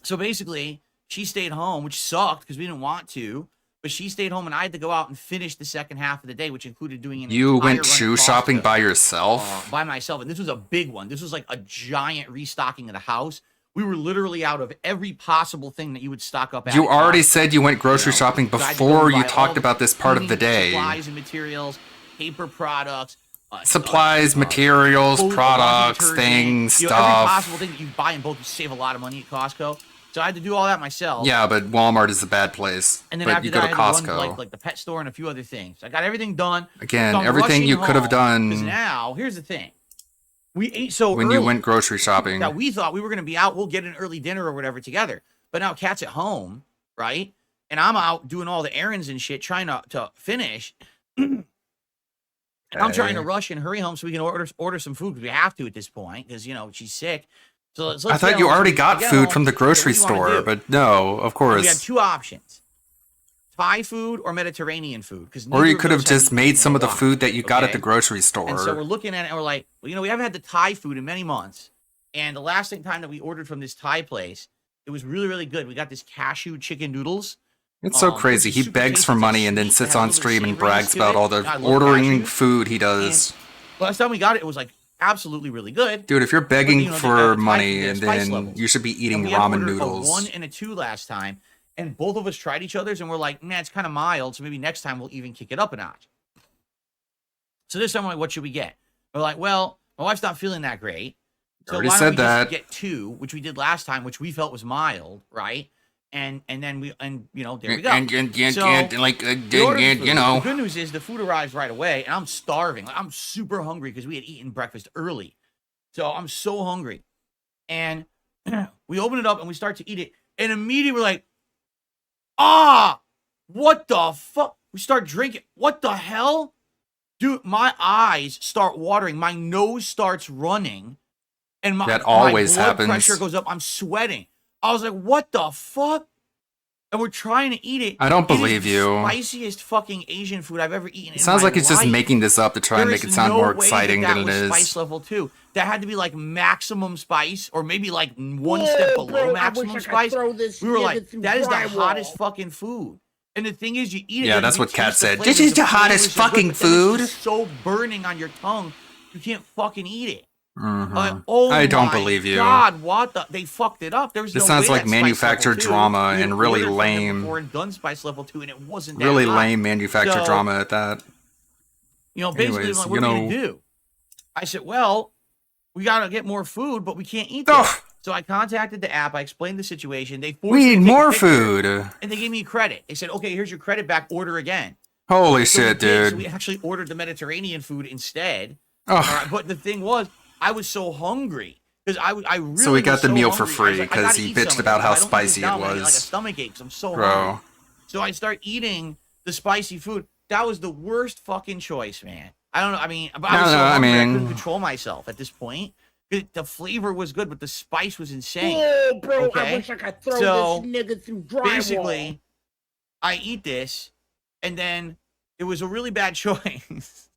so basically, she stayed home, which sucked because we didn't want to. But she stayed home, and I had to go out and finish the second half of the day, which included doing an You entire went run shoe of shopping Costco, by yourself? by myself, and this was a big one. This was like a giant restocking of the house. We were literally out of every possible thing that you would stock up. You already Costco. said you went grocery shopping So I had to go before buy you all talked the about this part of the cleaning day. Supplies and materials, paper products, Supplies, materials, laundry products, detergent, things, you know, every stuff. possible thing that you buy in bulk, you save a lot of money at Costco. So I had to do all that myself. Yeah, but Walmart is a bad place. And then But after you go that, to I had to Costco. run like the pet store and a few other things. I got everything done. Again, So I'm everything rushing you could have home, done 'cause now, here's the thing. We ate so when early you went grocery shopping. that we thought we were going to be out. We'll get an early dinner or whatever together. But now Kat's at home, right? And I'm out doing all the errands and shit, trying to finish. And I'm trying to rush and hurry home so we can order some food because we have to at this point because, you know, she's sick. So let's I thought get you home. already So got we get food home. from the So grocery what do you wanna store, do? but no, of We had course. two options. Thai food or Mediterranean food. Or you could have just made some of the food that you got at okay? the grocery store. And so we're looking at it and we're like, well, you know, we haven't had the Thai food in many months. And the last time that we ordered from this Thai place, it was really, really good. We got this cashew chicken noodles. It's so crazy. which He is super begs tasty. for It's money and then sweet, sits it had a on little bit stream of and savoriness brags to about it. all the I love ordering cashew. food he does. Last time we got it, it was like absolutely really good. Dude, if you're But, begging you know, they for got the money Thai and spice then levels. you should be eating And we had ramen ordered noodles. a 1 and a 2 last time, and both of us tried each other's and we're like, nah, it's kind of mild, so maybe next time we'll even kick it up a notch. So this time we're like, what should we get? We're like, well, my wife's not feeling that great. So Already why said don't we that. just get 2, which we did last time, which we felt was mild, right? And then you know, there we go. And So, like, we ordered you food. know. The good news is the food arrives right away, and I'm starving. Like, I'm super hungry because we had eaten breakfast early. So I'm so hungry. And we open it up and we start to eat it. And immediately we're like, what the fuck? We start drinking. What the hell? Dude, my eyes start watering. My nose starts running. And my, That always my blood happens. pressure goes up. I'm sweating. I was like, what the fuck? And we're trying to eat it. I don't It is believe the you. Spiciest fucking Asian food I've ever eaten. It sounds like he's just life. making this up to try and There make it is sound no more way exciting that than it was is. Spice level 2. That had to be like maximum spice, or maybe like one step below bro, I maximum wish I could spice. throw this We were nigga like, through that is the drywall. hottest fucking food. And the thing is, you eat it. Yeah, and that's you what Kat taste the said. flavors, This is the hottest flavors are good, fucking but then it's food. just so burning on your tongue, you can't fucking eat it. Mhm. Like, oh I don't my believe you. God, what the? They fucked it up. There was This no sounds way like that spice manufactured level 2. drama We had and really ordered from them lame. before and done spice level 2, and it wasn't that Really hot. lame manufactured So, drama at that. You know, basically, Anyways, like, what you are we know- gonna do? I said, well, we gotta get more food, but we can't eat this. So I contacted the app. I explained the situation. They forced We me to need take a more picture, food. and they gave me credit. They said, "Okay, here's your credit back. Order again." Holy So we shit, did. So dude. we actually ordered the Mediterranean food instead. Ugh. All right, but the thing was, I was so hungry because I really. So we got was the so meal for hungry. I was free like, I because gotta he eat bitched some of about this. how If I don't eat this spicy now, it I'm gonna get, like a was. stomachache because I'm so Bro. hungry. So I start eating the spicy food. That was the worst fucking choice, man. I don't know. I mean, but I was so hungry, I couldn't control myself at this point. The flavor was good, but the spice was insane. Oh, bro, okay? I wish I could throw So, this nigga through drywall. basically, I eat this, and then it was a really bad choice.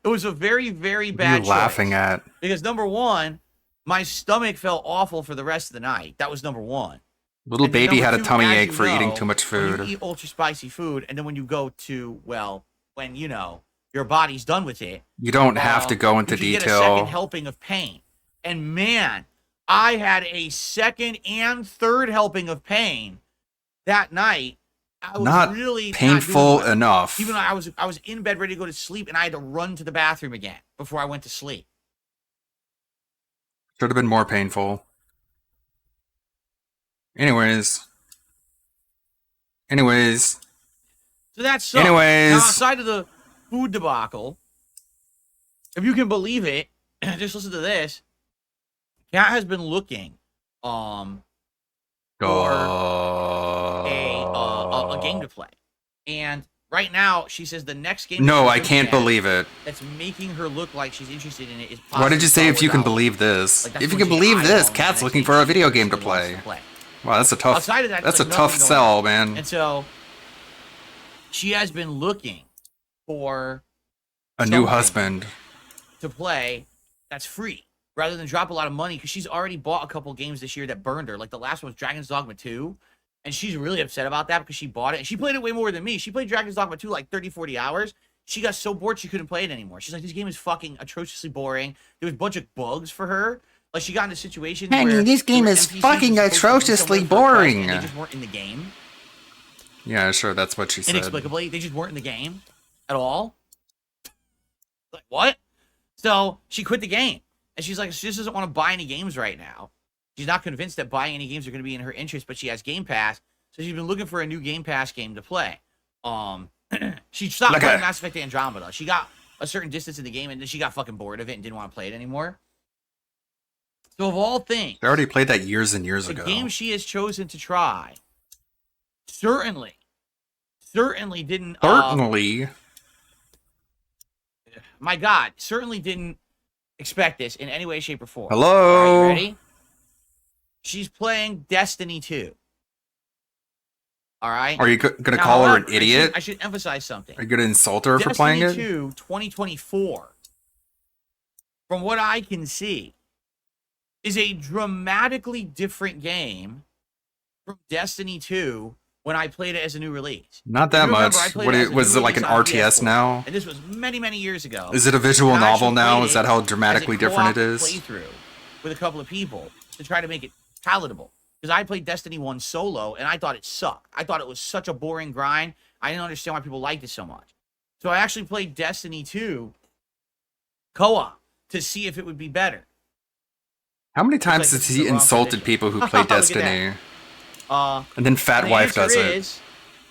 It was a very, very What are bad you laughing choice. at? Because number one, my stomach felt awful for the rest of the night. That was number one. Little And then baby number had a two, tummy as ache you for eating know, too much when food. you eat ultra spicy food, and then when you go to, well, when, you know, your body's done with it. You don't have to go into you get a detail. second helping of pain. And man, I had a second and third helping of pain that night. I was Not really painful not doing well. enough. Even though I was in bed ready to go to sleep, and I had to run to the bathroom again before I went to sleep. Should have been more painful. Anyways. So that sucks. Anyways. Now, outside of the food debacle, if you can believe it, just listen to this. Kat has been looking for a game to play. And right now, she says the next game. No, she's I looking can't at believe it. That's making her look like she's interested in it. Is Why did you say if you can possibly believe this? Like, that's If you what can she believe this, eyeballs Cat's the looking next for a game video she game to really wants play. to play. Wow, that's a tough. Outside of that, that's a like, tough nothing going sell, on. man. And so she has been looking for A new husband. to play that's free rather than drop a lot of money, because she's already bought a couple games this year that burned her. Like the last one was Dragon's Dogma 2, and she's really upset about that because she bought it and she played it way more than me. She played Dragon's Dogma 2 like 30, 40 hours. She got so bored she couldn't play it anymore. She's like, this game is fucking atrociously boring. There was a bunch of bugs for her. Like she got into situations where This game there were is NPCs fucking who were supposed to be atrociously somewhere for a quest, boring. and they just weren't in the game. Yeah, sure, that's what she said. Inexplicably, they just weren't in the game at all. Like, what? So she quit the game. And she's like, she just doesn't want to buy any games right now. She's not convinced that buying any games are going to be in her interest, but she has Game Pass. So she's been looking for a new Game Pass game to play. She stopped playing Mass Effect Andromeda. She got a certain distance in the game, and then she got fucking bored of it and didn't want to play it anymore. So of all things, They already played that years and years the ago. game she has chosen to try certainly didn't... Certainly. my God, certainly didn't expect this in any way, shape, or form. Hello? All right, you ready? She's playing Destiny 2. All right? Are you going to Now, call her an however, idiot? I should emphasize something. Are you going to insult her for Destiny playing it? 2 2024, from what I can see, is a dramatically different game from Destiny 2 when I played it as a new release. Not that You remember, much. I played What it it as a was new it like an release on RTS PS4, now? And this was many, many years ago. Is it a visual And I novel actually now? played Is that how it dramatically as a different it co-op is? playthrough with a couple of people to try to make it palatable. Because I played Destiny 1 solo, and I thought it sucked. I thought it was such a boring grind. I didn't understand why people liked it so much. So I actually played Destiny 2 co-op to see if it would be better. How many times like has this is he the wrong insulted position. people who play Look at that. Destiny? And then Fat the Wife answer does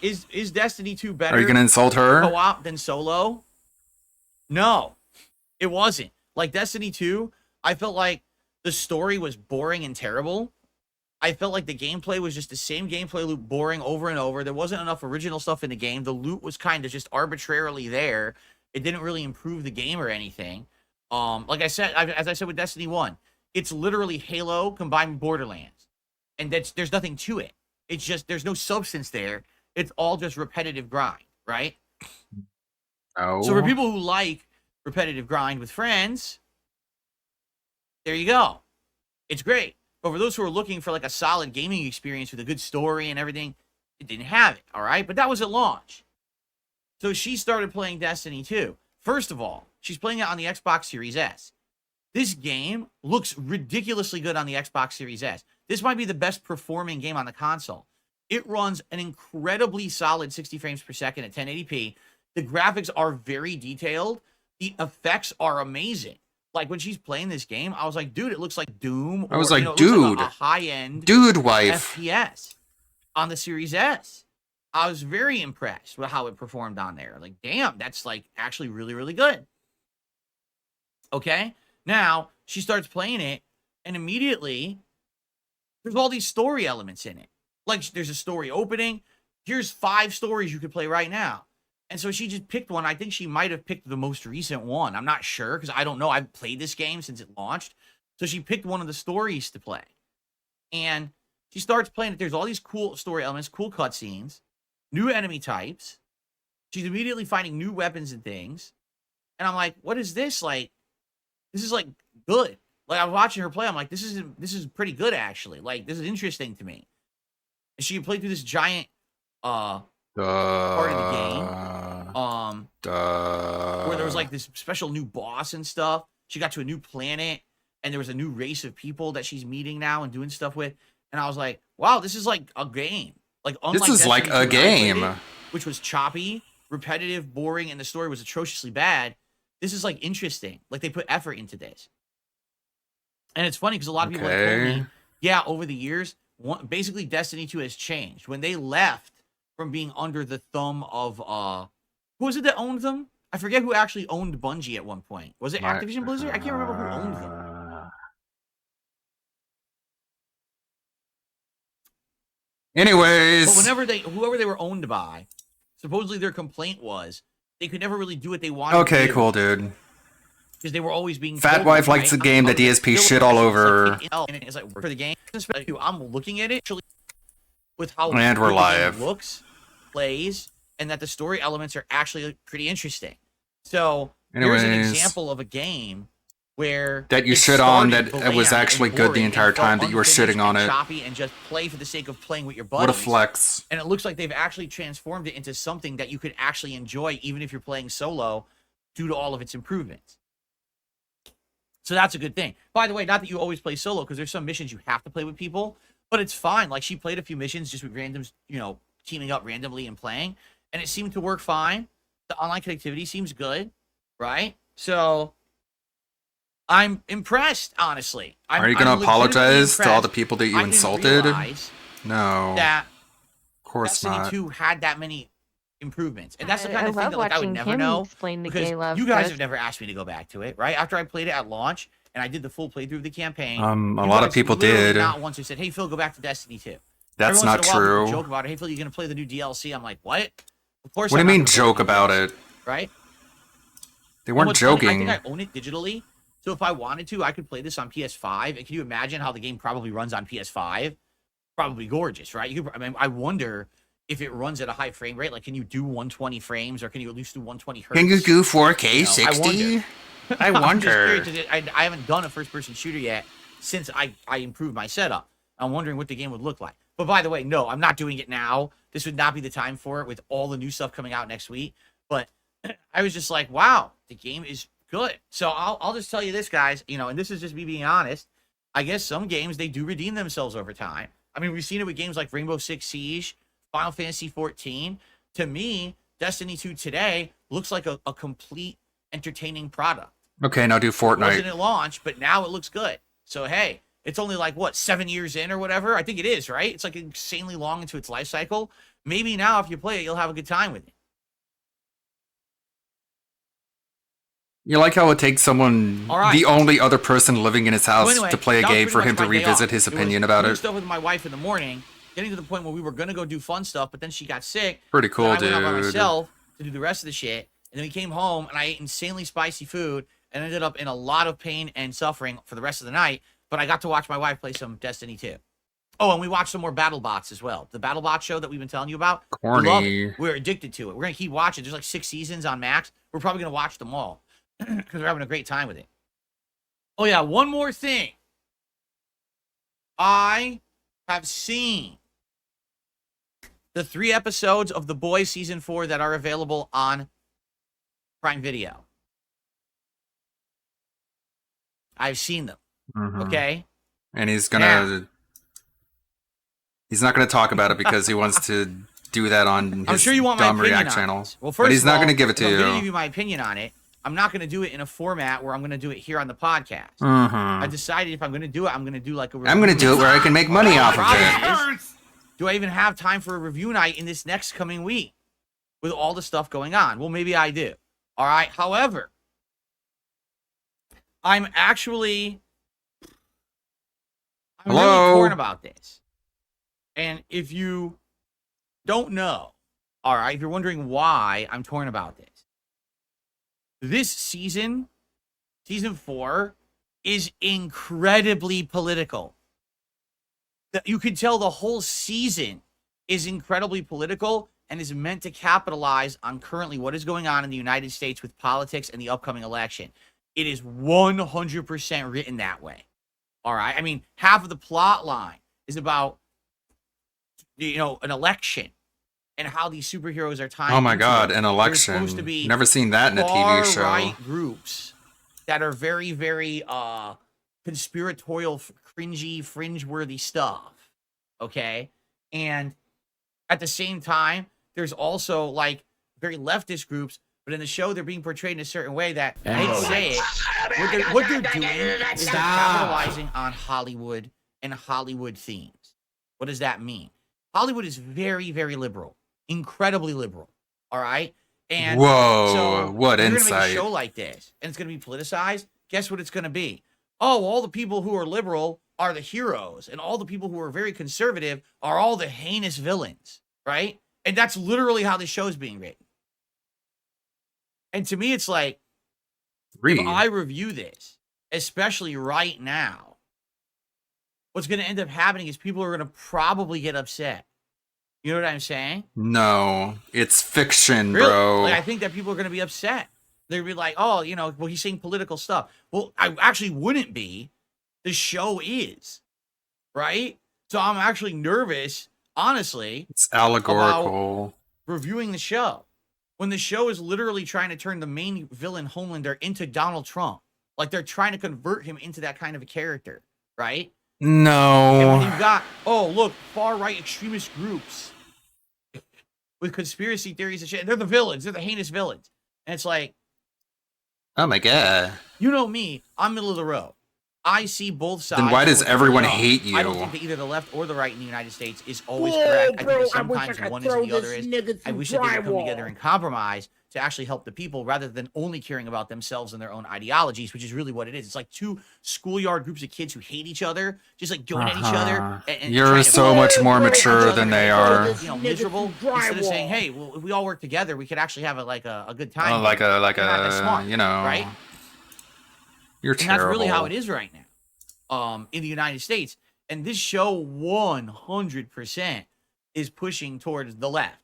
it. Is Destiny 2 better? Are you going to insult her? Co-op than solo? No, it wasn't. Like Destiny 2, I felt like the story was boring and terrible. I felt like the gameplay was just the same gameplay loop, boring over and over. There wasn't enough original stuff in the game. The loot was kind of just arbitrarily there. It didn't really improve the game or anything. Like I said, as I said with Destiny 1, it's literally Halo combined with Borderlands. And there's nothing to it. It's just, there's no substance there. It's all just repetitive grind, right? Oh. So for people who like repetitive grind with friends, there you go. It's great. But for those who are looking for like a solid gaming experience with a good story and everything, it didn't have it, all right? But that was at launch. So she started playing Destiny 2. First of all, she's playing it on the Xbox Series S. This game looks ridiculously good on the Xbox Series S. This might be the best performing game on the console. It runs an incredibly solid 60 frames per second at 1080p. The graphics are very detailed. The effects are amazing. Like when she's playing this game, I was like, dude, it looks like Doom. Or, I was like, it looks like dude, a high-end dude wife. FPS on the Series S. I was very impressed with how it performed on there. Like, damn, that's like actually really, really good. Okay, now she starts playing it, and immediately there's all these story elements in it. Like, there's a story opening. Here's 5 stories you could play right now. And so she just picked one. I think she might have picked the most recent one. I'm not sure because I don't know. I've played this game since it launched. So she picked one of the stories to play. And she starts playing it. There's all these cool story elements, cool cutscenes, new enemy types. She's immediately finding new weapons and things. And I'm like, what is this? Like, this is like good. Like, I'm watching her play. I'm like, this is pretty good actually. Like, this is interesting to me. And she played through this giant part of the game. Where there was like this special new boss and stuff. She got to a new planet, and there was a new race of people that she's meeting now and doing stuff with. And I was like, wow, this is like a game. Like, unlike This is like Destiny a 2 when I played game. it, which was choppy, repetitive, boring, and the story was atrociously bad. This is like interesting. Like, they put effort into this. And it's funny because a lot of people have told me, yeah, over the years, basically Destiny 2 has changed. When they left from being under the thumb of who was it that owned them? I forget who actually owned Bungie at one point. Was it Activision Blizzard? I can't remember who owned them. Anyways. But whoever they were owned by, supposedly their complaint was they could never really do what they wanted to do. Okay, cool, dude. Because they were always being Fat told, wife likes the game that DSP shit all over. And it's like, for the game, I'm looking at it actually with how And we're good the game live. looks, plays, and that the story elements are actually pretty interesting. So here's an Anyways. example of a game where That you it shit on, started that it was bland actually and good the boring entire and felt time that you were unfinished shitting on and it. choppy and just play for the sake of playing with your What a buddies. flex. And it looks like they've actually transformed it into something that you could actually enjoy even if you're playing solo due to all of its improvements. So that's a good thing. By the way, not that you always play solo, because there's some missions you have to play with people, but it's fine. Like, she played a few missions just with randoms, teaming up randomly and playing, and it seemed to work fine. The online connectivity seems good, right? So I'm impressed, honestly. Are you going to apologize to all the people that you insulted? No. That of course Destiny not. 2 had that many improvements. And that's the kind I of thing love that, like, I would watching never him know. explain the Because gay love, you guys Chris. have never asked me to go back to it, right? After I played it at launch and I did the full playthrough of the campaign. A you lot of guys people literally did. Not once who said, hey, Phil, go back to Destiny 2. That's Every not once in a while, true. people joke about it. Hey, Phil, you're going to play the new DLC? I'm like, what? Of course. What do I'm you not mean gonna play joke the about DLC, it? Right? They And weren't what's funny, joking. I think I own it digitally. So if I wanted to, I could play this on PS5. And can you imagine how the game probably runs on PS5? Probably gorgeous, right? I wonder if it runs at a high frame rate. Like, can you do 120 frames, or can you at least do 120 hertz? Can you do 4K I 60? wonder. I I'm just wonder. curious, I haven't done a first-person shooter yet since I improved my setup. I'm wondering what the game would look like. But by the way, no, I'm not doing it now. This would not be the time for it with all the new stuff coming out next week. But I was just like, wow, the game is good. So I'll just tell you this, guys, and this is just me being honest. I guess some games, they do redeem themselves over time. I mean, we've seen it with games like Rainbow Six Siege, Final Fantasy 14. To me, Destiny 2 today looks like a complete entertaining product. Okay, now do It wasn't Fortnite. at launch, but now it looks good. So, hey, it's only like, 7 years in or whatever? I think it is, right? It's like insanely long into its life cycle. Maybe now if you play it, you'll have a good time with it. You like how it takes someone, All right. the only other person living in his house, So anyway, to play a that was game pretty for much him to my day revisit off. his It was opinion about doing it? stuff with my wife in the morning, getting to the point where we were going to go do fun stuff, but then she got sick. Pretty cool, and I went out by dude. myself to do the rest of the shit. And then we came home, and I ate insanely spicy food and ended up in a lot of pain and suffering for the rest of the night. But I got to watch my wife play some Destiny 2. Oh, and we watched some more BattleBots as well. The BattleBot show that we've been telling you about. We love Corny. it. We're addicted to it. We're going to keep watching. There's like 6 seasons on Max. We're probably going to watch them all because we're having a great time with it. Oh, yeah, one more thing. I have seen the 3 episodes of The Boys Season 4 that are available on Prime Video. I've seen them. Mhm. Okay? And he's gonna... He's not gonna talk about it because he wants to do that on his I'm sure you want my dumb opinion React on channel. this. Well, but first he's of not all, gonna give it if to I'm gonna you. give you my opinion on it. I'm not going to do it in a format where I'm going to do it here on the podcast. Mhm. I decided if I'm going to do it, I'm going to do like a review. I'm gonna do it where I can make money off of it. Do I even have time for a review night in this next coming week with all the stuff going on? Well, maybe I do. All right. However, I'm really torn about this. And if you don't know, all right, if you're wondering why I'm torn about this season, season 4, is incredibly political. You can tell the whole season is incredibly political and is meant to capitalize on currently what is going on in the United States with politics and the upcoming election. It is 100% written that way. All right. I mean, half of the plot line is about, an election and how these superheroes are tied. Oh my into God, it. an There's election. supposed to be Never seen that in a TV show. far-right groups that are very, very conspiratorial, cringy, fringe-worthy stuff. Okay? And at the same time, there's also like very leftist groups, but in the show they're being portrayed in a certain way that I hate to say it. What they're doing is they're capitalizing on Hollywood and Hollywood themes. What does that mean? Hollywood is very, very liberal, incredibly liberal. All right. And whoa, so what you're insight! Gonna make a show like this, and it's gonna be politicized. Guess what it's gonna be? Oh, all the people who are liberal are the heroes, and all the people who are very conservative are all the heinous villains, right? And that's literally how the show's being written. And to me, it's like, if I review this, especially right now, what's going to end up happening is people are going to probably get upset. You know what I'm saying? No, it's fiction, Really? bro. Like, I think that people are going to be upset. They'll be like, oh, well, he's saying political stuff. Well, I actually wouldn't be. The show is, right? So I'm actually nervous, honestly. It's allegorical. About reviewing the show. When the show is literally trying to turn the main villain, Homelander, into Donald Trump. Like, they're trying to convert him into that kind of a character, right? No. And when you've got, look, far-right extremist groups with conspiracy theories and shit. They're the villains. They're the heinous villains. And it's like, Oh my God. you know me, I'm middle of the road. I see both sides. Then why does of what's everyone going on. hate you? I don't think that either the left or the right in the United States is always Whoa, correct. I bro, think that I wish I sometimes could one is throw and the other this is. nigga I through wish that they would come drywall. together and compromise to actually help the people rather than only caring about themselves and their own ideologies, which is really what it is. It's like two schoolyard groups of kids who hate each other, just like going at each other. And You're trying to so much more fight each mature other than and they feel, are. Miserable. Instead of saying, hey, well, if we all work together, we could actually have a good time. Oh, like They're not that smart, right? You're and terrible. that's really how it is right now. In the United States. And this show 100% is pushing towards the left.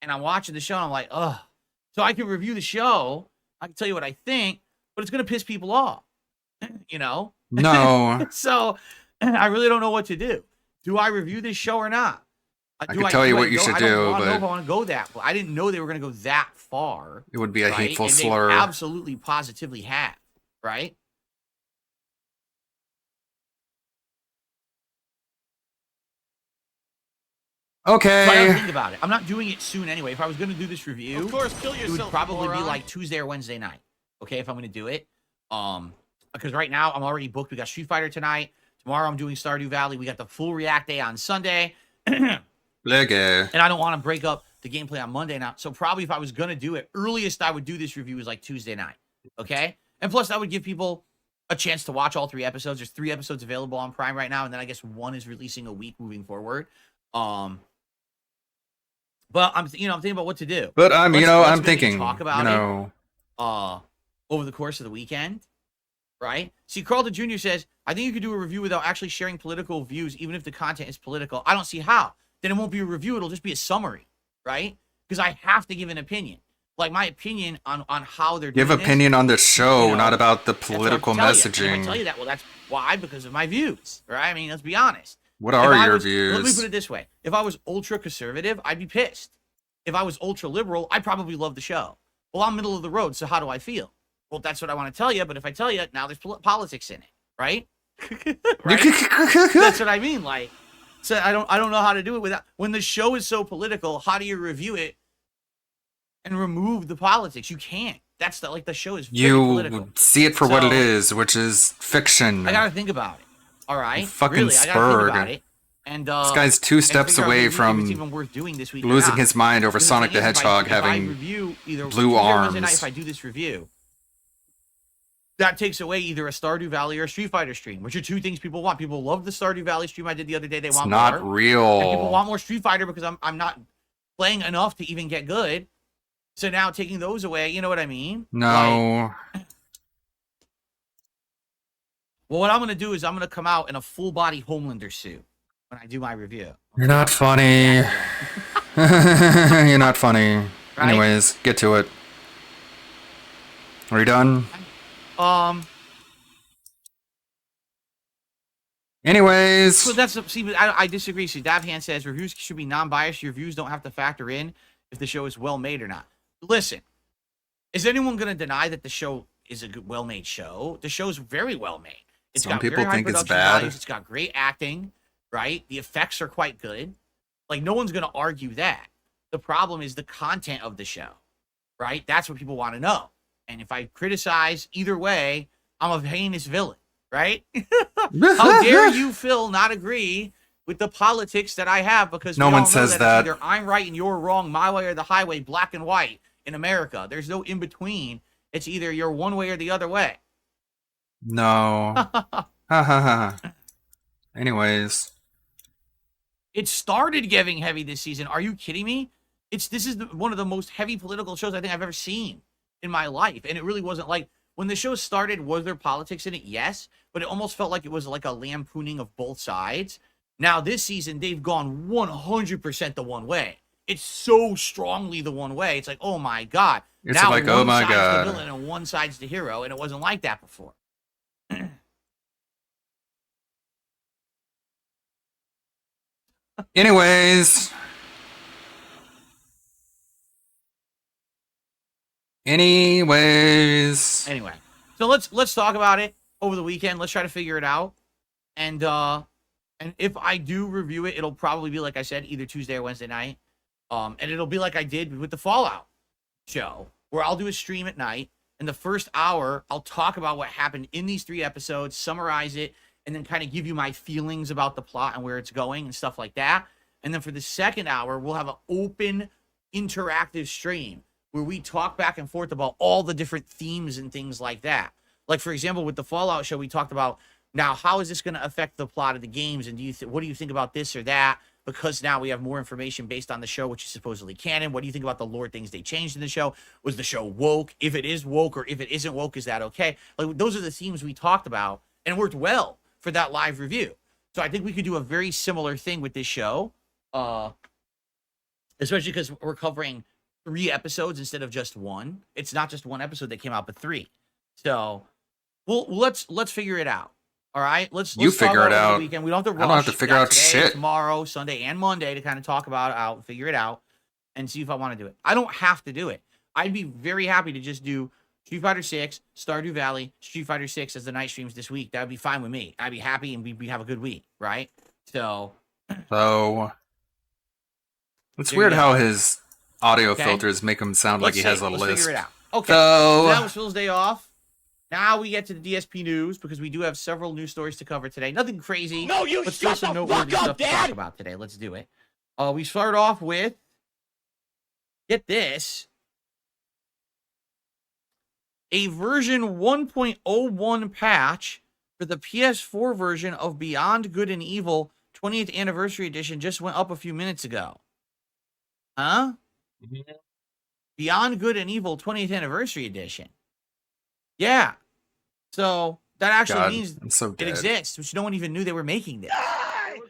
And I'm watching the show and I'm like, ugh. So I can review the show. I can tell you what I think, but it's going to piss people off. No. So I really don't know what to do. Do I review this show or not? I can tell you what you should do, I don't know if I but want to go that far. I didn't know they were going to go that far. it would be a right? hateful And they slur. absolutely, positively have, right? Okay. So I gotta think about it. I'm not doing it soon anyway. If I was going to do this review, Of course, kill it yourself, would probably be moron. like Tuesday or Wednesday night. Okay, if I'm going to do it. Because right now I'm already booked. We got Street Fighter tonight. Tomorrow I'm doing Stardew Valley. We got the full React Day on Sunday. And I don't want to break up the gameplay on Monday now. So probably if I was going to do it, earliest I would do this review is like Tuesday night. Okay? And plus that would give people a chance to watch all 3 episodes. There's 3 episodes available on Prime right now. And then I guess 1 is releasing a week moving forward. But I'm thinking about what to do. But Let's I'm maybe thinking, talk about it over the course of the weekend, right? See, Carlton Jr. says, I think you could do a review without actually sharing political views, even if the content is political. I don't see how. Then it won't be a review. It'll just be a summary, right? Because I have to give an opinion. Like my opinion on how they're doing Give opinion on the show, you know, not about the that's what I'm political telling you. messaging. And if I tell you that, well, that's why, because of my views, right? I mean, let's be honest. What are If I your was- Let me views? put it this way. If I was ultra conservative, I'd be pissed. If I was ultra liberal, I'd probably love the show. Well, I'm middle of the road, so how do I feel? Well, that's what I want to tell you, but if I tell you, now there's politics in it, right? Right? That's what I mean. Like, so I don't know how to do it without, when the show is so political, how do you review it and remove the politics? You can't. That's the show is very political. You see it for what it So- is, which is fiction. I gotta think about it. All right, fucking really, I gotta think Spurg. about it. And This guy's 2 and steps figure out away maybe if from it's even worth doing this week or losing not. his mind over Because Sonic thing the is, Hedgehog if I having review either blue Tuesday or Wednesday night, arms. if I do this review, that takes away either a Stardew Valley or a Street Fighter stream, which are 2 things people want. People love the Stardew Valley stream I did the other day. They It's want not more. real. And people want more Street Fighter because I'm not playing enough to even get good. So now taking those away, you know what I mean? No. Well, what I'm going to do is I'm going to come out in a full body Homelander suit when I do my review. You're not funny. You're not funny. Right? Anyways, get to it. Are you done? Anyways. So that's see, I disagree. See, Davhan says reviews should be non-biased. Your views don't have to factor in if the show is well made or not. Listen, is anyone going to deny that the show is a good, well-made show? The show's very well made. It's Some got people very high think it's production bad. values. It's got great acting, right? The effects are quite good. Like, no one's going to argue that. The problem is the content of the show, right? That's what people want to know. And if I criticize either way, I'm a heinous villain, right? How dare you, Phil, not agree with the politics that I have? Because No we one all know says that that. Either I'm right and you're wrong, my way or the highway, black and white in America. There's no in between. It's either you're one way or the other way. No. Ha ha ha. Anyways. It started getting heavy this season. Are you kidding me? This is one of the most heavy political shows I think I've ever seen in my life. And it really wasn't like, when the show started, was there politics in it? Yes. But it almost felt like it was like a lampooning of both sides. Now, this season, they've gone 100% the one way. It's so strongly the one way. It's like, oh my God. It's now like, one oh my side's God. the villain and one side's the hero. And it wasn't like that before. Anyways. Anyway, so let's talk about it over the weekend. Let's try to figure it out. And if I do review it, it'll probably be, like I said, either Tuesday or Wednesday night. And it'll be like I did with the Fallout show, where I'll do a stream at night. In the first hour, I'll talk about what happened in these 3 episodes, summarize it, and then kind of give you my feelings about the plot and where it's going and stuff like that. And then for the second hour, we'll have an open, interactive stream where we talk back and forth about all the different themes and things like that. Like, for example, with the Fallout show, we talked about, now, how is this going to affect the plot of the games? And what do you think about this or that? Because now we have more information based on the show, which is supposedly canon. What do you think about the lore things they changed in the show? Was the show woke? If it is woke, or if it isn't woke, is that okay? Like, those are the themes we talked about, and it worked well for that live review. So I think we could do a very similar thing with this show, especially because we're covering 3 episodes instead of just 1. It's not just 1 episode that came out, but 3. So, well, let's figure it out. All right, let's You talk figure about it over the out. weekend. We don't have to I rush. don't have to We figure got out today, shit. tomorrow, Sunday, and Monday to kind of talk about it out, figure it out, and see if I want to do it. I don't have to do it. I'd be very happy to just do Street Fighter 6, Stardew Valley, Street Fighter 6 as the night streams this week. That would be fine with me. I'd be happy, and we have a good week, right? So It's There weird you go. how his audio Okay. filters make him sound like he has a Let's list. figure it out. Okay, So, that was Phil's day off. Now we get to the DSP news, because we do have several news stories to cover today. Nothing crazy. No, you but still shut some the noteworthy fuck up, stuff to talk Dad! about today. Let's do it. We start off with, get this, a version 1.01 patch for the PS4 version of Beyond Good and Evil 20th Anniversary Edition just went up a few minutes ago. Huh? Beyond Good and Evil 20th Anniversary Edition. Yeah. So that actually God, means I'm so it dead. exists, which no one even knew they were making this.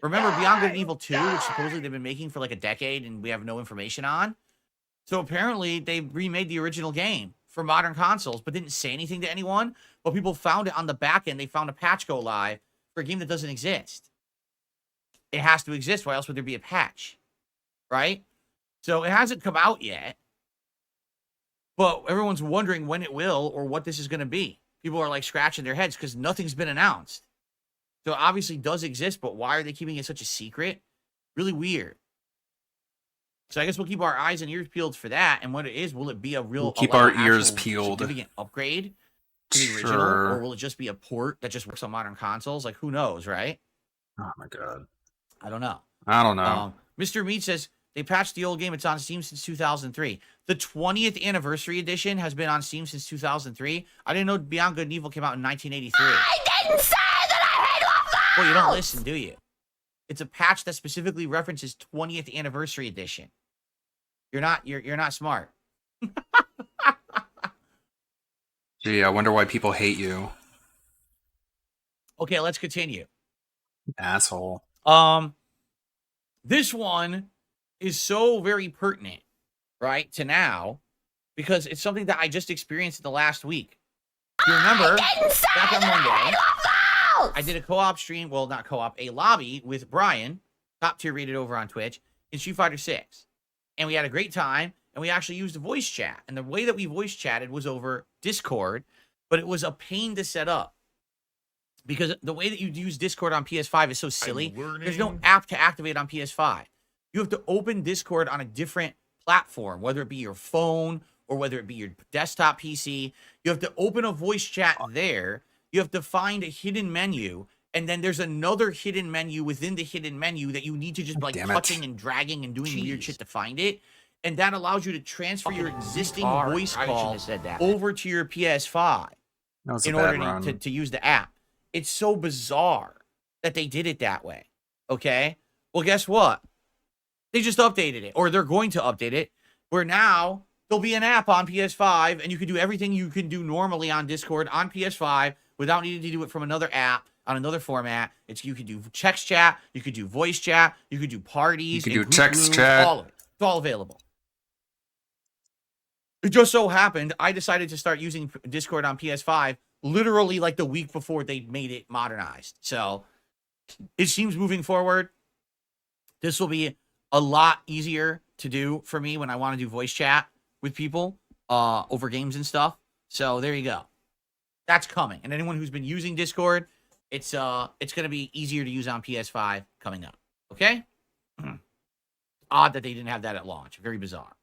Remember Beyond Good and Evil 2, which supposedly they've been making for like a decade and we have no information on? So apparently they remade the original game for modern consoles, but didn't say anything to anyone. But people found it on the back end. They found a patch go live for a game that doesn't exist. It has to exist. Why else would there be a patch? Right? So it hasn't come out yet. But everyone's wondering when it will or what this is going to be. People are like scratching their heads because nothing's been announced. So it obviously does exist, but why are they keeping it such a secret? Really weird. So I guess we'll keep our eyes and ears peeled for that. And what it is, will it be a real We'll keep like, our an ears actual peeled. significant upgrade to the original, Sure. or will it just be a port that just works on modern consoles? Like, who knows, right? Oh my god. I don't know. I don't know. Mr. Meat says they patched the old game. It's on Steam since 2003. The 20th anniversary edition has been on Steam since 2003. I didn't know Beyond Good and Evil came out in 1983. I didn't say that I hate waffles! Well, you don't listen, do you? It's a patch that specifically references 20th anniversary edition. You're not smart. Gee, I wonder why people hate you. Okay, let's continue. Asshole. This one is so very pertinent, right, to now, because it's something that I just experienced in the last week. You remember, back on Monday, I did a co-op stream, well, not co-op, a lobby with Brian, top tier rated over on Twitch, in Street Fighter 6. And we had a great time, and we actually used a voice chat. And the way that we voice chatted was over Discord, but it was a pain to set up. Because the way that you use Discord on PS5 is so silly. There's no app to activate on PS5. You have to open Discord on a different platform, whether it be your phone or whether it be your desktop PC. You have to open a voice chat there. You have to find a hidden menu, and then there's another hidden menu within the hidden menu that you need to just like touching and dragging and doing weird shit to find it. And that allows you to transfer your existing voice call over to your PS5 in order to use the app. It's so bizarre that they did it that way. Okay? Well, guess what? They just updated it, or they're going to update it, where now there'll be an app on PS5, and you can do everything you can do normally on Discord on PS5 without needing to do it from another app on another format. You could do text chat, you could do voice chat, you could do parties, you could do text chat. All of it. It's all available. It just so happened I decided to start using Discord on PS5 literally like the week before they made it modernized. So it seems moving forward, this will be a lot easier to do for me when I want to do voice chat with people over games and stuff. So there you go. That's coming. And anyone who's been using Discord, it's going to be easier to use on PS5 coming up. Okay? Odd that they didn't have that at launch. Very bizarre.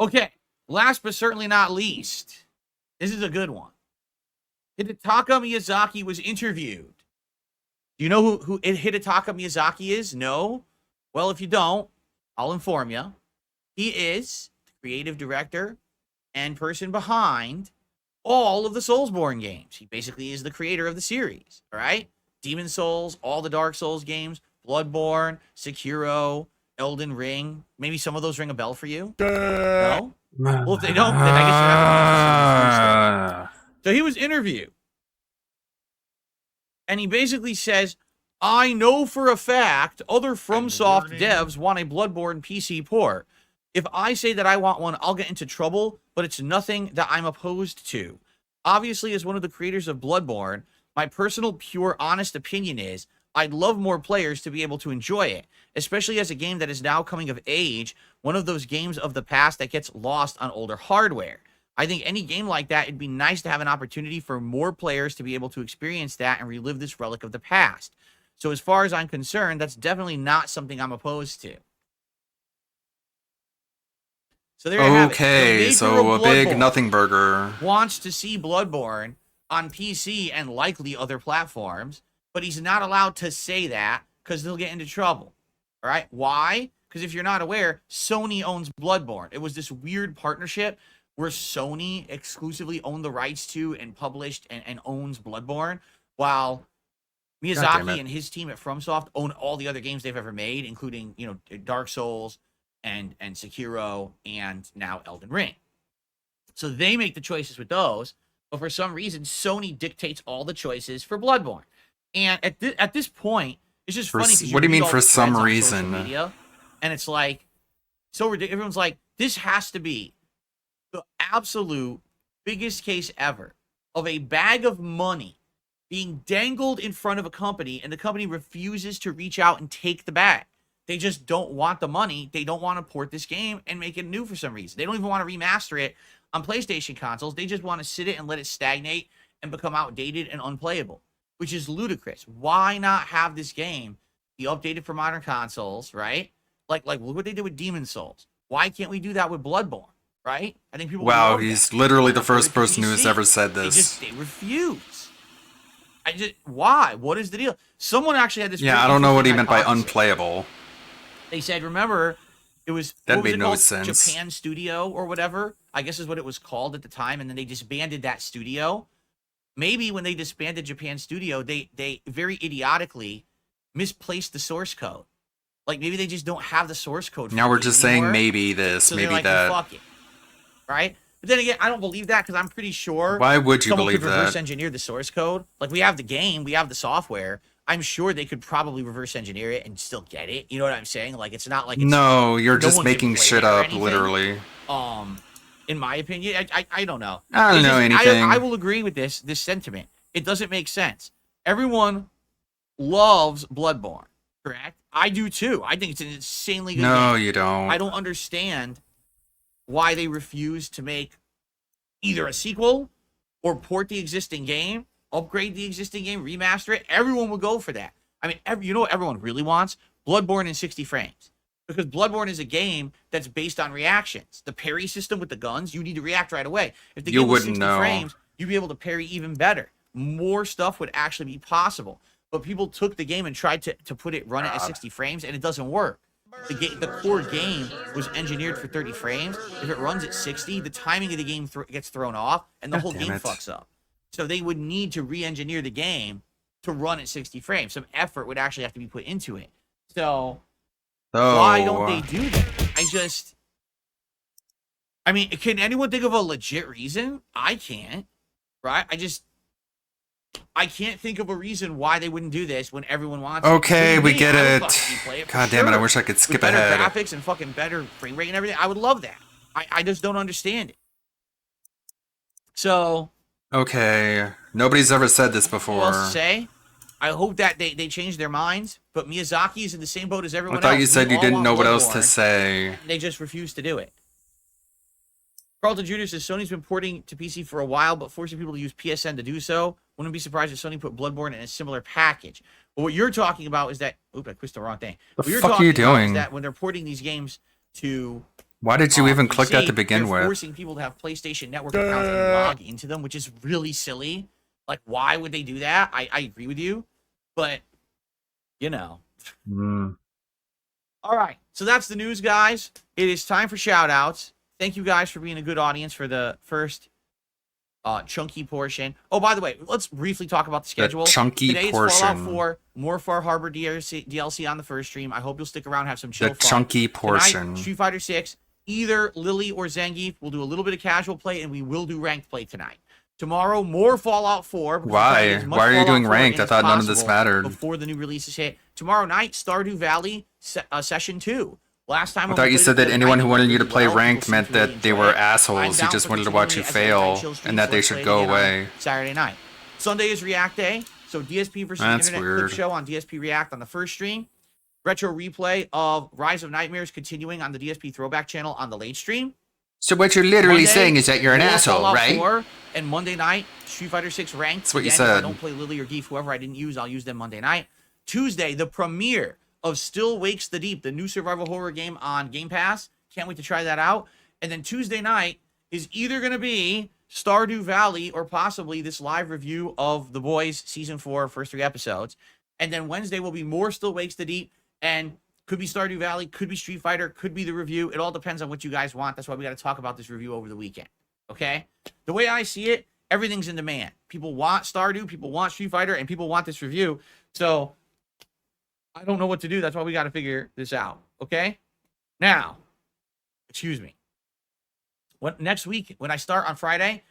Okay. Last but certainly not least, this is a good one. Hidetaka Miyazaki was interviewed. Do you know who Hidetaka Miyazaki is? No? Well, if you don't, I'll inform you. He is the creative director and person behind all of the Soulsborne games. He basically is the creator of the series, all right? Demon Souls, all the Dark Souls games, Bloodborne, Sekiro, Elden Ring. Maybe some of those ring a bell for you? No? Well, if they don't, then I guess you have to. So he was interviewed. And he basically says, I know for a fact other FromSoft devs want a Bloodborne PC port. If I say that I want one, I'll get into trouble, but it's nothing that I'm opposed to. Obviously, as one of the creators of Bloodborne, my personal, pure, honest opinion is I'd love more players to be able to enjoy it, especially as a game that is now coming of age, one of those games of the past that gets lost on older hardware. I think any game like that, it'd be nice to have an opportunity for more players to be able to experience that and relive this relic of the past. So as far as I'm concerned, that's definitely not something I'm opposed to. So there you have it. Okay, so a big nothing burger. Wants to see Bloodborne on PC and likely other platforms, but he's not allowed to say that because he'll get into trouble. All right? Why? Because if you're not aware, Sony owns Bloodborne. It was this weird partnership where Sony exclusively owned the rights to and published and owns Bloodborne, while Miyazaki and his team at FromSoft own all the other games they've ever made, including, you know, Dark Souls and Sekiro and now Elden Ring. So they make the choices with those, but for some reason, Sony dictates all the choices for Bloodborne. And at this point, it's just funny. What do you mean for some reason? Media, and it's like, so ridiculous. Everyone's like, this has to be the absolute biggest case ever of a bag of money being dangled in front of a company, and the company refuses to reach out and take the bag. They just don't want the money. They don't want to port this game and make it new for some reason. They don't even want to remaster it on PlayStation consoles. They just want to sit it and let it stagnate and become outdated and unplayable, which is ludicrous. Why not have this game be updated for modern consoles, right? Like look what they did with Demon Souls. Why can't we do that with Bloodborne? Right? I think people. Wow, he's literally the first person who has ever said this. They refuse. Why? What is the deal? Someone actually had this. Yeah, I don't know what he meant by unplayable. They said, remember, it was that made no sense. Japan Studio or whatever, I guess is what it was called at the time, and then they disbanded that studio. Maybe when they disbanded Japan Studio, they very idiotically misplaced the source code. Like maybe they just don't have the source code. Now we're just saying maybe this, so maybe like, that. Well, fuck it. Right? But then again, I don't believe that because I'm pretty sure. Why would you someone believe could reverse that? engineer the source code. Like we have the game, we have the software. I'm sure they could probably reverse engineer it and still get it. You know what I'm saying? Like it's not like it's, no, you're just one making can play shit it or up, anything. literally. In my opinion, I don't know. I don't know anything. I will agree with this sentiment. It doesn't make sense. Everyone loves Bloodborne, correct? I do too. I think it's an insanely good game. No, you don't. I don't understand why they refuse to make either a sequel or port the existing game, upgrade the existing game, remaster it. Everyone will go for that. I mean, you know what everyone really wants? Bloodborne in 60 frames. Because Bloodborne is a game that's based on reactions. The parry system with the guns, you need to react right away. If the game was 60 frames, you'd be able to parry even better. More stuff would actually be possible. But people took the game and tried to run it at 60 frames, and it doesn't work. The core game was engineered for 30 frames. If it runs at 60, the timing of the game gets thrown off, and the whole game fucks up. So they would need to re-engineer the game to run at 60 frames. Some effort would actually have to be put into it. So why don't they do that? I mean, can anyone think of a legit reason? I can't, right? I can't think of a reason why they wouldn't do this when everyone wants it. Okay, we get it. God damn it, I sure. wish I could skip With better ahead. graphics and fucking better frame rate and everything. I would love that. I just don't understand it. So. Okay, nobody's ever said this What before. else to say? I hope that they change their minds, but Miyazaki is in the same boat as everyone I thought else. you said We you all didn't want know what else Bloodborne. to say. They just refuse to do it. Carlton Jr. says Sony's been porting to PC for a while, but forcing people to use PSN to do so. Wouldn't be surprised if Sony put Bloodborne in a similar package. But what you're talking about is that... Oop, I pushed the wrong thing. The what you're fuck are talking you about is doing? that when they're porting these games to... Why did you even click that PC, to begin they're with? forcing people to have PlayStation Network accounts and log into them, which is really silly. Like, why would they do that? I agree with you. But, you know. All right. So that's the news, guys. It is time for shout-outs. Thank you guys for being a good audience for the first chunky portion. Oh, by the way, let's briefly talk about the schedule. Chunky Today portion. It's Fallout 4, more Far Harbor DLC on the first stream. I hope you'll stick around and have some chill The fun. chunky portion. Tonight, Street Fighter 6. Either Lily or Zangief will do a little bit of casual play, and we will do ranked play tonight. Tomorrow, more Fallout 4. Why? Why are you doing ranked? I thought none of this mattered. Before the new releases hit. Tomorrow night, Stardew Valley Session 2. Last time I thought you said that anyone who wanted you to play ranked people meant seem to really that they enjoy were it. assholes who I'm just down wanted for to watch you continuing as fail chill streams. and that they Let's should play go again on away. Saturday night. Sunday is React Day. So DSP versus That's Internet weird. Clip Show on DSP React on the first stream. Retro replay of Rise of Nightmares continuing on the DSP Throwback channel on the late stream. So what you're literally Monday, saying is that you're an more asshole, Fallout right? 4, and Monday night, Street Fighter 6 ranked. That's what you Again, if I said. don't play Lily or Geef, whoever I didn't use, I'll use them Monday night. Tuesday, the premiere of Still Wakes the Deep, the new survival horror game on Game Pass. Can't wait to try that out. And then Tuesday night is either going to be Stardew Valley or possibly this live review of The Boys Season 4, first 3 episodes. And then Wednesday will be more Still Wakes the Deep, and could be Stardew Valley, could be Street Fighter, could be the review. It all depends on what you guys want. That's why we got to talk about this review over the weekend. Okay? The way I see it, everything's in demand. People want Stardew, people want Street Fighter, and people want this review. So I don't know what to do. That's why we got to figure this out. Okay? Now, excuse me. Next week, when I start on Friday,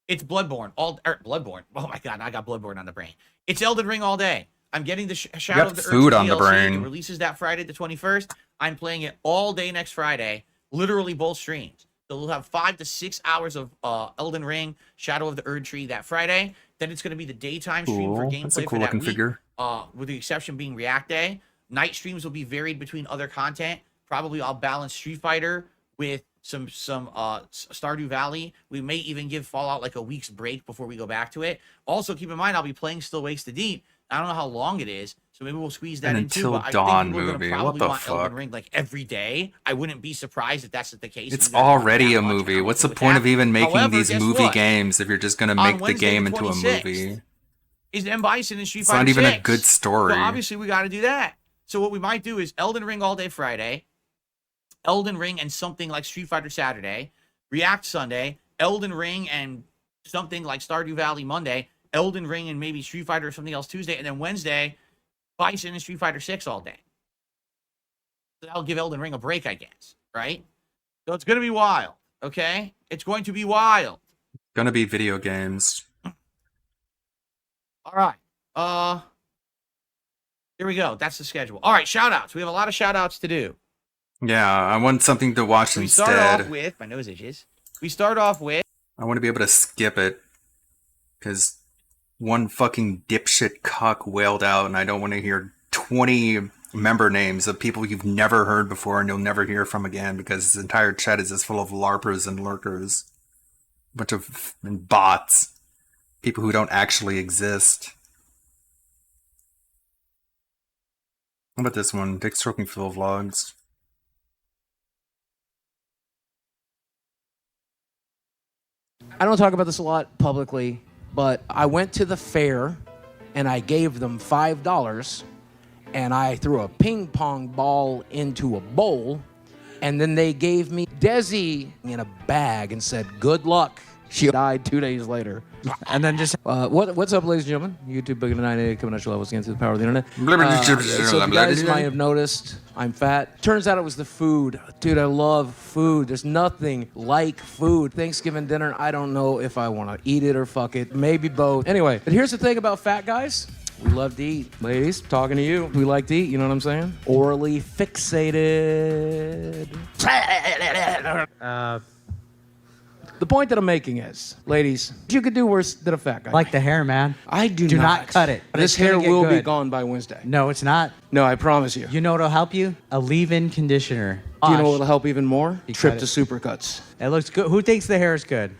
it's Bloodborne. Bloodborne. Oh my God, I got Bloodborne on the brain. It's Elden Ring all day. I'm getting the Shadow of the food Earth on the DLC. brain. It releases that Friday the 21st. I'm playing it all day next Friday, literally both streams. So we'll have 5 to 6 hours of Elden Ring, Shadow of the Erd Tree that Friday. Then it's going to be the daytime stream for Cool. gameplay That's a for cool that looking week. figure. With the exception being React Day. Night streams will be varied between other content. Probably I'll balance Street Fighter with some Stardew Valley. We may even give Fallout like a week's break before we go back to it. Also, keep in mind, I'll be playing Still Wakes the Deep. I don't know how long it is, so So maybe we'll squeeze that An in too. Until But I Dawn think people are movie. gonna What probably the want Elden fuck? Ring like every day. I wouldn't be surprised if that's the case. It's If you guys want already that a much, movie. I'm What's the okay with point that. of even making However, these guess movie what? games if you're just gonna On make the Wednesday, game the into a 26th, movie? Is M. Bison and Street It's Fighter not even a 6. good story. So obviously we got to do that. So what we might do is Elden Ring all day Friday, Elden Ring and something like Street Fighter Saturday, React Sunday, Elden Ring and something like Stardew Valley Monday, Elden Ring and maybe Street Fighter or something else Tuesday, and then Wednesday, Bison and Street Fighter 6 all day. So that'll give Elden Ring a break, I guess, right? So it's going to be wild, okay? It's going to be wild. Gonna be video games. All right. Here we go. That's the schedule. All right, shout-outs. We have a lot of shout-outs to do. Yeah, I want something to watch We instead. start off with... My nose itches. We start off with... I want to be able to skip it. Because one fucking dipshit cuck wailed out, and I don't want to hear 20 member names of people you've never heard before and you'll never hear from again because his entire chat is just full of LARPers and lurkers. A bunch of bots. People who don't actually exist. How about this one? Dick Stroking Phil Vlogs. I don't talk about this a lot publicly, but I went to the fair and I gave them $5 and I threw a ping pong ball into a bowl and then they gave me Desi in a bag and said, good luck. She died 2 days later. And then just, what's up, ladies and gentlemen? YouTube Big 988 coming at your levels again through the power of the internet. So you guys might have noticed I'm fat. Turns out it was the food. Dude, I love food. There's nothing like food. Thanksgiving dinner, I don't know if I want to eat it or fuck it. Maybe both. Anyway, but here's the thing about fat guys. We love to eat. Ladies, talking to you. We like to eat, you know what I'm saying? Orally fixated. The point that I'm making is, ladies, you could do worse than a fat guy. Like the hair, man. I do not cut it. This hair will be gone by Wednesday. No, it's not. No, I promise you. You know what'll help you? A leave-in conditioner. Do you know what'll help even more? You Trip cut to it. Supercuts. It looks good. Who thinks the hair is good?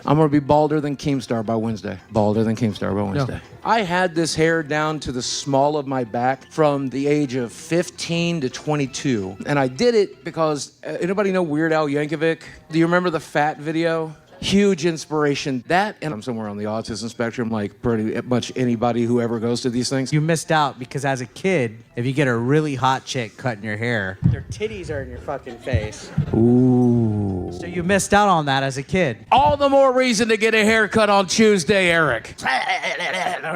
I'm going to be balder than Keemstar by Wednesday. Balder than Keemstar by Wednesday. I had this hair down to the small of my back from the age of 15 to 22. And I did it because, anybody know Weird Al Yankovic? Do you remember the Fat video? Huge inspiration. That, and I'm somewhere on the autism spectrum, like pretty much anybody who ever goes to these things. You missed out because as a kid, if you get a really hot chick cutting your hair, their titties are in your fucking face. Ooh. So you missed out on that as a kid. All the more reason to get a haircut on Tuesday, Eric.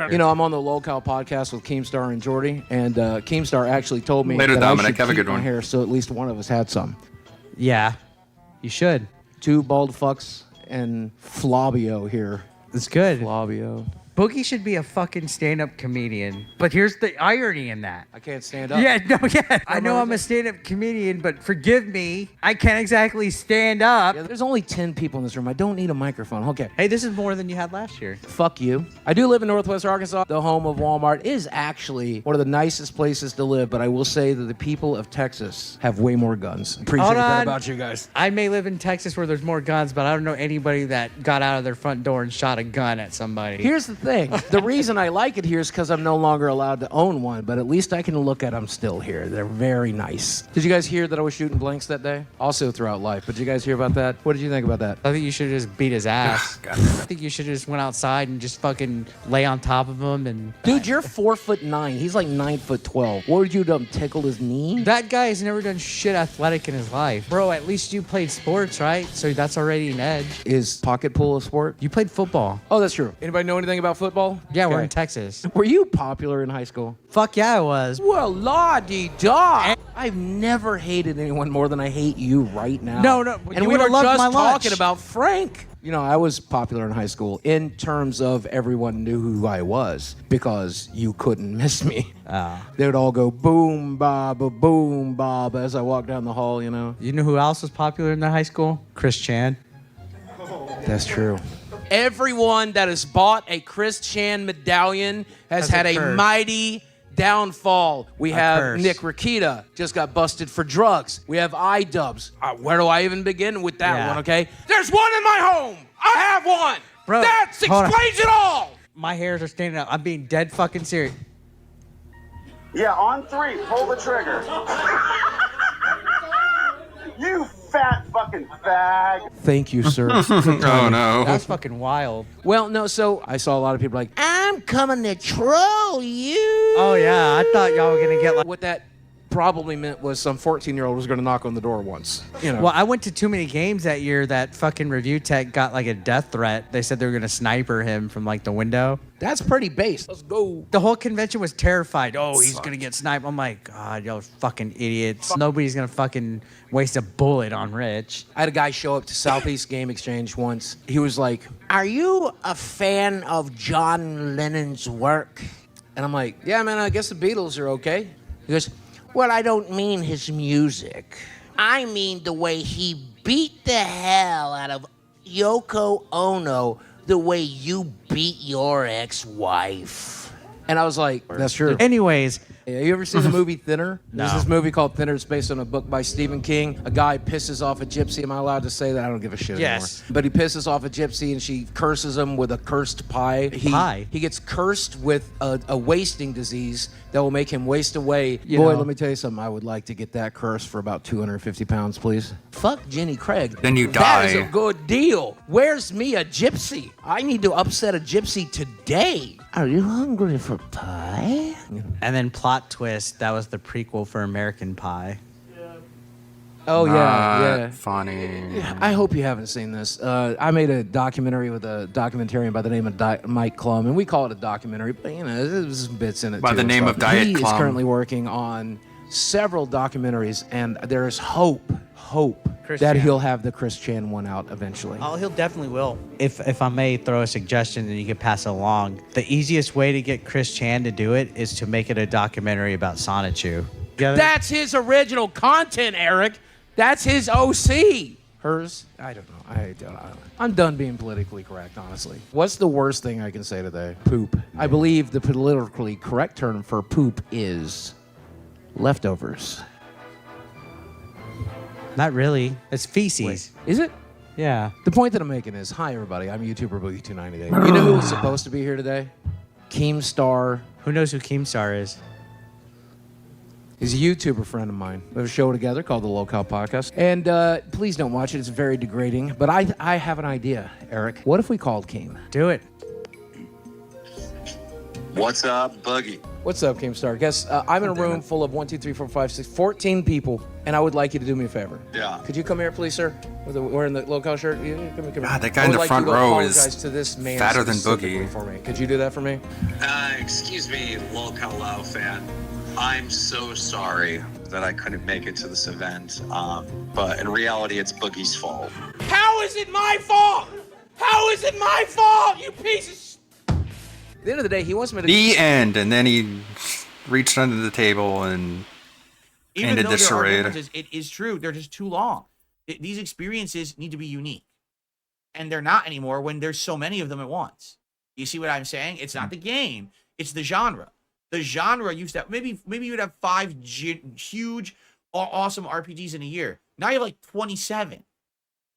You know, I'm on the Locale podcast with Keemstar and Jordy, and Keemstar actually told me Later, that Dominic. I should Have a keep good my one. hair, so at least one of us had some. Yeah, you should. 2 bald fucks and Flavio here. It's good. Flavio. Boogie should be a fucking stand-up comedian. But here's the irony in that. I can't stand up. Yeah, no, yeah. I know I'm a stand-up comedian, but forgive me, I can't exactly stand up. Yeah, there's only 10 people in this room. I don't need a microphone. Okay. Hey, this is more than you had last year. Fuck you. I do live in Northwest Arkansas. The home of Walmart is actually one of the nicest places to live, but I will say that the people of Texas have way more guns. Appreciate that about you guys. I may live in Texas where there's more guns, but I don't know anybody that got out of their front door and shot a gun at somebody. Here's the thing. The reason I like it here is because I'm no longer allowed to own one, but at least I can look at them still here. They're very nice. Did you guys hear that I was shooting blanks that day? Also throughout life. But did you guys hear about that? What did you think about that? I think you should just beat his ass. I think you should just went outside and just fucking lay on top of him and... Dude, you're 4'9". He's like 9'12". What would you do? Tickle his knee? That guy has never done shit athletic in his life. Bro, at least you played sports, right? So that's already an edge. Is pocket pool a sport? You played football. Oh, that's true. Anybody know anything about football? Yeah, we're Okay. in Texas. Were you popular in high school? Fuck yeah, I was. Well, la-di-da. I've never hated anyone more than I hate you right now. No, And you we were would've loved just my lunch. talking about Frank. You know, I was popular in high school in terms of everyone knew who I was because you couldn't miss me. They would all go boom, bob, as I walked down the hall, you know. You know who else was popular in their high school? Chris Chan. That's true. Everyone that has bought a Chris Chan medallion has That's had a a curse. mighty downfall. We have curse. Nick Rakita, just got busted for drugs. We have iDubbbz. Where do I even begin with that Yeah. one, okay? There's one in my home. I have one. Bro, that hold on. explains it all. My hairs are standing up. I'm being dead fucking serious. Yeah, on 3, pull the trigger. You fat fucking fag. Thank you, sir. Oh, no. That's fucking wild. Well, no, so I saw a lot of people like, I'm coming to troll you. Oh, yeah. I thought y'all were going to get like. What that probably meant was some 14-year-old was going to knock on the door once. You know. Well, I went to too many games that year that fucking review tech got like a death threat. They said they were going to sniper him from like the window. That's pretty base. Let's go. The whole convention was terrified. Oh, he's going to get sniped. I'm like, God, y'all fucking idiots. Nobody's going to fucking waste a bullet on Rich. I had a guy show up to Southeast Game Exchange once. He was like, are you a fan of John Lennon's work? And I'm like, yeah, man, I guess the Beatles are okay. He goes, well, I don't mean his music. I mean the way he beat the hell out of Yoko Ono the way you beat your ex-wife. And I was like, that's true. Anyways. Yeah, you ever seen the movie Thinner? No. There's this movie called Thinner. It's based on a book by Stephen King. A guy pisses off a gypsy. Am I allowed to say that? I don't give a shit Yes. anymore. But he pisses off a gypsy and she curses him with a cursed pie. He gets cursed with a wasting disease that will make him waste away. Boy, let me tell you something. I would like to get that curse for about 250 pounds, please. Fuck Jenny Craig. Then you That is die. a good deal. Where's me a gypsy? I need to upset a gypsy today. Are you hungry for pie? And then plot twist, that was the prequel for American Pie. Oh, yeah. Funny. I hope you haven't seen this. I made a documentary with a documentarian by the name of Mike Klum, and we call it a documentary, but you know, there's some bits in it By too the and name stuff. of Diet He is Klum. currently working on several documentaries, and there is hope Chris that Chan. he'll have the Chris Chan one out eventually. Oh, he'll definitely will. If I may throw a suggestion and you could pass it along, the easiest way to get Chris Chan to do it is to make it a documentary about Sonichu. That's his original content, Eric. That's his OC. Hers? I don't know. I'm done being politically correct, honestly. What's the worst thing I can say today? Poop. I believe the politically correct term for poop is leftovers. Not really. It's feces. Wait, is it? Yeah. The point that I'm making is, hi everybody, I'm YouTuber Boogie298. You know who was supposed to be here today? Keemstar. Who knows who Keemstar is? He's a YouTuber friend of mine. We have a show together called The Locale Podcast. And please don't watch it. It's very degrading. But I have an idea, Eric. What if we called Keem? Do it. What's up, Boogie? What's up, Keemstar? Guess I'm in a room full of 14 people, and I would like you to do me a favor. Yeah. Could you come here, please, sir? Wearing the Locale shirt? Yeah, come here. God, that guy I in would the like front you to row apologize is to this man fatter than specifically Boogie. for me. Could you do that for me? Excuse me, Locale Lao fan. I'm so sorry that I couldn't make it to this event, but in reality, it's Boogie's fault. How is it my fault? How is it my fault, you piece of At the end of the day, he wants me to... The end. And then he reached under the table and Even ended though the there are charade. differences, it is true. They're just too long. These experiences need to be unique. And they're not anymore when there's so many of them at once. You see what I'm saying? It's not the game. It's the genre. The genre used to have, maybe you'd have 5 huge, awesome RPGs in a year. Now you have like 27.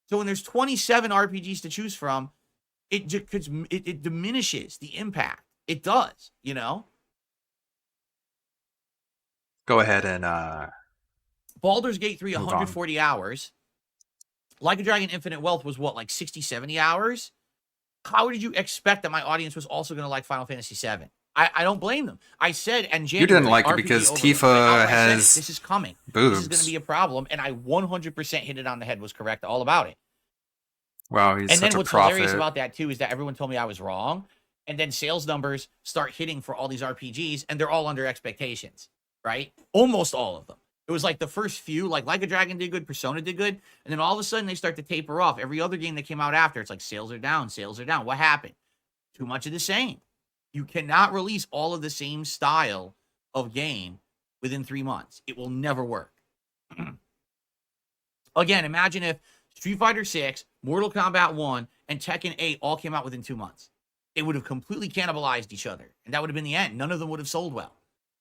So when there's 27 RPGs to choose from, it diminishes the impact. It does, you know? Go ahead and Baldur's Gate 3, Move on. 140 hours. Like a Dragon Infinite Wealth was what, like 60, 70 hours? How did you expect that my audience was also going to like Final Fantasy VII? I don't blame them. I said, and January, You didn't like it RPG because over- Tifa I said, has this is coming. boobs. This is going to be a problem, and I 100% hit it on the head, was correct all about it. Wow, he's And such then a what's prophet. hilarious about that, too, is that everyone told me I was wrong, and then sales numbers start hitting for all these RPGs, and they're all under expectations, right? Almost all of them. It was like the first few, like a Dragon did good, Persona did good, and then all of a sudden they start to taper off. Every other game that came out after, it's like sales are down, sales are down. What happened? Too much of the same. You cannot release all of the same style of game within 3 months. It will never work. Again, imagine if Street Fighter 6, Mortal Kombat 1, and Tekken 8 all came out within 2 months. They would have completely cannibalized each other, and that would have been the end. None of them would have sold well.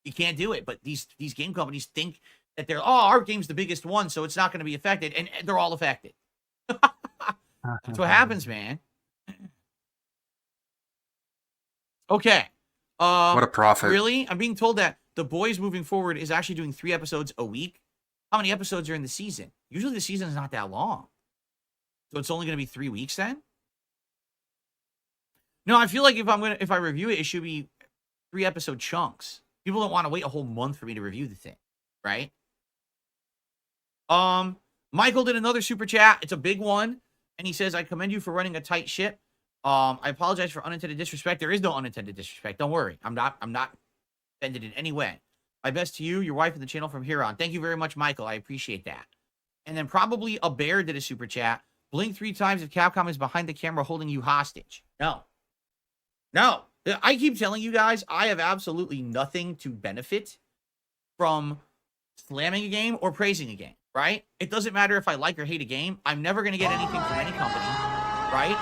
You can't do it, but these game companies think that they're, our game's the biggest one, so it's not going to be affected, and they're all affected. That's what happens, man. Okay. What a prophet. Really? I'm being told that The Boys moving forward is actually doing 3 episodes a week. How many episodes are in the season? Usually the season is not that long. So it's only going to be 3 weeks then? No, I feel like if I review it, it should be 3 episode chunks. People don't want to wait a whole month for me to review the thing, right? Michael did another super chat. It's a big one. And he says, I commend you for running a tight ship. I apologize for unintended disrespect. There is no unintended disrespect. Don't worry. I'm not offended in any way. My best to you, your wife, and the channel from here on. Thank you very much, Michael. I appreciate that. And then probably a bear did a super chat. Blink 3 times if Capcom is behind the camera holding you hostage. No. No. I keep telling you guys, I have absolutely nothing to benefit from slamming a game or praising a game, right? It doesn't matter if I like or hate a game. I'm never going to get anything from any company, right?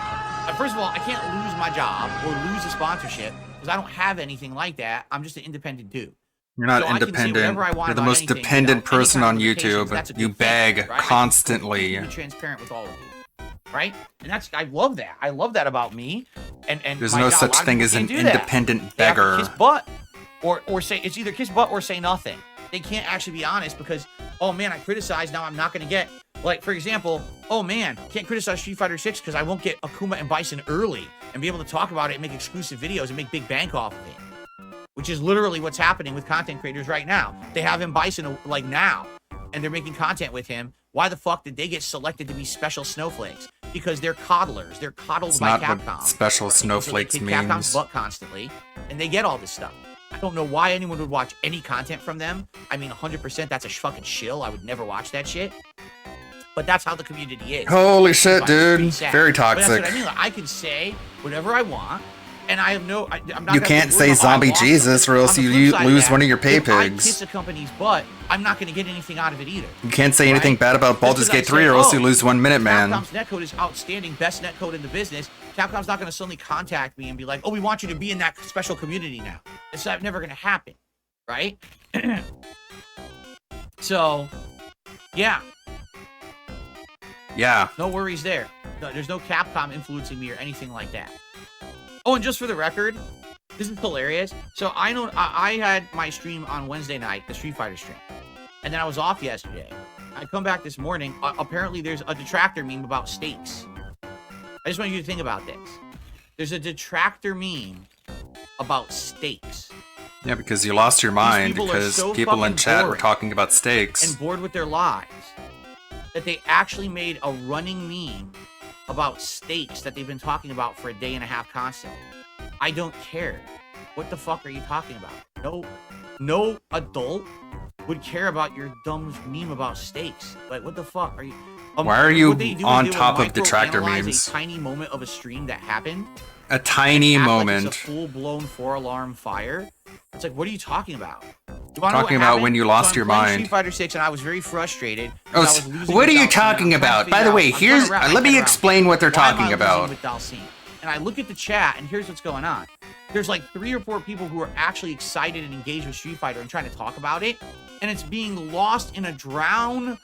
First of all, I can't lose my job or lose a sponsorship because I don't have anything like that. I'm just an independent dude. You're not So I can say independent. whatever I want You're the about most anything dependent without any person kind on of limitations. That's a YouTube. You good thing, beg right? I can constantly. be transparent with all of you, right? And I love that. I love that about me. And There's my no God, a such lot of thing people as an can't do that. independent They have to beggar. kiss butt or say it's either kiss butt or say nothing. They can't actually be honest because, oh man, I criticized. Now I'm not going to get, like, for example, oh man, can't criticize Street Fighter 6 because I won't get Akuma and Bison early and be able to talk about it and make exclusive videos and make big bank off of it, which is literally what's happening with content creators right now. They have him Bison like now, and they're making content with him. Why the fuck did they get selected to be special snowflakes? Because they're coddlers. They're coddled It's by not Capcom. what special snowflakes So they kick Capcom's means. butt constantly, and they get all this stuff. I don't know why anyone would watch any content from them. I mean, 100% that's a fucking shill. I would never watch that shit. But that's how the community is. Holy shit, It's pretty dude. sad. Very But that's toxic. what I mean. Like, I can say whatever I want, and I have no. I'm not You gonna can't be say worried about zombie I lost Jesus them. or else On the you flip side of lose that, one of your pay if I pigs. kiss a company's butt, I'm not going to get anything out of it either. You can't say anything bad about Baldur's Gate 3 or else you lose 1 minute, man. Capcom's netcode is outstanding, best netcode in the business. Capcom's not going to suddenly contact me and be like, oh, we want you to be in that special community now. It's never going to happen, right? So, yeah. Yeah. No worries there. No, there's no Capcom influencing me or anything like that. Oh, and just for the record, this is hilarious. So I had my stream on Wednesday night, the Street Fighter stream, and then I was off yesterday. I come back this morning. Apparently, there's a detractor meme about steaks. I just want you to think about this. There's a detractor meme about steaks. Yeah, because you lost your mind people are because so people in fucking chat were boring talking about steaks. and bored with their lives that they actually made a running meme about steaks that they've been talking about for a day and a half constantly. I don't care. What the fuck are you talking about? No adult would care about your dumb meme about steaks. Like, what the fuck are you? Why are you what they do is on they will top of detractor microanalyze memes? A tiny moment of a stream that happened. A tiny act moment. Like it's a full-blown 4-alarm fire. It's like, what are you talking about? You wanna know Talking what about happened? when you So lost I'm your playing mind. Street Fighter 6 and I was very frustrated. Oh, because I was losing what are with you Dalsim, talking and I'm trying to about? By figure the out- way, I'm trying to here's wrap my let me head around explain what they're why am I talking losing about. with Dalsim? And I look at the chat, and here's what's going on. There's like 3 or 4 people who are actually excited and engaged with Street Fighter and trying to talk about it, and it's being lost in a drowning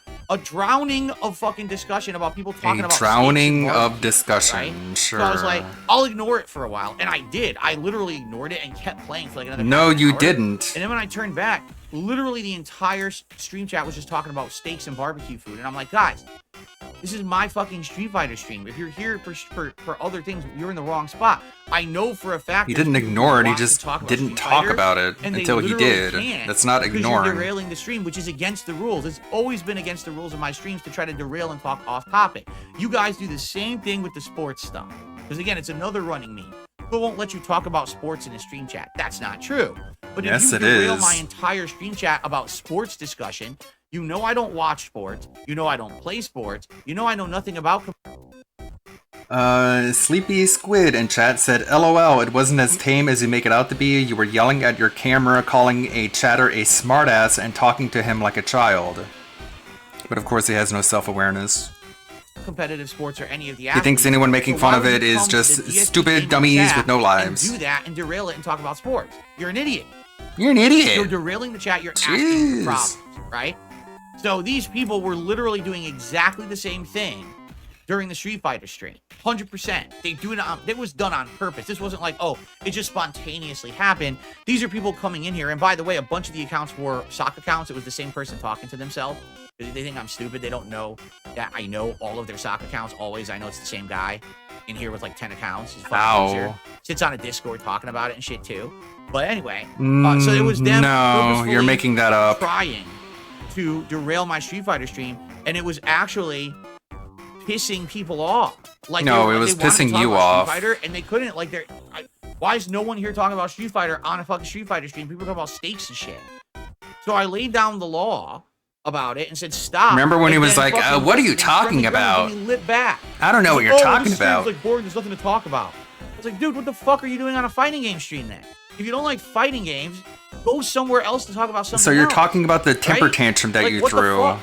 of fucking discussion about people talking A about drowning steaks and of barbecue, discussion. right? Sure. So I was like, I'll ignore it for a while, and I did. I literally ignored it and kept playing for like another No, half an you hour. didn't. And then when I turned back, literally the entire stream chat was just talking about steaks and barbecue food, and I'm like, guys, this is my fucking Street Fighter stream. If you're here for other things, you're in the wrong spot. I know for a fact. He there's didn't people who ignore it, he want to just talk about didn't Street talk Fighter, about it and they until he literally did. can't That's not because ignoring. You're derailing the stream, which is against the rules. It's always been against the rules of my streams to try to derail and talk off topic. You guys do the same thing with the sports stuff. Because again, it's another running meme. People won't let you talk about sports in a stream chat. That's not true. But Yes, if you it derail is. my entire stream chat about sports discussion, you know I don't watch sports. You know I don't play sports. You know I know nothing about. Sleepy Squid in chat said, LOL, it wasn't as tame as you make it out to be. You were yelling at your camera, calling a chatter a smartass, and talking to him like a child. But of course he has no self-awareness. Competitive sports or any of the He thinks anyone making fun of it is just stupid dummies with no lives. Do that and derail it and talk about sports. You're an idiot. You're an idiot. You're derailing the chat. You're asking Jeez. for problems, right? So these people were literally doing exactly the same thing during the Street Fighter stream. 100%. They do it on, it was done on purpose. This wasn't like, oh, it just spontaneously happened. These are people coming in here. And by the way, a bunch of the accounts were sock accounts. It was the same person talking to themselves. They think I'm stupid. They don't know that I know all of their sock accounts always. I know it's the same guy in here with like 10 accounts. He's fucking loser. Sits on a Discord talking about it and shit too. But anyway, so it was them. No, you're making that up. Trying to derail my Street Fighter stream, and it was actually pissing people off. Like no, it was pissing you off. Street Fighter, and they couldn't. Like, why is no one here talking about Street Fighter on a fucking Street Fighter stream? People talk about stakes and shit. So I laid down the law about it and said stop. Remember when he was like, "What are you talking about?" Lit back. I don't know what you're talking about. Like boring. There's nothing to talk about. I was like, dude, what the fuck are you doing on a fighting game stream then? If you don't like fighting games, go somewhere else to talk about something. So you're else, talking about the temper right? tantrum that like, you what threw. The fuck?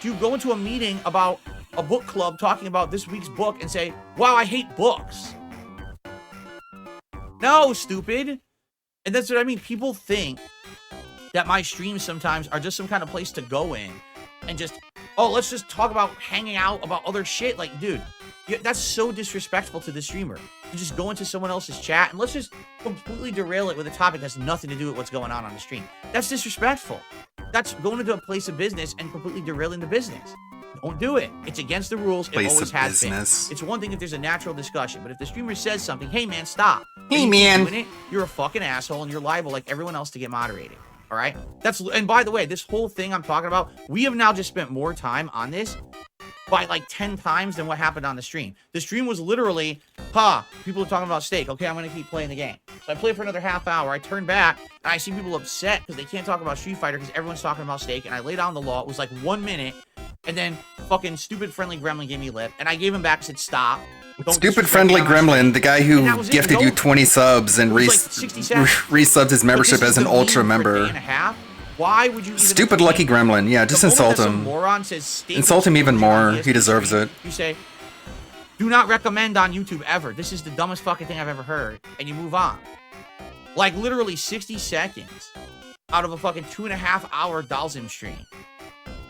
Do you go into a meeting about a book club talking about this week's book and say, wow, I hate books? No, stupid. And that's what I mean. People think that my streams sometimes are just some kind of place to go in and just, oh, let's just talk about hanging out about other shit. Like, dude, that's so disrespectful to the streamer. You just go into someone else's chat and let's just completely derail it with a topic that has nothing to do with what's going on the stream. That's disrespectful. That's going into a place of business and completely derailing the business. Don't do it. It's against the rules. It always has been. It's one thing if there's a natural discussion, but if the streamer says something, hey man, stop. Hey man, you're a fucking asshole and you're liable like everyone else to get moderated. All right. And by the way, this whole thing I'm talking about, we have now just spent more time on this by like 10 times than what happened on the stream. The stream was literally, people are talking about steak. Okay, I'm going to keep playing the game. So I play for another half hour. I turn back and I see people upset because they can't talk about Street Fighter because everyone's talking about steak. And I lay down the law. It was like 1 minute. And then fucking stupid friendly gremlin gave me lip. And I gave him back and said, stop. Stupid friendly gremlin, the guy who gifted you 20 subs and resubbed his membership as an ultra member. Why would you even Stupid lucky gremlin. Yeah, just insult him. Insult him even more. He deserves it. You say, do not recommend on YouTube ever. This is the dumbest fucking thing I've ever heard. And you move on. Like literally 60 seconds out of a fucking 2.5 hour Dalsim stream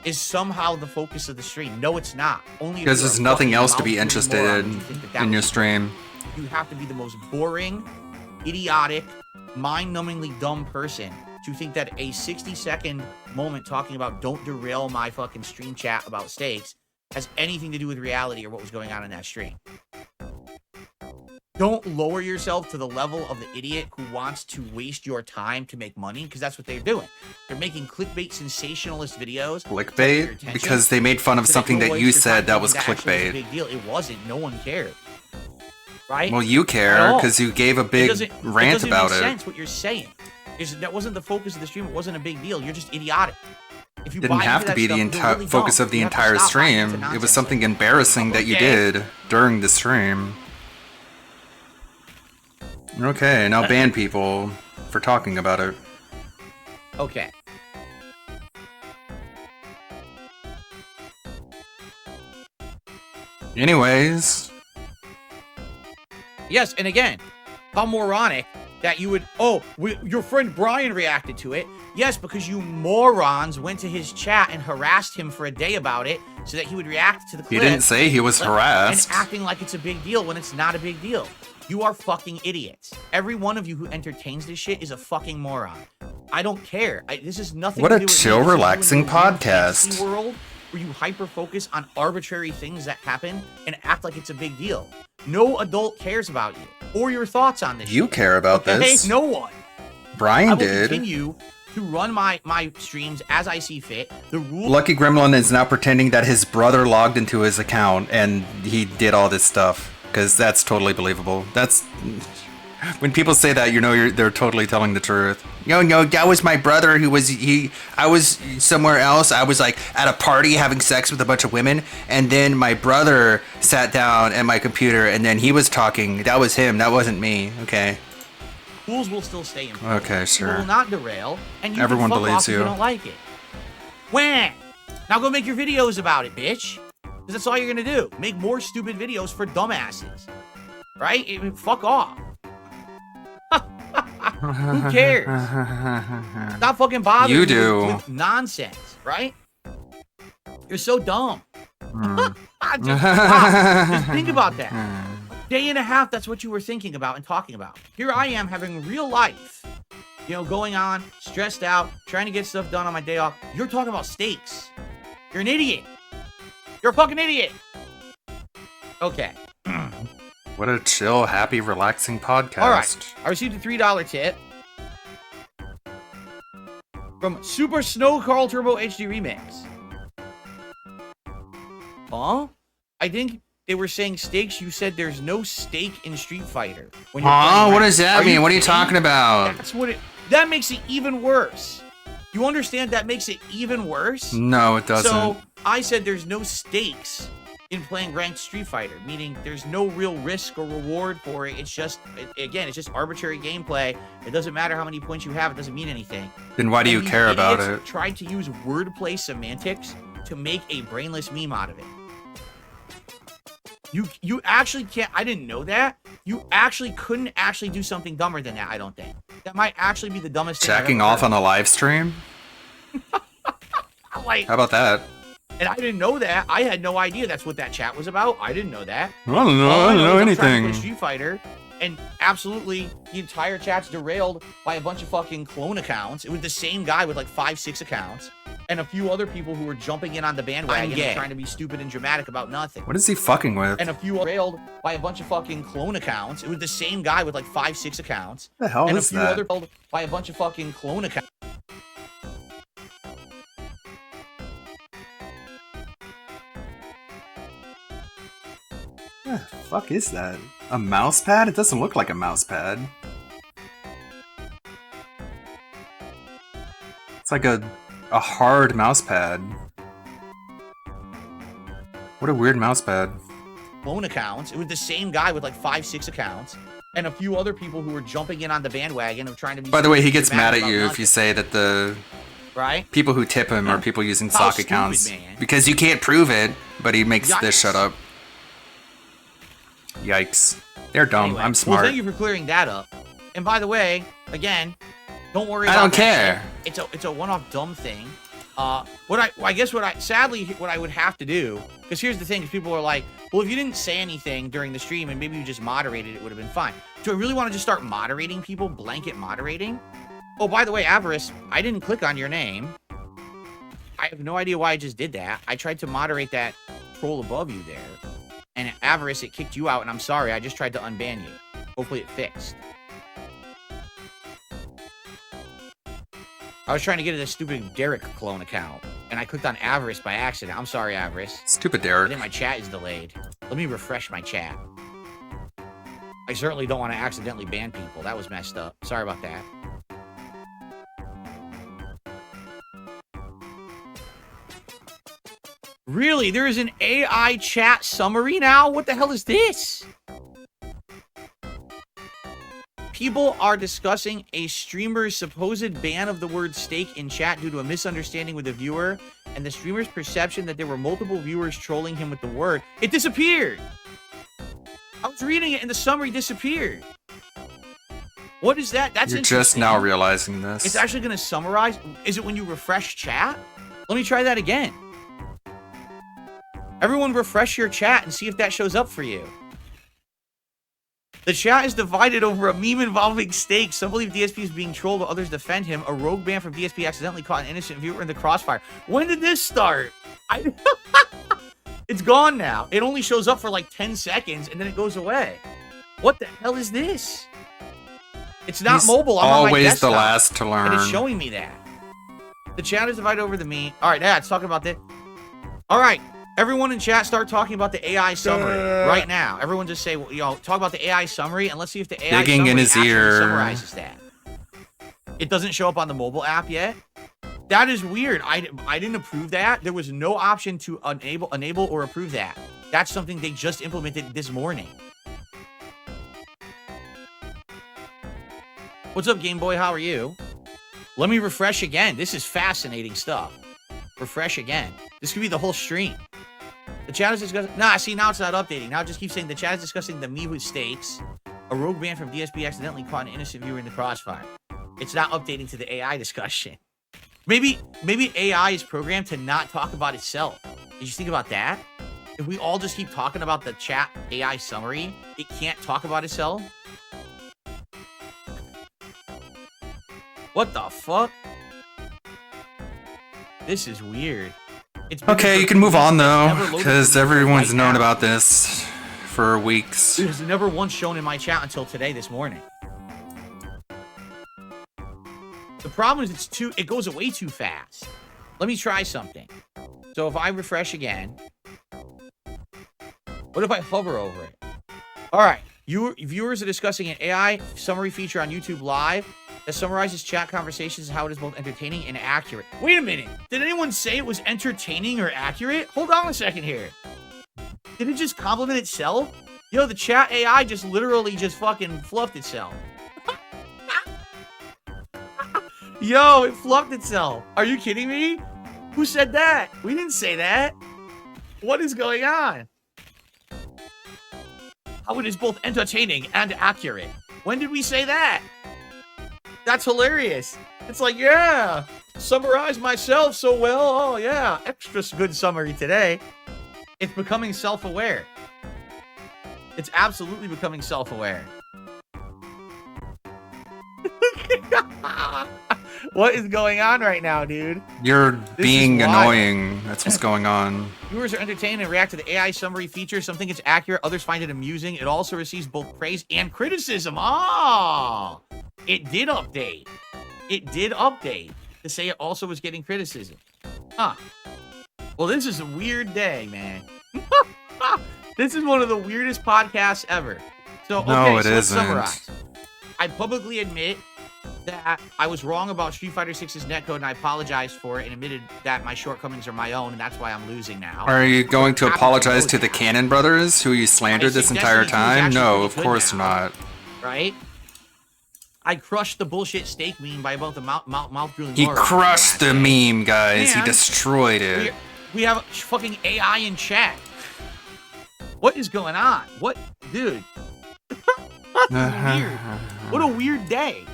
is somehow the focus of the stream. No, it's not. Only because there's nothing else to be interested in your stream. You have to be the most boring, idiotic, mind-numbingly dumb person to think that a 60-second moment talking about don't derail my fucking stream chat about steaks has anything to do with reality or what was going on in that stream. Don't lower yourself to the level of the idiot who wants to waste your time to make money, because that's what they're doing. They're making clickbait sensationalist videos. Clickbait? Because they made fun of something that you said that was clickbait. Big deal. It wasn't. No one cared. Right? Well, you care because you gave a big rant about it. It doesn't make sense what you're saying. That wasn't the focus of the stream. It wasn't a big deal. You're just idiotic. If you didn't have to be the entire focus of the entire stream. It was something embarrassing that you did during the stream. Okay, now ban people for talking about it. Okay. Anyways. Yes, and again, how moronic that you would, your friend Brian reacted to it. Yes, because you morons went to his chat and harassed him for a day about it so that he would react to the clip. He didn't say he was harassed. And acting like it's a big deal when it's not a big deal. You are fucking idiots. Every one of you who entertains this shit is a fucking moron. I don't care. This is nothing to do with with chill, relaxing podcast. World where you hyper-focus on arbitrary things that happen and act like it's a big deal. No adult cares about you or your thoughts on this. You shit. Care about this. No one. Brian did. I will continue to run my streams as I see fit. The rule. Lucky Gremlin is now pretending that his brother logged into his account and he did all this stuff. Because that's totally believable. That's when people say that, you know, they're totally telling the truth. No, that was my brother who was I was somewhere else. I was like at a party having sex with a bunch of women, and then my brother sat down at my computer, and then he was talking. That was him. That wasn't me. Okay. Rules will still stay in place. Okay, sure. You will not derail, and you everyone can fuck believes off you. If you don't like it. When? Now go make your videos about it, bitch. Because that's all you're gonna do. Make more stupid videos for dumbasses. Right? Fuck off. Who cares? Stop fucking bothering me with nonsense, right? You're so dumb. Just think about that. Day and a half, that's what you were thinking about and talking about. Here I am having real life, you know, going on, stressed out, trying to get stuff done on my day off. You're talking about steaks. You're an idiot. You're a fucking idiot. Okay. What a chill, happy, relaxing podcast. All right. I received a $3 tip from Super Snow Carl Turbo HD Remix. Huh? I think they were saying steaks. You said there's no steak in Street Fighter. When you're playing what Ranked. does that mean? What are you kidding? talking about? That's what it. That makes it even worse. You understand that makes it even worse? No, it doesn't. So I said there's no stakes in playing ranked Street Fighter, meaning there's no real risk or reward for it. It's just, again, it's just arbitrary gameplay. It doesn't matter how many points you have. It doesn't mean anything. Then why do you And these care about idiots it? Tried to use wordplay semantics to make a brainless meme out of it. You actually can't. I didn't know that. You actually couldn't actually do something dumber than that. I don't think that might actually be the dumbest thing. Jacking off on a live stream? Like, how about that? And I didn't know that. I had no idea that's what that chat was about. I didn't know that. I don't know. All I don't know is I'm trying to anything. play Street Fighter, and absolutely the entire chat's derailed by a bunch of fucking clone accounts. It was the same guy with like 5-6 accounts, and a few other people who were jumping in on the bandwagon and trying to be stupid and dramatic about nothing. What is he fucking with? And a few derailed by a bunch of fucking clone accounts. It was the same guy with like 5-6 accounts. The hell and is a few that? other by a bunch of fucking clone accounts. The fuck is that? A mouse pad? It doesn't look like a mouse pad. It's like a hard mouse pad. What a weird mouse pad. Clone accounts. It was the same guy with like 5-6 accounts, and a few other people who were jumping in on the bandwagon of trying to be. By the way, he gets mad dramatic at about you if nothing. you say that the Right? people who tip him are people using How sock stupid, accounts. man. Because you can't prove it, but he makes this Yikes. shut up. Yikes. They're dumb. Anyway, I'm smart. Well, thank you for clearing that up. And by the way, again, don't worry I about don't that care. shit. It's a one-off dumb thing. Sadly, what I would have to do, because here's the thing, is people are like, well, if you didn't say anything during the stream and maybe you just moderated, it would have been fine. Do I really want to just start moderating people, blanket moderating? Oh, by the way, Avarice, I didn't click on your name. I have no idea why I just did that. I tried to moderate that troll above you there. And Avarice, it kicked you out, and I'm sorry. I just tried to unban you. Hopefully it fixed. I was trying to get to this stupid Derek clone account, and I clicked on Avarice by accident. I'm sorry, Avarice. Stupid I Derek. think my chat is delayed. Let me refresh my chat. I certainly don't want to accidentally ban people. That was messed up. Sorry about that. Really? There is an AI chat summary now? What the hell is this? People are discussing a streamer's supposed ban of the word steak in chat due to a misunderstanding with a viewer and the streamer's perception that there were multiple viewers trolling him with the word. It disappeared. I was reading it and the summary disappeared. What is that? That's You're just interesting. now realizing this. It's actually going to summarize. Is it when you refresh chat? Let me try that again. Everyone refresh your chat and see if that shows up for you. The chat is divided over a meme involving steaks. Some believe DSP is being trolled while others defend him. A rogue ban from DSP accidentally caught an innocent viewer in the crossfire. When did this start? It's gone now. It only shows up for like 10 seconds and then it goes away. What the hell is this? It's not He's mobile. I'm on my always the desktop, last to learn. and it's showing me that. The chat is divided over the meme. All right, it's talking about this. All right. Everyone in chat start talking about the AI summary right now. Everyone just say, talk about the AI summary and let's see if the AI Digging summary in his actually ear. summarizes that. It doesn't show up on the mobile app yet. That is weird. I didn't approve that. There was no option to enable or approve that. That's something they just implemented this morning. What's up, Game Boy? How are you? Let me refresh again. This is fascinating stuff. Refresh again. This could be the whole stream. The chat is discussing... Nah, see, now it's not updating. Now it just keeps saying the chat is discussing the me with steaks. A rogue ban from DSP accidentally caught an innocent viewer in the crossfire. It's not updating to the AI discussion. Maybe AI is programmed to not talk about itself. Did you think about that? If we all just keep talking about the chat AI summary, it can't talk about itself? What the fuck? This is weird. It's been Okay, there you for can move 2 weeks on and it's though, never loaded because for me everyone's right known now. about this for weeks. It was never once shown in my chat until today, this morning. The problem is it goes away too fast. Let me try something. So if I refresh again, what if I hover over it? All right, viewers are discussing an AI summary feature on YouTube Live that summarizes chat conversations and how it is both entertaining and accurate. Wait a minute. Did anyone say it was entertaining or accurate? Hold on a second here. Did it just compliment itself? Yo, the chat AI just literally just fucking fluffed itself. Yo, it fluffed itself. Are you kidding me? Who said that? We didn't say that. What is going on? How it is both entertaining and accurate. When did we say that? That's hilarious. It's like, yeah, summarize myself so well. Oh, yeah, extra good summary today. It's becoming self-aware. It's absolutely becoming self-aware. What is going on right now, dude? You're This being is wild. annoying. That's what's going on. Viewers are entertained and react to the AI summary feature. Some think it's accurate, others find it amusing. It also receives both praise and criticism. Oh, it did update. It did update to say it also was getting criticism. Huh. Well, this is a weird day, man. This is one of the weirdest podcasts ever. So, okay, No, it so let's isn't. summarize. I publicly admit that I was wrong about Street Fighter 6's netcode, and I apologized for it and admitted that my shortcomings are my own, and that's why I'm losing now. Are you going to I'm happy apologize know to the that, Cannon brothers who you slandered this think entire Destiny 2 is time? actually No, pretty of good course now. not. Right? I crushed the bullshit steak meme by about the mouth drooling. He Laura crushed the last night. meme, guys. He And destroyed it. We have fucking AI in chat. What is going on? What, dude? Weird. What a weird day.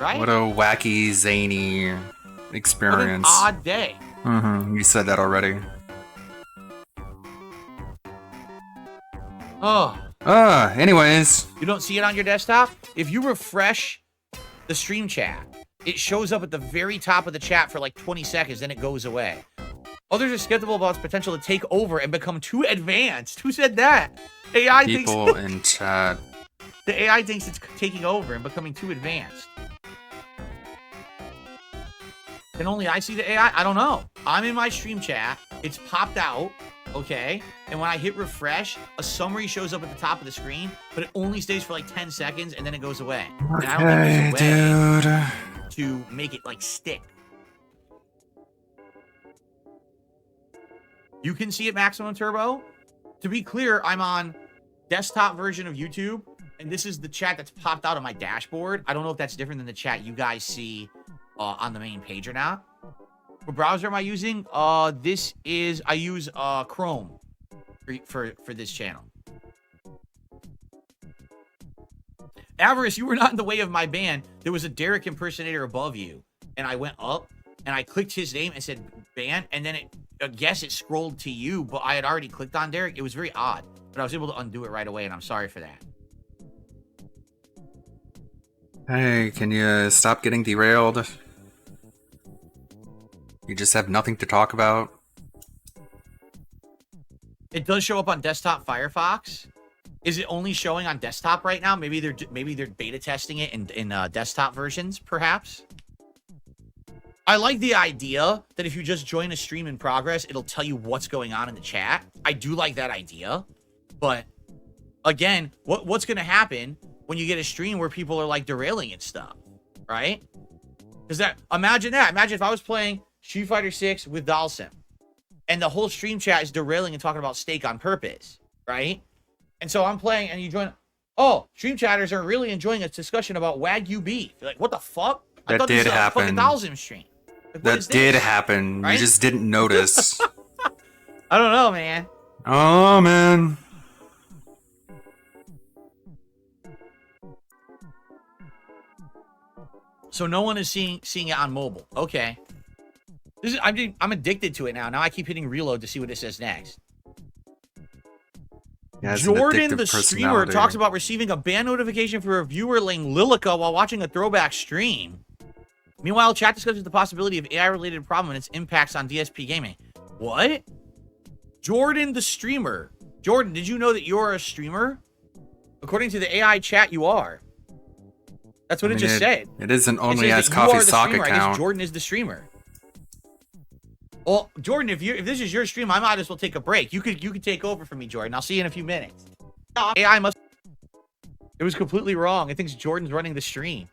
Right? What a wacky, zany What an experience. odd day. You said that already. Oh. Anyways. You don't see it on your desktop? If you refresh the stream chat, it shows up at the very top of the chat for like 20 seconds, then it goes away. Others are skeptical about its potential to take over and become too advanced. Who said that? AI People thinks in chat. the AI thinks it's taking over and becoming too advanced. Can only I see the AI? I don't know. I'm in my stream chat. It's popped out, okay? And when I hit refresh, a summary shows up at the top of the screen, but it only stays for like 10 seconds and then it goes away. And I don't think there's a way to make it like stick. You can see it maximum turbo. To be clear, I'm on desktop version of YouTube, and this is the chat that's popped out on my dashboard. I don't know if that's different than the chat you guys see on the main page or not. What browser am I using? I use Chrome for this channel. Avarice, you were not in the way of my ban. There was a Derek impersonator above you, and I went up and I clicked his name and said ban, and then I guess it scrolled to you, but I had already clicked on Derek. It was very odd, but I was able to undo it right away, and I'm sorry for that. Hey, can you stop getting derailed? You just have nothing to talk about. It does show up on desktop Firefox. Is it only showing on desktop right now? Maybe they're beta testing it in desktop versions, perhaps. I like the idea that if you just join a stream in progress, it'll tell you what's going on in the chat. I do like that idea, but again, what's going to happen when you get a stream where people are like derailing and stuff, right? Because imagine that. Imagine if I was playing Street Fighter 6 with Dalsim, and the whole stream chat is derailing and talking about steak on purpose, right? And so I'm playing, and you join. Oh, stream chatters are really enjoying a discussion about Wagyu beef. You're like, what the fuck? I That thought this did was a fucking happen. Dalsim stream. Like, what That is did this? happen. Right? You just didn't notice. I don't know, man. Oh, man. So no one is seeing it on mobile. Okay. I'm addicted to it now. Now I keep hitting reload to see what it says next. Yeah, it's an Jordan, addictive the streamer, personality. talks about receiving a ban notification for a viewer named Lilica while watching a throwback stream. Meanwhile, chat discusses the possibility of AI-related problem and its impacts on DSP gaming. What? Jordan, the streamer. Jordan, did you know that you're a streamer? According to the AI chat, you are. That's what it just said. It isn't It only says as that you are Coffee the Sock streamer. I guess account. Jordan is the streamer. Well, Jordan, if this is your stream, I might as well take a break. You could take over for me, Jordan. I'll see you in a few minutes. AI must. It was completely wrong. It thinks Jordan's running the stream.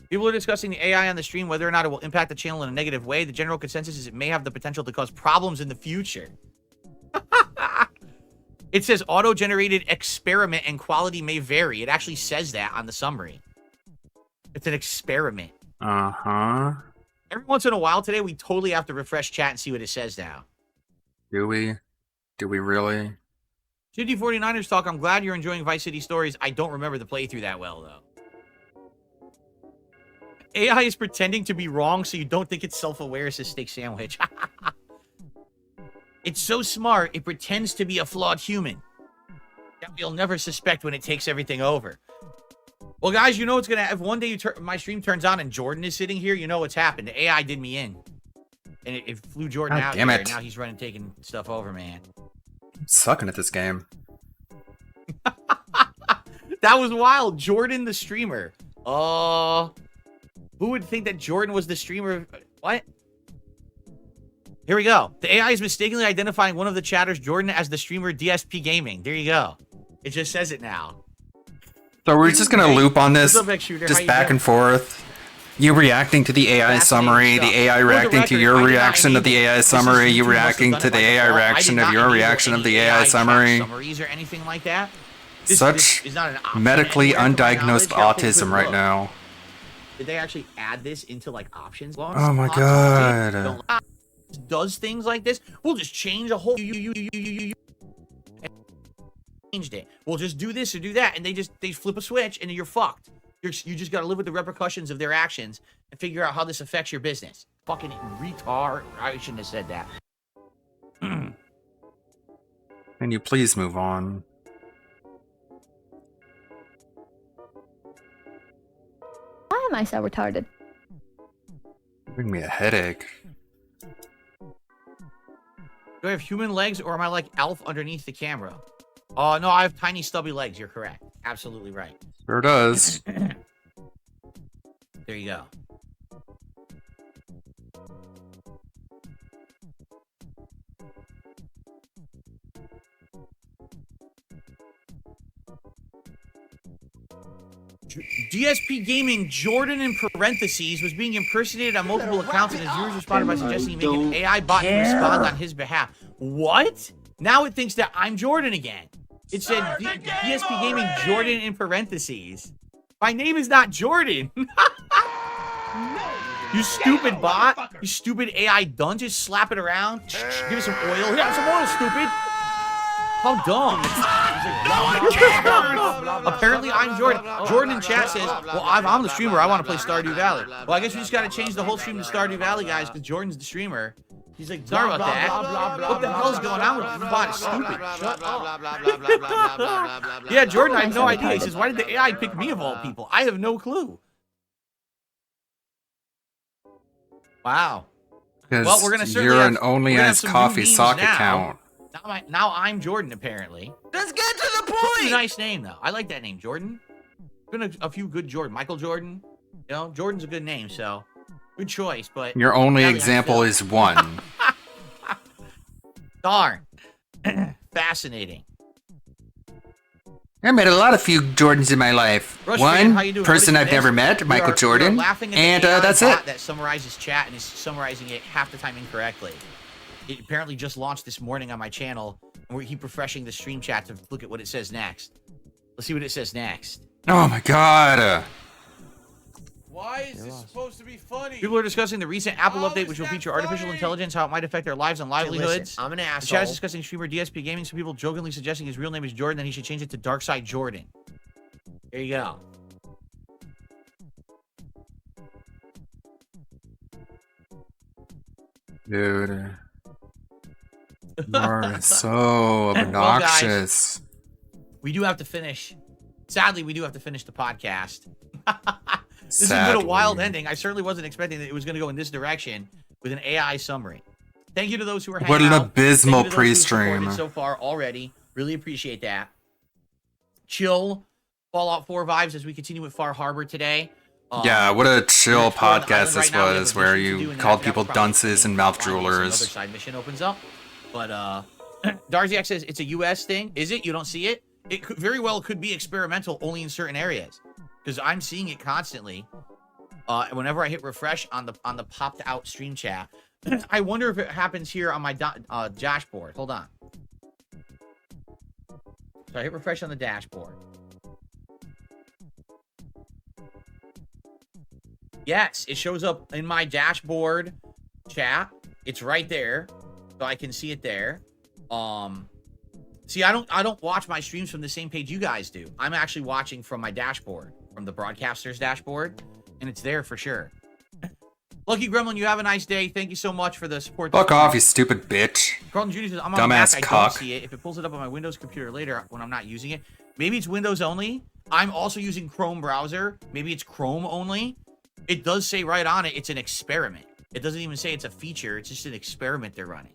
People are discussing the AI on the stream, whether or not it will impact the channel in a negative way. The general consensus is it may have the potential to cause problems in the future. It says auto-generated experiment and quality may vary. It actually says that on the summary. It's an experiment. Uh-huh. Every once in a while today, we totally have to refresh chat and see what it says now. Do we? Do we really? Shitty 49ers talk. I'm glad you're enjoying Vice City Stories. I don't remember the playthrough that well, though. AI is pretending to be wrong so you don't think it's self-aware, says Steak Sandwich. It's so smart, it pretends to be a flawed human that you'll never suspect when it takes everything over. Well, guys, you know what's going to... If one day my stream turns on and Jordan is sitting here, you know what's happened. The AI did me in. And it flew Jordan out damn here, it. and now he's running, taking stuff over, man. I'm sucking at this game. That was wild. Jordan, the streamer. Who would think that Jordan was the streamer? What? Here we go. The AI is mistakenly identifying one of the chatters, Jordan, as the streamer DSP Gaming. There you go. It just says it now. So we're just gonna loop on this, What's up, X-Shooter? How just you back doing? and forth. You reacting to the AI summary, the AI reacting to your reaction of the AI summary, you reacting to the AI reaction of your reaction of the AI summary. Summaries or anything like that. Such is not an option medically anywhere, to my undiagnosed knowledge. Take a quick autism right look. now. Did they actually add this into like options? Oh my god. Does things like this? We'll just change a whole. Changed it. We'll just do this or do that, and they flip a switch, and then you're fucked. You just got to live with the repercussions of their actions and figure out how this affects your business. Fucking retard. I shouldn't have said that. Can you please move on? Why am I so retarded? Giving me a headache. Do I have human legs, or am I like Alf underneath the camera? Oh, no, I have tiny stubby legs. You're correct. Absolutely right. Sure does. There you go. DSP Gaming Jordan in parentheses was being impersonated on multiple accounts, and his viewers responded by suggesting he make an AI bot to respond on his behalf. What? Now it thinks that I'm Jordan again. It said DSP Gaming Jordan in parentheses. My name is not Jordan. You stupid bot. You stupid AI done. Just slap it around. Give it some oil. Yeah, some oil, stupid. How dumb. Apparently, I'm Jordan. Jordan in chat says, well, I'm the streamer. I want to play Stardew Valley. Well, I guess we just got to change the whole stream to Stardew Valley, guys, because Jordan's the streamer. He's like, sorry about that. What the hell is going on with this bot? It's stupid. Shut up. Yeah, Jordan, I have no idea. He says, why did the AI pick me of all people? I have no clue. Wow. Well, we're gonna certainly you're have, an only we're gonna have as some new Coffee memes Sock now. account. Now I'm Jordan, apparently. Let's get to the point. It's a nice name, though. I like that name, Jordan. Been a few good Jordan. Michael Jordan. You know, Jordan's a good name, so good choice. But Your only now we have example Phil. is one. Darn. Fascinating. I met a lot of few Jordans in my life. Rush fan, how you One doing? person What is I've never this? met, Michael We are Jordan, laughing at and the AI that's bot it. That summarizes chat and is summarizing it half the time incorrectly. It apparently just launched this morning on my channel, and we keep refreshing the stream chat to look at what it says next. Let's see what it says next. Oh my god. Why is this supposed to be funny? People are discussing the recent Apple update, which will feature artificial intelligence, how it might affect their lives and livelihoods. Listen, I'm an The chat asshole. is discussing streamer DSP Gaming. Some people jokingly suggesting his real name is Jordan, and he should change it to Darkside Jordan. There you go. Dude. You're so Well, obnoxious. We do have to finish. Sadly, we do have to finish the podcast. This has been a Sadly. wild ending. I certainly wasn't expecting that it was going to go in this direction with an AI summary. Thank you to those who are hanging What an out. abysmal Thank you to those who have supported pre-stream. so far already. Really appreciate that. Chill Fallout 4 vibes as we continue with Far Harbor today. Yeah, what a chill exploring the podcast island this right now. We have was, a where mission to do, you and called that people will probably dunces and be mouth another droolers. side mission opens up. But Darziak says it's a US thing. Is it? You don't see it? It could, very well could be experimental only in certain areas. Because I'm seeing it constantly. Whenever I hit refresh on the popped out stream chat. I wonder if it happens here on my dashboard. Hold on. So I hit refresh on the dashboard. Yes, it shows up in my dashboard chat. It's right there. So I can see it there. See, I don't watch my streams from the same page you guys do. I'm actually watching from my dashboard, from the broadcaster's dashboard, and it's there for sure. Lucky Gremlin, you have a nice day. Thank you so much for the support. Fuck off, you stupid bitch. Carlton Jr. says, I'm on Dumbass Mac, I don't cock. see it. If it pulls it up on my Windows computer later when I'm not using it, maybe it's Windows only. I'm also using Chrome browser. Maybe it's Chrome only. It does say right on it, it's an experiment. It doesn't even say it's a feature. It's just an experiment they're running.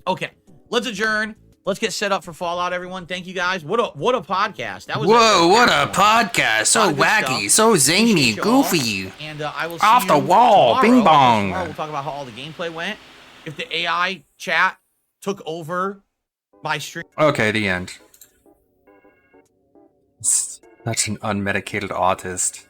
Okay, let's adjourn. Let's get set up for Fallout, everyone. Thank you guys. What a podcast. That was Whoa, what a podcast. So lot of good wacky, stuff. so zany, Appreciate you all. goofy. And I will see Off the you wall, tomorrow. bing bong. Tomorrow we'll talk about how all the gameplay went. If the AI chat took over my stream. Okay, the end. Such an unmedicated autist.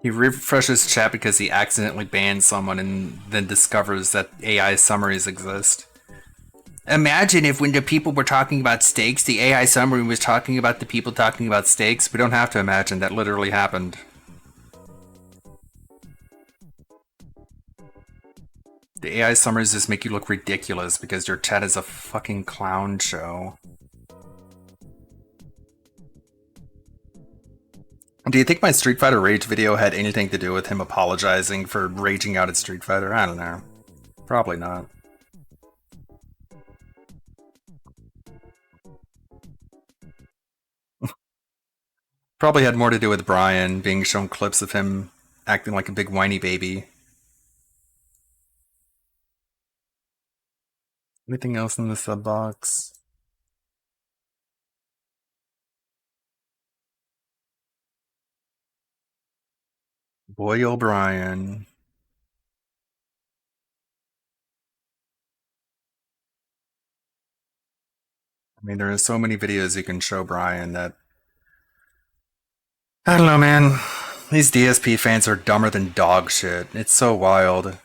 He refreshes chat because he accidentally banned someone and then discovers that AI summaries exist. Imagine if when the people were talking about steaks, the AI summary was talking about the people talking about steaks. We don't have to imagine, that literally happened. The AI summaries just make you look ridiculous because your chat is a fucking clown show. Do you think my Street Fighter Rage video had anything to do with him apologizing for raging out at Street Fighter? I don't know. Probably not. Probably had more to do with Brian being shown clips of him acting like a big whiny baby. Anything else in the sub box? Boy O'Brien. I mean, there are so many videos you can show Brian that... I don't know, man. These DSP fans are dumber than dog shit. It's so wild.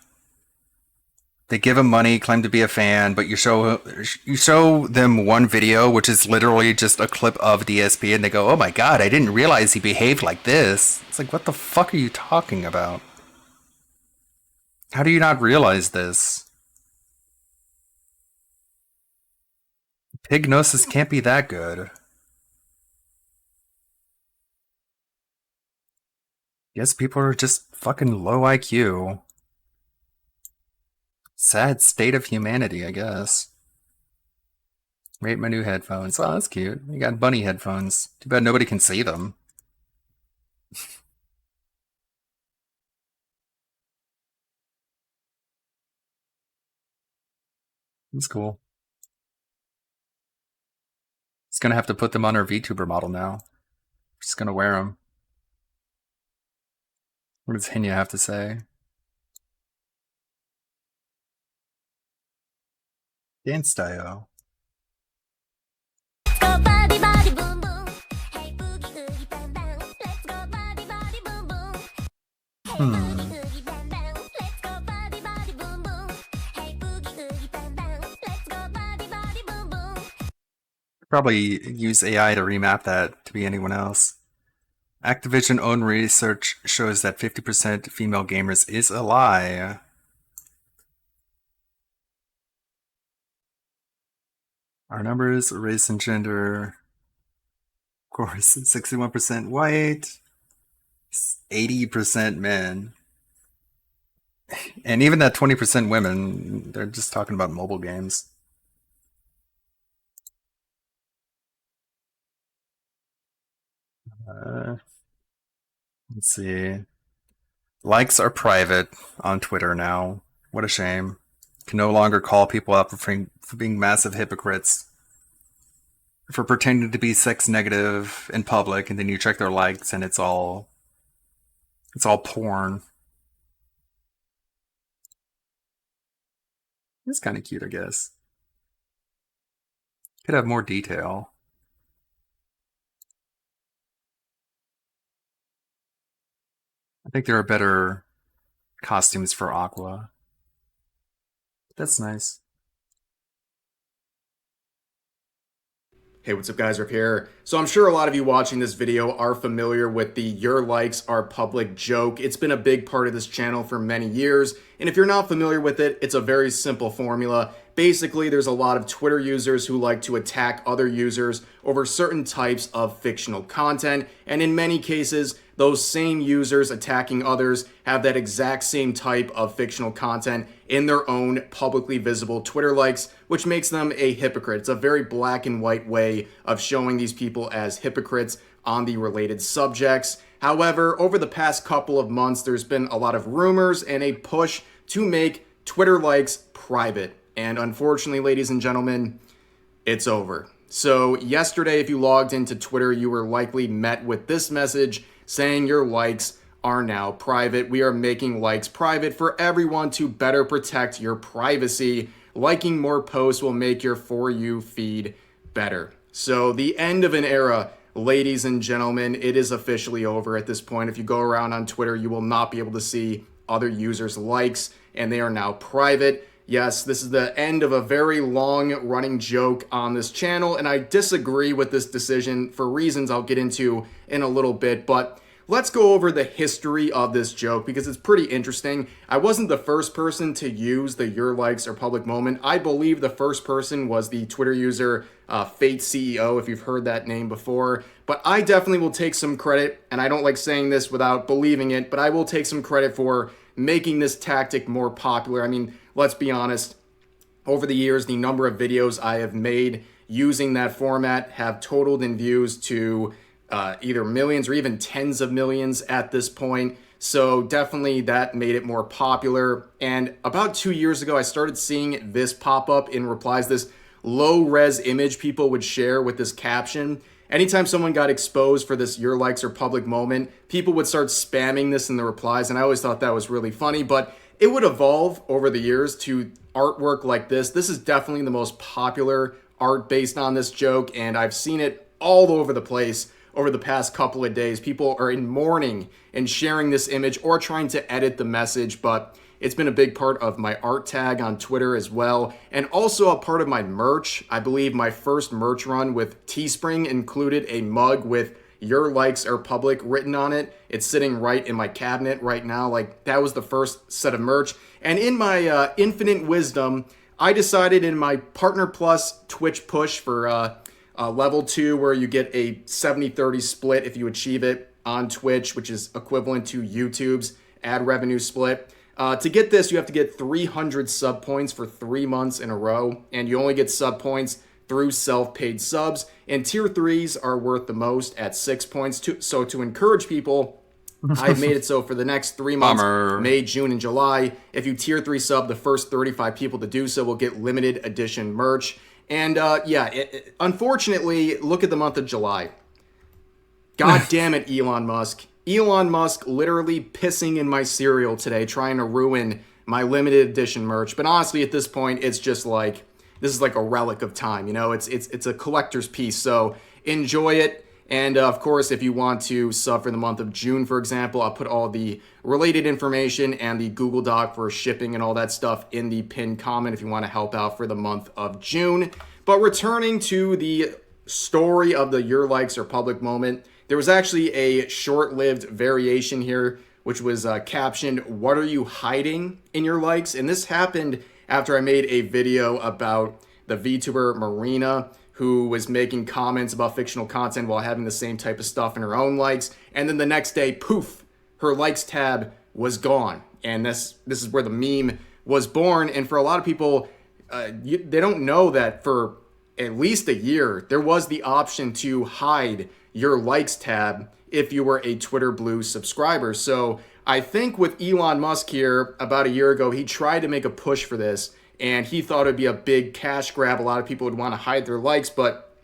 They give him money, claim to be a fan, but you show them one video, which is literally just a clip of DSP, and they go, "Oh my god, I didn't realize he behaved like this." It's like, what the fuck are you talking about? How do you not realize this? Pignosis can't be that good. Guess people are just fucking low IQ. Sad state of humanity, I guess. Rate my new headphones. Oh, that's cute. You got bunny headphones. Too bad nobody can see them. That's cool. Just gonna have to put them on our VTuber model now. Just gonna wear them. What does Hinya have to say? Dance style. Probably use AI to remap that to be anyone else. Activision own research shows that 50% female gamers is a lie. Our numbers, race and gender, course, 61% white, 80% men. And even that 20% women, they're just talking about mobile games. Let's see. Likes are private on Twitter now. What a shame. Can no longer call people out for being massive hypocrites, for pretending to be sex negative in public, and then you check their likes and it's all porn. It's kind of cute, I guess. Could have more detail. I think there are better costumes for Aqua. That's nice. Hey, what's up guys, Riff here. So I'm sure a lot of you watching this video are familiar with the "your likes are public" joke. It's been a big part of this channel for many years, and if you're not familiar with it, it's a very simple formula. Basically, there's a lot of Twitter users who like to attack other users over certain types of fictional content, and in many cases, those same users attacking others have that exact same type of fictional content in their own publicly visible Twitter likes, which makes them a hypocrite. It's a very black and white way of showing these people as hypocrites on the related subjects. However, over the past couple of months, there's been a lot of rumors and a push to make Twitter likes private. And unfortunately, ladies and gentlemen, it's over. So yesterday, if you logged into Twitter, you were likely met with this message saying your likes are now private. We are making likes private for everyone to better protect your privacy. Liking more posts will make your For You feed better. So the end of an era, ladies and gentlemen, it is officially over at this point. If you go around on Twitter, you will not be able to see other users' likes, and they are now private. Yes, this is the end of a very long-running joke on this channel, and I disagree with this decision for reasons I'll get into in a little bit, but let's go over the history of this joke because it's pretty interesting. I wasn't the first person to use the "your likes are public" moment. I believe the first person was the Twitter user Fate CEO, if you've heard that name before, but I definitely will take some credit, and I don't like saying this without believing it, but I will take some credit for making this tactic more popular. I mean, let's be honest, over the years, the number of videos I have made using that format have totaled in views to either millions or even tens of millions at this point. So definitely that made it more popular. And about 2 years ago, I started seeing this pop up in replies, this low-res image people would share with this caption. Anytime someone got exposed for this "your likes are public" moment, people would start spamming this in the replies, and I always thought that was really funny, but it would evolve over the years to artwork like this. This is definitely the most popular art based on this joke, and I've seen it all over the place over the past couple of days. People are in mourning and sharing this image or trying to edit the message, but it's been a big part of my art tag on Twitter as well, and also a part of my merch. I believe my first merch run with Teespring included a mug with "your likes are public" written on it. It's sitting right in my cabinet right now. Like, that was the first set of merch. And in my infinite wisdom, I decided in my Partner Plus Twitch push for level 2, where you get a 70-30 split if you achieve it on Twitch, which is equivalent to YouTube's ad revenue split. To get this, you have to get 300 sub points for 3 months in a row, and you only get sub points through self-paid subs, and tier 3s are worth the most at 6 points. So to encourage people, I've made it so for the next 3 months, May, June, and July, if you tier 3 sub, the first 35 people to do so will get limited edition merch. And unfortunately, look at the month of July. God damn it, Elon Musk. Elon Musk literally pissing in my cereal today, trying to ruin my limited edition merch. But honestly, at this point, it's just like, this is like a relic of time, you know? It's a collector's piece, so enjoy it. And of course, if you want to sub for the month of June, for example, I'll put all the related information and the Google Doc for shipping and all that stuff in the pinned comment if you want to help out for the month of June. But returning to the story of the "your likes are public" moment, there was actually a short-lived variation here, which was captioned, "What are you hiding in your likes?" And this happened after I made a video about the VTuber Marina, who was making comments about fictional content while having the same type of stuff in her own likes. And then the next day, poof, her likes tab was gone. And this is where the meme was born. And for a lot of people, they don't know that for at least a year, there was the option to hide your likes tab if you were a Twitter Blue subscriber. So I think with Elon Musk here, about a year ago, he tried to make a push for this, and he thought it'd be a big cash grab. A lot of people would want to hide their likes, but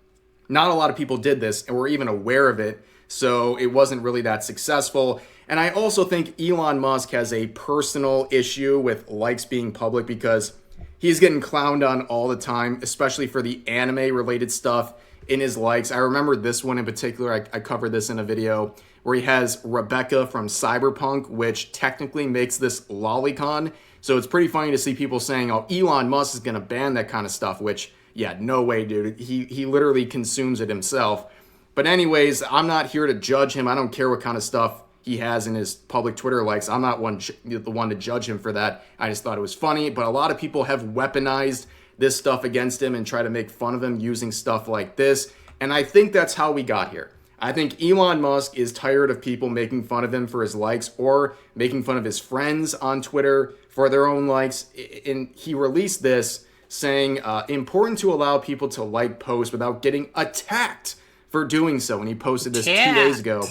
not a lot of people did this and were even aware of it. So it wasn't really that successful. And I also think Elon Musk has a personal issue with likes being public because he's getting clowned on all the time, especially for the anime related stuff in his likes. I remember this one in particular. I covered this in a video where he has Rebecca from Cyberpunk, which technically makes this lolicon. So it's pretty funny to see people saying, oh, Elon Musk is going to ban that kind of stuff, which, yeah, no way, dude. He literally consumes it himself. But anyways, I'm not here to judge him. I don't care what kind of stuff he has in his public Twitter likes. I'm not the one to judge him for that. I just thought it was funny. But a lot of people have weaponized this stuff against him and try to make fun of him using stuff like this. And I think that's how we got here. I think Elon Musk is tired of people making fun of him for his likes or making fun of his friends on Twitter for their own likes. And he released this saying, important to allow people to like posts without getting attacked for doing so. And he posted this 2 days ago.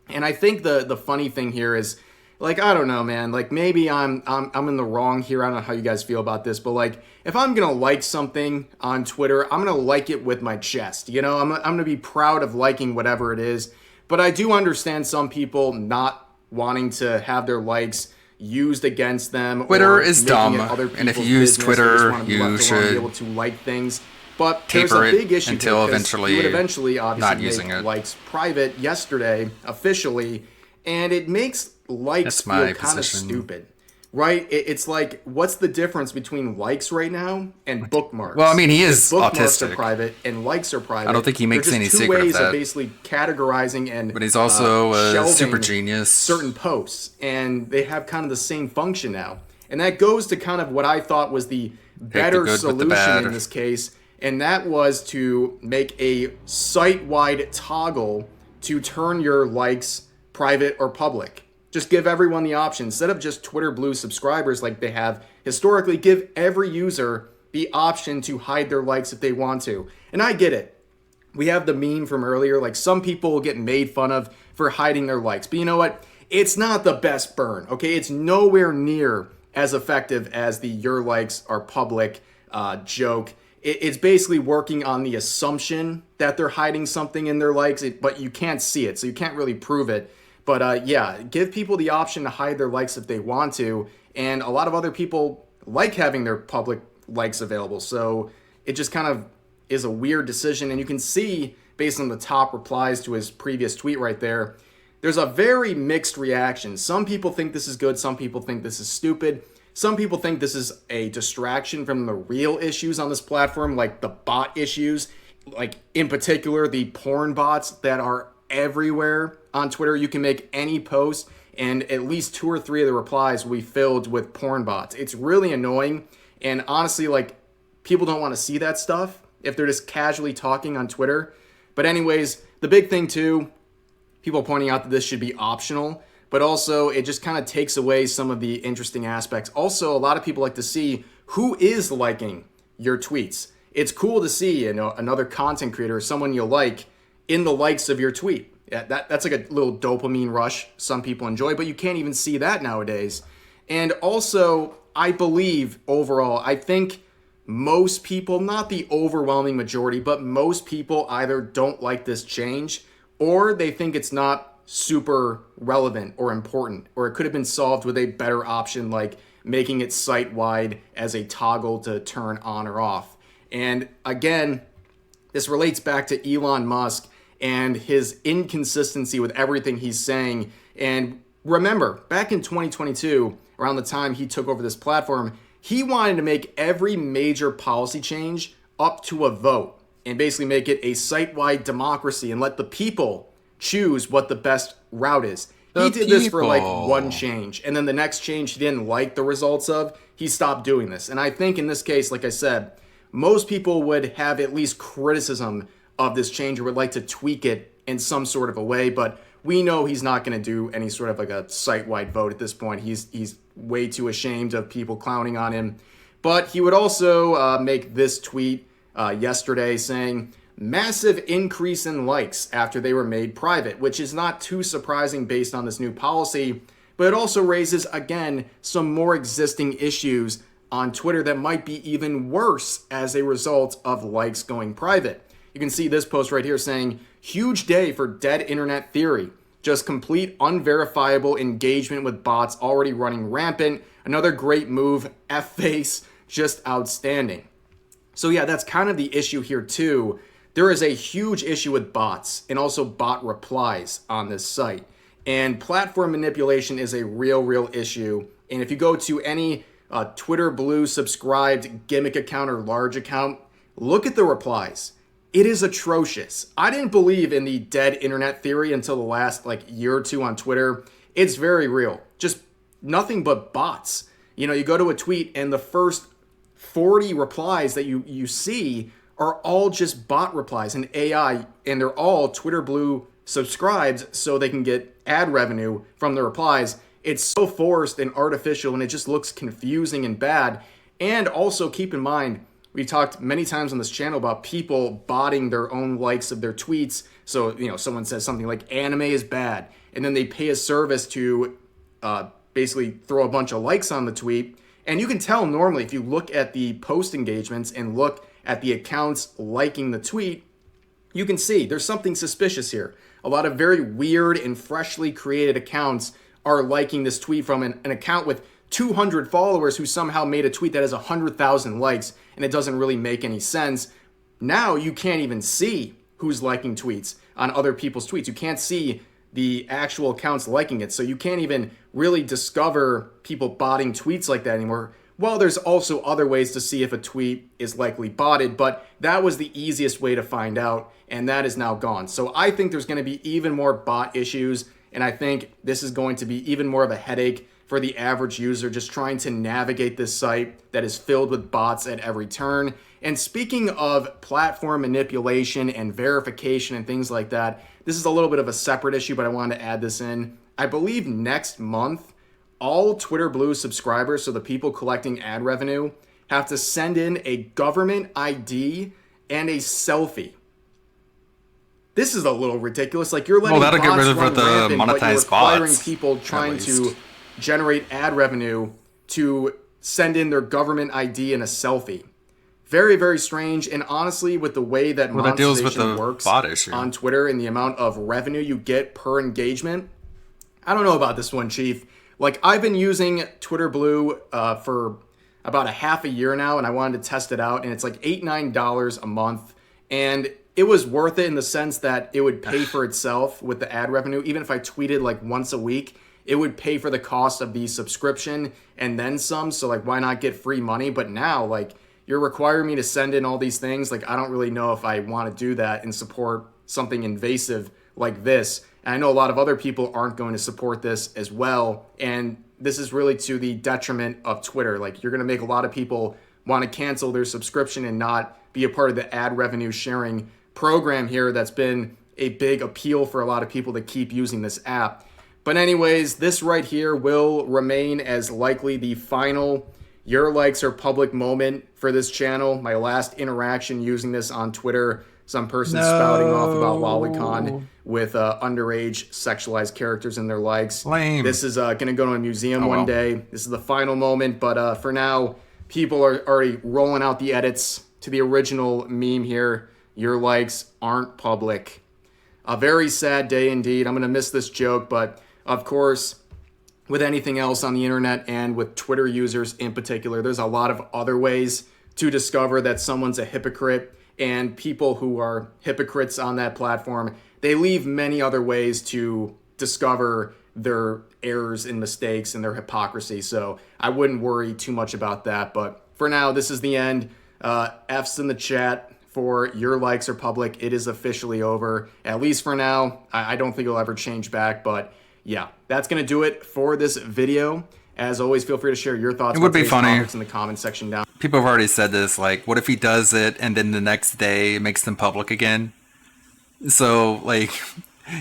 And I think the funny thing here is, like, I don't know, man. Like, maybe I'm in the wrong here. I don't know how you guys feel about this, but like, if I'm gonna like something on Twitter, I'm gonna like it with my chest. You know, I'm gonna be proud of liking whatever it is. But I do understand some people not wanting to have their likes used against them. Twitter or is making dumb, it other and if you people's use business. They just Twitter, wanna be you left alone, should be able to like things. But there's a taper it big issue until here, 'cause eventually you would eventually obviously not using make it. likes private yesterday officially, and it makes likes That's my feel kind of position. stupid, right? It's like, what's the difference between likes right now and bookmarks? Well, I mean, he is Because bookmarks are autistic. private and likes are private. I don't think he makes They're any just two secret of ways that. basically categorizing and But he's also a shelving super genius. certain posts, and they have kind of the same function now. And that goes to kind of what I thought was the better good with the solution bad. in this case, and that was to make a site-wide toggle to turn your likes private or public. Just give everyone the option. Instead of just Twitter Blue subscribers like they have historically, give every user the option to hide their likes if they want to. And I get it. We have the meme from earlier, like some people get made fun of for hiding their likes. But you know what? It's not the best burn, okay? It's nowhere near as effective as the your likes are public joke. It's basically working on the assumption that they're hiding something in their likes, but you can't see it, so you can't really prove it. But yeah, give people the option to hide their likes if they want to. And a lot of other people like having their public likes available. So it just kind of is a weird decision. And you can see, based on the top replies to his previous tweet right there, there's a very mixed reaction. Some people think this is good. Some people think this is stupid. Some people think this is a distraction from the real issues on this platform, like the bot issues, like in particular, the porn bots that are everywhere on Twitter. You can make any post and at least 2 or 3 of the replies will be filled with porn bots. It's really annoying. And honestly, like, people don't want to see that stuff if they're just casually talking on Twitter. But anyways, the big thing too, people pointing out that this should be optional, but also it just kind of takes away some of the interesting aspects. Also, a lot of people like to see who is liking your tweets. It's cool to see, you know, another content creator, someone you like, in the likes of your tweet. Yeah, that's like a little dopamine rush some people enjoy, but you can't even see that nowadays. And also, I believe overall, I think most people, not the overwhelming majority, but most people either don't like this change or they think it's not super relevant or important, or it could have been solved with a better option like making it site-wide as a toggle to turn on or off. And again, this relates back to Elon Musk and his inconsistency with everything he's saying. And remember, back in 2022, around the time he took over this platform, he wanted to make every major policy change up to a vote and basically make it a site-wide democracy and let the people choose what the best route is. He did this for like one change, and then the next change he didn't like the results of, he stopped doing this. And I think in this case, like I said, most people would have at least criticism of this change or would like to tweak it in some sort of a way, but we know he's not going to do any sort of like a site-wide vote at this point. He's way too ashamed of people clowning on him. But he would also make this tweet yesterday saying, massive increase in likes after they were made private, which is not too surprising based on this new policy, but it also raises, again, some more existing issues on Twitter that might be even worse as a result of likes going private. You can see this post right here saying, huge day for dead internet theory. Just complete unverifiable engagement with bots already running rampant. Another great move. F-face, just outstanding. So yeah, that's kind of the issue here too. There is a huge issue with bots and also bot replies on this site. And platform manipulation is a real issue. And if you go to any Twitter Blue subscribed gimmick account or large account, look at the replies. It is atrocious. I didn't believe in the dead internet theory until the last year or two on Twitter. It's very real. Just nothing but bots. You know, you go to a tweet and the first 40 replies that you see are all just bot replies and AI, and they're all Twitter Blue subscribed so they can get ad revenue from the replies. It's so forced and artificial, and it just looks confusing and bad. And also keep in mind, we talked many times on this channel about people botting their own likes of their tweets. So, you know, someone says something like anime is bad, and then they pay a service to basically throw a bunch of likes on the tweet. And you can tell normally if you look at the post engagements and look at the accounts liking the tweet, you can see there's something suspicious here. A lot of very weird and freshly created accounts are liking this tweet from an account with 200 followers who somehow made a tweet that has 100,000 likes, and it doesn't really make any sense. Now you can't even see who's liking tweets on other people's tweets. You can't see the actual accounts liking it, so you can't even really discover people botting tweets like that anymore. Well, there's also other ways to see if a tweet is likely botted, but that was the easiest way to find out, and that is now gone. So I think there's going to be even more bot issues, and I think this is going to be even more of a headache for the average user just trying to navigate this site that is filled with bots at every turn. And speaking of platform manipulation and verification and things like that, this is a little bit of a separate issue, but I wanted to add this in. I believe next month, all Twitter Blue subscribers, so the people collecting ad revenue, have to send in a government ID and a selfie. This is a little ridiculous. Like, you're letting bots run rampant, but you're requiring people trying to generate ad revenue to send in their government ID and a selfie. Very strange. And honestly, with the way that monetization works on Twitter and the amount of revenue you get per engagement, I don't know about this one, Chief. Like, I've been using Twitter Blue for about a half a year now, and I wanted to test it out, and it's like $8-9 a month. And it was worth it in the sense that it would pay for itself with the ad revenue. Even if I tweeted like once a week, it would pay for the cost of the subscription and then some. So like, why not get free money? But now, like, you're requiring me to send in all these things. Like, I don't really know if I want to do that and support something invasive like this. And I know a lot of other people aren't going to support this as well. And this is really to the detriment of Twitter. Like, you're going to make a lot of people want to cancel their subscription and not be a part of the ad revenue sharing program here that's been a big appeal for a lot of people to keep using this app. But anyways, this right here will remain as likely the final Your Likes Are Public moment for this channel. My last interaction using this on Twitter, some person spouting off about Lolicon with underage sexualized characters in their likes. Lame. This is going to go to a museum one day. This is the final moment, but for now, people are already rolling out the edits to the original meme here. Your likes aren't public. A very sad day indeed. I'm going to miss this joke, but of course, with anything else on the internet and with Twitter users in particular, there's a lot of other ways to discover that someone's a hypocrite, and people who are hypocrites on that platform, they leave many other ways to discover their errors and mistakes and their hypocrisy. So I wouldn't worry too much about that. But for now, this is the end. F's in the chat for Your Likes Are Public. It is officially over, at least for now. I don't think it'll ever change back, but yeah, that's going to do it for this video. As always, feel free to share your thoughts It would about be today's funny. topics in the comment section down. People have already said this, like, what if he does it and then the next day makes them public again? So, like,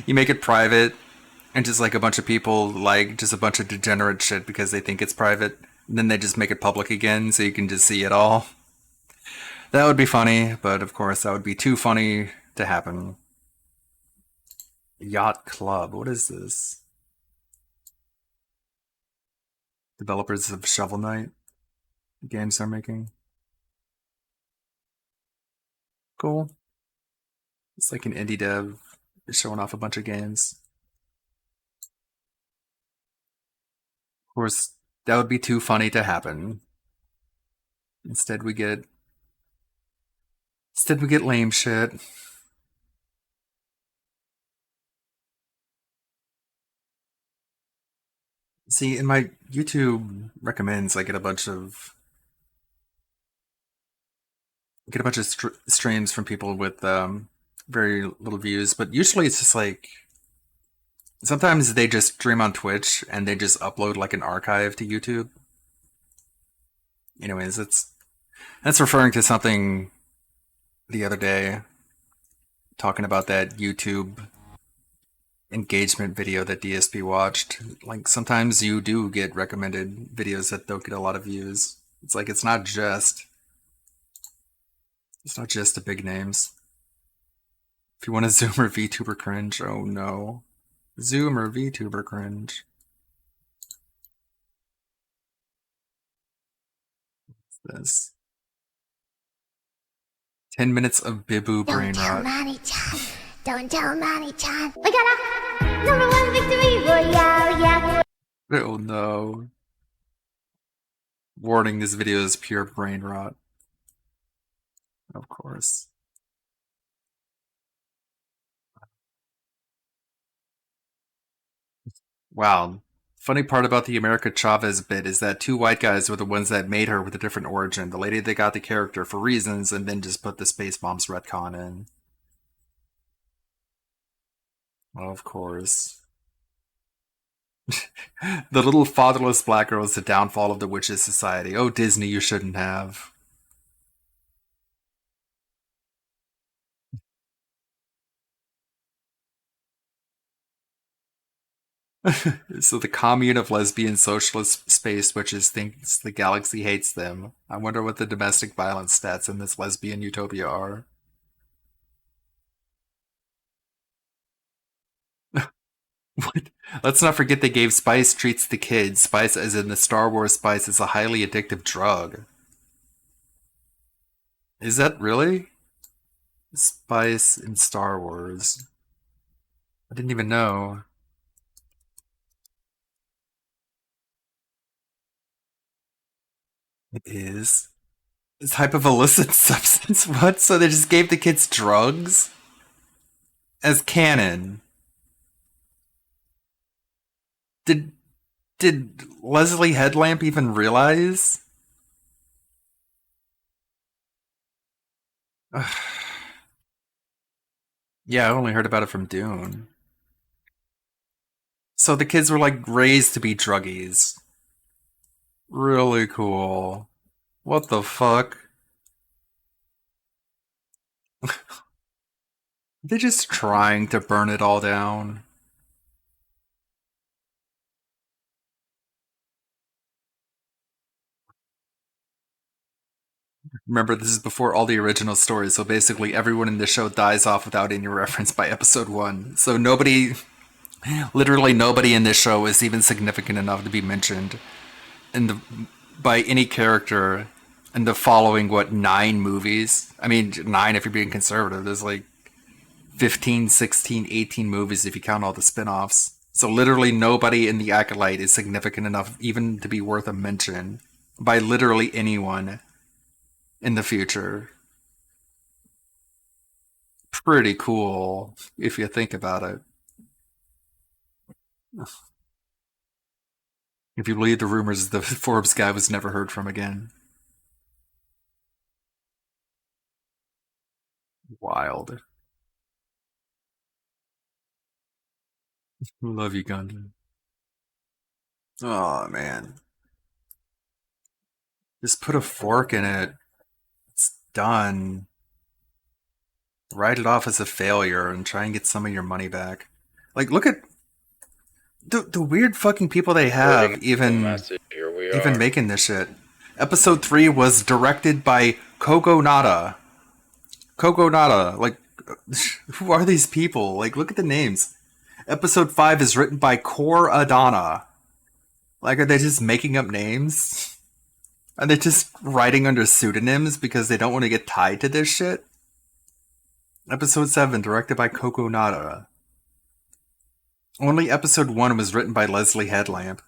you make it private and just, like, a bunch of people, like, just a bunch of degenerate shit because they think it's private. And then they just make it public again so you can just see it all. That would be funny, but of course that would be too funny to happen. Yacht Club, what is this? Developers of Shovel Knight games they're making. Cool. It's like an indie dev showing off a bunch of games. Of course, that would be too funny to happen. Instead we get lame shit. See, in my YouTube recommends I get a bunch of streams from people with very little views, but usually it's just like sometimes they just stream on Twitch and they just upload like an archive to YouTube. Anyways, that's referring to something the other day talking about that YouTube engagement video that DSP watched. Like sometimes you do get recommended videos that don't get a lot of views. It's like it's not just the big names. If you want a Zoomer VTuber cringe, oh no. Zoomer VTuber cringe. What's this? 10 minutes of Bibu brain rot. Manny-chan. Don't tell Manny-chan. We got a #1 victory royale, yeah. Oh no. Warning, this video is pure brain rot. Of course. Wow. Funny part about the America Chavez bit is that two white guys were the ones that made her with a different origin. The lady that got the character for reasons and then just put the Space Bombs retcon in. Of course. The little fatherless black girl is the downfall of the Witches Society. Oh, Disney, you shouldn't have. So the commune of lesbian socialist space witches thinks the galaxy hates them. I wonder what the domestic violence stats in this lesbian utopia are. What? Let's not forget they gave Spice treats to kids. Spice, as in the Star Wars Spice, is a highly addictive drug. Is that really? Spice in Star Wars. I didn't even know. It is. A type of illicit substance? What? So they just gave the kids drugs? As canon. Did Leslie Headlamp even realize? Yeah, I only heard about it from Dune. So the kids were like raised to be druggies. Really cool. What the fuck? They're just trying to burn it all down. Remember, this is before all the original stories, so basically everyone in the show dies off without any reference by episode 1. So literally nobody in this show is even significant enough to be mentioned by any character in the following, 9 movies? I mean, 9 if you're being conservative. There's like 15, 16, 18 movies if you count all the spin-offs. So literally nobody in the Acolyte is significant enough even to be worth a mention by literally anyone in the future. Pretty cool if you think about it. If you believe the rumors, the Forbes guy was never heard from again. Wild. Love you, Gundam. Oh, man. Just put a fork in it. It's done. Write it off as a failure and try and get some of your money back. Like, look at the weird fucking people they have even making this shit. Episode 3 was directed by Kogo Nada. Kogo Nada. Like, who are these people? Like, look at the names. Episode 5 is written by Kor Adana. Like, are they just making up names? Are they just writing under pseudonyms because they don't want to get tied to this shit? Episode 7, directed by Coco Nada. Only episode 1 was written by Leslie Headlamp.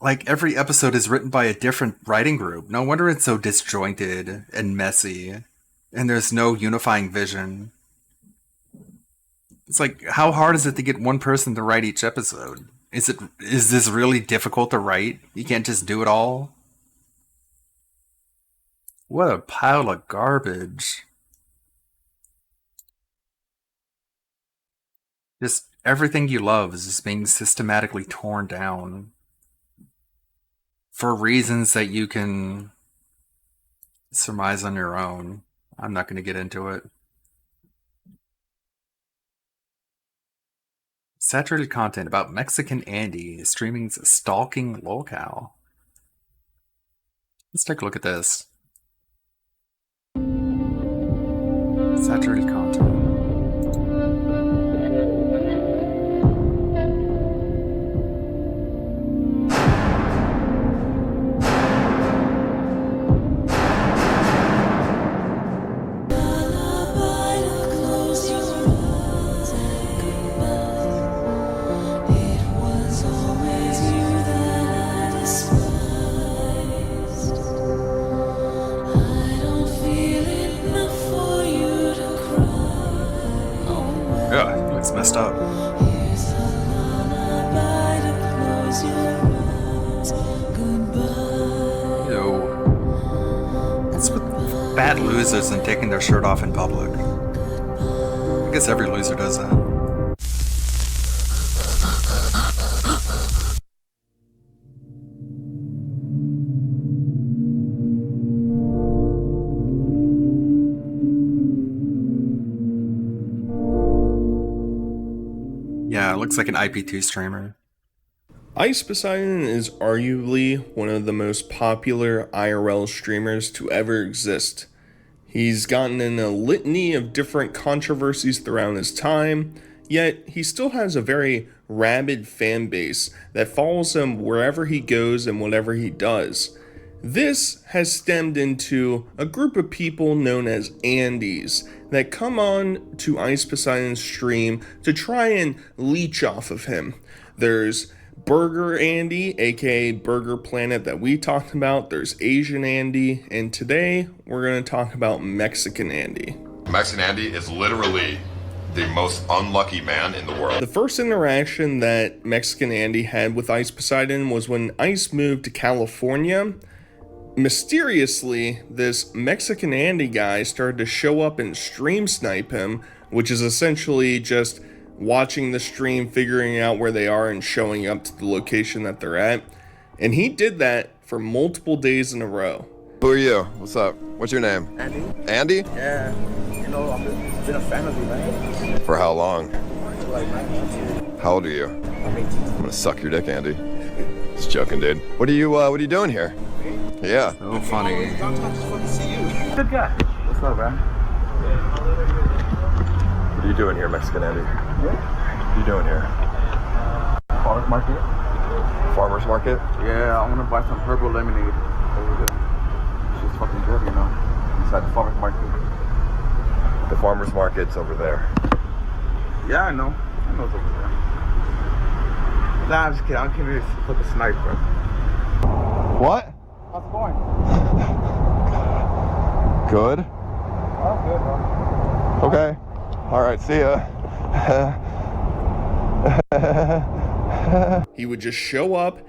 Like, every episode is written by a different writing group. No wonder it's so disjointed and messy. And there's no unifying vision. It's like, how hard is it to get one person to write each episode? Is this really difficult to write? You can't just do it all? What a pile of garbage. Just everything you love is just being systematically torn down. For reasons that you can surmise on your own. I'm not going to get into it. Saturated content about Mexican Andy streaming's stalking lolcow. Let's take a look at this. Saturated content. Messed up. What's with bad losers and taking their shirt off in public? I guess every loser does that. Yeah, it looks like an IP2 streamer. Ice Poseidon is arguably one of the most popular IRL streamers to ever exist. He's gotten in a litany of different controversies throughout his time, yet he still has a very rabid fan base that follows him wherever he goes and whatever he does. This has stemmed into a group of people known as Andys that come on to Ice Poseidon's stream to try and leech off of him. There's Burger Andy, aka Burger Planet, that we talked about. There's Asian Andy, and today we're going to talk about Mexican Andy. Mexican Andy is literally the most unlucky man in the world. The first interaction that Mexican Andy had with Ice Poseidon was when Ice moved to California. Mysteriously, this Mexican Andy guy started to show up and stream snipe him, which is essentially just watching the stream, figuring out where they are, and showing up to the location that they're at. And he did that for multiple days in a row. Who are you? What's up? What's your name? Andy. Andy? Yeah. You know, I've been a fan of you, man. For how long? Like 19 years. How old are you? I'm 18. I'm gonna suck your dick, Andy. Just joking, dude. What are you doing here? Yeah. So funny. Good guy. What's up, man? What are you doing here, Mexican Andy? Yeah. What are you doing here? Farmers market. Farmers market? Yeah, I want to buy some herbal lemonade over there. It's just fucking good, you know. Inside the farmers market. The farmers market's over there. Yeah, I know. I know it's over there. Nah, I'm just kidding. I'm here to put the snipe, bro. What? How's it going? Good. Oh, good, bro. Okay. All right, see ya. He would just show up,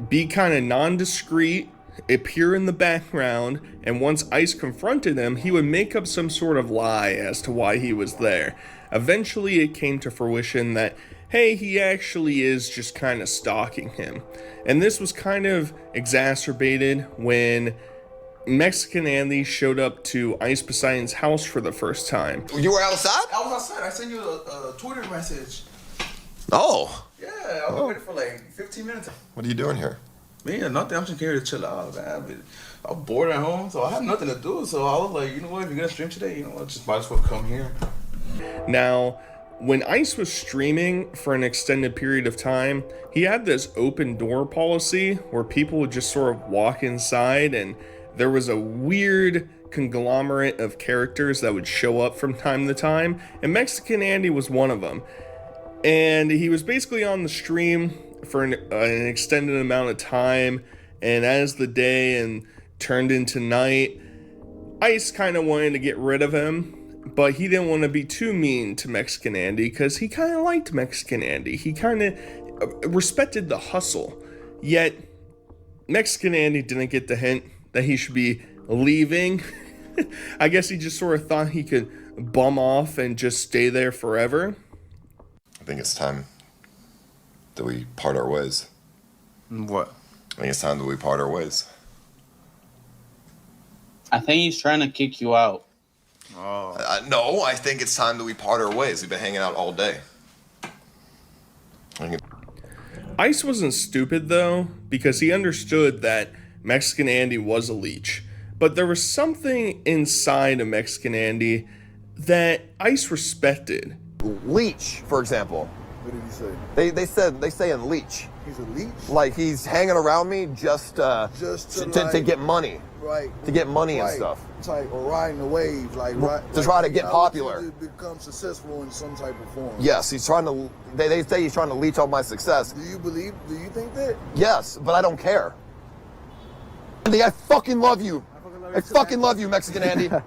be kind of nondescript, appear in the background, and once Ice confronted him, he would make up some sort of lie as to why he was there. Eventually, it came to fruition that hey, he actually is just kind of stalking him. And this was kind of exacerbated when Mexican Andy showed up to Ice Poseidon's house for the first time. You were outside? I was outside. I sent you a Twitter message. Oh. Yeah, I was waiting for like 15 minutes. What are you doing here? Me, nothing. I'm just here to chill out, man. I'm bored at home, so I have nothing to do. So I was like, you know what? If you're gonna stream today, you know what? Just might as well come here. Now, when Ice was streaming for an extended period of time, he had this open door policy where people would just sort of walk inside, and there was a weird conglomerate of characters that would show up from time to time, and Mexican Andy was one of them. And he was basically on the stream for an extended amount of time, and as the day and turned into night, Ice kind of wanted to get rid of him, but he didn't want to be too mean to Mexican Andy because he kind of liked Mexican Andy. He kind of respected the hustle, yet Mexican Andy didn't get the hint that he should be leaving. I guess he just sort of thought he could bum off and just stay there forever. I think it's time that we part our ways. What? I think it's time that we part our ways. I think he's trying to kick you out. Oh. No, I think it's time that we part our ways. We've been hanging out all day. Ice wasn't stupid though, because he understood that Mexican Andy was a leech. But there was something inside of Mexican Andy that Ice respected. Leech, for example. What did he say? They say in leech. He's a leech? Like he's hanging around me just to get money. Right. To get money and stuff. Type or riding the wave, like to try to get popular. To become successful in some type of form. Yes, he's trying to. They say he's trying to leech off my success. Do you think that? Yes, but I don't care. Andy, I fucking love you. I fucking love you, Mexican Andy. We're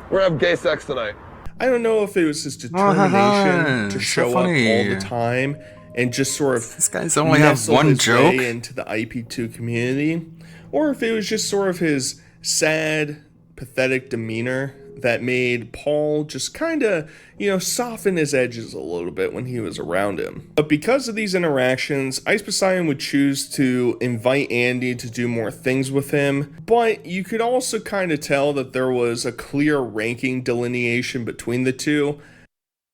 gonna have gay sex tonight. I don't know if it was his determination to show up all the time and just sort of this guy's only has one joke into the IP2 community, or if it was just sort of his sad, pathetic demeanor that made Paul just kind of, soften his edges a little bit when he was around him. But because of these interactions, Ice Poseidon would choose to invite Andy to do more things with him, but you could also kind of tell that there was a clear ranking delineation between the two.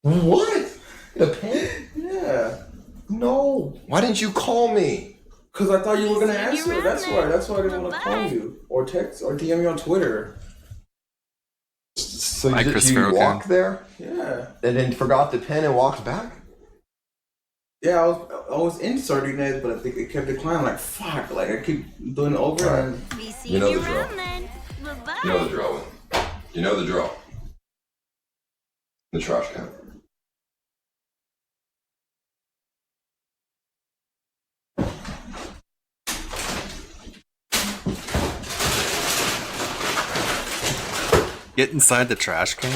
What? The pen? Yeah. No. Why didn't you call me? Because I thought you were going to answer. That's why I didn't want to call you. Or text or DM me on Twitter. So did you walk there? Yeah. And then forgot the pen and walked back? Yeah, I was inserting it, but I think it kept declining. Like, fuck. Like, I keep doing it over and... You know the drill. You know the drill. You know the drill. The trash can. Get inside the trash can?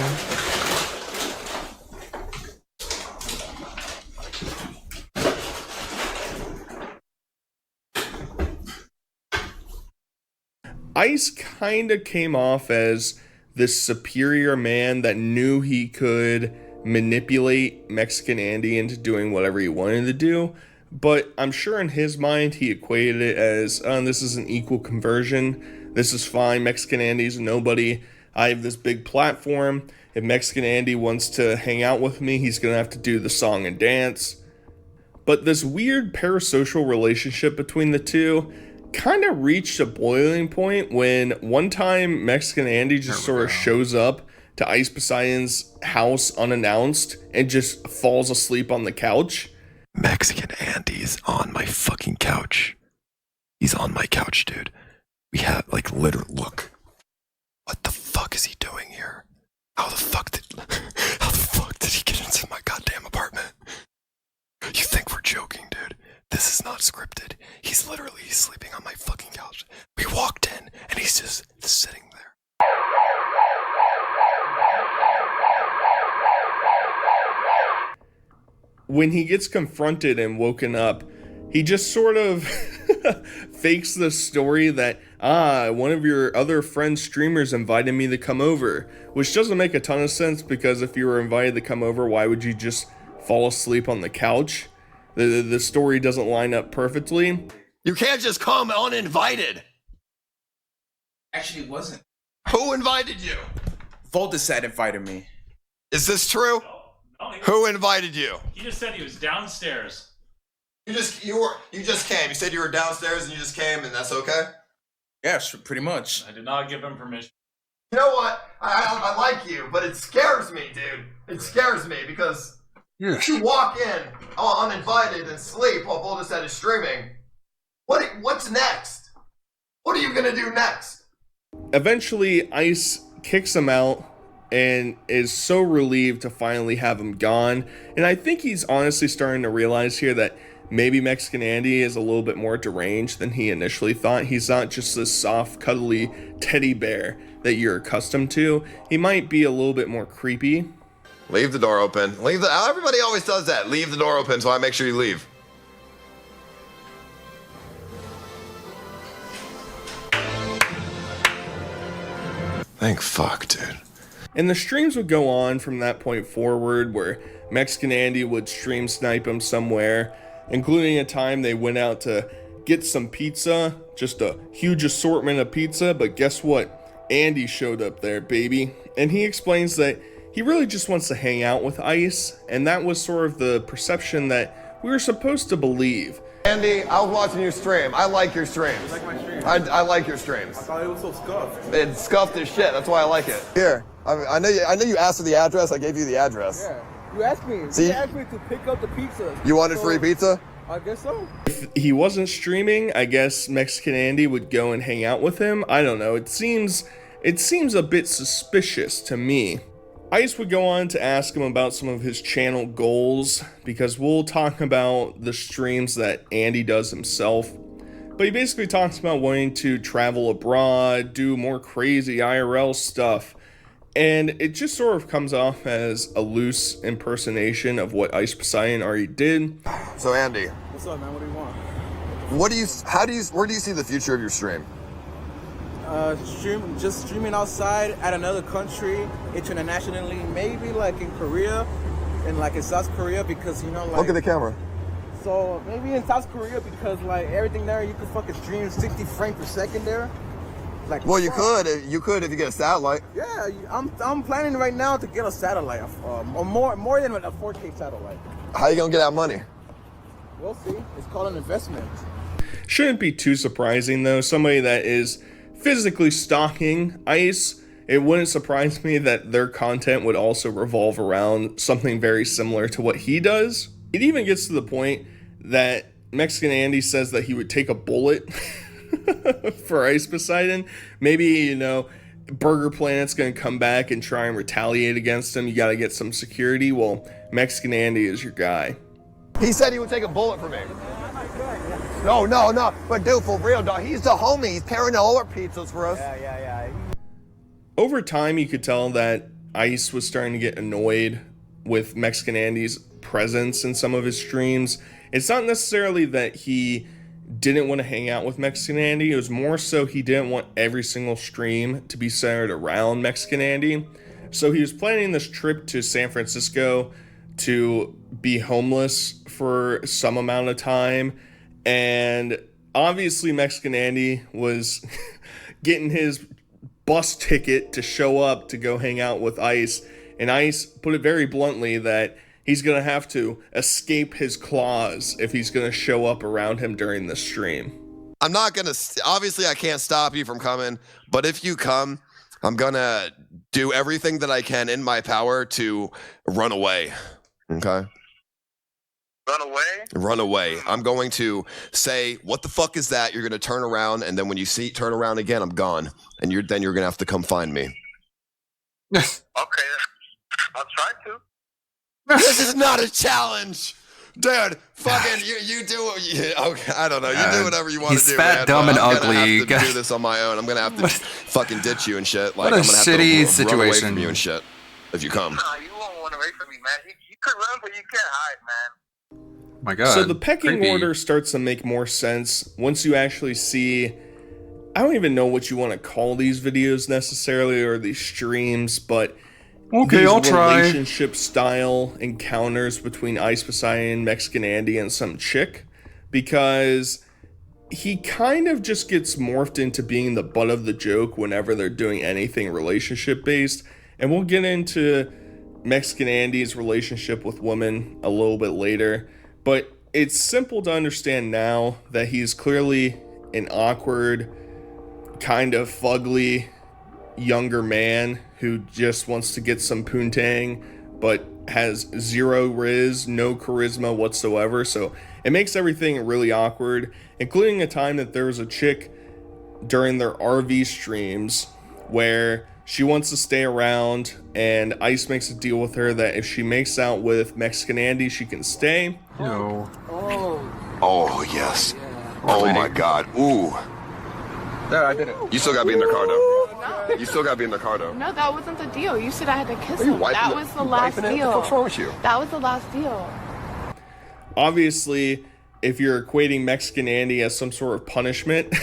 Ice kind of came off as this superior man that knew he could manipulate Mexican Andy into doing whatever he wanted to do, but I'm sure in his mind he equated it as, this is an equal conversion, this is fine, Mexican Andy's a nobody, I have this big platform. If Mexican Andy wants to hang out with me, he's going to have to do the song and dance. But this weird parasocial relationship between the two kind of reached a boiling point when one time Mexican Andy just sort of shows up to Ice Poseidon's house unannounced and just falls asleep on the couch. Mexican Andy's on my fucking couch. He's on my couch, dude. We have, literally, look. What the fuck is he doing here? How the fuck did he get into my goddamn apartment? You think we're joking, dude? This is not scripted. He's literally sleeping on my fucking couch. We walked in, and he's just sitting there. When he gets confronted and woken up, he just sort of fakes the story that, one of your other friend streamers invited me to come over, which doesn't make a ton of sense because if you were invited to come over, why would you just fall asleep on the couch. The story doesn't line up perfectly. You can't just come uninvited. Actually, it wasn't. Who invited you? Voldesat invited me. Is this true? No, Who invited you? he just said he was downstairs. You just came. You said you were downstairs and you just came, and that's okay. Yeah, pretty much. I did not give him permission. You know what? I like you, but it scares me, dude. It scares me because you walk in uninvited and sleep while Voldesat is streaming. What's next? What are you gonna do next? Eventually, Ice kicks him out and is so relieved to finally have him gone. And I think he's honestly starting to realize here that maybe Mexican Andy is a little bit more deranged than he initially thought. He's not just this soft, cuddly teddy bear that you're accustomed to. He might be a little bit more creepy. Leave the door open. Everybody always does that. Leave the door open, so I make sure you leave. Thank fuck, dude. And the streams would go on from that point forward, where Mexican Andy would stream snipe him somewhere, including a time they went out to get some pizza, just a huge assortment of pizza, but guess what? Andy showed up there, baby. And he explains that he really just wants to hang out with Ice, and that was sort of the perception that we were supposed to believe. Andy, I was watching your stream. I like your streams. You like my streams? I like your streams. I thought it was so scuffed. It's scuffed as shit. That's why I like it. Here, I know you asked for the address. I gave you the address. Yeah, you asked me. See? You asked me to pick up the pizza. You wanted free pizza? I guess so. If he wasn't streaming, I guess Mexican Andy would go and hang out with him. I don't know. It seems a bit suspicious to me. Ice would go on to ask him about some of his channel goals, because we'll talk about the streams that Andy does himself. But he basically talks about wanting to travel abroad, do more crazy IRL stuff, and it just sort of comes off as a loose impersonation of what Ice Poseidon already did. So Andy, What's up, man? What do you want? where do you see the future of your stream? Streaming outside at another country, internationally, maybe like in Korea, and like in South Korea, because you know, like. Look at the camera. So maybe in South Korea, because like everything there, you could fucking stream 60 frames per second there. Like. Well, you could if you get a satellite. Yeah, I'm planning right now to get a satellite, or more than a 4K satellite. How you gonna get that money? We'll see. It's called an investment. Shouldn't be too surprising though. Somebody that is physically stalking Ice, it wouldn't surprise me that their content would also revolve around something very similar to what he does. It even gets to the point that Mexican Andy says that he would take a bullet for Ice Poseidon. Maybe, you know, Burger Planet's gonna come back and try and retaliate against him. You gotta get some security. Well, Mexican Andy is your guy. He said he would take a bullet for me. No. But dude, for real, dog, he's the homie. He's carrying all our pizzas for us. Yeah. Over time, you could tell that Ice was starting to get annoyed with Mexican Andy's presence in some of his streams. It's not necessarily that he didn't want to hang out with Mexican Andy. It was more so he didn't want every single stream to be centered around Mexican Andy. So he was planning this trip to San Francisco to be homeless for some amount of time. And obviously Mexican Andy was getting his bus ticket to show up to go hang out with Ice. And Ice put it very bluntly that he's going to have to escape his claws if he's going to show up around him during the stream. I'm not gonna, obviously I can't stop you from coming, but if you come, I'm gonna do everything that I can in my power to run away, okay? Run away. I'm going to say, what the fuck is that? You're going to turn around, and then when you turn around again, I'm gone. And then you're going to have to come find me. Okay, I'll try to. This is not a challenge! Dude, fucking, you do okay, I don't know. You do whatever you want to do, fat, man. dumb, and I'm ugly. gonna have to do this on my own. I'm going to have to fucking ditch you and shit. Like, what a I'm gonna have shitty to run away situation. from you and shit if you come. Nah, you won't run away from me, man. You could run, but you can't hide, man. My God. So the pecking creepy. order starts to make more sense once you actually see, I don't even know what you want to call these videos necessarily, or these streams, but Okay, these I'll try. relationship style encounters between Ice Poseidon, Mexican Andy, and some chick, because he kind of just gets morphed into being the butt of the joke whenever they're doing anything relationship based. And we'll get into Mexican Andy's relationship with women a little bit later, but it's simple to understand now that he's clearly an awkward, kind of fugly younger man who just wants to get some poontang, but has zero riz, no charisma whatsoever. So it makes everything really awkward, including a time that there was a chick during their RV streams where she wants to stay around, and Ice makes a deal with her that if she makes out with Mexican Andy, she can stay. No. Oh, yes. Oh, my God. Ooh. There, I did it. You still gotta be in the car, though. You still gotta be in the car, though. No, that wasn't the deal. You said I had to kiss Are you him. wiping That it? was the You last wiping it? deal. What's wrong with you? That was the last deal. Obviously, if you're equating Mexican Andy as some sort of punishment,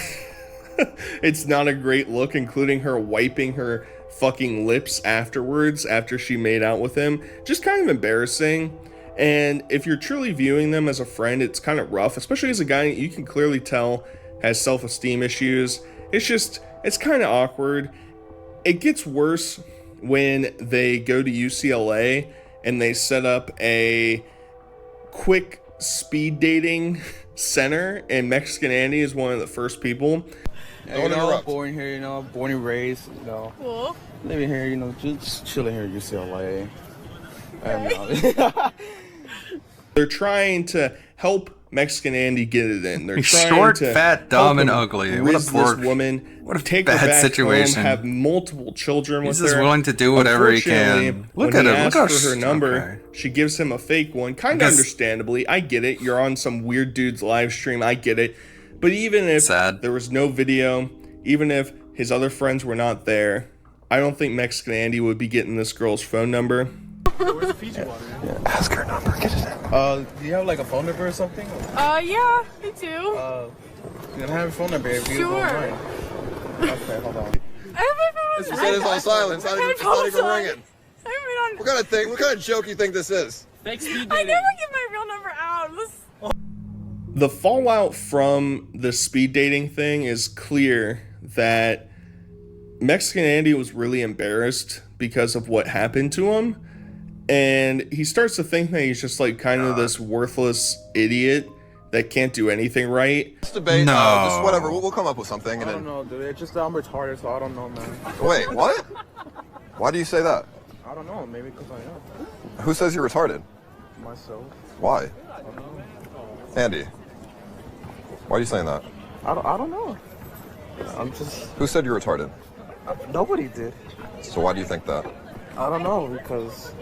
it's not a great look, including her wiping her fucking lips afterwards after she made out with him. Just kind of embarrassing. And if you're truly viewing them as a friend, it's kind of rough, especially as a guy you can clearly tell has self-esteem issues. It's kind of awkward. It gets worse when they go to UCLA and they set up a quick speed dating center, and Mexican Andy is one of the first people. Hey, you know, born here, you know, born and raised, you know. Cool. Living here, you know, just chilling here at UCLA. They're trying to help Mexican Andy get it in. They're He's trying short, to fat, dumb, help and him ugly. What a riz poor, this woman. what a take her bad back situation. home, have multiple children He's with just her. willing to do whatever he can. Unfortunately, Look when at he him. Look asks how for her number. okay. She gives him a fake one, kind of Because- understandably. I get it. You're on some weird dude's live stream. I get it. But even if there was no video, even if his other friends were not there, I don't think Mexican Andy would be getting this girl's phone number. Where's the Fiji water? Ask her number. Get it in. Do you have like a phone number or something? Yeah, I do. You don't have a phone number if you Sure. don't mind. Okay, hold on. I have my phone on She said it's on silence. Not even, it's not even ringing. What kind of joke you think this is? I never give my real number out. The fallout from the speed dating thing is clear that Mexican Andy was really embarrassed because of what happened to him. And he starts to think that he's just like kind of this worthless idiot that can't do anything right. Let's debate. Just whatever. We'll come up with something. I And don't know, dude. It's just that I'm retarded, so I don't know, man. Wait, what? Why do you say that? I don't know. Maybe because I am. Who says you're retarded? Myself. Why? I don't know. Andy. Why are you saying that? I don't know. I'm just... Who said you're retarded? Nobody did. So why do you think that? I don't know, because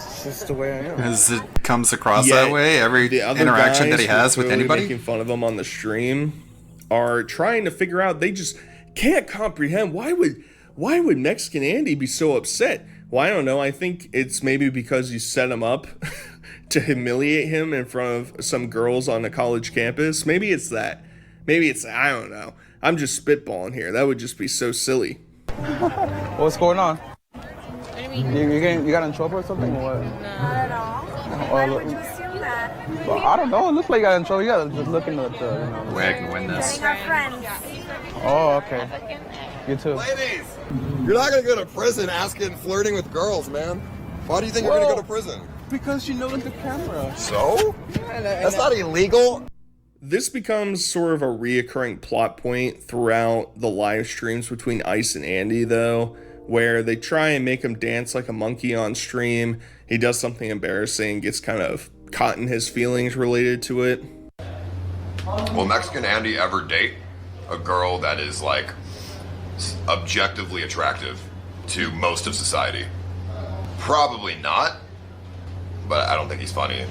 it's just the way I am. Because it comes across Yet, that way every the other interaction guys that he who are has with clearly anybody. making fun of him on the stream are trying to figure out. They just can't comprehend why would Mexican Andy be so upset. Well, I don't know. I think it's maybe because you set him up to humiliate him in front of some girls on a college campus. Maybe it's that. Maybe it's, I don't know. I'm just spitballing here. That would just be so silly. What's going on? You got in trouble or something or what? Not at all. Why would you assume that? Well, I don't know. It looks like you got in trouble. You gotta just look into the, you know. Way I can win this. Getting our friends. Oh, okay. You too. Ladies, you're not gonna go to prison asking flirting with girls, man. Why do you think you're gonna go to prison? Because you know the camera. So? That's not illegal. This becomes sort of a reoccurring plot point throughout the live streams between Ice and Andy, though, where they try and make him dance like a monkey on stream. He does something embarrassing, gets kind of caught in his feelings related to it. Will Mexican Andy ever date a girl that is like objectively attractive to most of society? Probably not, but I don't think he's funny.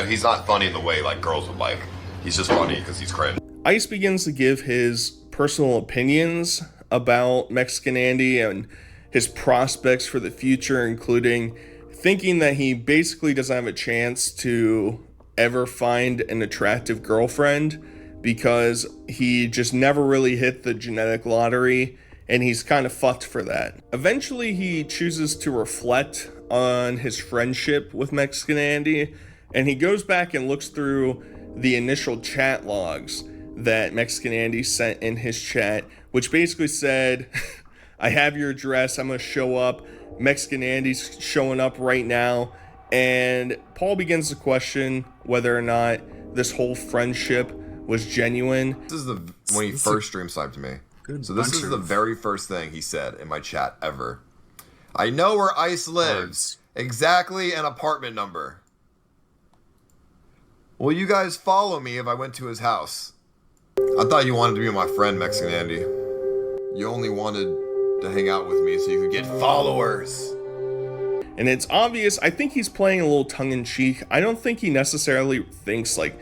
He's not funny in the way like girls would like. He's just funny because he's cringe. Ice begins to give his personal opinions about Mexican Andy and his prospects for the future, including thinking that he basically doesn't have a chance to ever find an attractive girlfriend because he just never really hit the genetic lottery and he's kind of fucked for that. Eventually, he chooses to reflect on his friendship with Mexican Andy, and he goes back and looks through the initial chat logs that Mexican Andy sent in his chat, which basically said, I have your address, I'm gonna show up. Mexican Andy's showing up right now, and Paul begins to question whether or not this whole friendship was genuine. This is when he first stream sniped me. So this is the very first thing he said in my chat ever. I know where Ice lives. Exactly an apartment number. Will you guys follow me if I went to his house? I thought you wanted to be my friend, Mexican Andy. You only wanted to hang out with me so you could get followers. And it's obvious, I think he's playing a little tongue-in-cheek. I don't think he necessarily thinks like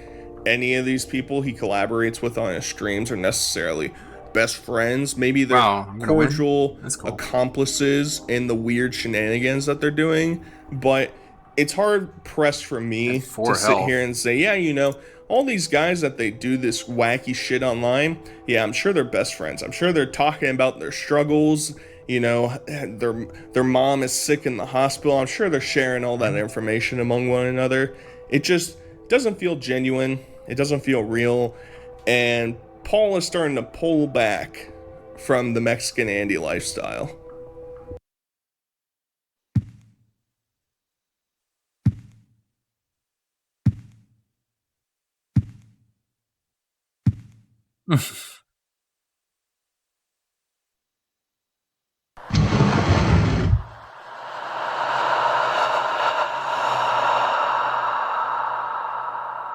any of these people he collaborates with on his streams are necessarily best friends. Maybe they're cordial accomplices in the weird shenanigans that they're doing. But it's hard pressed for me to sit here and say, yeah, you know, all these guys that they do this wacky shit online, yeah, I'm sure they're best friends. I'm sure they're talking about their struggles. You know, their mom is sick in the hospital. I'm sure they're sharing all that information among one another. It just doesn't feel genuine. It doesn't feel real. And Paul is starting to pull back from the Mexican Andy lifestyle.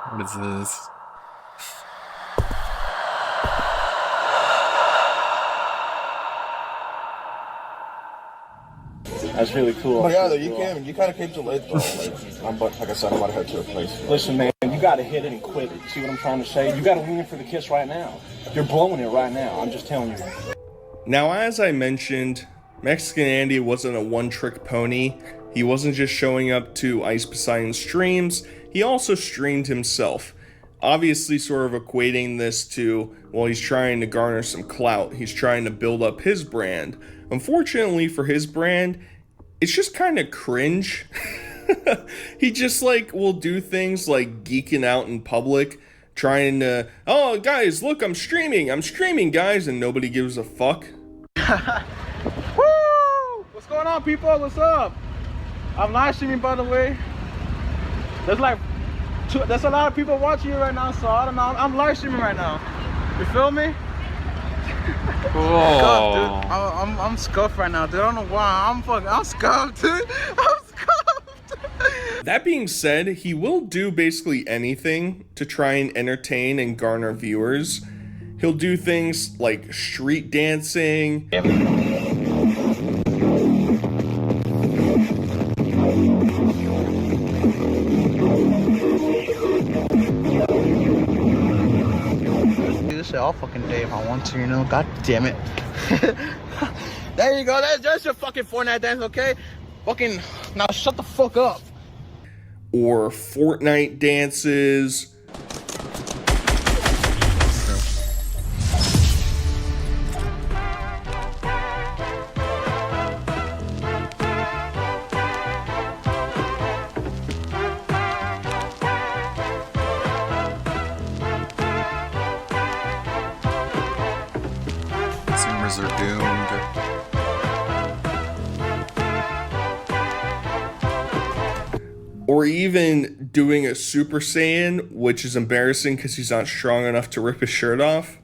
What is this? That's really cool. Oh yeah, you kind of came too late, bro. Like I said, I'm about to head to a place. Listen, man, you got to hit it and quit it. See what I'm trying to say? You got to lean in for the kiss right now. You're blowing it right now. I'm just telling you. Now, as I mentioned, Mexican Andy wasn't a one-trick pony. He wasn't just showing up to Ice Poseidon streams. He also streamed himself. Obviously sort of equating this to, well, he's trying to garner some clout. He's trying to build up his brand. Unfortunately for his brand, it's just kind of cringe. He just like will do things like geeking out in public, trying to, oh guys, look, I'm streaming guys, and nobody gives a fuck. Woo! What's going on, people? What's up? I'm live streaming, by the way. There's a lot of people watching you right now, so I don't know. I'm live streaming right now. You feel me? Oh. I'm scuffed right now, dude. I don't know why. I'm scuffed, dude. I'm scuffed. That being said, he will do basically anything to try and entertain and garner viewers. He'll do things like street dancing. All fucking day if I want to, you know. God damn it. There you go. There's your fucking Fortnite dance, okay? Fucking now shut the fuck up. Or Fortnite dances. Consumers are doomed. Or even doing a Super Saiyan, which is embarrassing because he's not strong enough to rip his shirt off.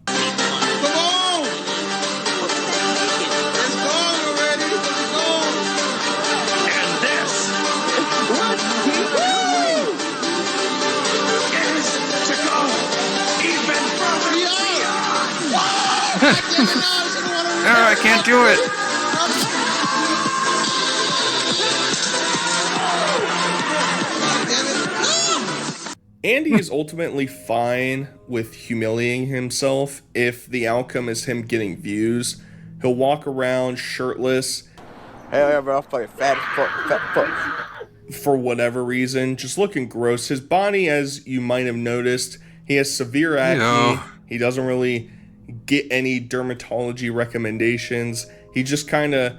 No, I can't do it. Andy is ultimately fine with humiliating himself if the outcome is him getting views. He'll walk around shirtless. Hell yeah, bro. I'm fucking fat as fuck. For whatever reason, just looking gross. His body, as you might have noticed, he has severe acne. He doesn't really get any dermatology recommendations. He just kind of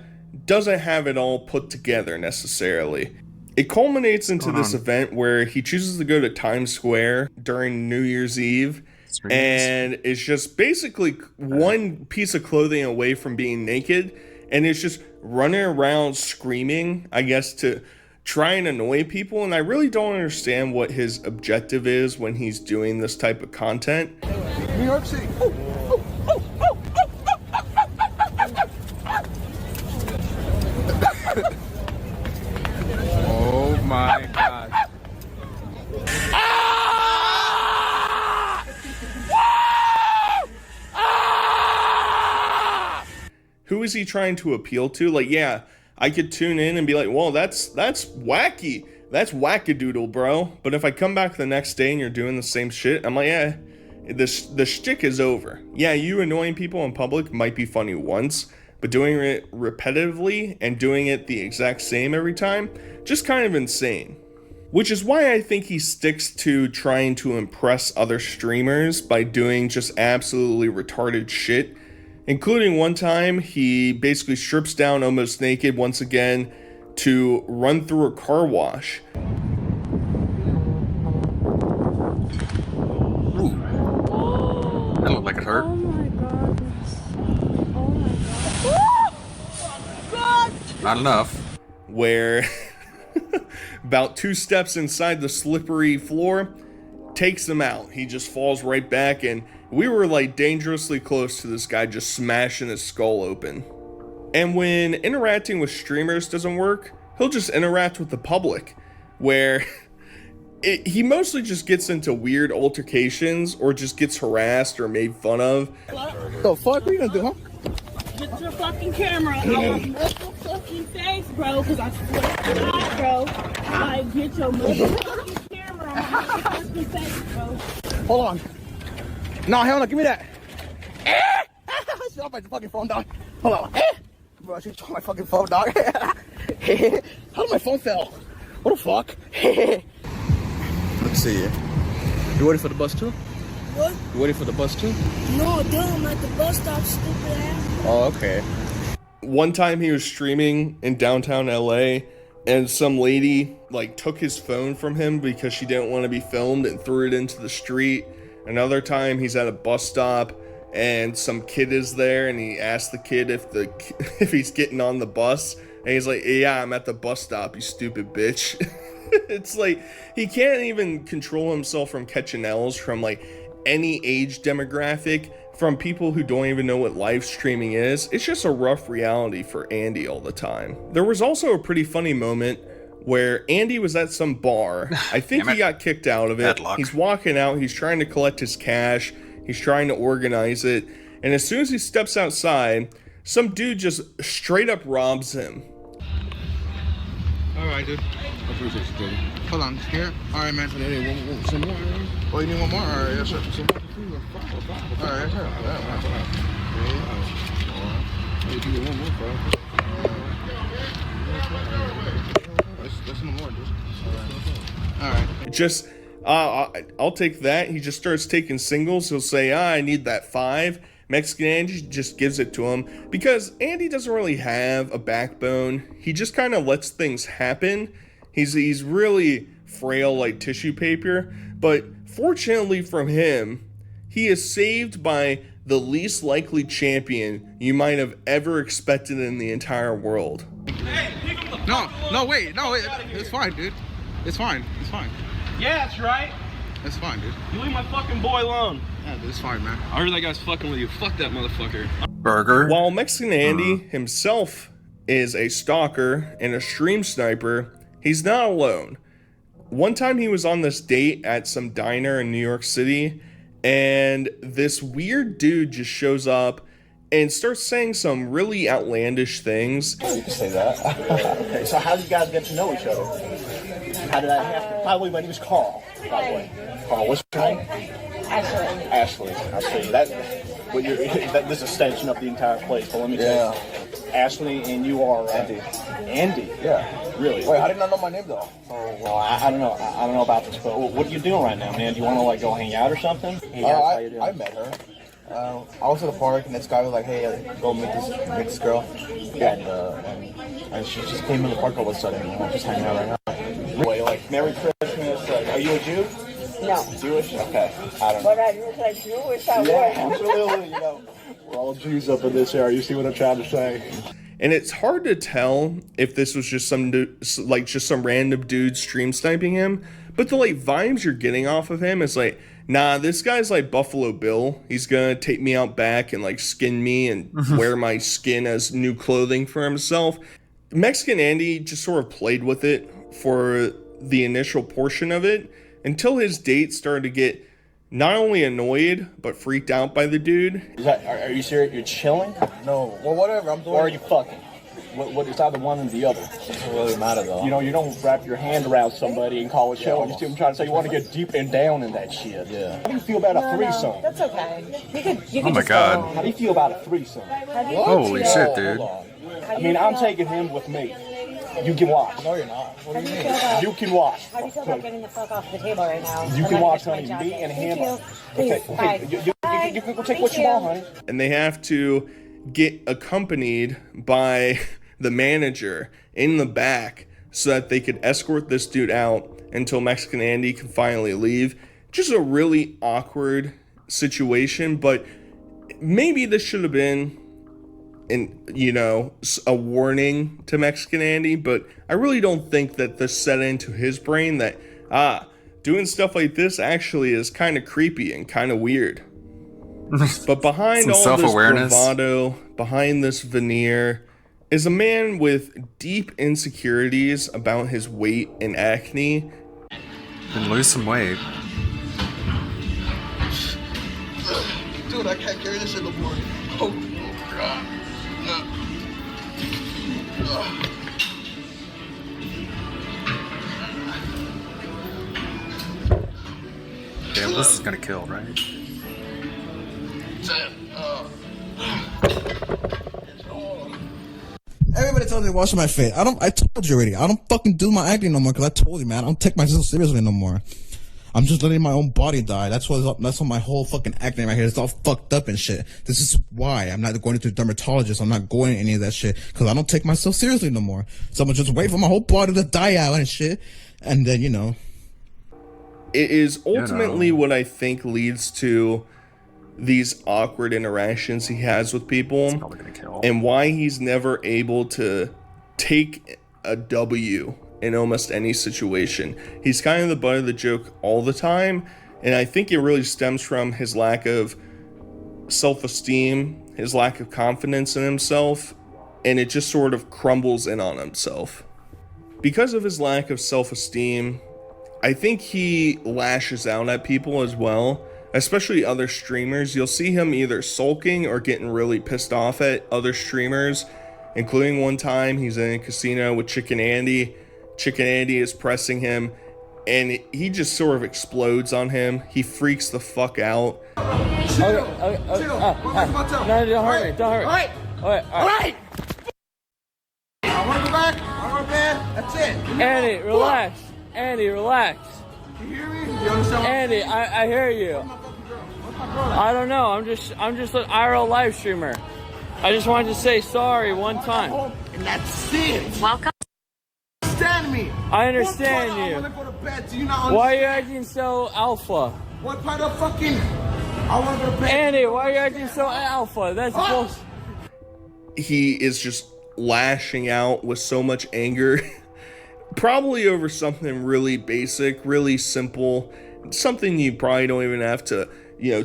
doesn't have it all put together necessarily. It culminates into this event where he chooses to go to Times Square during New Year's Eve, and it's just basically one piece of clothing away from being naked, and it's just running around screaming, I guess, to try and annoy people. And I really don't understand what his objective is when he's doing this type of content. New York City. Oh my God. Who is he trying to appeal to? Like, yeah, I could tune in and be like, well, that's wacky. That's wackadoodle, bro. But if I come back the next day and you're doing the same shit, I'm like, yeah, the shtick is over. Yeah, you annoying people in public might be funny once, but doing it repetitively and doing it the exact same every time, just kind of insane. Which is why I think he sticks to trying to impress other streamers by doing just absolutely retarded shit. Including one time, he basically strips down almost naked once again to run through a car wash. Ooh. That looked like it hurt. Oh my goodness. Oh my God. Not enough. Where about 2 steps inside the slippery floor, takes him out. He just falls right back, and we were like dangerously close to this guy just smashing his skull open. And when interacting with streamers doesn't work, he'll just interact with the public, where he mostly just gets into weird altercations or just gets harassed or made fun of. The fuck are you gonna do, huh? Get your fucking camera out of your fucking face, bro, because I swear to God, bro, I get your motherfucking camera out of your fucking face, bro. Hold on. No, hell no, give me that. Shut off my fucking phone, dog. Hold on. Bro, I should my fucking phone, dog. How did my phone fell? What the fuck? Let's see. You ready for the bus too? What? You ready for the bus too? No, dude, I'm at the bus stop, stupid ass. Oh, okay. One time he was streaming in downtown LA, and some lady like took his phone from him because she didn't want to be filmed and threw it into the street. Another time he's at a bus stop and some kid is there, and he asked the kid if he's getting on the bus, and he's like, yeah, I'm at the bus stop, you stupid bitch. It's like he can't even control himself from catching L's from like any age demographic, from people who don't even know what live streaming is. It's just a rough reality for Andy all the time. There was also a pretty funny moment where Andy was at some bar. I think he got kicked out of it. He's walking out, he's trying to collect his cash, he's trying to organize it, and as soon as he steps outside, some dude just straight up robs him. Alright, dude. I appreciate you, dude. Hold on, here. Alright, man. Some more? Oh, you need one more? Alright, yes, sir. Some more? Alright, yes, sir. You do one more, bro. That's no more, dude. Alright. Just, I'll take that. He just starts taking singles. He'll say, I need that 5. Mexican Andy just gives it to him because Andy doesn't really have a backbone. He just kind of lets things happen. He's really frail like tissue paper, but fortunately from him, he is saved by the least likely champion you might have ever expected in the entire world. No, wait, it's fine, dude. It's fine. Yeah, that's right. It's fine, dude. You leave my fucking boy alone. Yeah, dude, it's fine, man. I heard that guy's fucking with you. Fuck that motherfucker. Burger. While Mexican Andy himself is a stalker and a stream sniper, he's not alone. One time he was on this date at some diner in New York City, and this weird dude just shows up and starts saying some really outlandish things. You can say that. Okay, so how did you guys get to know each other? How did that happen? By the way, my name is Carl. By the way, Carl, what's your name? Ashley. I see. That this is a extension of the entire place. But let me tell you, Ashley, and you are Andy. Andy. Yeah. Really? Wait, how did you not know my name though? Oh well, I don't know. I don't know about this, but what are you doing right now, man? Do you want to like go hang out or something? I met her. I was at the park and this guy was like, "Hey, go meet this girl." And she just came in the park all of a sudden. And I'm just hanging out right now. Wait, like Merry Christmas. Are you a Jew? No. Jewish? Okay. I don't know. But I was like Jewish, I Yeah, was. absolutely. You know, we're all Jews up in this area. You see what I'm trying to say? And it's hard to tell if this was just some random dude stream sniping him, but the like vibes you're getting off of him is like, nah, this guy's like Buffalo Bill. He's gonna take me out back and like skin me and wear my skin as new clothing for himself. Mexican Andy just sort of played with it for the initial portion of it until his date started to get not only annoyed but freaked out by the dude. Are you serious? You're chilling? No. Well, whatever. I'm doing. Or are you fucking? What? It's either one or the other. It doesn't really matter though. You know, you don't wrap your hand around somebody and call it chilling. You see what I'm trying to say? You want to get deep and down in that shit. Yeah. How do you feel about a threesome? That's okay. You Oh my God. How do you feel about a threesome? Holy shit, dude. I mean, I'm taking him with me. You can watch. No, you're not. What do you mean? You can watch. How do you feel about getting the fuck off the table right now? You can watch, honey. Me and him. Okay. You can go take what you want, honey. And they have to get accompanied by the manager in the back so that they could escort this dude out until Mexican Andy can finally leave. Just a really awkward situation, but maybe this should have been a warning to Mexican Andy, but I really don't think that this set into his brain that, doing stuff like this actually is kind of creepy and kind of weird. But behind all this bravado, behind this veneer, is a man with deep insecurities about his weight and acne. And lose some weight. Dude, I can't carry this shit no more. Oh, God. Damn, this is gonna kill, right? Everybody tells me to wash my face. I told you already. I don't fucking do my acting no more because I told you, man. I don't take myself seriously no more. I'm just letting my own body die. That's what my whole fucking acting right here. It's all fucked up and shit. This is why I'm not going to a dermatologist. I'm not going to any of that shit because I don't take myself seriously no more. So I'm just wait for my whole body to die out and shit. And then, It is ultimately what I think leads to these awkward interactions he has with people and why he's never able to take a W in almost any situation. He's kind of the butt of the joke all the time, and I think it really stems from his lack of self-esteem, his lack of confidence in himself, and it just sort of crumbles in on himself. Because of his lack of self-esteem, I think he lashes out at people as well, especially other streamers. You'll see him either sulking or getting really pissed off at other streamers, including one time he's in a casino with Chicken Andy. Chicken Andy is pressing him, and he just sort of explodes on him. He freaks the fuck out. No, don't hurt me. Don't hurt me. All right. I want to go back. I want to bed. That's it. Andy, relax. Andy, relax. You hear me? You understand? Andy, I hear you. I don't know. I'm just an IRL live streamer. I just wanted to say sorry one time. And that's it. Welcome. Understand me. I understand you. I want to go to bed. Do you not understand? Why are you acting so alpha? What part of fucking... I want to go to bed. Andy, why are you acting so alpha? That's bullshit. He is just lashing out with so much anger. Probably over something really basic, really simple, something you probably don't even have to,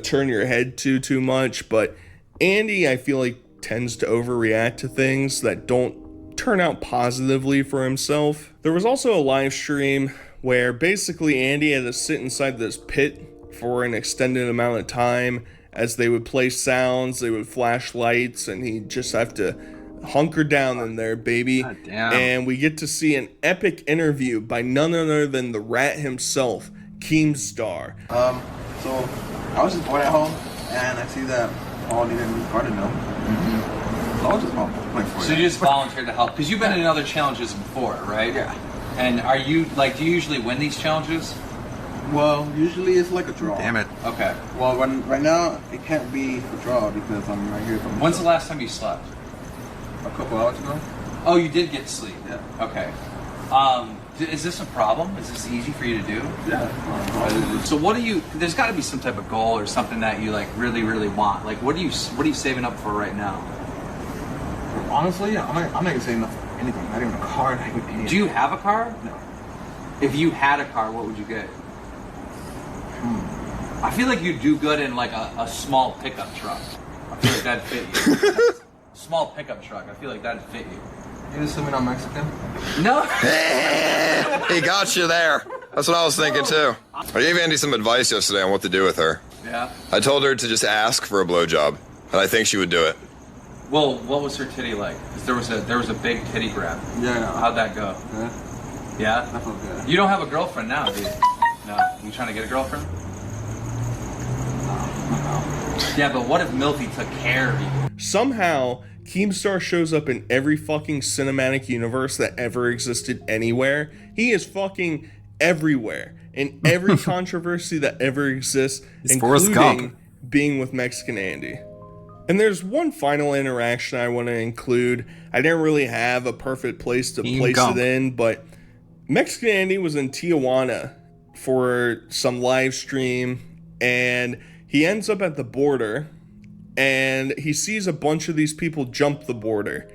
turn your head to too much. But Andy, I feel like, tends to overreact to things that don't turn out positively for himself. There was also a live stream where basically Andy had to sit inside this pit for an extended amount of time as they would play sounds, they would flash lights, and he'd just have to hunker down in there, baby. And we get to see an epic interview by none other than the rat himself, Keemstar. So I was just bored at home, and I see that Paul needed a new garden gnome. So I was just playing for So you just volunteered to help because you've been in other challenges before, right? Yeah. And do you usually win these challenges? Well, usually it's like a draw. Damn it. Okay. Well, right now it can't be a draw because I'm right here. When's the last time you slept? A couple hours ago. Oh, you did get sleep. Yeah. Okay. Is this a problem? Is this easy for you to do? Yeah. So what do you? There's got to be some type of goal or something that you like really, really want. Like, what are you saving up for right now? Honestly, I'm not even saving up for anything. Not even a car. Not even anything. Do you have a car? No. If you had a car, what would you get? I feel like you'd do good in like a small pickup truck. I feel like that'd fit you. Small pickup truck. I feel like that'd fit you. You assuming I'm Mexican? No. He got you there. That's what I was thinking too. I gave Andy some advice yesterday on what to do with her. Yeah. I told her to just ask for a blowjob, and I think she would do it. Well, what was her titty like? 'Cause there was a big titty grab. Yeah. How'd that go? Yeah. Yeah? That felt good. You don't have a girlfriend now, do you? No. You trying to get a girlfriend? Yeah, but what if Milty took care of you? Somehow, Keemstar shows up in every fucking cinematic universe that ever existed anywhere. He is fucking everywhere. In every controversy that ever exists, He's Forrest including Gump. being with Mexican Andy. And there's one final interaction I want to include. I didn't really have a perfect place to place Gump. it in, but Mexican Andy was in Tijuana for some live stream, and he ends up at the border, and he sees a bunch of these people jump the border,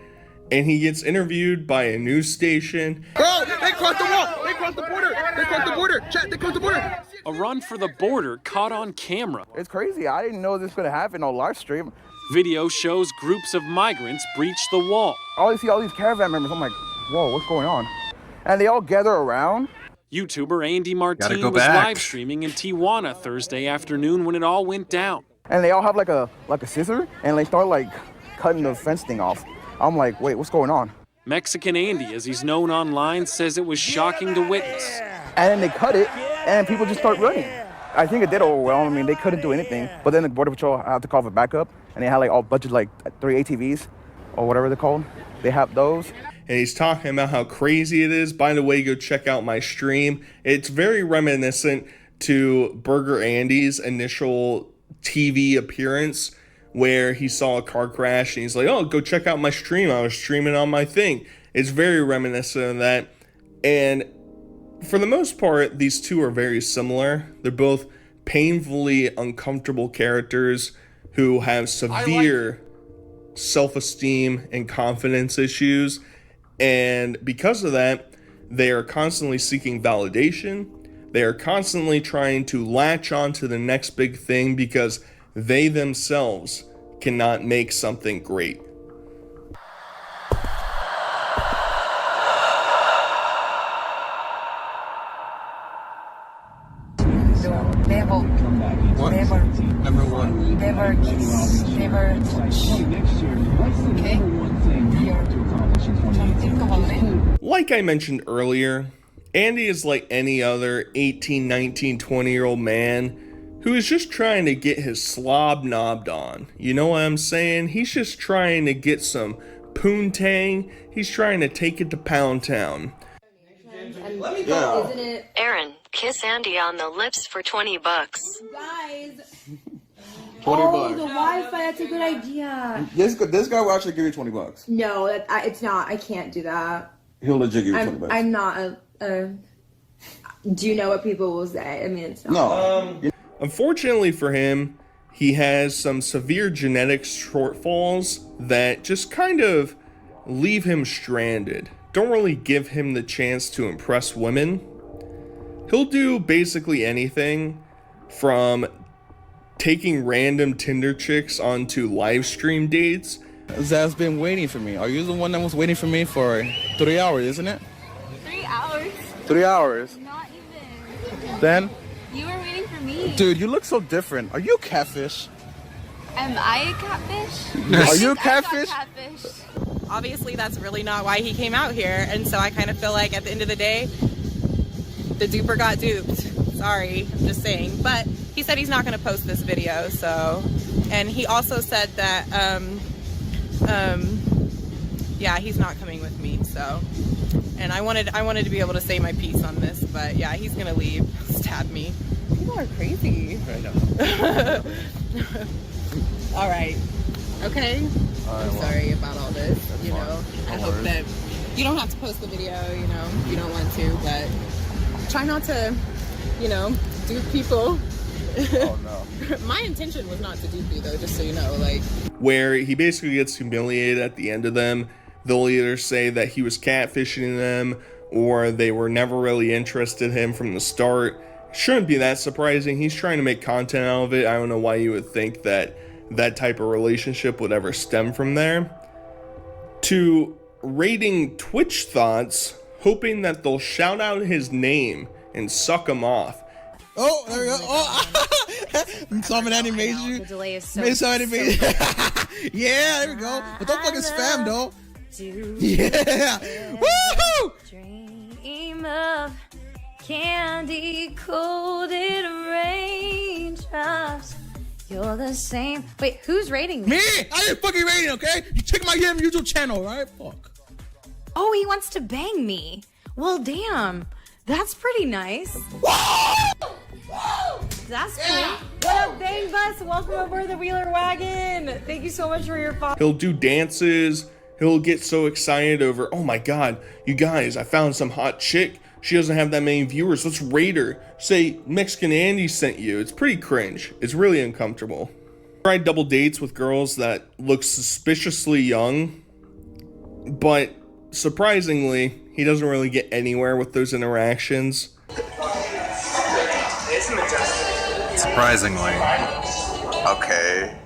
and he gets interviewed by a news station. Oh, they crossed the wall. They crossed the border. They crossed the border. Chat, they crossed the border. A run for the border caught on camera. It's crazy. I didn't know this was gonna happen on live stream. Video shows groups of migrants breach the wall. I see all these caravan members. I'm like, whoa, what's going on? And they all gather around. YouTuber Andy Martin go was back. live streaming in Tijuana Thursday afternoon when it all went down. And they all have like a scissor, and they start like cutting the fence thing off. I'm like, wait, what's going on? Mexican Andy, as he's known online, says it was shocking to witness. And then they cut it, and people just start running. I think it did overwhelm. I mean, they couldn't do anything. But then the Border Patrol had to call for backup, and they had like all bunch of like 3 ATVs, or whatever they're called. They have those. And he's talking about how crazy it is. By the way, go check out my stream. It's very reminiscent to Burger Andy's initial TV appearance, where he saw a car crash and he's like, oh, go check out my stream. I was streaming on my thing. It's very reminiscent of that. And for the most part, these two are very similar. They're both painfully uncomfortable characters who have severe self-esteem and confidence issues. And because of that, they are constantly seeking validation. They are constantly trying to latch on to the next big thing because they themselves cannot make something great. Number one. Never kiss, never touch. Okay? Think about it. Like I mentioned earlier, Andy is like any other 18, 19, 20-year-old man who is just trying to get his slob knobbed on. You know what I'm saying? He's just trying to get some poontang. He's trying to take it to Pound Town. Yeah. Isn't it? Aaron, kiss Andy on the lips for $20. Guys. 20 Oh, bucks. the Wi-Fi. That's a good idea. This guy will actually give you $20. No, it's not. I can't do that. He'll legit give you $20. I'm not a. Do you know what people will say? I mean, it's not. No. Unfortunately for him, he has some severe genetic shortfalls that just kind of leave him stranded. Don't really give him the chance to impress women. He'll do basically anything from taking random Tinder chicks onto live stream dates. Zaz's been waiting for me. Are you the one that was waiting for me for 3 hours, isn't it? 3 hours? 3 hours. Not even. Then? You were waiting for me. Dude, you look so different. Are you a catfish? Am I a catfish? Are you a I got catfish? catfish. Obviously, that's really not why he came out here. And so I kind of feel like at the end of the day, the duper got duped. Sorry, I'm just saying. But he said he's not going to post this video. So, and he also said that, yeah, he's not coming with me. So, and I wanted to be able to say my piece on this, but yeah, he's gonna leave. Stab me. People are crazy. I know. All right. Okay. I'm sorry about all this. That's you know, fine. I No hope worries. that you don't have to post the video. You know, if you don't want to, but try not to, you know, dupe people. Oh no. My intention was not to dupe you, though. Just so you know, like. Where he basically gets humiliated at the end of them. They'll either say that he was catfishing them or they were never really interested in him from the start. Shouldn't be that surprising. He's trying to make content out of it. I don't know why you would think that that type of relationship would ever stem from there. To rating Twitch thoughts, hoping that they'll shout out his name and suck him off. Oh, there we go. Oh, Summon animation. The delay is so. Made some animation. Yeah, there we go. But don't fucking spam though. Yeah. Woohoo! Dream of candy coated raindrops. You're the same. Wait, who's rating me? Me! I ain't fucking rating, okay? You check my YouTube channel, right? Fuck. Oh, he wants to bang me. Well, damn. That's pretty nice. That's cool. What up, Bang Bus? Welcome aboard the Wheeler Wagon. Thank you so much for your follow. He'll do dances. He'll get so excited over, oh my god, you guys, I found some hot chick. She doesn't have that many viewers. Let's rate her. Say Mexican Andy sent you. It's pretty cringe. It's really uncomfortable. Tried double dates with girls that look suspiciously young, but surprisingly, he doesn't really get anywhere with those interactions. Surprisingly. Okay.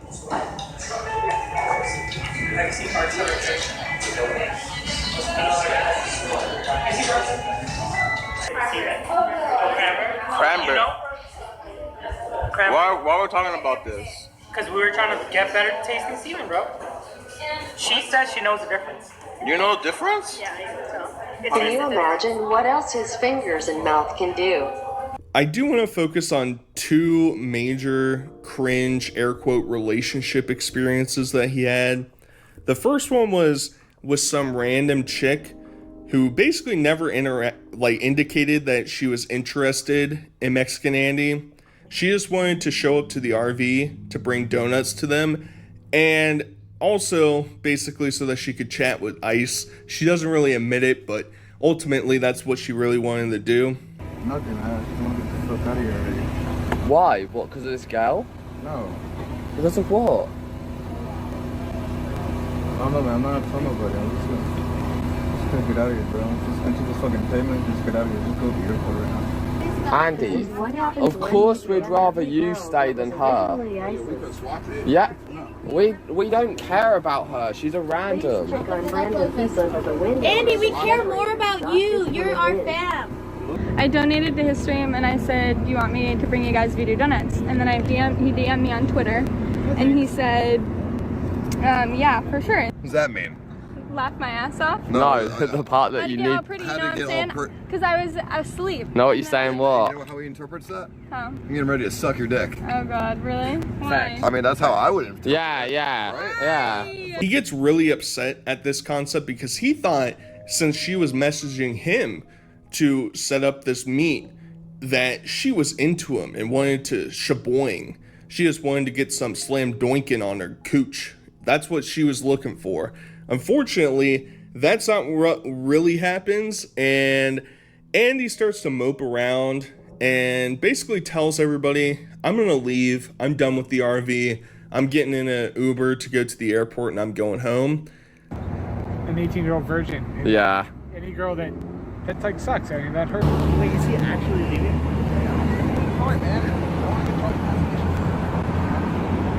Cranberry. Why are we talking about this? Because we were trying to get better tasting semen, bro. She says she knows the difference. You know the difference? Yeah, Can you imagine what else his fingers and mouth can do? I do want to focus on two major cringe, air quote, relationship experiences that he had. The first one was with some random chick who basically never indicated that she was interested in Mexican Andy. She just wanted to show up to the RV to bring donuts to them, and also basically so that she could chat with Ice. She doesn't really admit it, but ultimately that's what she really wanted to do. Nothing, I just want to get the fuck out of here already. Why? What, because of this gal? No. Because of what? I don't know, man. I'm not telling nobody. I'm just gonna get out of here, bro. Just enter this fucking payment. Just get out of here. Just go to the airport right now. Andy, of course we'd rather you stay than her. Yeah, we don't care about her. She's a random. Andy, we care more about you. You're our fam. I donated to his stream and I said, do you want me to bring you guys Voodoo Donuts? And then he DM'd me on Twitter and he said, yeah, for sure. What does that mean? Laugh my ass off. No, the part that you I'd get all need. pretty, you know what I'm saying? Because I was asleep. Know what you're saying? What? You know how he interprets that? How? You get him ready to suck your dick. Oh God, really? Why? I mean, that's how I would interpret Yeah. He gets really upset at this concept because he thought since she was messaging him to set up this meet that she was into him and wanted to shaboing. She just wanted to get some slam doinking on her cooch. That's what she was looking for. Unfortunately, that's not what really happens, and Andy starts to mope around and basically tells everybody, I'm gonna leave, I'm done with the RV, I'm getting in an Uber to go to the airport and I'm going home. An 18-year-old virgin. Yeah. Any girl that's like sucks. I mean, that hurts. Wait, is he actually leaving? Come on, man.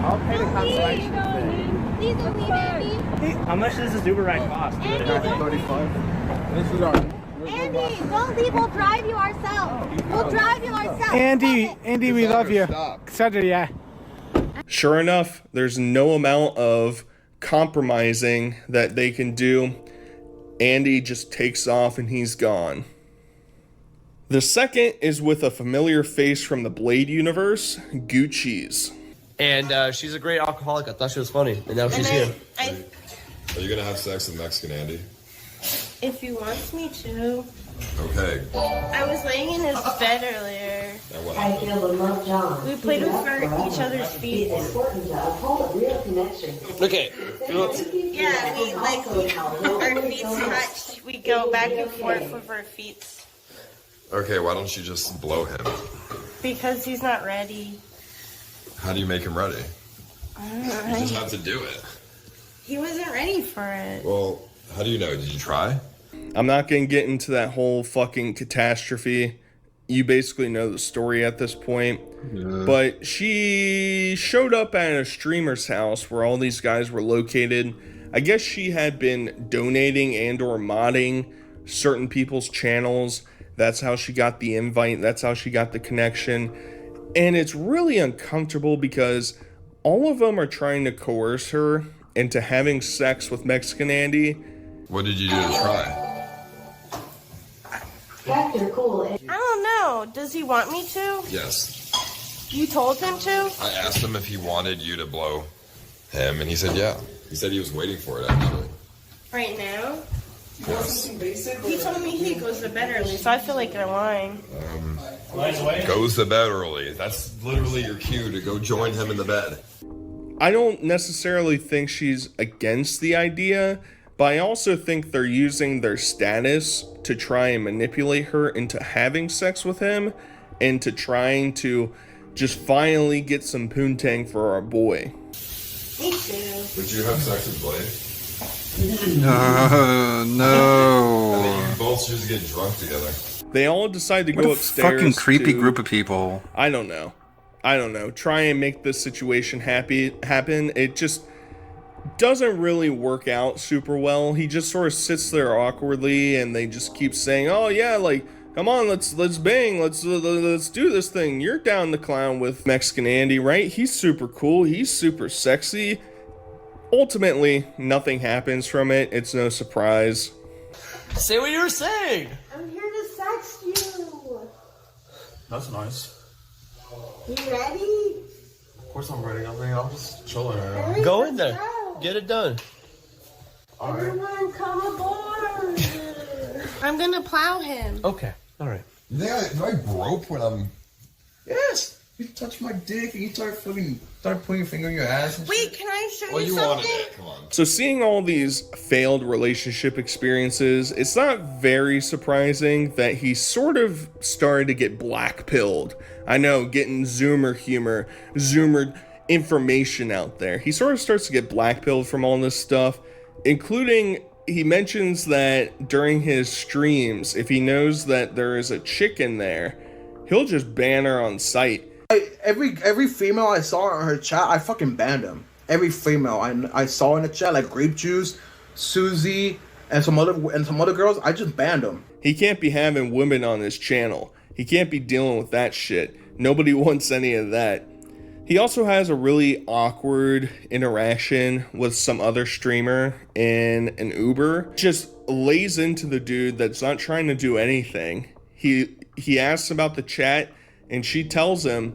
I'll pay the consolation fee. Please don't leave, Andy. Hey, how much does this Uber ride cost? Andy, don't leave. This is our. Andy, don't leave. We'll drive you ourselves. We'll drive you ourselves. Andy, we love you. Cedric, yeah. Sure enough, there's no amount of compromising that they can do. Andy just takes off and he's gone. The second is with a familiar face from the Blade universe, Gucci's. And she's a great alcoholic. I thought she was funny, and now she's here. Are you gonna have sex with Mexican Andy? If he wants me to. Okay. I was laying in his bed earlier. Now what I happened? feel the love John. We played with each other's feet. It's important to uphold a real connection. Okay. Yeah, we like our feet touch. We go back and forth with our feet Okay, why don't you just blow him? because he's not ready. How do you make him ready? I don't You just know. have to do it. He wasn't ready for it. Well, how do you know? Did you try? I'm not going to get into that whole fucking catastrophe. You basically know the story at this point. But she showed up at a streamer's house where all these guys were located. I guess she had been donating and or modding certain people's channels. That's how she got the invite. That's how she got the connection. And it's really uncomfortable because all of them are trying to coerce her into having sex with Mexican Andy. What did you do to try? Factor cool. I don't know. Does he want me to? Yes. You told him to? I asked him if he wanted you to blow him, and he said yeah. He said he was waiting for it, actually. Right now? Yes. He told me he goes to bed early, so I feel like I'm lying. Goes to bed early. That's literally your cue to go join him in the bed. I don't necessarily think she's against the idea, but I also think they're using their status to try and manipulate her into having sex with him and to trying to just finally get some poontang for our boy. Me too. Would you have sex with Blade? No. I think you both should just get drunk together. They all decide to What go a upstairs. fucking creepy to- group of people. I don't know. Try and make this situation happen. It just doesn't really work out super well. He just sort of sits there awkwardly, and they just keep saying, "Oh yeah, like come on, let's bang, let's do this thing. You're down to clown with Mexican Andy, right? He's super cool. He's super sexy." Ultimately, nothing happens from it. It's no surprise. Say what you were saying. I'm here to sext you. That's nice. You ready? Of course I'm ready. I'm just chilling right now. Go in there. Get it done. Everyone come aboard. I'm gonna plow him. Okay. All right. Do I grope when I'm... Yes. You touch my dick and you start putting your finger in your ass. And Wait, can I show Well, you you wanted something? it. Come on. So seeing all these failed relationship experiences, it's not very surprising that he sort of started to get black-pilled. I know, getting Zoomer humor, Zoomer information out there. He sort of starts to get black-pilled from all this stuff, including he mentions that during his streams, if he knows that there is a chick in there, he'll just ban her on sight. Every female I saw in her chat, I fucking banned them. Every female I saw in the chat, like Grape Juice, Susie, and some other girls, I just banned them. He can't be having women on his channel. He can't be dealing with that shit. Nobody wants any of that. He also has a really awkward interaction with some other streamer in an Uber. Just lays into the dude that's not trying to do anything. He asks about the chat, and she tells him,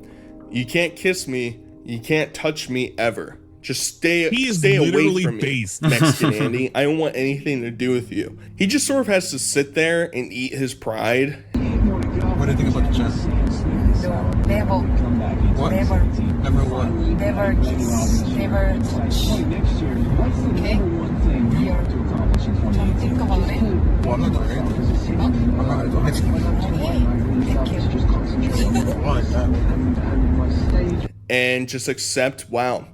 "You can't kiss me, you can't touch me ever. Just stay away literally from me, based. Mexican Andy. I don't want anything to do with you." He just sort of has to sit there and eat his pride. What do you think about the chest? Never. What? Never. Never what? Never kiss. Never touch. Okay? Don't think about it. Well, I'm not doing it. I'm not going to do it. Okay. Thank you. Why is that? And just accept, wow,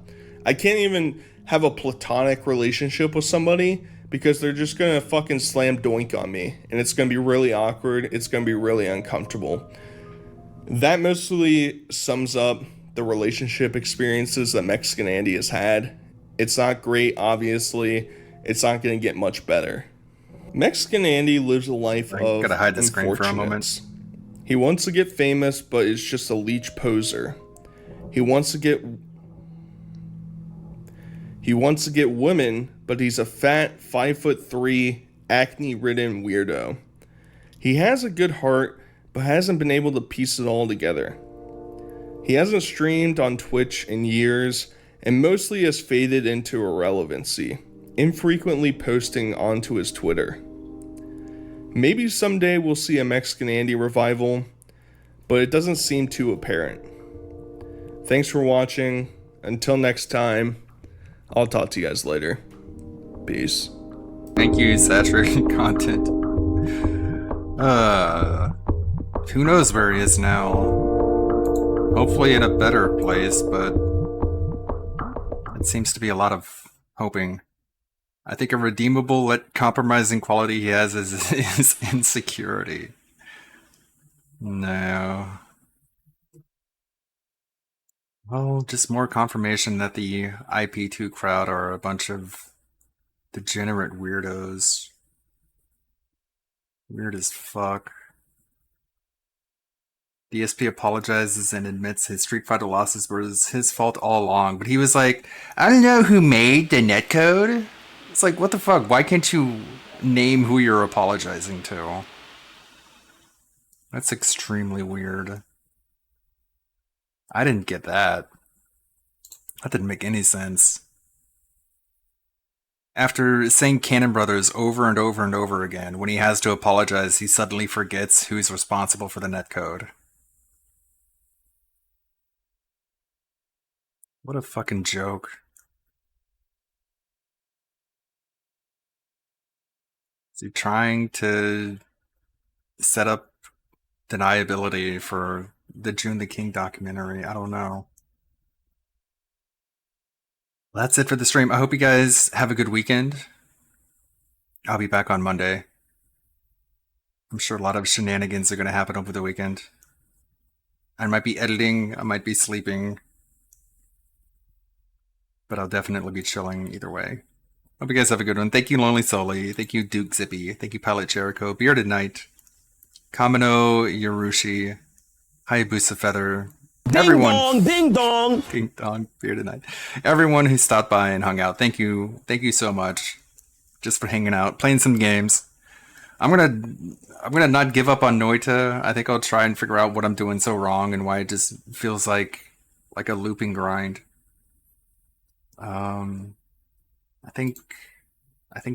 I can't even have a platonic relationship with somebody because they're just gonna fucking slam doink on me, and it's gonna be really awkward, it's gonna be really uncomfortable. That mostly sums up the relationship experiences that Mexican Andy has had. It's not great, obviously. It's not gonna get much better. Mexican Andy lives a life of Gotta hide the screen for a moment. unfortunates. He wants to get famous, but is just a leech poser. He wants to get women, but he's a fat 5'3", acne-ridden weirdo. He has a good heart, but hasn't been able to piece it all together. He hasn't streamed on Twitch in years, and mostly has faded into irrelevancy. infrequently posting onto his Twitter. Maybe someday we'll see a Mexican Andy revival, but it doesn't seem too apparent. Thanks for watching. Until next time, I'll talk to you guys later. Peace. Thank you, saturated content. Who knows where he is now? Hopefully in a better place, but it seems to be a lot of hoping. I think a redeemable yet compromising quality he has is insecurity. No. Well, just more confirmation that the IP2 crowd are a bunch of degenerate weirdos. Weird as fuck. DSP apologizes and admits his Street Fighter losses was his fault all along, but he was like, I don't know who made the netcode. It's like, what the fuck? Why can't you name who you're apologizing to? That's extremely weird. I didn't get that. That didn't make any sense. After saying Cannon Brothers over and over and over again, when he has to apologize, he suddenly forgets who's responsible for the netcode. What a fucking joke. Is he trying to set up deniability for the June the King documentary? I don't know. Well, that's it for the stream. I hope you guys have a good weekend. I'll be back on Monday. I'm sure a lot of shenanigans are going to happen over the weekend. I might be editing, I might be sleeping, but I'll definitely be chilling either way. Hope you guys have a good one. Thank you, Lonely Soli. Thank you, Duke Zippy. Thank you, Pilot Jericho. Bearded Knight. Kamino Yarushi. Hayabusa Feather. Everyone. Ding dong, ding dong. Ding dong, Bearded Knight. Everyone who stopped by and hung out. Thank you. Thank you so much. Just for hanging out, playing some games. I'm gonna not give up on Noita. I think I'll try and figure out what I'm doing so wrong and why it just feels like a looping grind. I think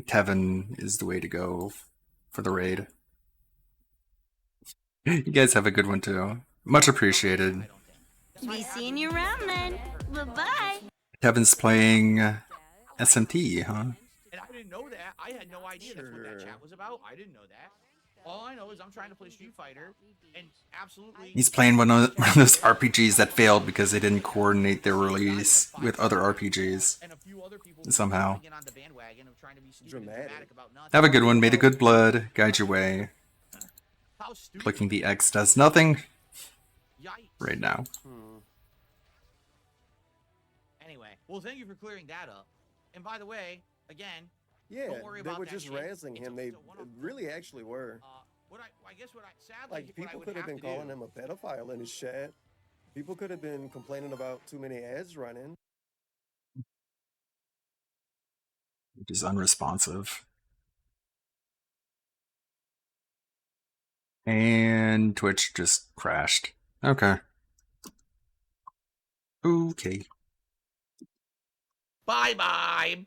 Tevin is the way to go for the raid. You guys have a good one too. Much appreciated. Be seeing you around then. Bye-bye. Kevin's playing SMT, huh? And I didn't know that. I had no idea that's what that chat was about. I didn't know that. All I know is I'm trying to play Street Fighter, and absolutely... He's playing one of those RPGs that failed because they didn't coordinate their release with other RPGs. Somehow. Have a good one. May the good blood guide your way. Clicking the X does nothing right now. Anyway, well, thank you for clearing that up. And by the way, again, Yeah, don't worry they about were that just shit. razzing him. They really actually were. Sadly, Like, people could have been calling him a pedophile in his chat. People could have been complaining about too many ads running. Which is unresponsive. And Twitch just crashed. Okay. Okay. Bye-bye.